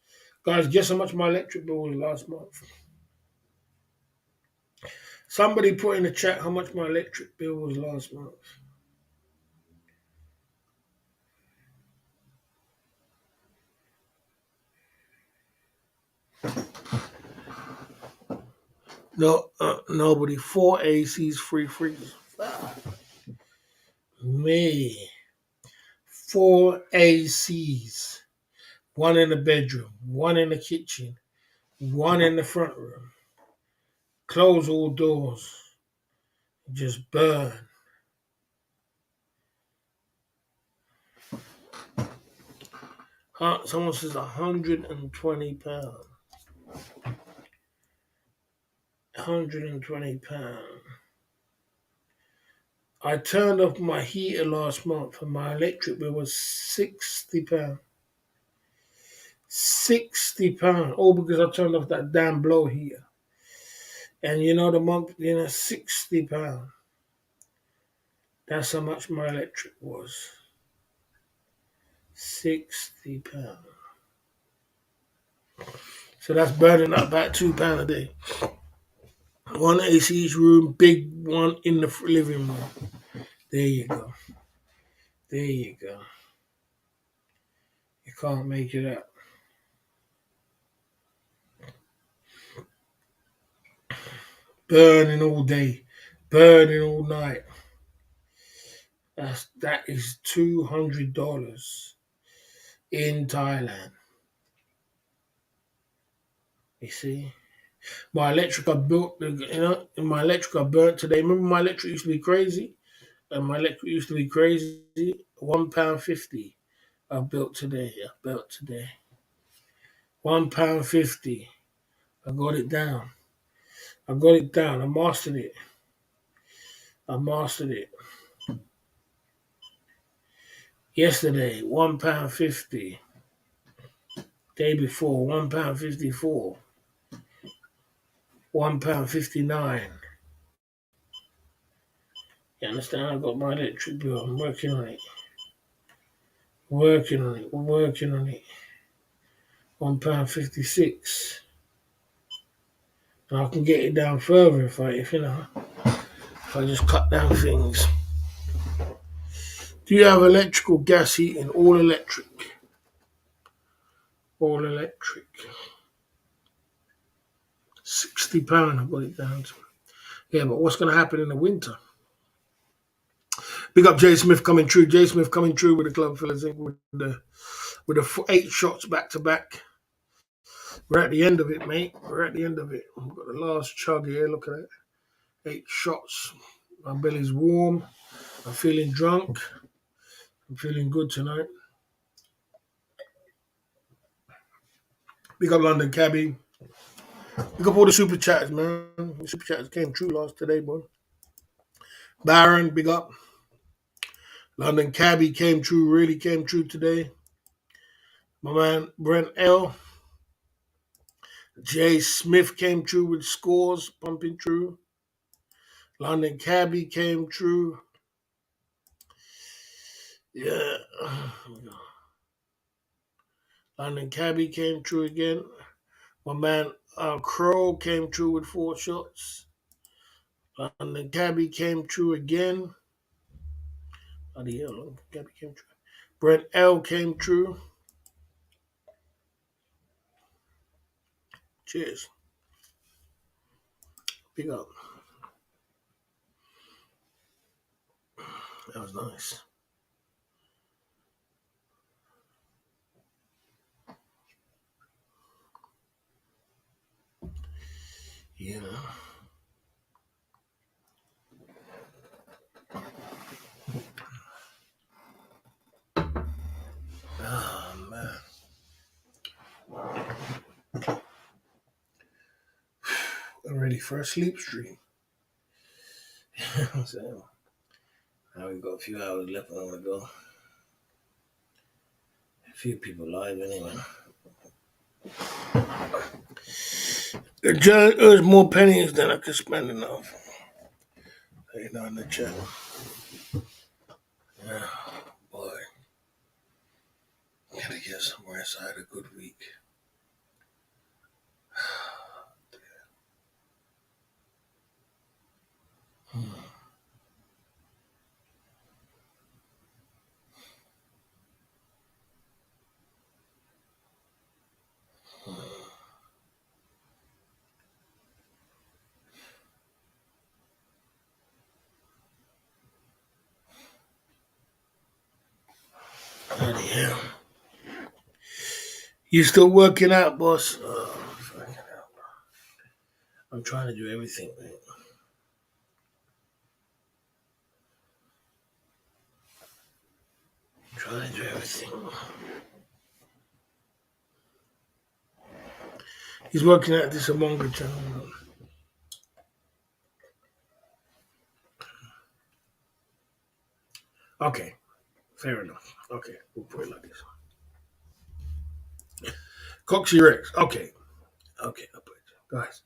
Guys, guess how much my electric bill was last month? Somebody put in the chat how much my electric bill was last month. No, nobody. 4 ACs, free freezers. Ah, me. 4 ACs. One in the bedroom, one in the kitchen, one in the front room. Close all doors. Just burn. Someone says £120. £120. I turned off my heater last month and my electric bill was £60. £60. All because I turned off that damn blow heater. And you know the month, £60. That's how much my electric was. £60. So that's burning up about £2 a day. One AC each room, big one in the living room. There you go. There you go. You can't make it up. Burning all day, burning all night. That is $200 in Thailand. You see, my electric I built. My electric I burnt today. Remember, my electric used to be crazy, and my electric used to be crazy. £1.50. I built today. £1.50. I got it down. I got it down. I mastered it. Yesterday, £1.50. Day before, £1.54. £1.59. You understand? I got my electric bill. I'm working on it. £1.56. And I can get it down further if I just cut down things. Do you have electrical gas heating? All electric. All electric. £60 I got it down to. Yeah, but what's going to happen in the winter? Big up Jay Smith coming true. Jay Smith coming true with the club fellas with the 8 shots back to back. We're at the end of it, mate. We're at the end of it. We've got the last chug here. Look at it. 8 shots. My belly's warm. I'm feeling drunk. I'm feeling good tonight. Big up London Cabby. Big up all the super chats, man. The super chats came true today, boy. Baron, big up. London Cabby came true, really came true today. My man Brent L. Jay Smith came true with scores, pumping true. London Cabby came true. Yeah. London Cabby came true again. My man Crow came true with 4 shots. London Cabby came true again. Bloody hell, London Cabby came true. Brent L came true. Cheers. Big up. That was nice. You know. Oh man. I'm ready for a sleep stream. So now we got a few hours left. I want to go. A few people live anyway. There's more pennies than I could spend enough. You know, in the chat. Yeah, boy. Gotta get somewhere inside a good week. Bloody hell. You still working out, boss? Oh, fucking hell. I'm trying to do everything, man. Trying to do everything. He's working at this Amonga channel. Okay, fair enough. Okay, we'll put it like this. Coxie Rex. Okay, I'll put it. Guys,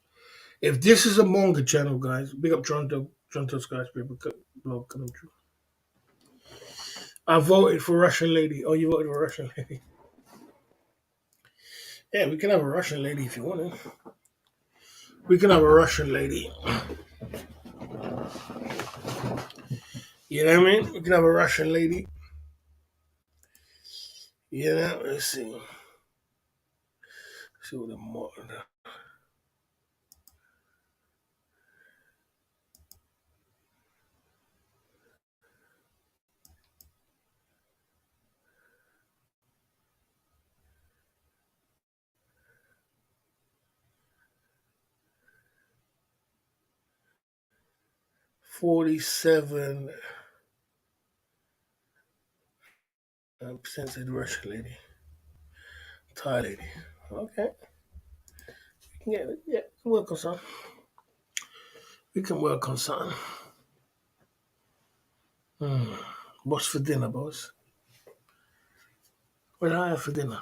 if this is a manga channel, guys, big up Toronto Skyscraper blog coming true. I voted for Russian lady. Oh, you voted for Russian lady? Yeah, we can have a Russian lady if you want to. We can have a Russian lady. You know what I mean? We can have a Russian lady. You know, let's see. See what the more. 47% said Russian lady. Thai lady. Okay. Yeah, we can work on something. We can work on something. What's for dinner, boss? What did I have for dinner?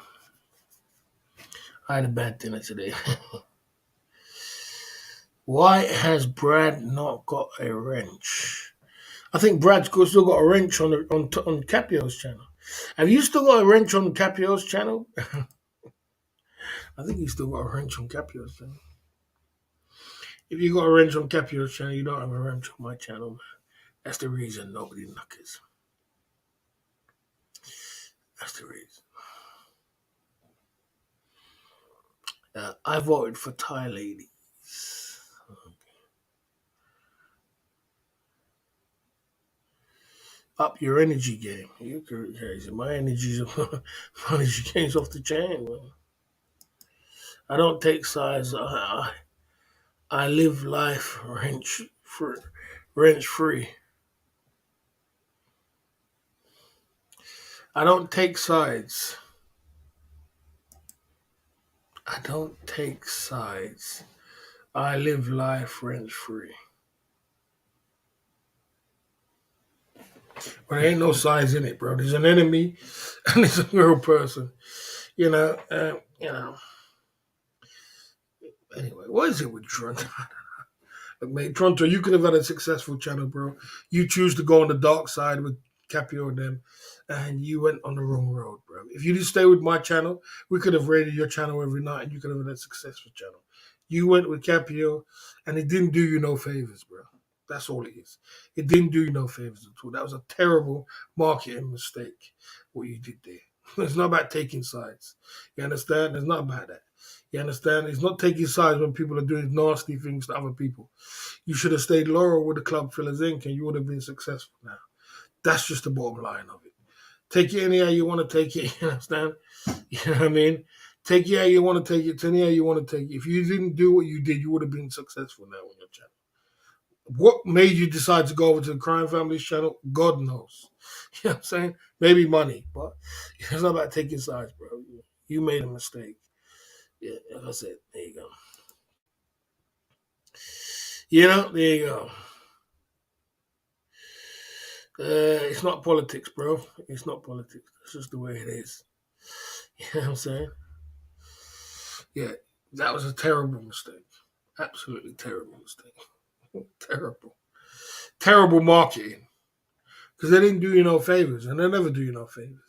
I had a bad dinner today. Why has Brad not got a wrench? I think Brad's still got a wrench on Capio's channel. Have you still got a wrench on Capio's channel? I think you still got a wrench on Capio's channel. If you got a wrench on Capio's channel, you don't have a wrench on my channel, man. That's the reason nobody knuckers. That's the reason. I voted for Thai ladies. Up your energy game. You crazy. My energy game's off the chain, man. I don't take sides. I live life wrench free. I don't take sides. I don't take sides. I live life wrench free. But there ain't no sides in it, bro. There's an enemy and there's a real person. You know. Anyway, what is it with Toronto? Look, mate, Toronto, you could have had a successful channel, bro. You choose to go on the dark side with Capio and them, and you went on the wrong road, bro. If you didn't stay with my channel, we could have raided your channel every night, and you could have had a successful channel. You went with Capio, and it didn't do you no favors, bro. That's all it is. It didn't do you no favors at all. That was a terrible marketing mistake, what you did there. It's not about taking sides. You understand? It's not about that. You understand? It's not taking sides when people are doing nasty things to other people. You should have stayed loyal with the Club Fillers Inc. and you would have been successful now. That's just the bottom line of it. Take it any how you want to take it, you understand? You know what I mean? Take it how you want to take it. Tell it how you want to take it. If you didn't do what you did, you would have been successful now on your channel. What made you decide to go over to the Crime Families channel? God knows. You know what I'm saying? Maybe money, but it's not about taking sides, bro. You made a mistake. Yeah, like I said, there you go. There you go. It's not politics, bro. It's not politics. It's just the way it is. You know what I'm saying? Yeah, that was a terrible mistake. Absolutely terrible mistake. Terrible. Terrible marketing. Because they didn't do you no favors, and they never do you no favors.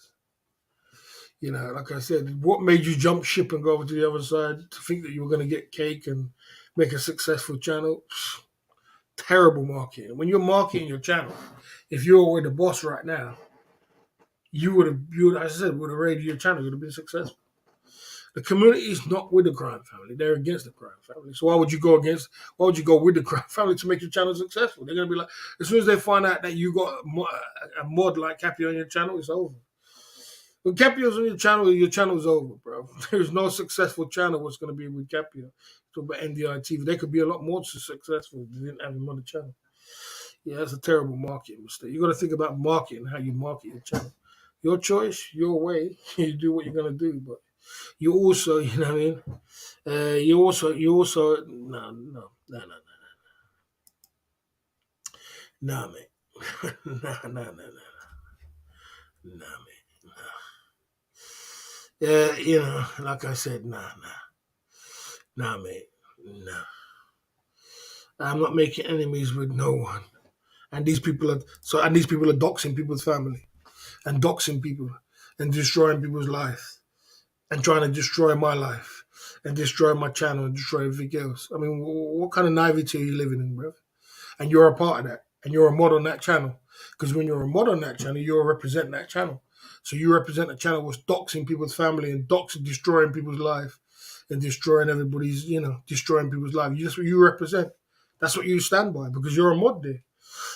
Like I said, what made you jump ship and go over to the other side to think that you were going to get cake and make a successful channel? Terrible marketing. When you're marketing your channel, if you were the boss right now, as I said, would have raided your channel, you would have been successful. The community is not with the crime family; they're against the crime family. So why would you go with the crime family to make your channel successful? They're gonna be like, as soon as they find out that you got a mod like Cappy on your channel, it's over. When Capio's on your channel's over, bro. There's no successful channel what's going to be with Capio. Talk about NDI TV. They could be a lot more successful if they didn't have him on the channel. Yeah, that's a terrible marketing mistake. You got to think about marketing, how you market your channel. Your choice, your way. You do what you're going to do, but you also, you know what I mean? You also, no, man. No, man. Yeah, like I said, nah, mate, nah. I'm not making enemies with no one. And these people are doxing people's family and doxing people and destroying people's life and trying to destroy my life and destroy my channel and destroy everything else. I mean, what kind of naivety are you living in, bro? And you're a part of that. And you're a mod on that channel. Because when you're a mod on that channel, you're representing that channel. So you represent a channel that's doxing people's family and destroying people's life and destroying everybody's, destroying people's life. That's what you represent. That's what you stand by because you're a mod there.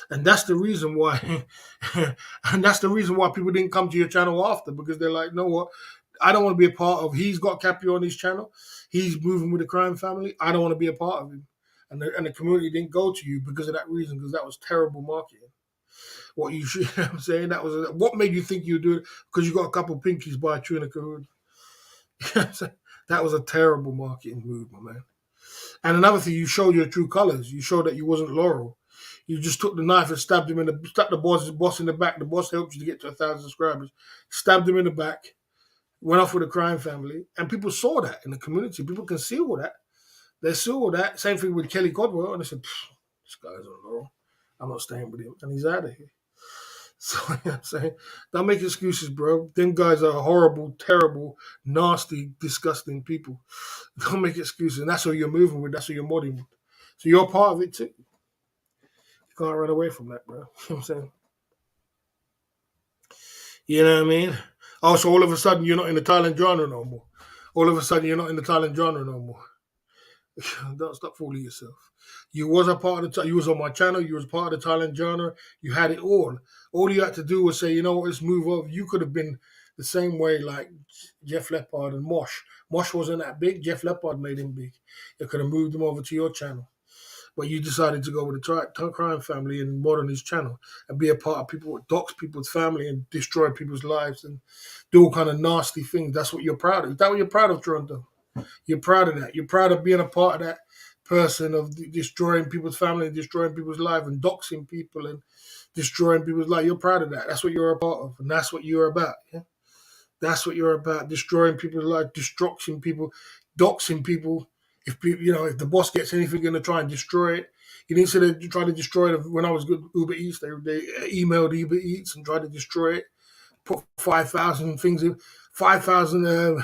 And that's the reason why and that's the reason why people didn't come to your channel after, because they're like, you know what? I don't want to be a part of. He's got Capio on his channel. He's moving with the crime family. I don't want to be a part of him. And the community didn't go to you because of that reason, because that was terrible marketing. What you should, I'm saying, what made you think you would do it because you got a couple of pinkies by Trina Cahoon. That was a terrible marketing move, my man. And another thing, you showed your true colors. You showed that you wasn't Laurel. You just took the knife and stabbed the boss in the back. The boss helped you to get to 1,000 subscribers. Stabbed him in the back. Went off with a crime family, and people saw that in the community. People can see all that. They saw that. Same thing with Kelly Codwell, and they said, "This guy's on Laurel. I'm not staying with him," and he's out of here. So you know what I'm saying, don't make excuses, bro. Them guys are horrible, terrible, nasty, disgusting people. Don't make excuses, and that's what you're moving with. That's what you're modding with. So you're part of it too. You can't run away from that, bro. You know what I'm saying? You know what I mean? Oh, so all of a sudden you're not in the Thailand genre no more. All of a sudden you're not in the Thailand genre no more. Don't stop fooling yourself. You was a part of you was on my channel. You was part of the Thailand genre. You had it all. All you had to do was say, you know what, let's move over. You could have been the same way like Jeff Leppard and Mosh. Mosh wasn't that big. Jeff Leppard made him big. You could have moved him over to your channel. But you decided to go with the crime family and mod on his channel and be a part of people, dox people's family and destroy people's lives and do all kind of nasty things. That's what you're proud of. Is that what you're proud of, Toronto? You're proud of that. You're proud of being a part of that person of destroying people's family and destroying people's life and doxing people and destroying people's life. You're proud of that. That's what you're a part of, and that's what you're about. Yeah? That's what you're about: destroying people's life, destruction people, doxing people. If if the boss gets anything, going to try and destroy it. You didn't say they tried to destroy it when I was good Uber Eats. They emailed Uber Eats and tried to destroy it. Put 5,000 things in, 5,000.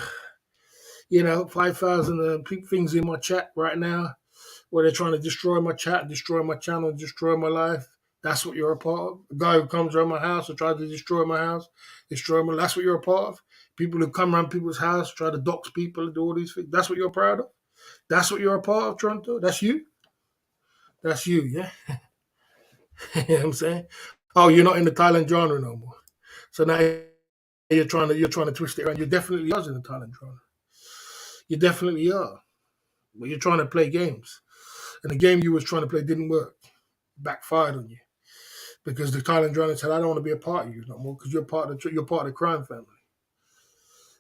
5,000 things in my chat right now where they're trying to destroy my chat, destroy my channel, destroy my life. That's what you're a part of. A guy who comes around my house and tries to destroy my house, that's what you're a part of. People who come around people's house, try to dox people and do all these things. That's what you're proud of. That's what you're a part of, Toronto. That's you. That's you, yeah. You know what I'm saying? Oh, you're not in the Thailand genre no more. So now you're trying to twist it around. You definitely was in the Thailand genre. You definitely are. But you're trying to play games. And the game you was trying to play didn't work. Backfired on you. Because the Thailand Drowning said, I don't want to be a part of you no more because you're part of the crime family.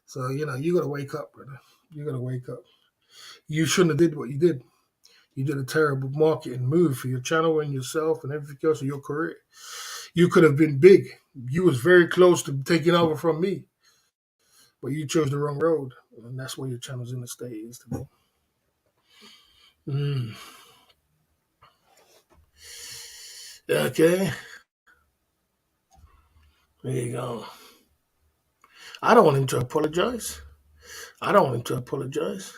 So, you gotta wake up, brother. You gotta wake up. You shouldn't have did what you did. You did a terrible marketing move for your channel and yourself and everything else in your career. You could have been big. You was very close to taking over from me. But you chose the wrong road. And that's why your channel's in the state it is today. Mm. Okay. There you go. I don't want him to apologize. I don't want him to apologize.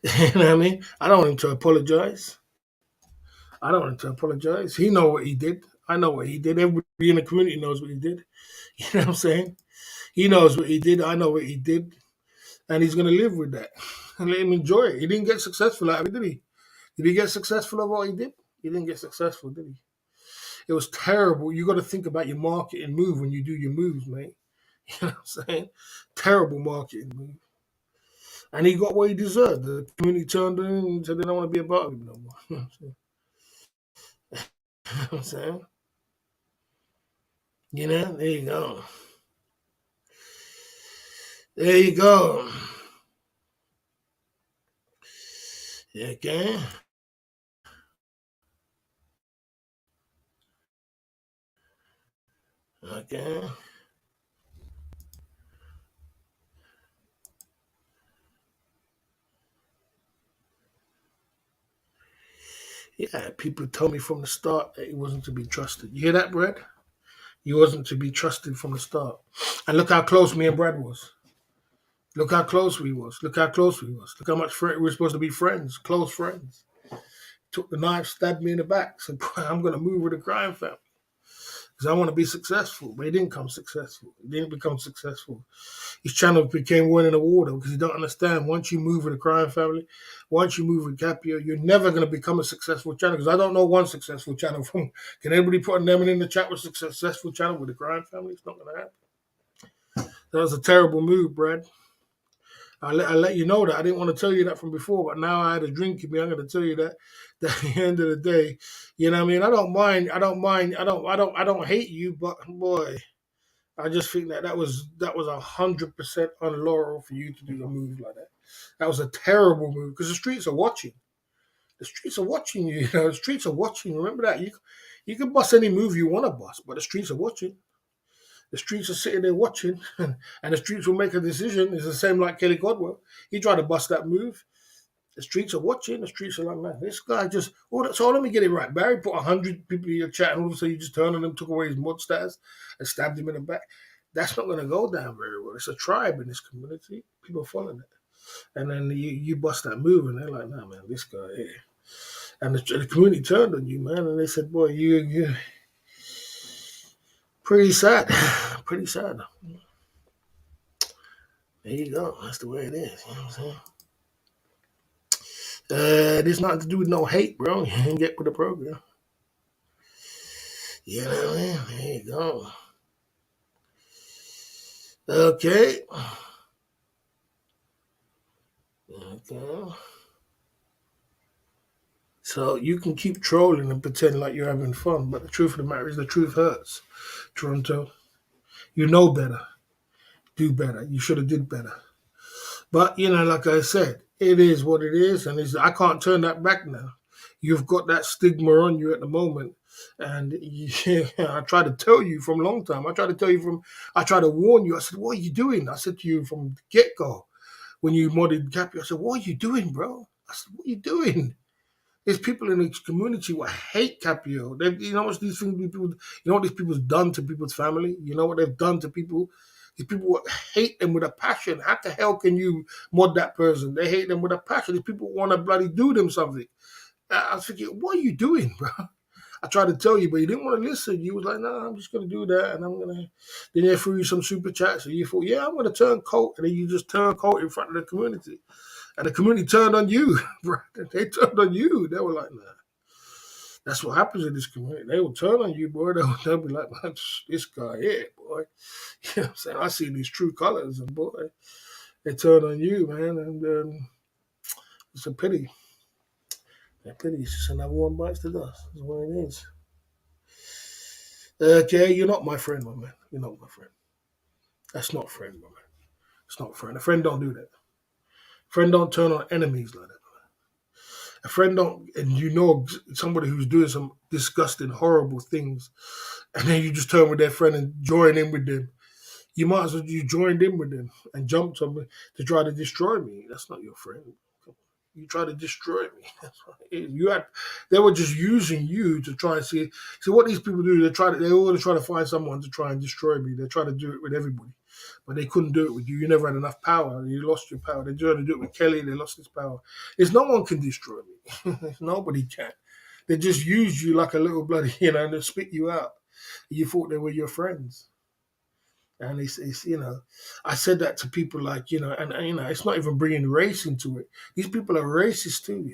You know what I mean? I don't want him to apologize. I don't want him to apologize. He know what he did. I know what he did. Everybody in the community knows what he did. You know what I'm saying? He knows what he did. I know what he did. And he's going to live with that. And let him enjoy it. He didn't get successful out of it, did he? Did he get successful at what he did? He didn't get successful, did he? It was terrible. You got to think about your marketing move when you do your moves, mate. You know what I'm saying? Terrible marketing move. And he got what he deserved. The community turned on him and said they don't want to be a part of him no more. You know what I'm saying? There you go. There you go. Okay. Okay. Yeah, people told me from the start that he wasn't to be trusted. You hear that, Brad? He wasn't to be trusted from the start. And look how close me and Brad was. Look how close we was. Look how close we was. Look how much we were supposed to be friends, close friends. Took the knife, stabbed me in the back. Said, I'm going to move with the crime family because I want to be successful. But he didn't come successful. He didn't become successful. His channel became one in the water because you don't understand. Once you move with the crime family, once you move with Capio, you're never going to become a successful channel because I don't know one successful channel from. Can anybody put a name in the chat with a successful channel with the crime family? It's not going to happen. That was a terrible move, Brad. I let you know that. I didn't want to tell you that from before, but now I had a drink in me. I'm going to tell you that. That at the end of the day, you know what I mean? I don't mind. I don't hate you, but boy, I just think that was 100% unlawful for you to do a move like that. That was a terrible move because the streets are watching. The streets are watching you. The streets are watching. Remember that you can bust any move you want to bust, but the streets are watching. The streets are sitting there watching, and the streets will make a decision. It's the same like Kelly Godwell. He tried to bust that move. The streets are watching. The streets are like, man, this guy just. Oh, so let me get it right. Barry put 100 people in your chat, and all of a sudden you just turned on him, took away his mod status, and stabbed him in the back. That's not going to go down very well. It's a tribe in this community. People following it. And then you bust that move, and they're like, nah, man, this guy here. And the community turned on you, man, and they said, boy, you pretty sad. Pretty sad. There you go. That's the way it is. You know what I'm saying? There's nothing to do with no hate, bro. You ain't get with the program. You know what I mean? There you go. Okay. Okay. So you can keep trolling and pretend like you're having fun, but the truth of the matter is the truth hurts. Toronto, you know better. Do better. You should have did better. But like I said, it is what it is, and I can't turn that back now. You've got that stigma on you at the moment, and I try to tell you from a long time. I try to warn you. I said, "What are you doing?" I said to you from the get go when you modded Cappy. I said, "What are you doing, bro?" I said, "What are you doing?" There's people in the community who hate Capio. You know what these things people, you know what these people's done to people's family. You know what they've done to people. These people hate them with a passion. How the hell can you mod that person? They hate them with a passion. These people want to bloody do them something. I was thinking, what are you doing, bro? I tried to tell you, but you didn't want to listen. You was like, no, I'm just going to do that. And I'm going to. Then they threw you some super chats. And you thought, yeah, I'm going to turn coat. And then you just turn coat in front of the community. And the community turned on you, bro. They turned on you. They were like, nah. That's what happens in this community. They will turn on you, boy. They'll be like, man, this guy here, boy. You know what I'm saying? I see these true colors, and boy, They turn on you, man, and it's a pity. A pity. It's just another one bites the dust. That's what it is. Jay, you're not my friend, my man. You're not my friend. That's not a friend, my man. It's not a friend. A friend don't do that. A friend don't turn on enemies like that. A friend don't, and you know somebody who's doing some disgusting, horrible things, and then you just turn with their friend and join in with them. You might as well you joined in with them and jumped on me to try to destroy me. That's not your friend. You try to destroy me. That's what it is. They were just using you to try and see what these people do. They always try to find someone to try and destroy me. They try to do it with everybody, but they couldn't do it with you. You never had enough power. You lost your power. They tried to do it with Kelly. They lost his power. There's no one can destroy me. Nobody can. They just used you like a little bloody, and they spit you out. You thought they were your friends. And I said that to people like, and it's not even bringing race into it. These people are racist too.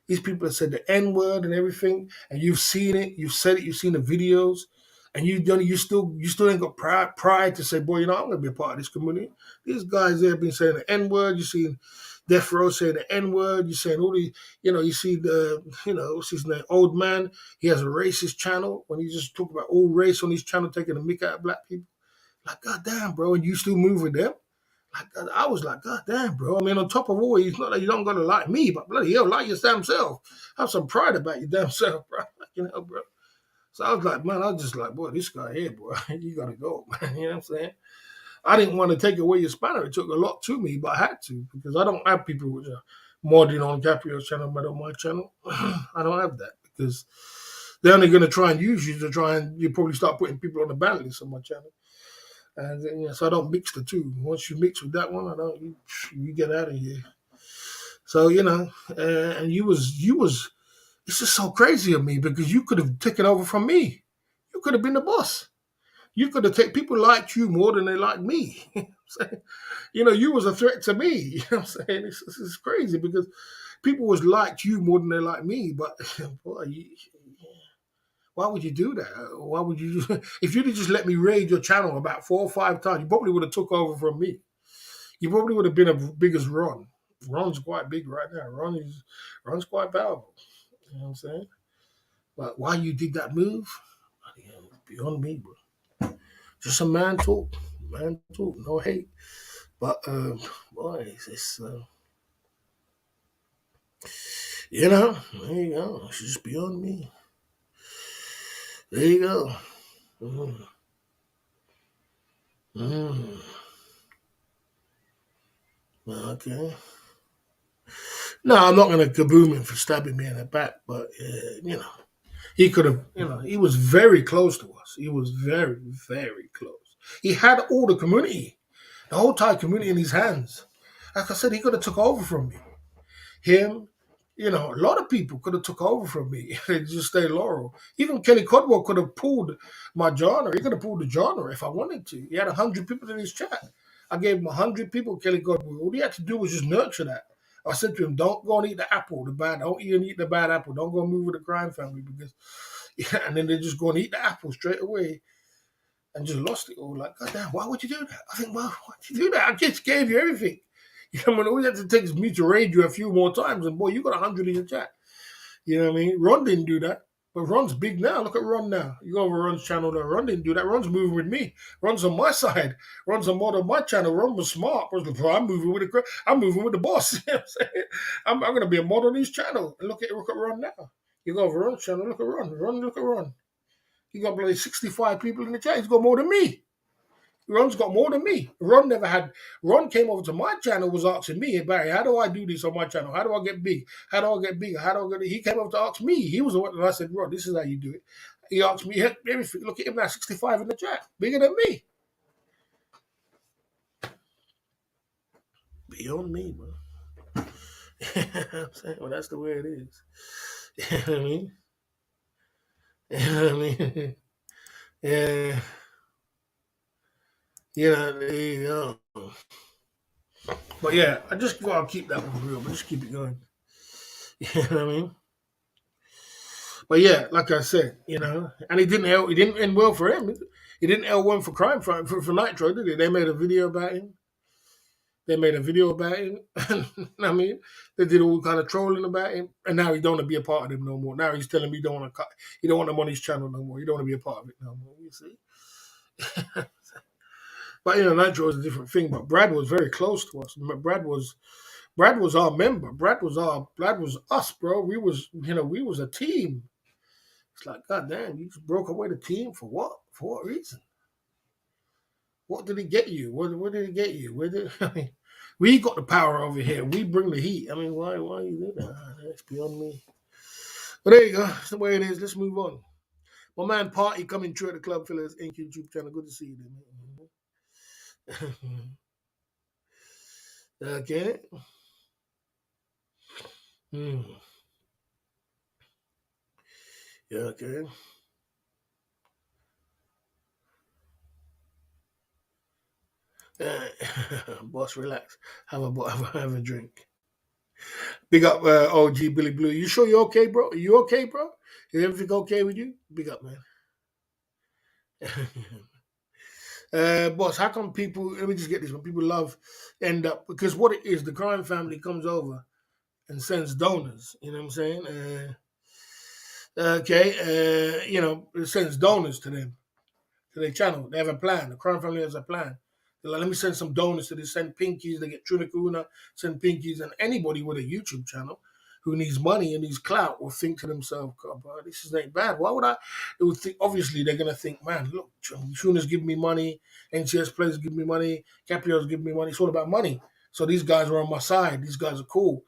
These people have said the N word and everything, and you've seen it, you've said it, you've seen the videos, and you still ain't got pride to say, boy, I'm gonna be a part of this community. These guys there have been saying the N word. You've seen Death Row saying the N word. You're saying all the, you see what's his name, old man. He has a racist channel when he just talk about all race on his channel, taking the mick out of black people. Like, God damn, bro, and you still move with them? Like, I was like, God damn, bro. I mean, on top of all, it's not that you don't got to like me, but bloody hell, like your damn self. Have some pride about your damn self, bro. Bro. So I was like, man, I was just like, boy, this guy here, boy, you got to go, man. You know what I'm saying? I didn't want to take away your spanner. It took a lot to me, but I had to because I don't have people which are modding on Gabriel's channel, but on my channel, I don't have that because they're only going to try and use you to try and you probably start putting people on the ban list on my channel. And so I don't mix the two. Once you mix with that one, I don't. You get out of here. So and you was. It's just so crazy of me because you could have taken over from me. You could have been the boss. You could have taken people liked you more than they liked me. You was a threat to me. You know what I'm saying? It's crazy because people was liked you more than they liked me. But boy, why would you do that? Why would you? If you'd have just let me raid your channel about 4 or 5 times, you probably would have took over from me. You probably would have been as big as Ron. Ron's quite big right now. Ron's quite powerful. You know what I'm saying? But why you did that move? Beyond me, bro. Just a man talk. Man talk. No hate. But boy, it's there you go. It's just beyond me. There you go. Mm. Mm. Okay. No, I'm not going to kaboom him for stabbing me in the back, but he could have. He was very close to us. He was very, very close. He had all the community, the whole Thai community in his hands. Like I said, he could have took over from me. Him, a lot of people could have took over from me and just stay loyal. Even Kelly Codwell could have pulled my genre. He could have pulled the genre if I wanted to. He had 100 people in his chat. I gave him 100 people, Kelly Codwell. All he had to do was just nurture that. I said to him, don't go and eat the apple, don't even eat the bad apple. Don't go and move with the crime family because, and then they just go and eat the apple straight away and just lost it all. Like, God damn, why would you do that? I think, well, why'd you do that? I just gave you everything. All you had to take is me to raid you a few more times, and boy, you got 100 in your chat. You know what I mean? Ron didn't do that. But Ron's big now. Look at Ron now. You go over Ron's channel now. Ron didn't do that. Ron's moving with me. Ron's on my side. Ron's on more on my channel. Ron was smart. I'm moving with the boss. You know what I'm saying? I'm going to be a mod on his channel. And look at Ron now. You go over Ron's channel. Look at Ron. Look at Ron. He got like 65 people in the chat. He's got more than me. Ron's got more than me. Ron came over to my channel, was asking me, hey, Barry, how do I do this on my channel? How do I get big? How do I get bigger? He came over to ask me. He was the one, and I said, Ron, this is how you do it. He asked me everything. Look at him now, 65 in the chat. Bigger than me. Beyond me, bro. I'm saying, well, that's the way it is. You know what I mean? You know what I mean? Yeah. There you go. But yeah, I just want to keep that one real, but just keep it going. You know what I mean? But yeah, like I said, and he didn't end well for him. He didn't L1 for crime for Nitro, did he? They made a video about him. They made a video about him. I mean, they did all kind of trolling about him, and now he don't want to be a part of them no more. Now he's telling me he don't want to cut. He don't want them on his channel no more. He don't want to be a part of it no more. You see, but Nitro is a different thing. But Brad was very close to us. Brad was our member. Brad was us, bro. We was a team. It's like, God damn, you just broke away the team for what? For what reason? What did he get you? What did he get you? Where did I mean? We got the power over here. We bring the heat. I mean, why you do that? That's beyond me. But there you go. That's the way it is. Let's move on. My man Party coming through at the Club Fillers Inc. YouTube channel. Good to see you, man. Okay. Hmm. Yeah, okay. Uh, boss, relax. Have a drink. Big up, OG Billy Blue. You sure you're okay, bro? You okay, bro? Is everything okay with you? Big up, man. Boss, how come people? Let me just get this one. People love end up because what it is, the crime family comes over and sends donors. You know what I'm saying? It sends donors to their channel. They have a plan. The crime family has a plan. They're like, let me send some donors to this. Send pinkies. They get Trinacuna, send pinkies, and anybody with a YouTube channel who needs money and needs clout will think to themselves, God, bro, this is ain't bad. Why would I? They would think. Obviously, they're gonna think, man, look, Tuna's give me money, NCS players give me money, Capios give me money. It's all about money. So these guys are on my side. These guys are cool.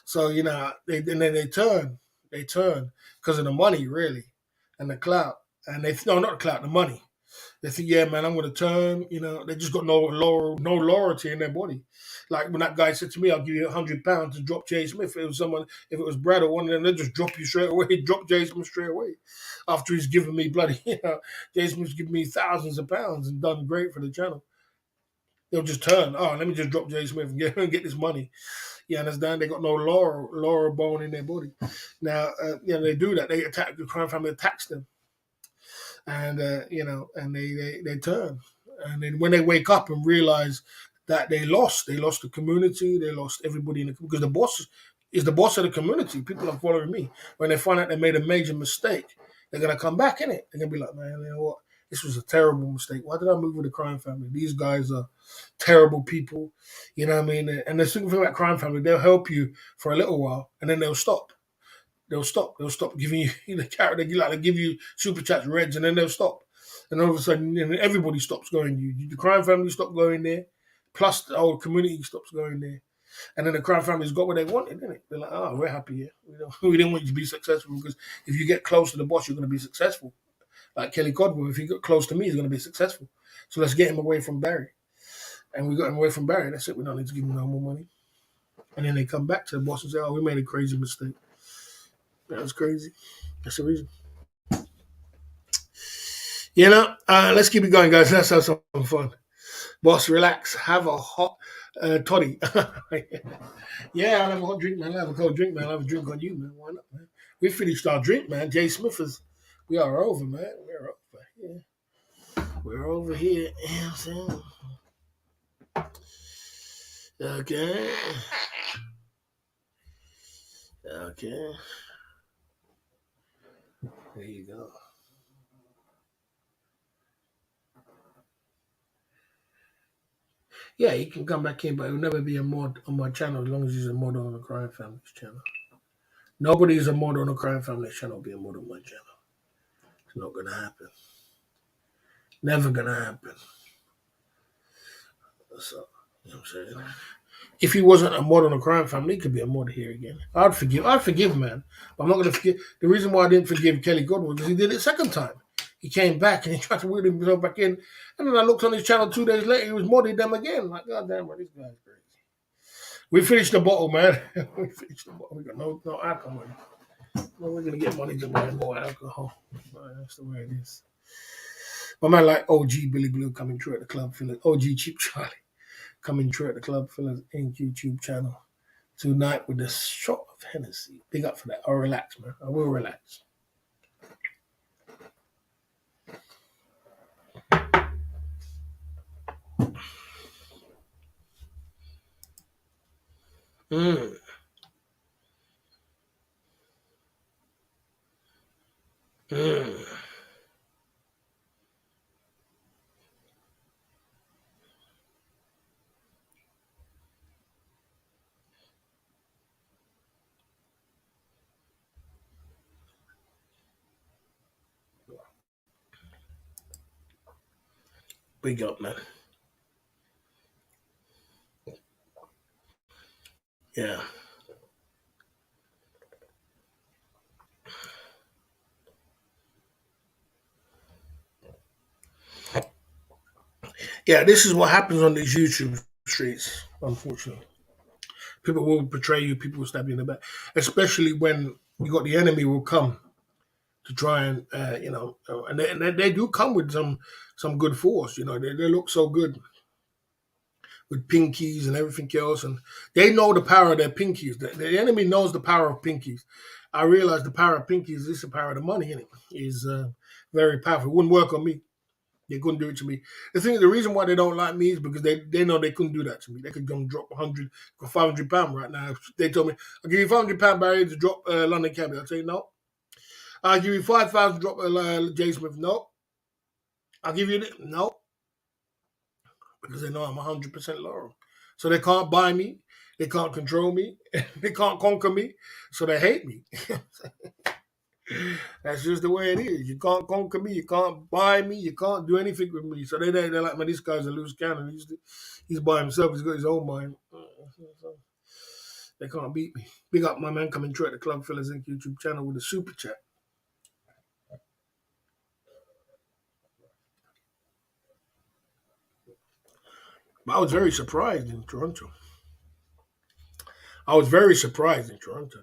So and then they turn because of the money, really, and the clout. And no, not the clout, the money. They think, yeah, man, I'm going to turn. They just got no loyalty in their body. Like when that guy said to me, I'll give you £100 to drop Jay Smith. If it was Brad or one of them, they'd just drop you straight away, drop Jay Smith straight away. After he's given me bloody, Jay Smith's given me thousands of pounds and done great for the channel. They'll just turn. Oh, let me just drop Jay Smith and get this money. You understand? They got no laurel bone in their body. Now, they do that. They attack the crime family, attacks them and and they turn, and then when they wake up and realize that they lost the community, they lost everybody in the because the boss is the boss of the community. People are following me. When they find out they made a major mistake, they're gonna come back in it. They're gonna be like, man, you know what? This was a terrible mistake. Why did I move with the crime family? These guys are terrible people. You know what I mean? And the thing about crime family, they'll help you for a little while, and then they'll stop. They'll stop. They'll stop giving you the carrot. They give you super chats, reds, and then they'll stop. And all of a sudden, everybody stops going. The crime family stop going there. Plus, the whole community stops going there. And then the crime family's got what they wanted, didn't it? They're like, oh, we're happy here. We didn't want you to be successful because if you get close to the boss, you're going to be successful. Like Kelly Codwell, if he got close to me, he's going to be successful. So let's get him away from Barry. And we got him away from Barry. That's it. We don't need to give him no more money. And then they come back to the boss and say, oh, we made a crazy mistake. That was crazy. That's the reason. Let's keep it going, guys. Let's have some fun. Boss, relax. Have a hot toddy. Yeah, I'll have a hot drink, man. I'll have a cold drink, man. I'll have a drink on you, man. Why not, man? We finished our drink, man. Jay Smith is, we are over, man. We're over here. We're over here. You know what I'm saying? Okay. Okay. There you go. Yeah, he can come back in, but he'll never be a mod on my channel as long as he's a mod on the Crime Family's channel. Nobody's a mod on the Crime Family channel be a mod on my channel. It's not gonna happen. Never gonna happen. So, you know what I'm saying? If he wasn't a mod on the Crime Family, he could be a mod here again. I'd forgive, man. But I'm not gonna forgive. The reason why I didn't forgive Kelly Godwin because he did it second time. He came back and he tried to wheel himself back in. And then I looked on his channel 2 days later, he was modding them again. Like, God damn, man, this guy's crazy. We finished the bottle, man. We finished the bottle. We got no alcohol. No, we're gonna get money to buy more alcohol. That's the way it is. My man like OG Billy Blue coming through at the club, feeling OG Cheap Charlie coming through at the club, feeling Inc. YouTube channel tonight with a shot of Hennessy. Big up for that. I'll relax, man. I will relax. Mm. Mm. Big up, man. Yeah. Yeah, this is what happens on these YouTube streets, unfortunately. People will betray you, people will stab you in the back, especially when you got the enemy will come to try and, and they do come with some good force. They look so good with pinkies and everything else, and they know the power of their pinkies. The enemy knows the power of pinkies. I realize the power of pinkies is the power of the money in it. Is very powerful. It wouldn't work on me. They couldn't do it to me. The reason why they don't like me is because they know they couldn't do that to me. They could go and drop 100 or 500 pounds right now. If they told me, I'll give you 500 pound Barry to drop London Cabby. I'll say no. I'll give you 5,000 to drop Jay Smith. No. I'll give you no, because they know I'm 100% loyal. So they can't buy me. They can't control me. They can't conquer me. So they hate me. That's just the way it is. You can't conquer me. You can't buy me. You can't do anything with me. So they're like, man, this guy's a loose cannon. He's by himself. He's got his own mind. They can't beat me. Big up my man coming through at the Club Fellas Inc. YouTube channel with a super chat. But I was very surprised in Toronto. I was very surprised in Toronto.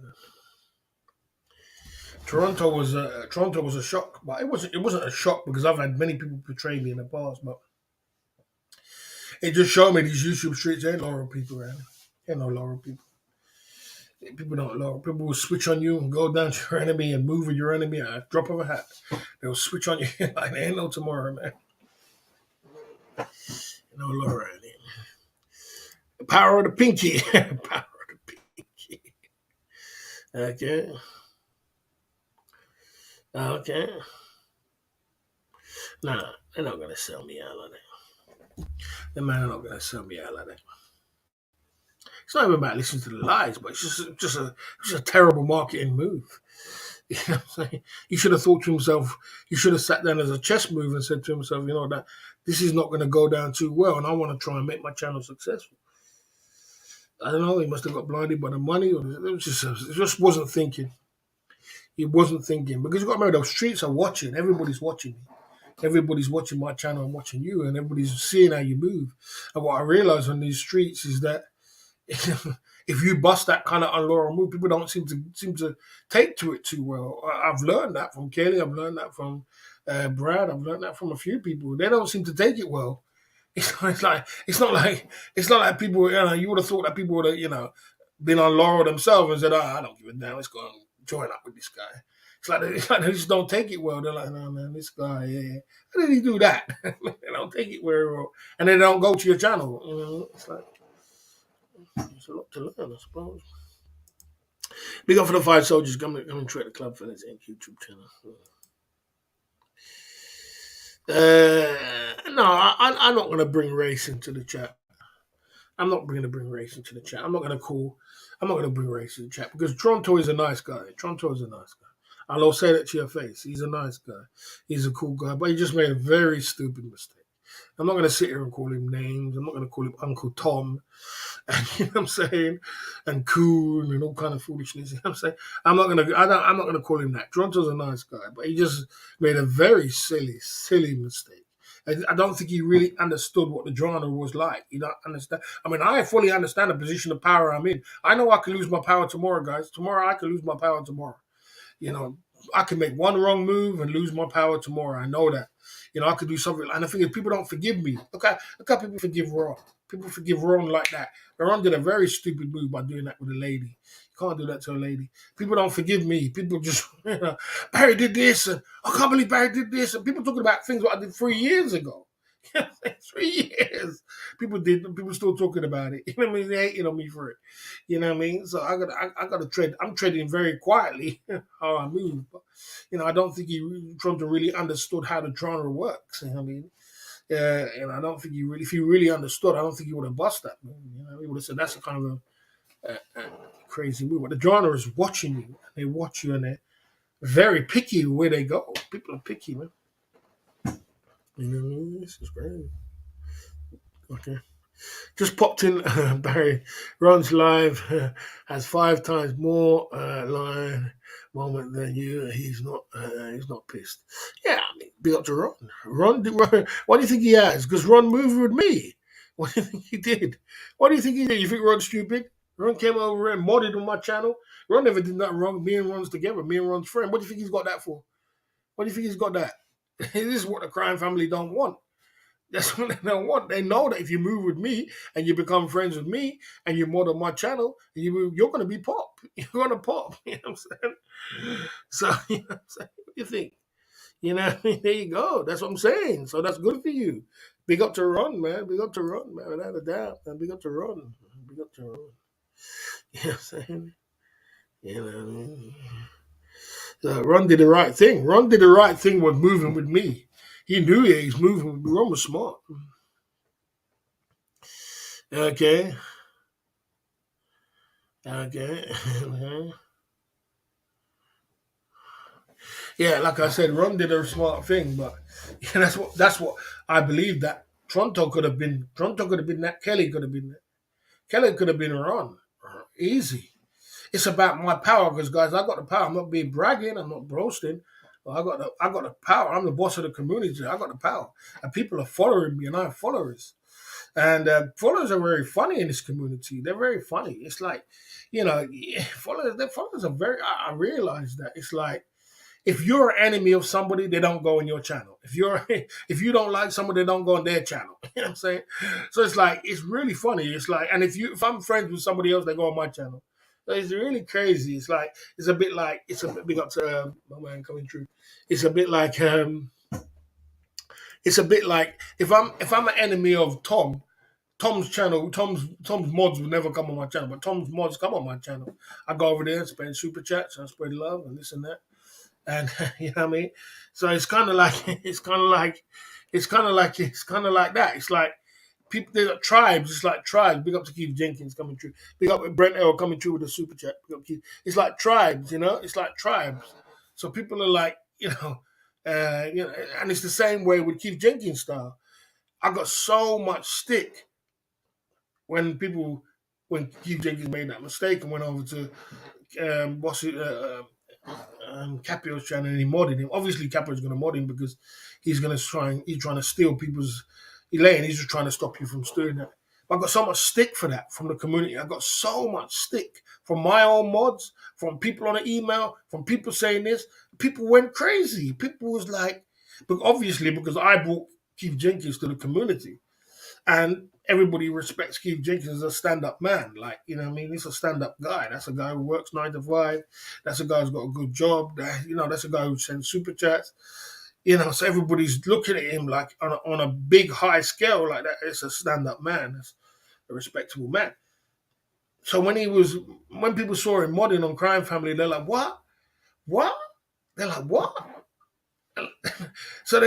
Toronto was a shock, but it wasn't a shock because I've had many people betray me in the past. But it just showed me these YouTube streets ain't loyal people, man. Ain't no loyal people. People don't loyal. People will switch on you and go down to your enemy and move with your enemy at a drop of a hat. They'll switch on you like there ain't no tomorrow, man. No loyal. The power of the pinky. Power of the pinky. Okay. Okay. Nah, they're not gonna sell me out like that. The man are not gonna sell me out like that. It's not even about listening to the lies, but it's just a terrible marketing move. You know what I'm saying? He should have thought to himself, he should have sat down as a chess move and said to himself, that this is not going to go down too well, and I want to try and make my channel successful. I don't know. He must have got blinded by the money, or it just wasn't thinking. He wasn't thinking because you got to remember those streets are watching. Everybody's watching me. Everybody's watching my channel and watching you, and everybody's seeing how you move. And what I realize on these streets is that if you bust that kind of unloyal move, people don't seem to take to it too well. I've learned that from Kelly. I've learned that from Brad. I've learned that from a few people. They don't seem to take it well. It's not like people. You would have thought that people would have been unloyal themselves and said, "Oh, I don't give a damn. Let's go and join up with this guy." It's like they just don't take it well. They're like, "No, man, this guy, yeah. How did he do that?" They don't take it very well, and they don't go to your channel. It's like. There's a lot to learn, I suppose. Big up for the five soldiers coming through at the Club Fellas Inc. YouTube channel. No, I'm not going to bring race into the chat. I'm not going to bring race into the chat. I'm not going to bring race into the chat because Toronto is a nice guy. Toronto is a nice guy. I'll say that to your face. He's a nice guy. He's a cool guy, but he just made a very stupid mistake. I'm not going to sit here and call him names. I'm not going to call him Uncle Tom. And, you know what I'm saying? And cool and all kind of foolishness. You know what I'm saying? I'm not gonna call him that. Toronto's a nice guy, but he just made a very silly mistake. I don't think he really understood what the genre was like. You don't understand. I mean, I fully understand the position of power I'm in. I know I can lose my power tomorrow, guys. Tomorrow I can lose my power tomorrow. I can make one wrong move and lose my power tomorrow. I know that. I could do something. And the thing is, people don't forgive me. Look how people forgive Raw. People forgive Ron like that. Ron did a very stupid move by doing that with a lady. You can't do that to a lady. People don't forgive me. People just, Barry did this, and I can't believe Barry did this. And people talking about things what I did 3 years ago. 3 years. People still talking about it. You know what I mean? They hating on me for it. You know what I mean? So I gotta tread. I'm treading very quietly how I move. But, I don't think Trump really understood how the genre works. You know what I mean? And I don't think if he really understood, I don't think he would have bust that move. He would have said that's a kind of a crazy move. But the genre is watching you. They watch you and they're very picky where they go. People are picky, man. You know what I mean? This is great. Okay. Just popped in, Barry. Ron's live has 5 times more line moment than you. He's not pissed. Yeah, I mean, big up to Ron. Ron, what do you think he has? Because Ron moved with me. What do you think he did? What do you think he did? You think Ron's stupid? Ron came over and modded on my channel. Ron never did nothing wrong. Me and Ron's together. Me and Ron's friend. What do you think he's got that for? What do you think he's got that? This is what the crime family don't want. That's what they don't want. They know that if you move with me and you become friends with me and you mod on my channel, you're going to be pop. You're going to pop. You know what I'm saying? So, you know what I'm saying? What do you think? You know what I mean? There you go. That's what I'm saying. So that's good for you. Big up to Ron, man. Big up to Ron, man. Without a doubt. Man. Big up to Ron. Big up to Ron. You know what I'm saying? You know what I mean? Ron did the right thing. Ron did the right thing with moving with me. He knew he's moving with me. Ron was smart. Okay. Yeah, like I said, Ron did a smart thing, but that's what I believe that Toronto could have been. Toronto could have been that. Kelly could have been that. Kelly could have been Ron. Easy. It's about my power, because guys, I got the power. I'm not being bragging. I'm not boasting. But I got the power. I'm the boss of the community. I got the power, and people are following me, and I have followers. And followers are very funny in this community. They're very funny. It's like, followers are very. I realize that it's like, if you're an enemy of somebody, they don't go on your channel. If you don't like somebody, they don't go on their channel. You know what I'm saying? So it's like, it's really funny. It's like, and if I'm friends with somebody else, they go on my channel. So it's really crazy. It's a bit like, it's a bit big up to my man coming through. It's a bit like if I'm an enemy of Tom's channel, Tom's mods will never come on my channel, but Tom's mods come on my channel. I go over there and spread super chats and spread love and this and that. And you know what I mean? So it's kind of like that. It's like people, they're like tribes. It's like tribes. Big up to Keith Jenkins coming through. Big up to Brent L coming through with a super chat. Big up Keith. It's like tribes, you know. It's like tribes. So people are like, and it's the same way with Keith Jenkins style. I got so much stick when Keith Jenkins made that mistake and went over to Capio's channel and he modded him. Obviously, Capio's going to mod him because he's trying to steal people's Elaine. He's just trying to stop you from doing that. But I got so much stick for that from the community. I got so much stick from my own mods, from people on the email, from people saying this. People went crazy. People was like, but obviously because I brought Keith Jenkins to the community, and everybody respects Keith Jenkins as a stand-up man. Like, you know what I mean? He's a stand-up guy. That's a guy who works 9 to 5. That's a guy who's got a good job. That's a guy who sends super chats. So everybody's looking at him like on a big high scale like that. It's a stand-up man. That's a respectable man. So when people saw him modding on Crime Family, they're like, what? What? They're like, what? So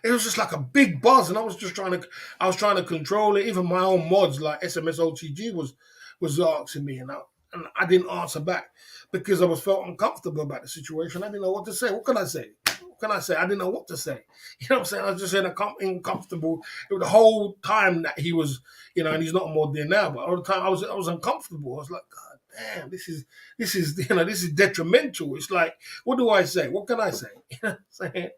it was just like a big buzz, and I was trying to control it. Even my own mods like SMSOTG was asking me, and I didn't answer back because I felt uncomfortable about the situation. I didn't know what to say. What can I say? I didn't know what to say. You know what I'm saying? I was just uncomfortable the whole time that he was, and he's not more there now. But all the time I was uncomfortable. I was like, God damn, this is detrimental. It's like, what do I say? What can I say? You know what I'm saying?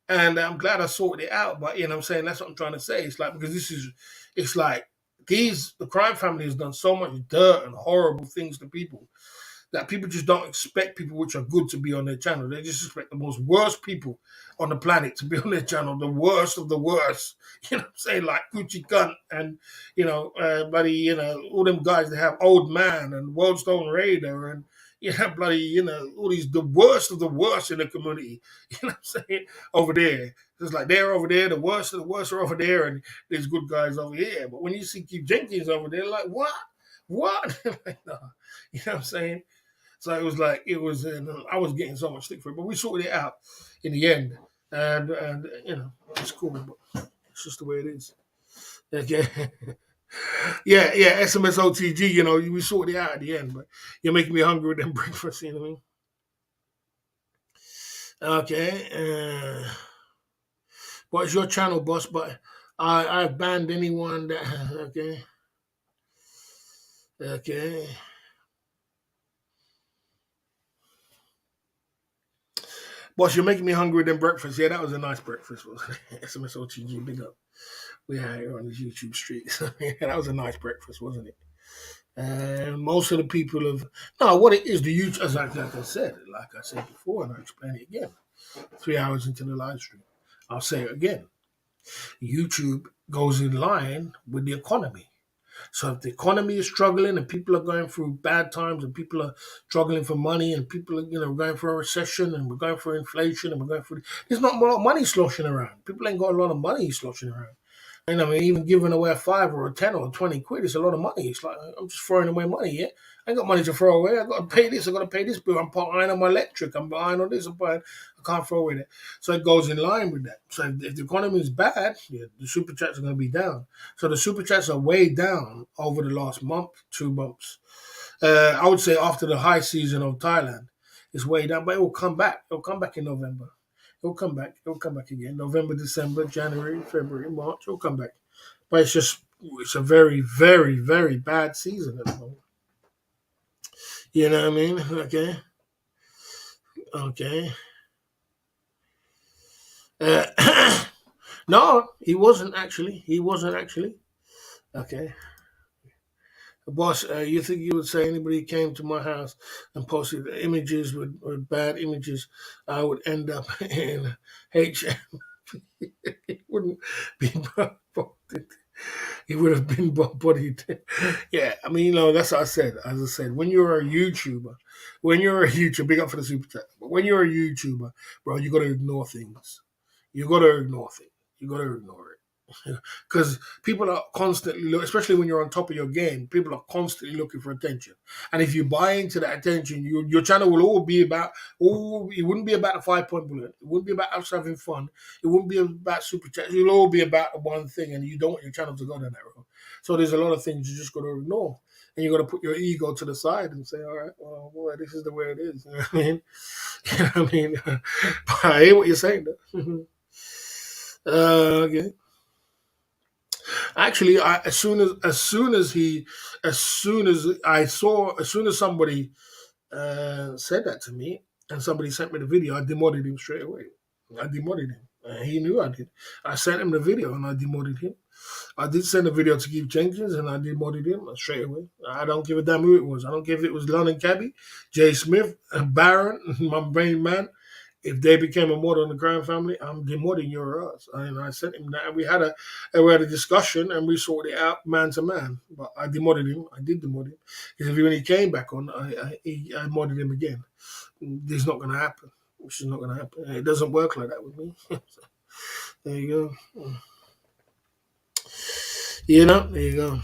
And I'm glad I sorted it out. But I'm saying, that's what I'm trying to say. It's like, because it's like the crime family has done so much dirt and horrible things to people that people just don't expect people which are good to be on their channel. They just expect the most worst people on the planet to be on their channel, the worst of the worst. You know what I'm saying? Like Gucci Cunt and, all them guys that have Old Man and Worldstone Raider and, bloody, all these the worst of the worst in the community. You know what I'm saying? Over there. It's like they're over there, the worst of the worst are over there, and there's good guys over here. But when you see Keith Jenkins over there, like, what? What? Like, no. You know what I'm saying? So I was getting so much stick for it, but we sorted it out in the end, and it's cool. But it's just the way it is. Okay. Yeah. SMS OTG. We sorted it out at the end, but you're making me hungry with them breakfast. You know what I mean? Okay. But it's your channel, boss. But I've banned anyone that. Okay. Okay. Boss, you're making me hungry than breakfast. Yeah, that was a nice breakfast, wasn't it? SMS OTG, big up. We had here on this YouTube street. Yeah, that was a nice breakfast, wasn't it? And most of the people have no. What it is, the YouTube, as like I said before, and I explain it again. 3 hours into the live stream, I'll say it again. YouTube goes in line with the economy. So if the economy is struggling and people are going through bad times and people are struggling for money and people are, going for a recession and we're going for inflation and we're going for there's not a lot of money sloshing around. People ain't got a lot of money sloshing around. And I mean, even giving away a 5 or a 10 or 20 quid, it's a lot of money. It's like, I'm just throwing away money, yeah? I ain't got money to throw away. I got to pay this. I got to pay this bill. I'm behind on my electric. I'm behind on this. I can't throw away that. So it goes in line with that. So if the economy is bad, yeah, the super chats are going to be down. So the super chats are way down over the last month, 2 months. I would say after the high season of Thailand, it's way down, but it will come back. It will come back in November. It'll come back. It'll come back again. November, December, January, February, March. It'll come back. But it's a very, very, very bad season at the moment. You know what I mean? Okay. Okay. No, he wasn't actually. Okay. Boss, you think you would say anybody came to my house and posted images with bad images, I would end up in HM? It wouldn't be bodied. He would have been bodied. Yeah, I mean, that's what I said. As I said, when you're a YouTuber, big up for the super chat, but when you're a YouTuber, bro, you got to ignore things. You got to ignore things. You got to ignore it. Because people are constantly, especially when you're on top of your game, people are constantly looking for attention. And if you buy into that attention, your channel will all be about, it wouldn't be about a 5-point bullet. It wouldn't be about us having fun. It wouldn't be about super chats. It'll all be about one thing, and you don't want your channel to go down that road. So there's a lot of things you just got to ignore. And you got to put your ego to the side and say, all right, well, boy, this is the way it is. You know what I mean? You know what I mean? But I hear what you're saying, though. Okay. Actually, as soon as somebody said that to me, and somebody sent me the video, I demoted him straight away. I demoted him. He knew I did. I sent him the video and I demoted him. I did send a video to Keith Jenkins and I demoted him straight away. I don't give a damn who it was. I don't care if it was London Cabby, Jay Smith, Baron, my main man. If they became a mod on the Crime Family, I'm demoting your ass. And I sent him that. And we had a discussion and we sorted it out man to man. But I demoted him. I did demote him. Because when he came back on, I modded him again. This is not going to happen. This is not going to happen. It doesn't work like that with me. So, there you go. There you go.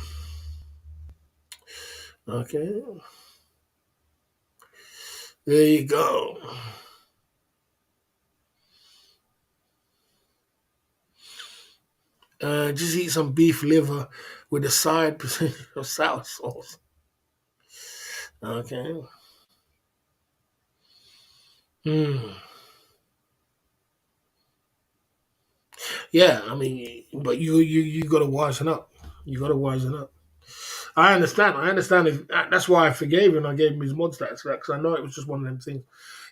Okay. There you go. Just eat some beef liver with a side percentage of sour sauce. Okay. Yeah, I mean, but you got to wisen up. You got to wisen up. I understand. That's why I forgave him. I gave him his mod stats because I know it was just one of them things.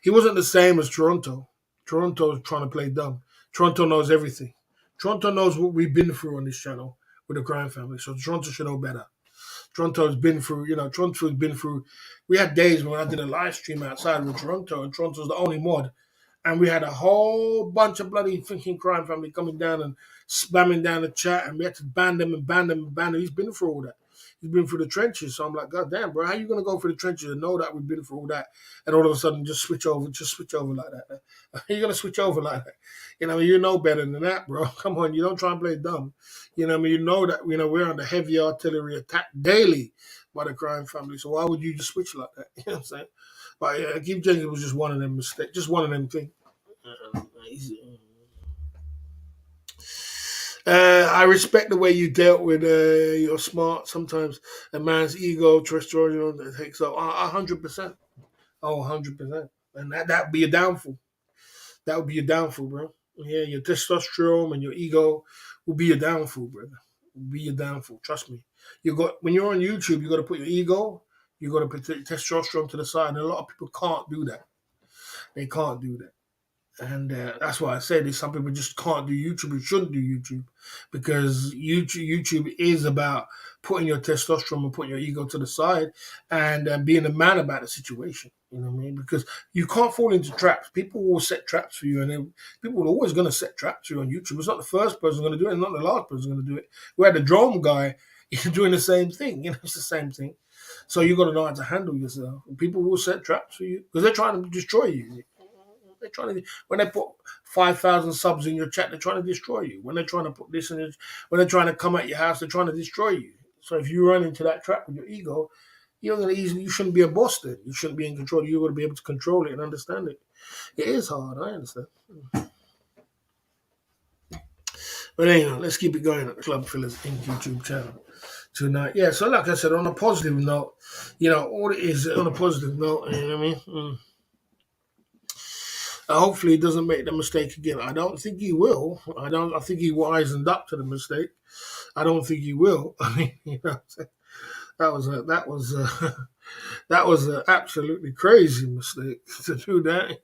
He wasn't the same as Toronto. Toronto's trying to play dumb. Toronto knows everything. Toronto knows what we've been through on this channel with the Crime Family. So Toronto should know better. Toronto's been through, Toronto's been through. We had days when I did a live stream outside with Toronto, and Toronto's the only mod. And we had a whole bunch of bloody thinking Crime Family coming down and spamming down the chat, and we had to ban them and ban them and ban them. He's been through all that. He's been through the trenches. So I'm like, God damn, bro, how you gonna go through the trenches and know that we've been through all that, and all of a sudden just switch over like that? You're gonna switch over like that. You know better than that, bro. Come on, you don't try and play dumb. You know that we're under heavy artillery attack daily by the crime family. So why would you just switch like that? You know what I'm saying? But yeah, Keith Jenkins was just one of them mistakes, just one of them things. I respect the way you dealt with your smart. Sometimes a man's ego, testosterone, that takes up 100%. Oh, 100%. And that'd be a downfall. That would be a downfall, bro. Yeah, your testosterone and your ego will be a downfall, brother. Will be a downfall. Trust me. When you're on YouTube, you got to put your ego, you got to put testosterone to the side, and a lot of people can't do that. They can't do that. And that's why I say this. Some people just can't do YouTube. You shouldn't do YouTube because YouTube is about putting your testosterone and putting your ego to the side and being a man about the situation. You know what I mean? Because you can't fall into traps. People will set traps for you, and people are always going to set traps for you on YouTube. It's not the first person going to do it, and not the last person going to do it. We had the drone guy doing the same thing. It's the same thing. So you got to know how to handle yourself. People will set traps for you because they're trying to destroy you. They're trying to, when they put 5,000 subs in your chat, they're trying to destroy you. When they're trying to put this in it, when they're trying to come at your house, they're trying to destroy you. So if you run into that trap with your ego, you shouldn't be a boss then. You shouldn't be in control. You've got to be able to control it and understand it. It is hard, I understand. But anyway, let's keep it going at the Club Fillers Inc. YouTube channel tonight. Yeah, so like I said, on a positive note, all it is on a positive note, you know what I mean? Hopefully he doesn't make the mistake again. I don't think he will. I think he wisened up to the mistake. I don't think he will. I mean, that was an absolutely crazy mistake to do that.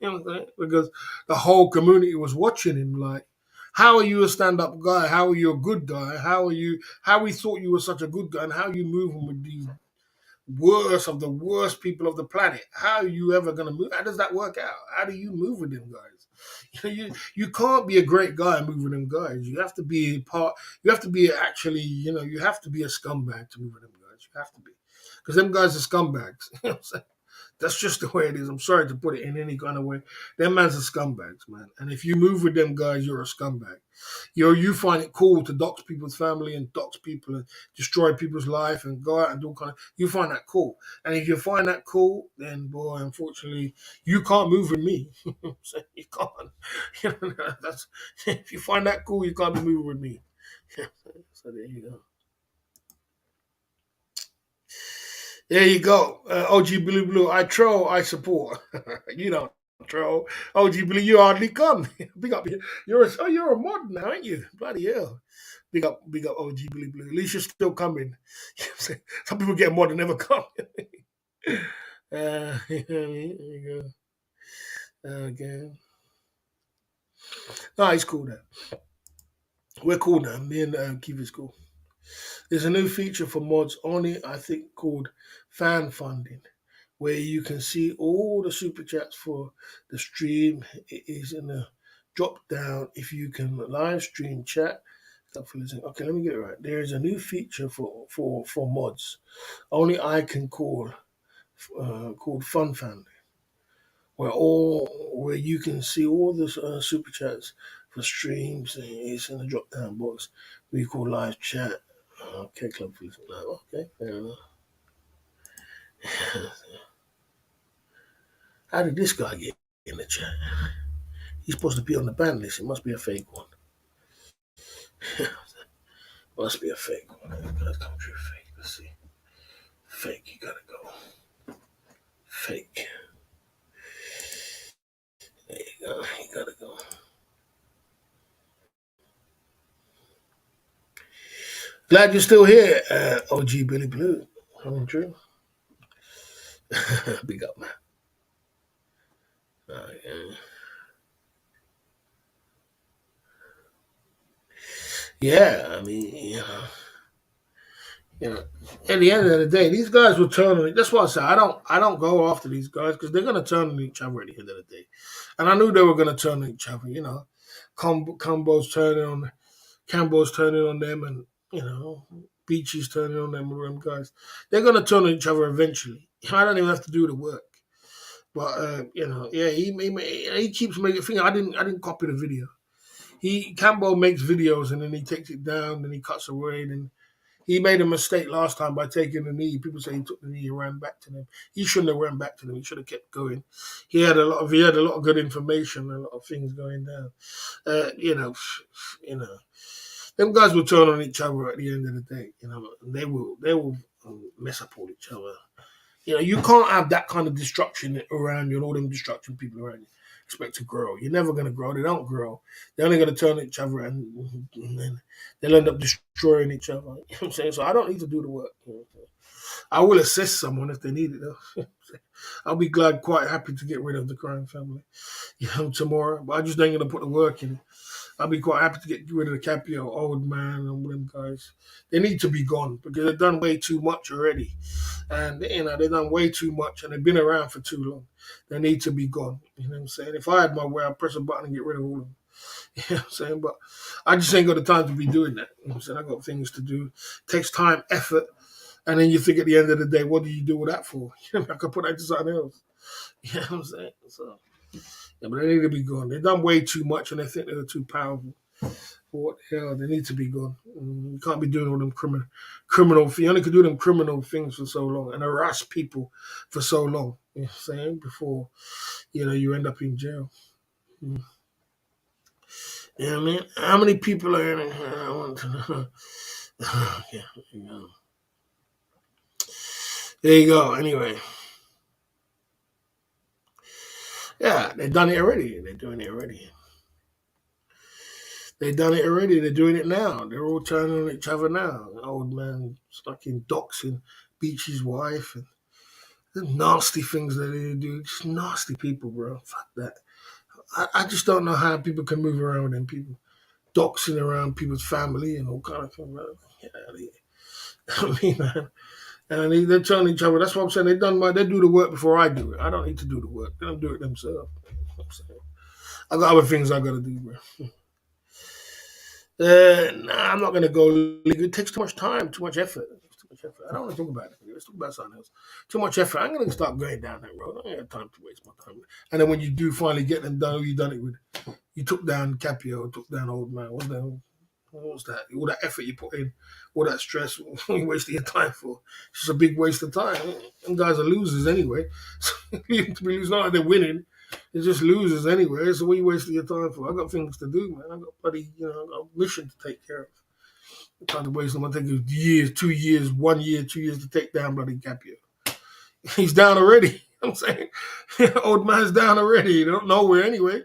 Because the whole community was watching him. Like, how are you a stand-up guy? How are you a good guy? How we thought you were such a good guy, and how are you moving with these worst of the worst people of the planet? How are you ever going to move? How does that work out? How do you move with them guys? You can't be a great guy moving with them guys. You have to be you have to be actually, you have to be a scumbag to move with them guys. You have to be. Because them guys are scumbags. You know what I'm saying? That's just the way it is. I'm sorry to put it in any kind of way. Them man's are scumbags, man. And if you move with them guys, you're a scumbag. You find it cool to dox people's family and dox people and destroy people's life and go out and do you find that cool. And if you find that cool, then boy, unfortunately, you can't move with me. So you can't. If you find that cool, you can't be moving with me. So there you go. There you go. OG Blue. I troll, I support. You don't troll. OG Blue, you hardly come. Big up. You're a mod now, aren't you? Bloody hell. Big up OG Blue. At least you're still coming. Some people get mod and never come. There you go. Okay. No, it's cool now. We're cool now. Me and Keith is cool. There's a new feature for mods only, I think, called fan funding, where you can see all the super chats for the stream. It is in the drop down if you can live stream chat. Okay, let me get it right. There is a new feature for mods. Only I can called Fun Family, where you can see all the super chats for streams. It's in the drop down box. We call live chat. Okay, Club Fillers. Okay, fair enough. How did this guy get in the chat? He's supposed to be on the ban list. It must be a fake one. Must be a fake one. Come true fake. Let's see. Fake, you gotta go. Fake. There you go. You gotta go. Glad you're still here, OG Billy Blue. Coming true. Big up, man. Yeah, I mean, at the end of the day, these guys will turn on. That's why I say I don't go after these guys because they're gonna turn on each other at the end of the day. And I knew they were gonna turn on each other. Cambo's turning on them, and Beaches turning on them guys. They're gonna turn on each other eventually. I don't even have to do the work. But yeah, he keeps making thing. I didn't copy the video. He Campbell makes videos and then he takes it down, then he cuts away, and he made a mistake last time by taking the knee. People say he took the knee and ran back to them. He shouldn't have ran back to them. He should have kept going. He had a lot of good information, a lot of things going down. Uh, you know, them guys will turn on each other at the end of the day. They will mess up all each other. You can't have that kind of destruction around you and all them destruction people around you. Expect to grow. You're never going to grow. They don't grow. They're only going to turn each other and then they'll end up destroying each other. You know what I'm saying? So I don't need to do the work. I will assist someone if they need it, though. I'll be glad, quite happy to get rid of the crime family, tomorrow. But I just ain't going to put the work in it. I'll be quite happy to get rid of the Capio, old man, and all them guys. They need to be gone because they've done way too much already. And, they've done way too much and they've been around for too long. They need to be gone. You know what I'm saying? If I had my way, I'd press a button and get rid of all of them. You know what I'm saying? But I just ain't got the time to be doing that. You know what I'm saying? I got things to do. It takes time, effort. And then you think at the end of the day, what do you do with that for? I could put that to something else. You know what I'm saying? So, yeah, but they need to be gone. They've done way too much and they think they're too powerful. What the hell? They need to be gone. You can't be doing all them criminal things. You only could do them criminal things for so long and harass people for so long. You know what I'm saying? Before, you end up in jail. Mm. You know what I mean? How many people are in it? I want to know. Yeah, there you go. Anyway. Yeah, they've done it already. They're doing it already. They've done it already. They're doing it now. They're all turning on each other now. The old man stuck in doxing Beach's wife and the nasty things that they do. Just nasty people, bro. Fuck that. I just don't know how people can move around with them people. Doxing around people's family and all kind of things. I mean, man. And they're turning each other. That's what I'm saying. They do the work before I do it. I don't need to do the work. They don't do it themselves. I got other things I got to do, bro. Nah, I'm not going to go legal. It takes too much time, too much effort. I don't want to talk about it. Let's talk about something else. Too much effort. I'm going to stop going down that road. I ain't got time to waste my time. And then when you do finally get them done, who you done it with? You took down Capio, took down old man. What was that? All that effort you put in, all that stress, what you wasting your time for? It's just a big waste of time. Them guys are losers anyway. So you to be losing, not like they're winning. It's just losers anyway. So what are you wasting your time for? I got things to do, man. I got I got a mission to take care of. I'm trying to waste them. I think it's years, 2 years, 1 year, 2 years to take down bloody Capio. He's down already. I'm saying, old man's down already. They don't know where anyway.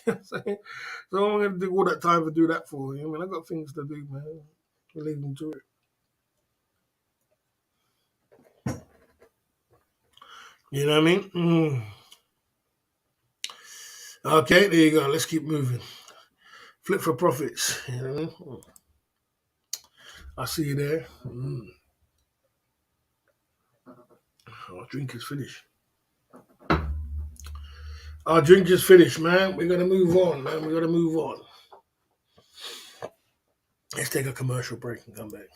I'm saying, so I'm going to do all that time to do that for you. I mean, I got things to do, man. We'll leave them to it. You know what I mean? Okay, there you go. Let's keep moving. Flip for profits. You know what I mean? I see you there. Our drink is finished. Our drink is finished, man. We're gonna move on, man. We're gonna move on. Let's take a commercial break and come back.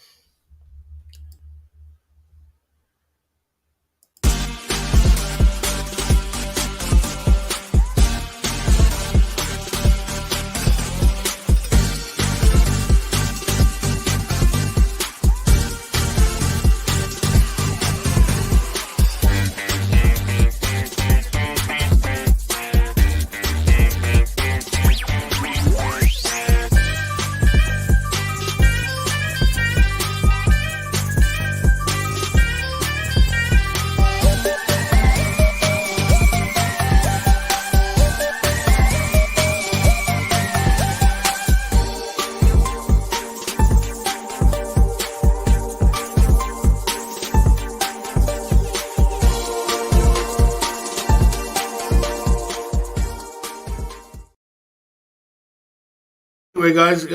Anyway, guys,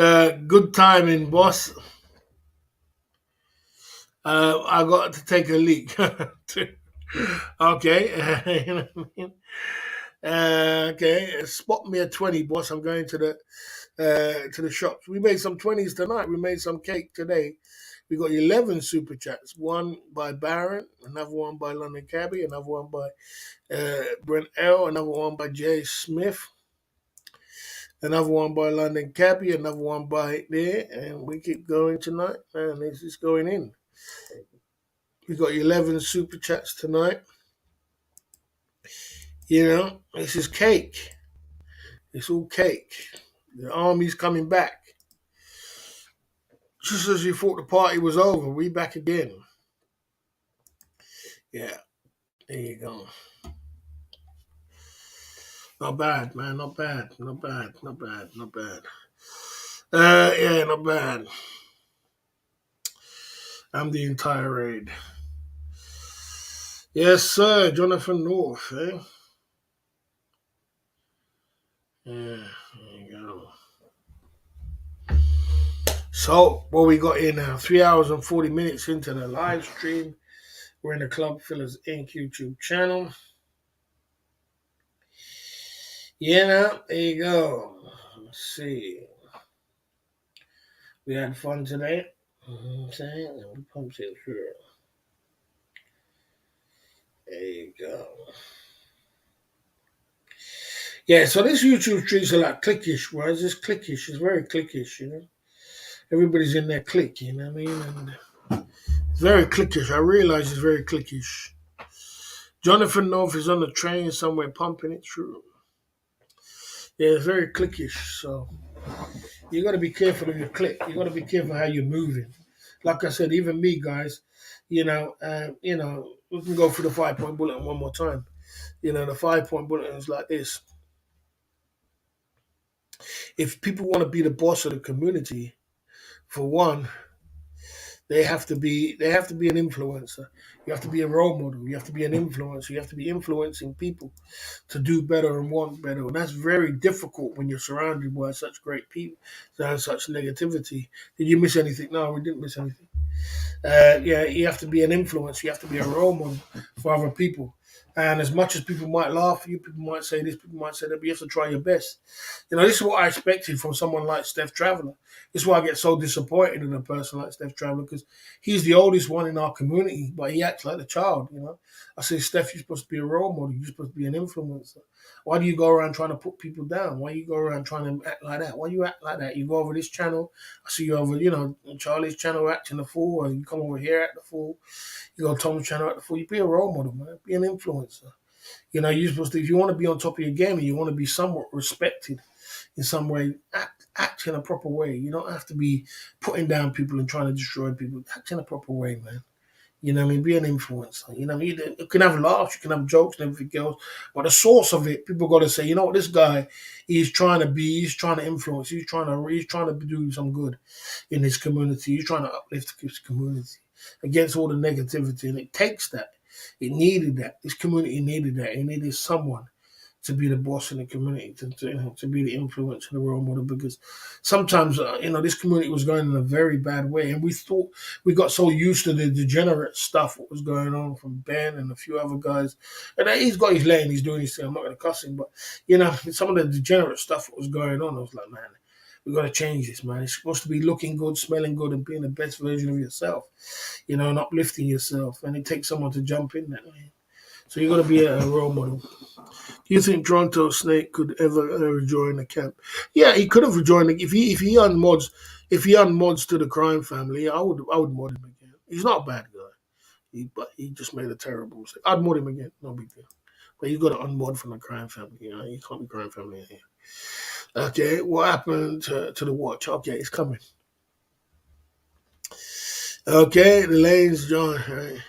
good timing, boss. I got to take a leak. Okay, you know what I mean? Okay, spot me a 20, boss. I'm going to the shops. We made some 20s tonight. We made some cake today. We got 11 super chats. One by Baron, another one by London Cabby, another one by Brent L, another one by Jay Smith, another one by London Cabby, another one by there, and we keep going tonight. Man, this is going in. We got 11 super chats tonight. You know, this is cake. It's all cake. The army's coming back. Just as you thought the party was over, we back again. Yeah, there you go. Not bad, man. Not bad. Not bad. Not bad. Not bad. Yeah, not bad. I'm the entire raid. Yes, sir. Jonathan North, eh? Yeah, there you go. So, what we got here now? 3 hours and 40 minutes into the live stream. We're in the Club Fillers Inc. YouTube channel. Yeah, there you go. Let's see. We had fun today. I'm saying, we pumped it through. There you go. Yeah, so this YouTube stream's a lot clickish, whereas it's clickish. It's very clickish, you know. Everybody's in their clique, you know what I mean? And it's very clickish. I realize it's very clickish. Jonathan North is on the train somewhere pumping it through. Yeah, it's very clickish, so you got to be careful of your click. You got to be careful how you're moving. Like I said, even me, guys, you know, we can go through the 5-point bulletin one more time. You know, the 5-point bulletin is like this. If people want to be the boss of the community, for one, they have to be an influencer. You have to be a role model. You have to be an influencer. You have to be influencing people to do better and want better. And that's very difficult when you're surrounded by such great people, such negativity. Did you miss anything? No, we didn't miss anything. Yeah, you have to be an influence. You have to be a role model for other people. And as much as people might laugh at you, people might say this, people might say that, but you have to try your best. You know, this is what I expected from someone like Steph Traveller. This is why I get so disappointed in a person like Steph Traveller, because he's the oldest one in our community, but he acts like a child, you know. I say, Steph, you're supposed to be a role model. You're supposed to be an influencer. Why do you go around trying to put people down? Why do you go around trying to act like that? Why do you act like that? You go over this channel, I see you over, you know, Charlie's channel acting the fool, or you come over here at the fool. You go Tom's channel at the fool. You be a role model, man. Be an influencer. You know, you're supposed to, if you want to be on top of your game and you want to be somewhat respected in some way, act in a proper way. You don't have to be putting down people and trying to destroy people. Act in a proper way, man. You know what I mean? Be an influencer. You know what I mean? You can have laughs, you can have jokes and everything else. But the source of it, people got to say, you know what, this guy, he's trying to influence, he's trying to do some good in his community. He's trying to uplift his community against all the negativity. And it takes that. It needed that. This community needed that. It needed someone to be the boss in the community, to be the influence in the role model, because sometimes, this community was going in a very bad way. And we thought we got so used to the degenerate stuff that was going on from Ben and a few other guys. And he's got his lane, he's doing his thing. I'm not going to cuss him, but, some of the degenerate stuff that was going on, I was like, man, we got to change this, man. It's supposed to be looking good, smelling good, and being the best version of yourself, and uplifting yourself. And it takes someone to jump in that way. So you got to be a role model. Do you think Toronto Snake could ever rejoin the camp? Yeah, he could have rejoined. If he unmods to the crime family, I would mod him again. He's not a bad guy, but he just made a terrible mistake. I'd mod him again, no big deal. But you got to unmod from the crime family. You can't be crime family in here. Okay, what happened to the watch? Okay, it's coming. Okay, the lanes, John. Right.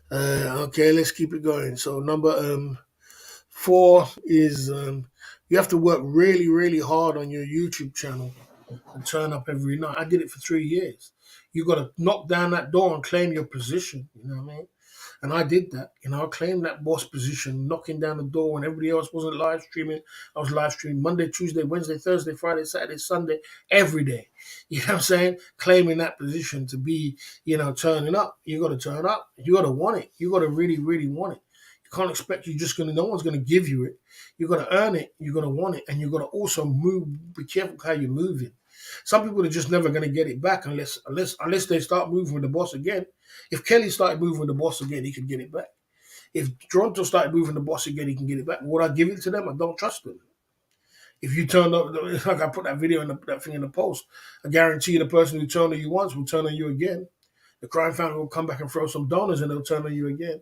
Okay, let's keep it going. So number 4 is you have to work really, really hard on your YouTube channel and turn up every night. I did it for 3 years. You got to knock down that door and claim your position. You know what I mean? And I did that. I claimed that boss position, knocking down the door when everybody else wasn't live streaming. I was live streaming Monday, Tuesday, Wednesday, Thursday, Friday, Saturday, Sunday, every day. You know what I'm saying? Claiming that position to be, turning up. You got to turn up. You got to want it. You got to really, really want it. You can't expect no one's going to give you it. You got to earn it. You got to want it. And you got to also be careful how you're moving. Some people are just never going to get it back unless they start moving with the boss again. If Kelly started moving with the boss again, he could get it back. If Toronto started moving the boss again, he can get it back. Would I give it to them? I don't trust them. If you turned up, like I put that video in that thing in the post, I guarantee you the person who turned on you once will turn on you again. The crime family will come back and throw some donors and they'll turn on you again.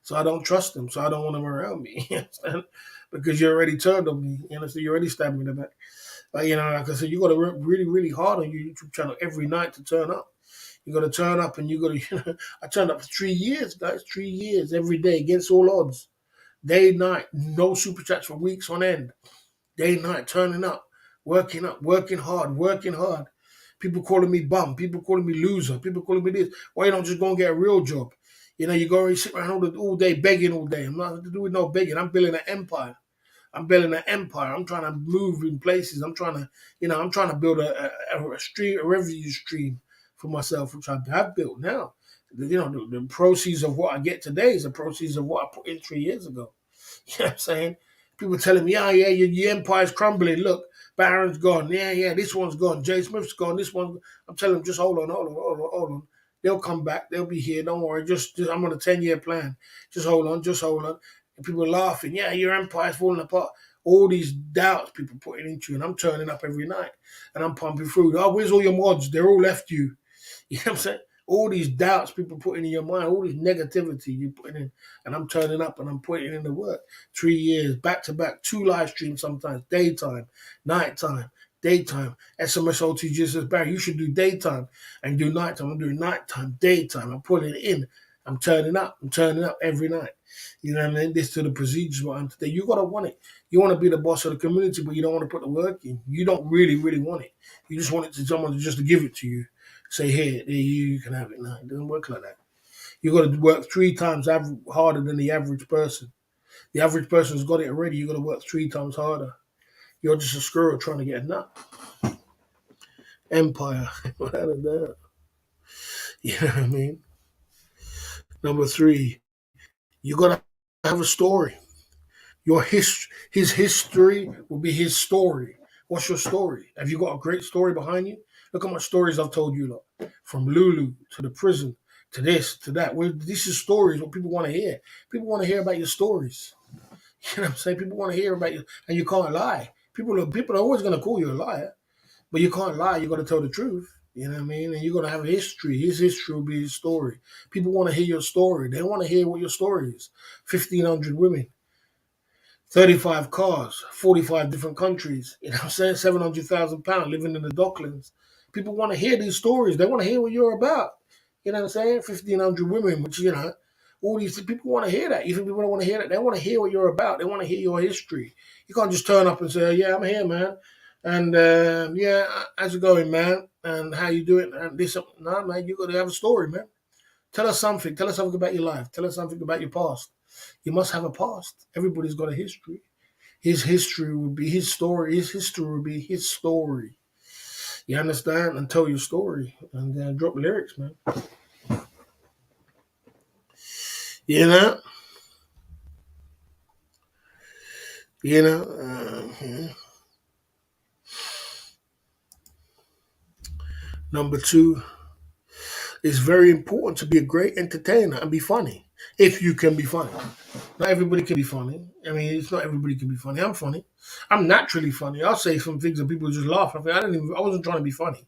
So I don't trust them. So I don't want them around me. You understand? Because you already turned on me. You understand? You already stabbed me in the back. But like I said, you got to work really, really hard on your YouTube channel every night to turn up. You got to turn up, and you got to. I turned up for 3 years, guys. 3 years every day against all odds, day night, no super chats for weeks on end. Day night, turning up, working hard, working hard. People calling me bum, people calling me loser, people calling me this. Why you don't just go and get a real job? You go and sit around all day begging all day. I'm not to do with no begging. I'm building an empire. I'm building an empire. I'm trying to move in places. I'm trying to build a revenue stream for myself, which I have built now. The proceeds of what I get today is the proceeds of what I put in 3 years ago. You know what I'm saying? People telling me, yeah, your empire's crumbling. Look, Barron's gone. Yeah, this one's gone. Jay Smith's gone. This one. I'm telling them, just hold on. They'll come back. They'll be here. Don't worry. Just I'm on a 10-year plan. Just hold on. And people are laughing. Yeah, your empire's falling apart. All these doubts people putting into you, and I'm turning up every night, and I'm pumping through. Oh, where's all your mods? They're all left you. You know what I'm saying? All these doubts people putting in your mind, all this negativity you putting in, and I'm turning up and I'm putting in the work. 3 years, back to back, 2 live streams sometimes, daytime, nighttime, daytime. SMS OTG says, Barry, you should do daytime and do nighttime. I'm doing nighttime, daytime. I'm putting it in. I'm turning up every night. You know what I mean? This to the procedures what I'm today. You gotta want it. You want to be the boss of the community, but you don't want to put the work in. You don't really, really want it. You just want it to someone just to give it to you. Say, here, you can have it. No, it doesn't work like that. You got to work 3 times harder than the average person. The average person's got it already. You got to work 3 times harder. You're just a squirrel trying to get a nut. Empire, without a doubt. You know what I mean? Number 3, you got to have a story. His history will be his story. What's your story? Have you got a great story behind you? Look how much stories I've told you, look. From Lulu to the prison to this to that. This is stories what people want to hear. People want to hear about your stories. You know what I'm saying? People want to hear about you, and you can't lie. People are always going to call you a liar, but you can't lie. You got to tell the truth. You know what I mean? And you're going to have a history. His history will be his story. People want to hear your story. They want to hear what your story is. 1,500 women. 35 cars, 45 different countries, you know what I'm saying? £700,000 living in the Docklands. People want to hear these stories. They want to hear what you're about. You know what I'm saying? 1,500 women, which, all these people want to hear that. Even people don't want to hear that. They want to hear what you're about. They want to hear your history. You can't just turn up and say, yeah, I'm here, man. And, yeah, how's it going, man? And how you doing? And this, no, man, you got to have a story, man. Tell us something. Tell us something about your life. Tell us something about your past. You must have a past. Everybody's got a history. His history will be his story. His history will be his story. You understand? And tell your story. And drop lyrics, man. You know? Yeah. Number 2, it's very important to be a great entertainer and be funny. If you can be funny. Not everybody can be funny. I mean, it's not everybody can be funny. I'm funny. I'm naturally funny. I'll say some things that people just laugh. I wasn't trying to be funny.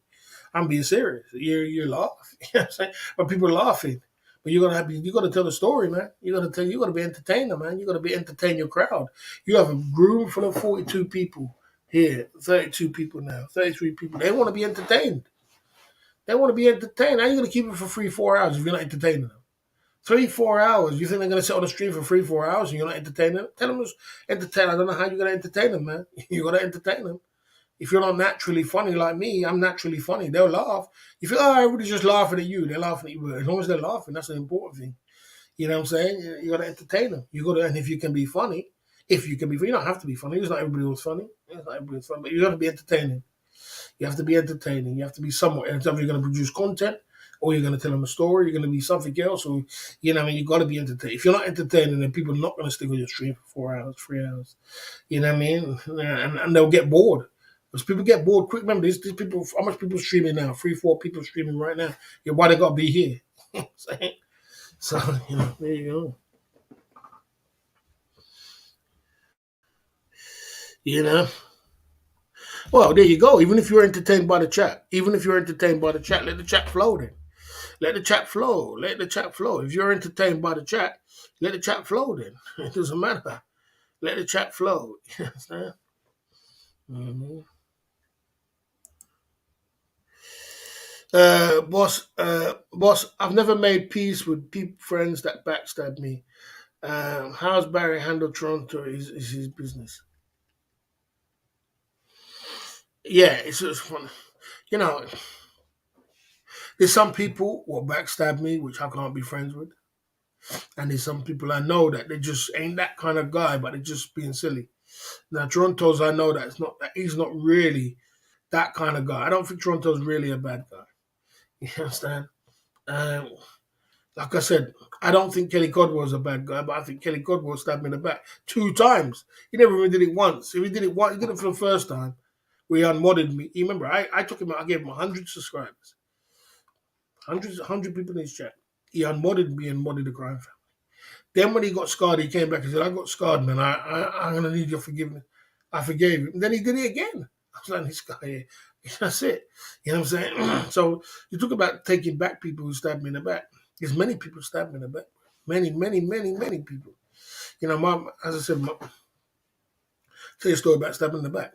I'm being serious. You laugh. You know what I'm saying? But people are laughing. But you gotta tell the story, man. You gotta be entertainer, man. You gotta entertain your crowd. You have a room full of 42 people here, 32 people now, 33 people. They want to be entertained. They want to be entertained. How are you gonna keep it for 3-4 hours if you're not entertaining them? 3-4 hours. You think they're gonna sit on the stream for 3-4 hours and you're not entertaining them? Tell them to entertain. I don't know how you're gonna entertain them, man. You gotta entertain them. If you're not naturally funny like me, I'm naturally funny. They'll laugh. You feel, everybody's just laughing at you. They're laughing at you. But as long as they're laughing, that's the important thing. You know what I'm saying? You gotta entertain them. And if you can be funny, you don't have to be funny. It's not everybody was funny. It's not everybody was funny, but you gotta be entertaining. You have to be entertaining. You have to be somewhat. And so you're gonna produce content, or you're going to tell them a story, you're going to be something else, or, you got to be entertained. If you're not entertaining, then people are not going to stick with your stream for 4 hours, 3 hours. You know what I mean? And they'll get bored. Because people get bored quick. Remember, these people, how much people streaming now? 3, 4 people streaming right now. Yeah, why they got to be here? So, there you go. You know? Well, there you go. Even if you're entertained by the chat, let the chat flow then. Let the chat flow. Let the chat flow. If you're entertained by the chat, let the chat flow then. It doesn't matter. Let the chat flow. You understand? Mm-hmm. Boss, I've never made peace with friends that backstab me. How's Barry handle Toronto is his business? Yeah, it's just fun. You know, there's some people will backstab me, which I can't be friends with. And there's some people I know that they just ain't that kind of guy, but they're just being silly. Now, Toronto's, I know that he's not really that kind of guy. I don't think Toronto's really a bad guy. You understand? Um, like I said, I don't think Kelly Codwell's a bad guy, but I think Kelly Codwell stabbed me in the back 2 times. He never even did it once. If he did it once, he did it for the first time. Where he unmodded me. You remember, I took him out, I gave him 100 subscribers. 100 people in his chat. He unmodded me and modded the crime family. Then when he got scarred, he came back and said, I got scarred, man. I'm going to need your forgiveness. I forgave him. And then he did it again. I was like, this guy here. That's it. You know what I'm saying? So you talk about taking back people who stabbed me in the back. There's many people stabbed me in the back. Many, many, many, many people. You know, as I said, tell you a story about stabbing in the back.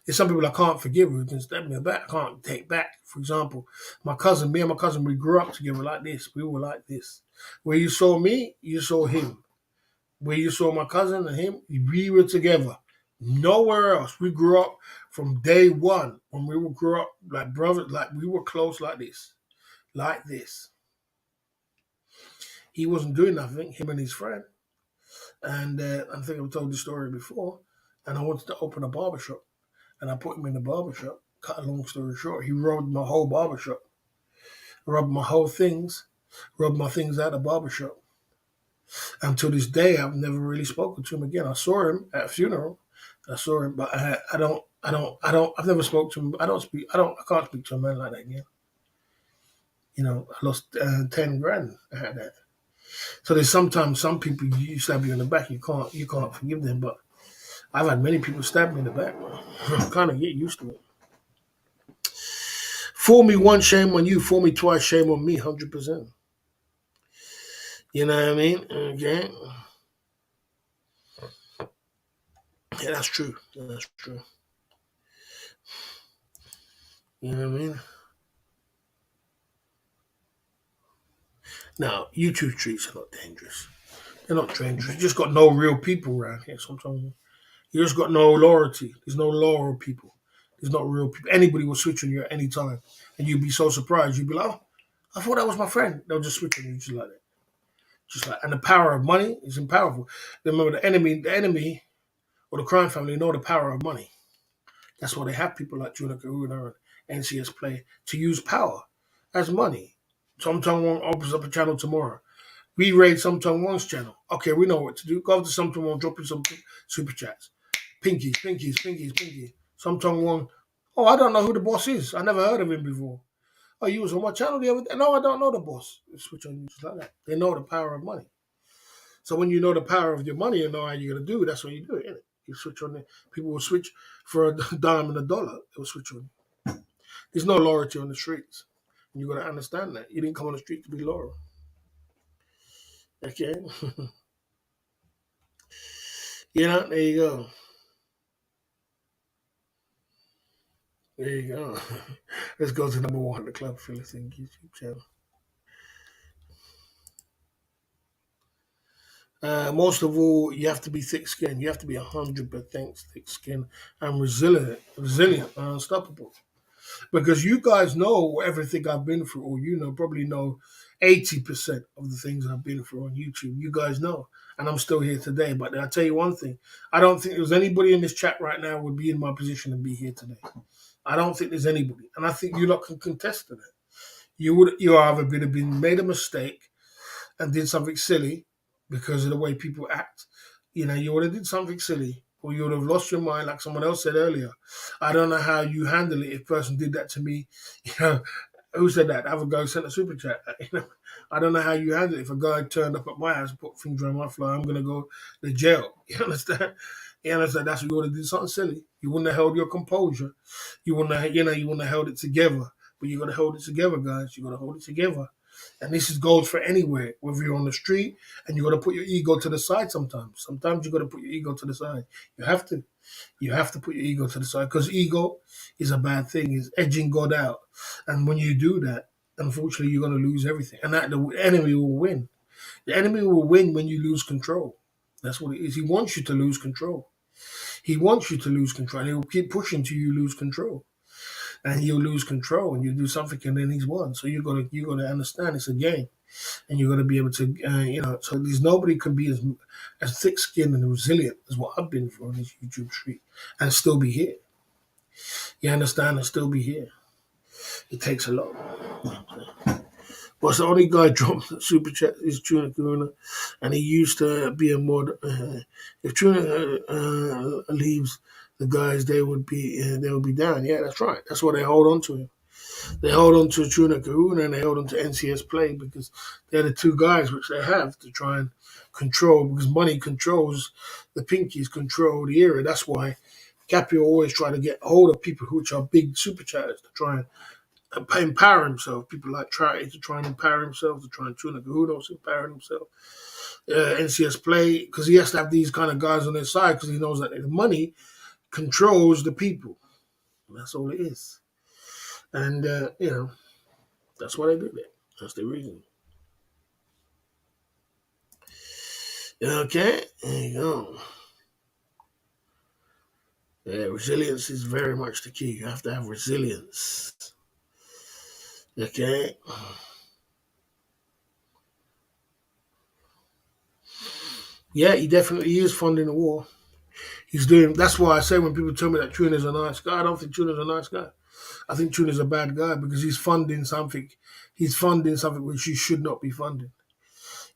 There's some people I can't forgive who can stab me in the back. I can't take back. For example, me and my cousin, we grew up together like this. We were like this. Where you saw me, you saw him. Where you saw my cousin and him, we were together. Nowhere else. We grew up from day one. When we grew up like brothers, like we were close like this. Like this. He wasn't doing nothing, him and his friend. And I think I've told the story before. And I wanted to open a barbershop. And I put him in the barbershop. Cut a long story short, he robbed my whole barbershop. Robbed my whole things. Robbed my things out of the barbershop. And to this day, I've never really spoken to him again. I saw him at a funeral. I saw him, but I've never spoken to him. I can't speak to a man like that again. You know, I lost 10 grand. I had that. So there's sometimes some people you stab you in the back, you can't forgive them. But I've had many people stab me in the back. I kind of get used to it. Fool me once, shame on you. Fool me twice, shame on me. 100%. You know what I mean? Okay. Yeah, that's true. That's true. You know what I mean? Now, YouTube streets are not dangerous. They're not dangerous. You just got no real people around here sometimes. You just got no loyalty. There's no loyal people. There's not real people. Anybody will switch on you at any time. And you'd be so surprised. You'd be like, oh, I thought that was my friend. They'll just switch on you just like that. And the power of money is powerful. Remember, the enemy or the crime family know the power of money. That's why they have people like Juna Kahuna and NCS Play to use power as money. Some Tongue Wong opens up a channel tomorrow. We raid Some Tongue Wong's channel. Okay, we know what to do. Go to Some Tongue Wong, drop in some super chats. Pinkies. Some Tongue Wong. Oh, I don't know who the boss is. I never heard of him before. Oh, you was on my channel the other day? No, I don't know the boss. They switch on you just like that. They know the power of money. So when you know the power of your money and know how you're going to do it, that's what you do, isn't it? You switch on it. People will switch for a dime and a dollar. They will switch on you. There's no loyalty on the streets. And you got to understand that. You didn't come on the street to be loyal. Okay? There you go. There you go. Let's go to number 1, the Club Philistine YouTube channel. Most of all, you have to be thick-skinned. You have to be 100% thick-skinned and resilient and unstoppable. Because you guys know everything I've been through, or probably know 80% of the things I've been through on YouTube. You guys know. And I'm still here today. But I'll tell you one thing. I don't think there's anybody in this chat right now would be in my position to be here today. I don't think there's anybody. And I think you lot can contest to that. You either been made a mistake and did something silly because of the way people act. You would have did something silly, or you would have lost your mind, like someone else said earlier. I don't know how you handle it if a person did that to me. You know, who said that? Have a guy sent a super chat. You know, I don't know how you handle it if a guy turned up at my house, put things around my fly. I'm gonna go to jail. You understand? You understand? That's what you would have did something silly. You wouldn't have held your composure. You wouldn't have, you wouldn't have held it together. But you gotta hold it together, guys. You gotta hold it together. And this is goes for anywhere, whether you're on the street and you got to put your ego to the side sometimes. Sometimes you got to put your ego to the side. You have to. You have to put your ego to the side because ego is a bad thing. It's edging God out. And when you do that, unfortunately, you're going to lose everything. And that the enemy will win. The enemy will win when you lose control. That's what it is. He wants you to lose control. He wants you to lose control. And he will keep pushing till you lose control. And you'll lose control and you do something and then he's won. So you gotta understand it's a game. And you're gonna be able to so there's nobody can be as thick skinned and resilient as what I've been through on this YouTube street and still be here. You understand, and still be here. It takes a lot. Well, the only guy dropped the super chat is Tuna Karuna, and he used to be a mod. If Tuna leaves, the guys they would be down. Yeah, that's right. That's why they hold on to him. They hold on to Tuna Karuna and they hold on to NCS Play because they're the two guys which they have to try and control because money controls the pinkies control the era. That's why Capio always try to get hold of people which are big super chatters to try and empower himself. People like try and empower himself, to try and Tuna Kahudos empower himself. NCS Play, because he has to have these kind of guys on his side because he knows that the money controls the people. And that's all it is. And, that's why they do that. That's the reason. Okay, there you go. Yeah, resilience is very much the key. You have to have resilience. Okay. Yeah, he definitely is funding the war. He's doing. That's why I say when people tell me that Tuna's a nice guy, I don't think Tuna's a nice guy. I think Tuna's a bad guy because he's funding something. He's funding something which he should not be funding.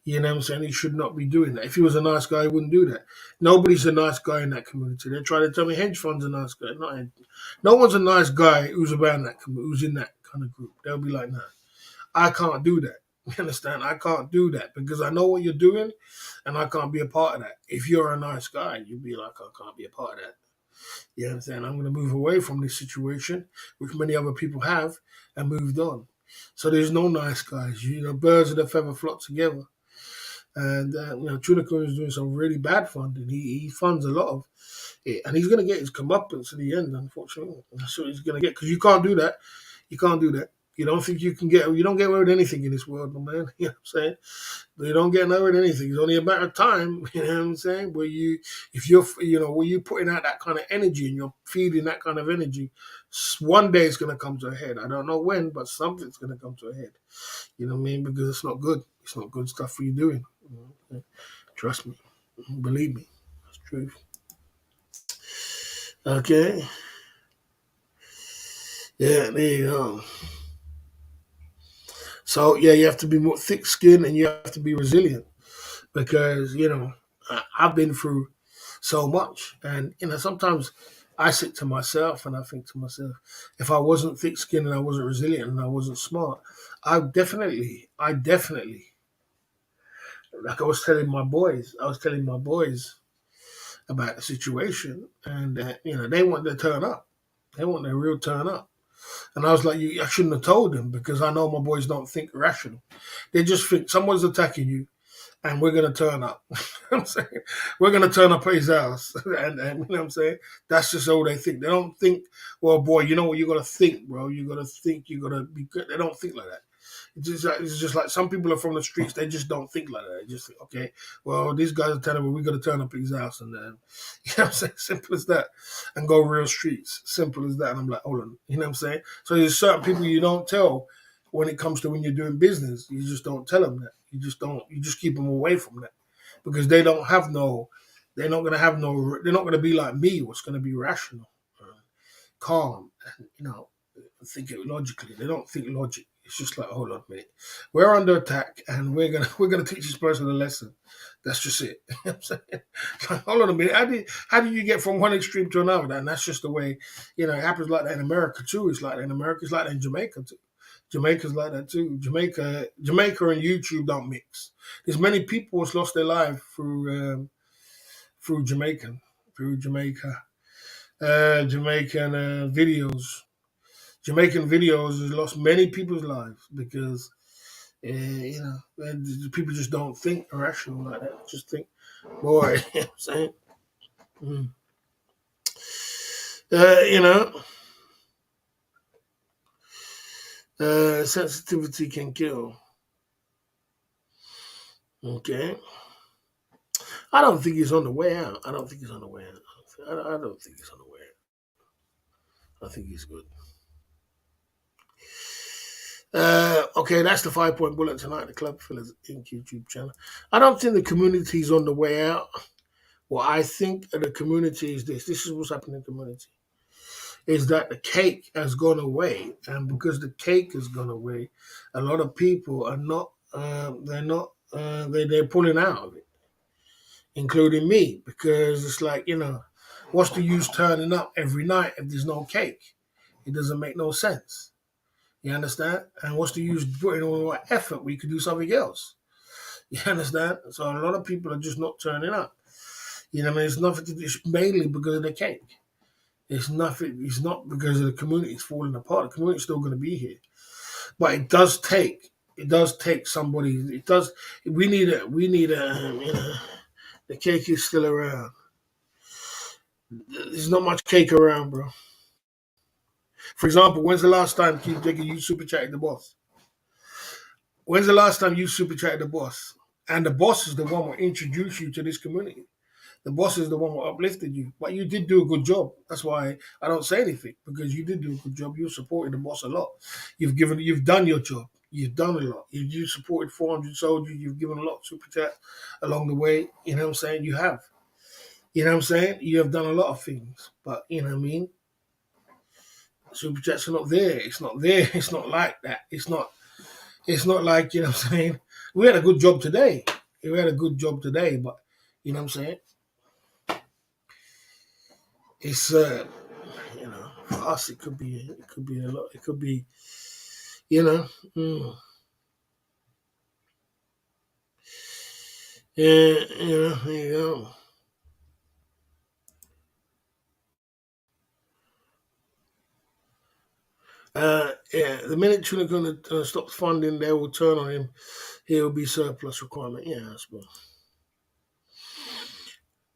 You know what I'm saying? He should not be doing that. If he was a nice guy, he wouldn't do that. Nobody's a nice guy in that community. They try to tell me hedge funds are a nice guy. No one's a nice guy who's around that community, who's in that kind of group. They'll be like, nah, I can't do that. You understand? I can't do that because I know what you're doing and I can't be a part of that. If you're a nice guy, you'd be like, I can't be a part of that. You know what I'm saying? I'm going to move away from this situation, which many other people have, and moved on. So there's no nice guys. Birds of a feather flock together. And, Tunica is doing some really bad funding. He funds a lot of it. And he's going to get his comeuppance at the end, unfortunately. That's what he's going to get. Because you can't do that. You can't do that. You don't think you don't get away with anything in this world, my man. You know what I'm saying? You don't get away with anything. It's only a matter of time, you know what I'm saying? Where where you're putting out that kind of energy and you're feeding that kind of energy, one day it's going to come to a head. I don't know when, but something's going to come to a head. You know what I mean? Because it's not good. It's not good stuff for you doing. Trust me. Believe me. That's truth. Okay. Yeah, there you go. So, yeah, you have to be more thick-skinned and you have to be resilient because, I've been through so much. And, sometimes I sit to myself and I think to myself, if I wasn't thick-skinned and I wasn't resilient and I wasn't smart, I definitely, like I was telling my boys about the situation and, they want to turn up. They want their real turn up. And I was like, I shouldn't have told them because I know my boys don't think rational. They just think someone's attacking you and we're going to turn up. You know what I'm saying? We're going to turn up at his house. And you know what I'm saying? That's just all they think. They don't think, well, boy, you know what you got to think, bro. You got to think, you got to be good. They don't think like that. It's just like some people are from the streets. They just don't think like that. They just think, okay, well, these guys are telling me we got to turn up at his house. And then, you know what I'm saying? Simple as that. And go real streets. Simple as that. And I'm like, hold on. You know what I'm saying? So there's certain people you don't tell when it comes to when you're doing business. You just don't tell them that. You just keep them away from that. Because they're not going to be like me, what's going to be rational, calm, and, think it logically. They don't think logic. It's just like, hold on a minute, we're under attack, and we're gonna teach this person a lesson. That's just it. You know what I'm saying? Like, hold on a minute, how do you get from one extreme to another? And that's just the way, it happens like that in America too. It's like that in America. It's like that in Jamaica too. Jamaica's like that too. Jamaica and YouTube don't mix. There's many people who's lost their life through Jamaica, Jamaican videos. Jamaican videos has lost many people's lives because people just don't think irrational like that. Just think, boy, you know what I'm saying? Mm. You know, sensitivity can kill. Okay. I don't think he's on the way out. I don't think he's on the way out. I don't think he's on the way out. I think he's good. Okay, that's the 5 point bullet tonight. The Club Fillers Inc. YouTube channel. I don't think the community's on the way out. What I think of the community is this. This is what's happening in the community. Is that the cake has gone away, and because the cake has gone away, a lot of people are not. They're pulling out of it, including me, because it's like, what's the use turning up every night if there's no cake? It doesn't make no sense. You understand? And what's the use putting all that effort? We could do something else. You understand? So a lot of people are just not turning up. You know what I mean? It's nothing to do. It's mainly because of the cake. It's nothing. It's not because of the community. It's falling apart. The community's still going to be here, but it does take. It does take somebody. It does. We need a. The cake is still around. There's not much cake around, bro. For example, when's the last time Keith Jiggy you super chatted the boss? When's the last time you super chatted the boss? And the boss is the one who introduced you to this community. The boss is the one who uplifted you. But you did do a good job. That's why I don't say anything, because you did do a good job. You supported the boss a lot. You've done your job. You've done a lot. You supported 400 soldiers. You've given a lot of super chat along the way. You know what I'm saying? You have. You know what I'm saying? You have done a lot of things. But you know what I mean? Super chats are not there. It's not there. It's not like that. It's not like, you know what I'm saying? We had a good job today. But you know what I'm saying? It's for us it could be a lot. It could be, you know. Yeah, there you go. The minute Tunic stops funding, they will turn on him. He'll be surplus requirement. Yeah, I suppose.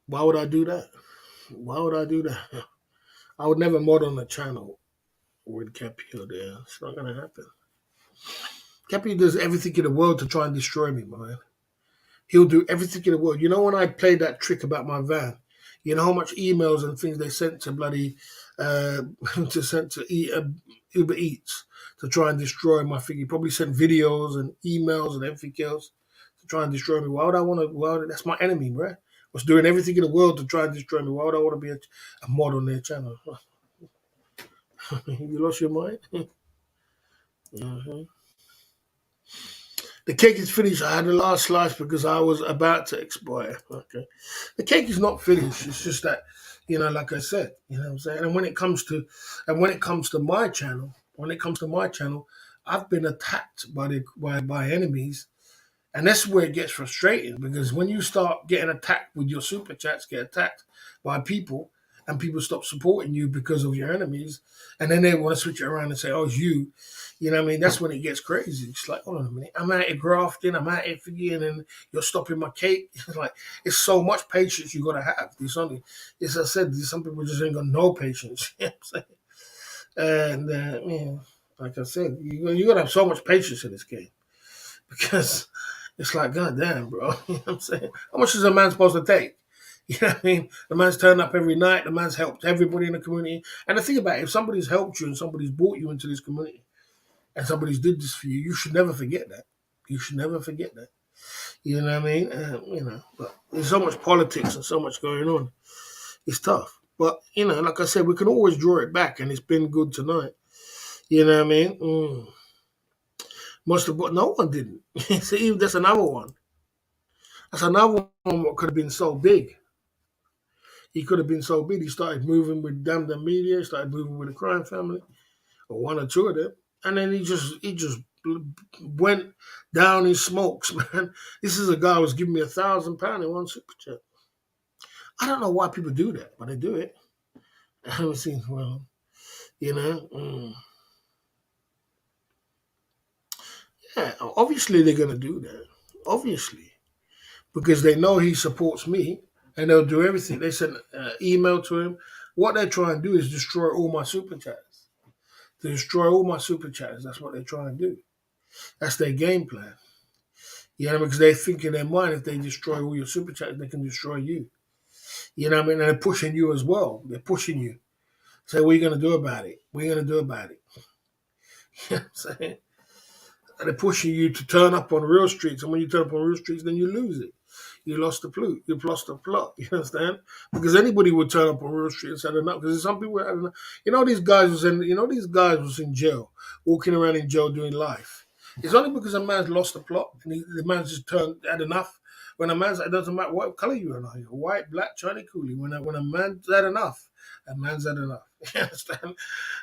Why would I do that? I would never mod on the channel with Capio there. It's not going to happen. Capio does everything in the world to try and destroy me, man. He'll do everything in the world. You know, when I played that trick about my van, you know how much emails and things they sent to bloody Uber Eats to try and destroy my thing. He probably sent videos and emails and everything else to try and destroy me. Why would I want to? That's my enemy, bro. Was doing everything in the world to try and destroy me. Why would I want to be a mod on their channel? You lost your mind? Mm-hmm. The cake is finished. I had the last slice because I was about to expire. Okay. The cake is not finished. It's just that, like I said, you know what I'm saying? And when it comes to my channel, I've been attacked by enemies. And that's where it gets frustrating, because when you start getting attacked with your super chats, get attacked by people, and people stop supporting you because of your enemies, and then they want to switch it around and say, oh, it's you. You know what I mean? That's when it gets crazy. It's like, hold on a minute. I'm out here grafting. I'm out here figuring, and you're stopping my cake. It's like, it's so much patience you got to have. As I said, some people just ain't got no patience. You know what I'm saying? And, like I said, you got to have so much patience in this game, because it's like, God damn, bro. You know what I'm saying? How much is a man supposed to take? You know what I mean? The man's turned up every night. The man's helped everybody in the community. And the thing about it, if somebody's helped you and somebody's brought you into this community and somebody's did this for you, you should never forget that. You should never forget that. You know what I mean? But there's so much politics and so much going on. It's tough. But, like I said, we can always draw it back, and it's been good tonight. You know what I mean? Most of but no one didn't. See, that's another one. That's another one what could have been so big. He could have been so big. He started moving with damn the media, started moving with the crime family, or one or two of them, and then he just went down in smokes, man. This is a guy who was giving me £1,000 in one super chat. I don't know why people do that, but they do it. I haven't seen well, you know. Yeah, obviously they're gonna do that. Obviously, because they know he supports me, and they'll do everything. They send email to him. What they're trying to do is destroy all my super chats. To destroy all my super chats. That's what they're trying to do. That's their game plan. You know, because they think in their mind if they destroy all your super chats, they can destroy you. You know what I mean? And they're pushing you as well. They're pushing you. Say, what are you going to do about it? What are you going to do about it? You know what I'm saying? And they're pushing you to turn up on real streets. And when you turn up on real streets, then you lose it. You lost the plot. You've lost the plot. You understand? Because anybody would turn up on real street and say enough. Because some people, these guys was in jail, walking around in jail doing life. It's only because a man's lost the plot and the man's just had enough. When a man's, it doesn't matter what color you are, you're white, black, Chinese, coolie. When a man's had enough, a man's had enough. You understand?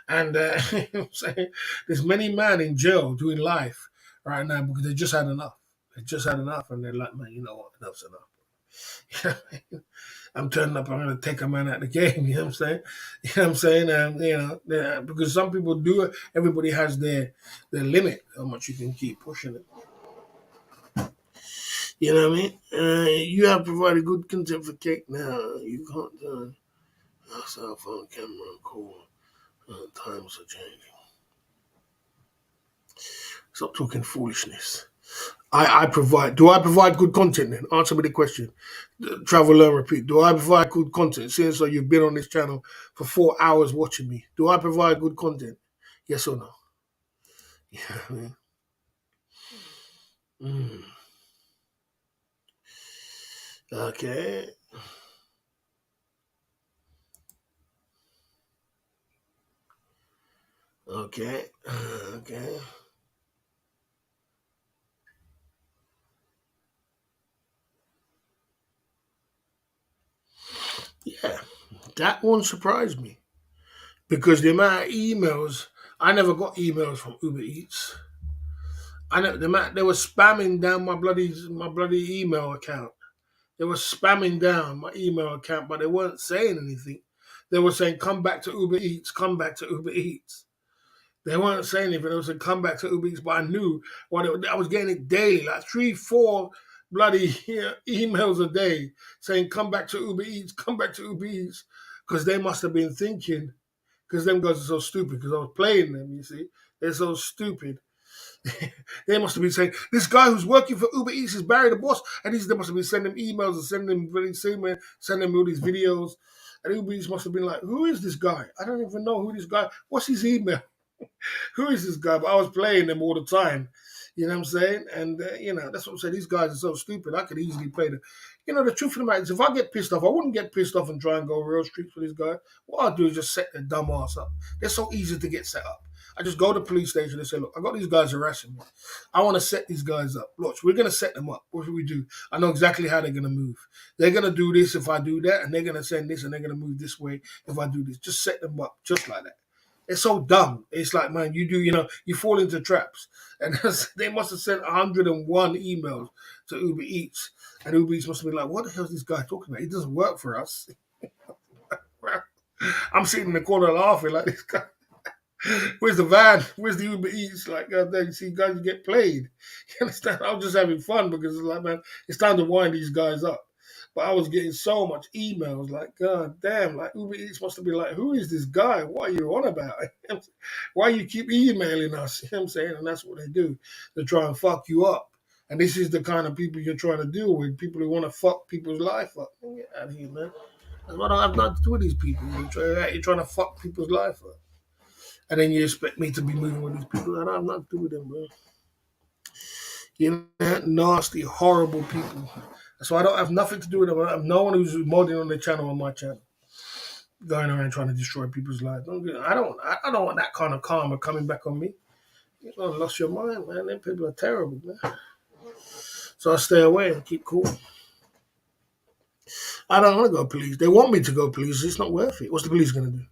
And you know what I'm saying, there's many men in jail doing life right now because they just had enough. They just had enough, and they're like, man, you know what? Enough's enough. I'm turning up. I'm going to take a man out of the game. You know what I'm saying? You know what I'm saying? Because some people do it. Everybody has their limit how much you can keep pushing it. You know what I mean? You have provided good content for cake now. You can't turn your cell phone camera call. Times are changing. Stop talking foolishness. I provide. Do I provide good content then? Answer me the question. Travel, learn, repeat. Do I provide good content? Seeing so you've been on this channel for 4 hours watching me. Do I provide good content? Yes or no? Yeah, I mean. Okay. Okay. Okay. Yeah, that one surprised me because the amount of emails I never got emails from Uber Eats. I know they were spamming down my bloody email account. They were spamming down my email account, but they weren't saying anything. They were saying, "Come back to Uber Eats. Come back to Uber Eats." They weren't saying anything. They were saying, "Come back to Uber Eats," but I knew I was getting it daily, like 3, 4 bloody emails a day saying, "Come back to Uber Eats. Come back to Uber Eats," because they must have been thinking. Because them guys are so stupid. Because I was playing them, you see, they're so stupid. They must have been saying, this guy who's working for Uber Eats is Barry the boss. And they must have been sending him emails and sending him all these videos. And Uber Eats must have been like, who is this guy? I don't even know who this guy, what's his email? Who is this guy? But I was playing them all the time. You know what I'm saying? And, that's what I'm saying. These guys are so stupid. I could easily play them. The truth of the matter is, if I get pissed off, I wouldn't get pissed off and try and go real street for this guy. What I'll do is just set their dumb ass up. They're so easy to get set up. I just go to the police station and say, look, I got these guys harassing me. I want to set these guys up. Look, we're going to set them up. What should we do? I know exactly how they're going to move. They're going to do this if I do that, and they're going to send this, and they're going to move this way if I do this. Just set them up just like that. It's so dumb. It's like, man, you fall into traps. And they must have sent 101 emails to Uber Eats. And Uber Eats must have been like, what the hell is this guy talking about? He doesn't work for us. I'm sitting in the corner laughing like this guy. Where's the van? Where's the Uber Eats? Like, you see guys get played. You understand? I was just having fun because it's like, man, it's time to wind these guys up. But I was getting so much emails, like, God damn, like Uber Eats must have been like, who is this guy? What are you on about? Why you keep emailing us? You know what I'm saying? And that's what they do. They try and fuck you up. And this is the kind of people you're trying to deal with, people who want to fuck people's life up. Get out of here, man. That's what I have nothing to do with these people. You're trying to fuck people's life up. And then you expect me to be moving with these people. I have nothing to do with them, bro. Nasty, horrible people. So I don't have nothing to do with them. I have no one who's modding on the channel on my channel, going around trying to destroy people's lives. I don't want that kind of karma coming back on me. You lost your mind, man. Them people are terrible, man. So I stay away and keep cool. I don't want to go police. They want me to go police. It's not worth it. What's the police going to do?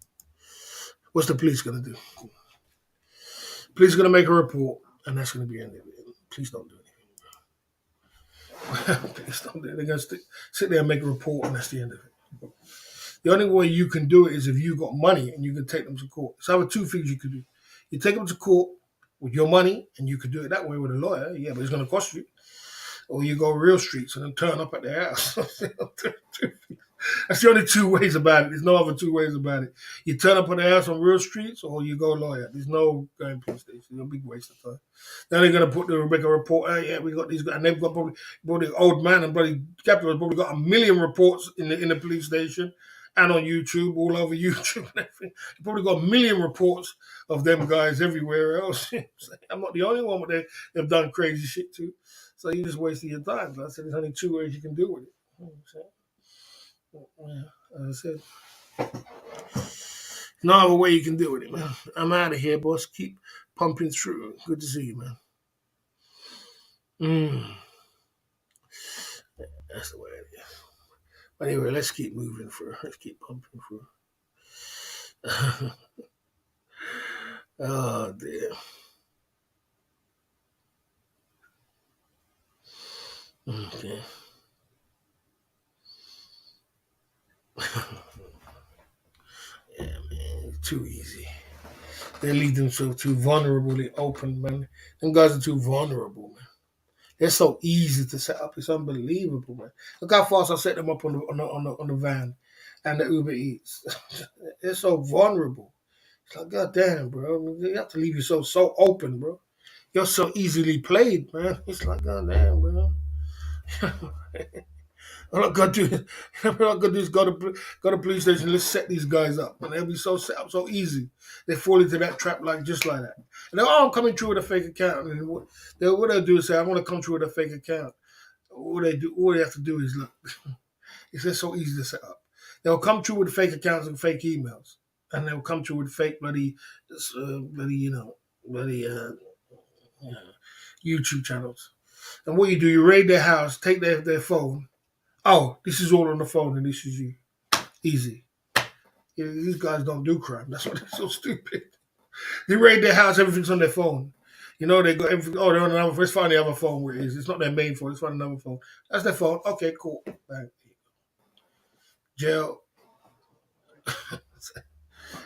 What's the police going to do? Police are going to make a report, and that's going to be the end of it. Please don't do anything. Please don't do it. They're going to sit there and make a report, and that's the end of it. The only way you can do it is if you got money and you can take them to court. So I have two things you could do. You take them to court with your money, and you could do it that way with a lawyer. Yeah, but it's going to cost you. Or you go real streets and then turn up at their house. That's the only two ways about it. There's no other two ways about it. You turn up at their house on real streets, or you go lawyer. There's no going police station. It's a big waste of time. Then they're going to make a report. Oh, yeah, we got these guys. And they've got probably old man and bloody Capital has probably got 1 million reports in the police station and on YouTube, all over YouTube and everything. They probably got 1 million reports of them guys everywhere else. I'm not the only one, but they've done crazy shit too. So you're just wasting your time. I said there's only two ways you can do with it. Yeah, as I said, no other way you can do with it, man. I'm out of here, boss. Keep pumping through. Good to see you, man. That's the way it is. But anyway, let's keep moving through. Let's keep pumping through. Oh, dear. Okay. Yeah, man, it's too easy. They leave themselves too vulnerably open, man. Them guys are too vulnerable, man. They're so easy to set up. It's unbelievable, man. Look how fast I set them up on the van and the Uber Eats. They're so vulnerable. It's like, God damn, bro. You have to leave yourself so open, bro. You're so easily played, man. It's like, God damn, bro. All I gotta do is go to police station. Let's set these guys up, and they'll be so set up so easy. They fall into that trap just like that. And they're I'm coming through with a fake account. And what they'll do is say, I want to come through with a fake account. All they have to do is look. It's just so easy to set up. They'll come through with fake accounts and fake emails, and they'll come through with fake bloody YouTube channels. And what you do, you raid their house, take their phone. Oh, this is all on the phone, and this is you. Easy. Yeah, these guys don't do crime. That's why they're so stupid. They raid their house, everything's on their phone. You know, they got everything. Oh, they're on another phone. Let's find the other phone where it is. It's not their main phone. Let's find another phone. That's their phone. Okay, cool. Bang. Jail.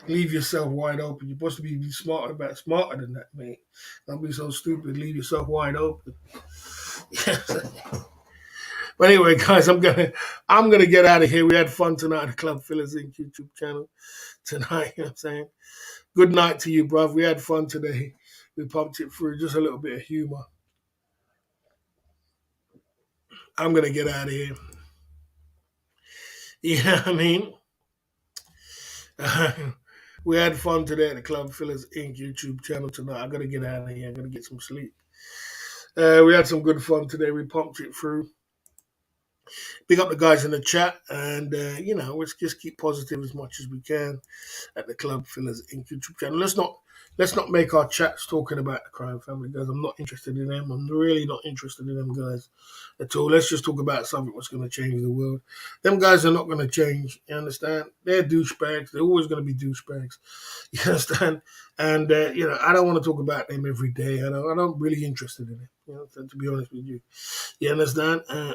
Leave yourself wide open. You're supposed to be smarter than that, man. Don't be so stupid. Leave yourself wide open. But anyway, guys, I'm gonna get out of here. We had fun tonight at the Club Fillers Inc. YouTube channel tonight. You know what I'm saying? Good night to you, bruv. We had fun today. We pumped it through, just a little bit of humor. I'm gonna get out of here. Yeah, I mean, we had fun today at the Club Fillers Inc. YouTube channel tonight. I gotta get out of here. I gotta get some sleep. We had some good fun today. We pumped it through. Big up the guys in the chat, and let's just keep positive as much as we can at the Club Fillers Inc. YouTube channel. Let's not make our chats talking about the crime family, guys. I'm not interested in them. I'm really not interested in them guys at all. Let's just talk about something that's going to change the world. Them guys are not going to change. You understand? They're douchebags. They're always going to be douchebags. You understand? And I don't want to talk about them every day. I'm not really interested in it. To be honest with you, you understand? I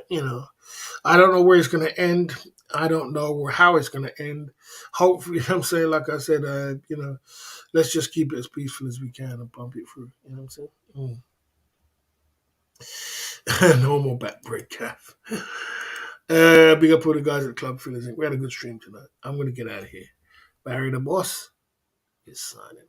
don't know where it's going to end. I don't know how it's going to end. Hopefully, I'm saying, like I said, let's just keep it as peaceful as we can and pump it through. You know what I'm saying? No more back break, calf. Big up all the guys at the Club Fillers Inc. We had a good stream tonight. I'm going to get out of here. Barry the Boss is signing.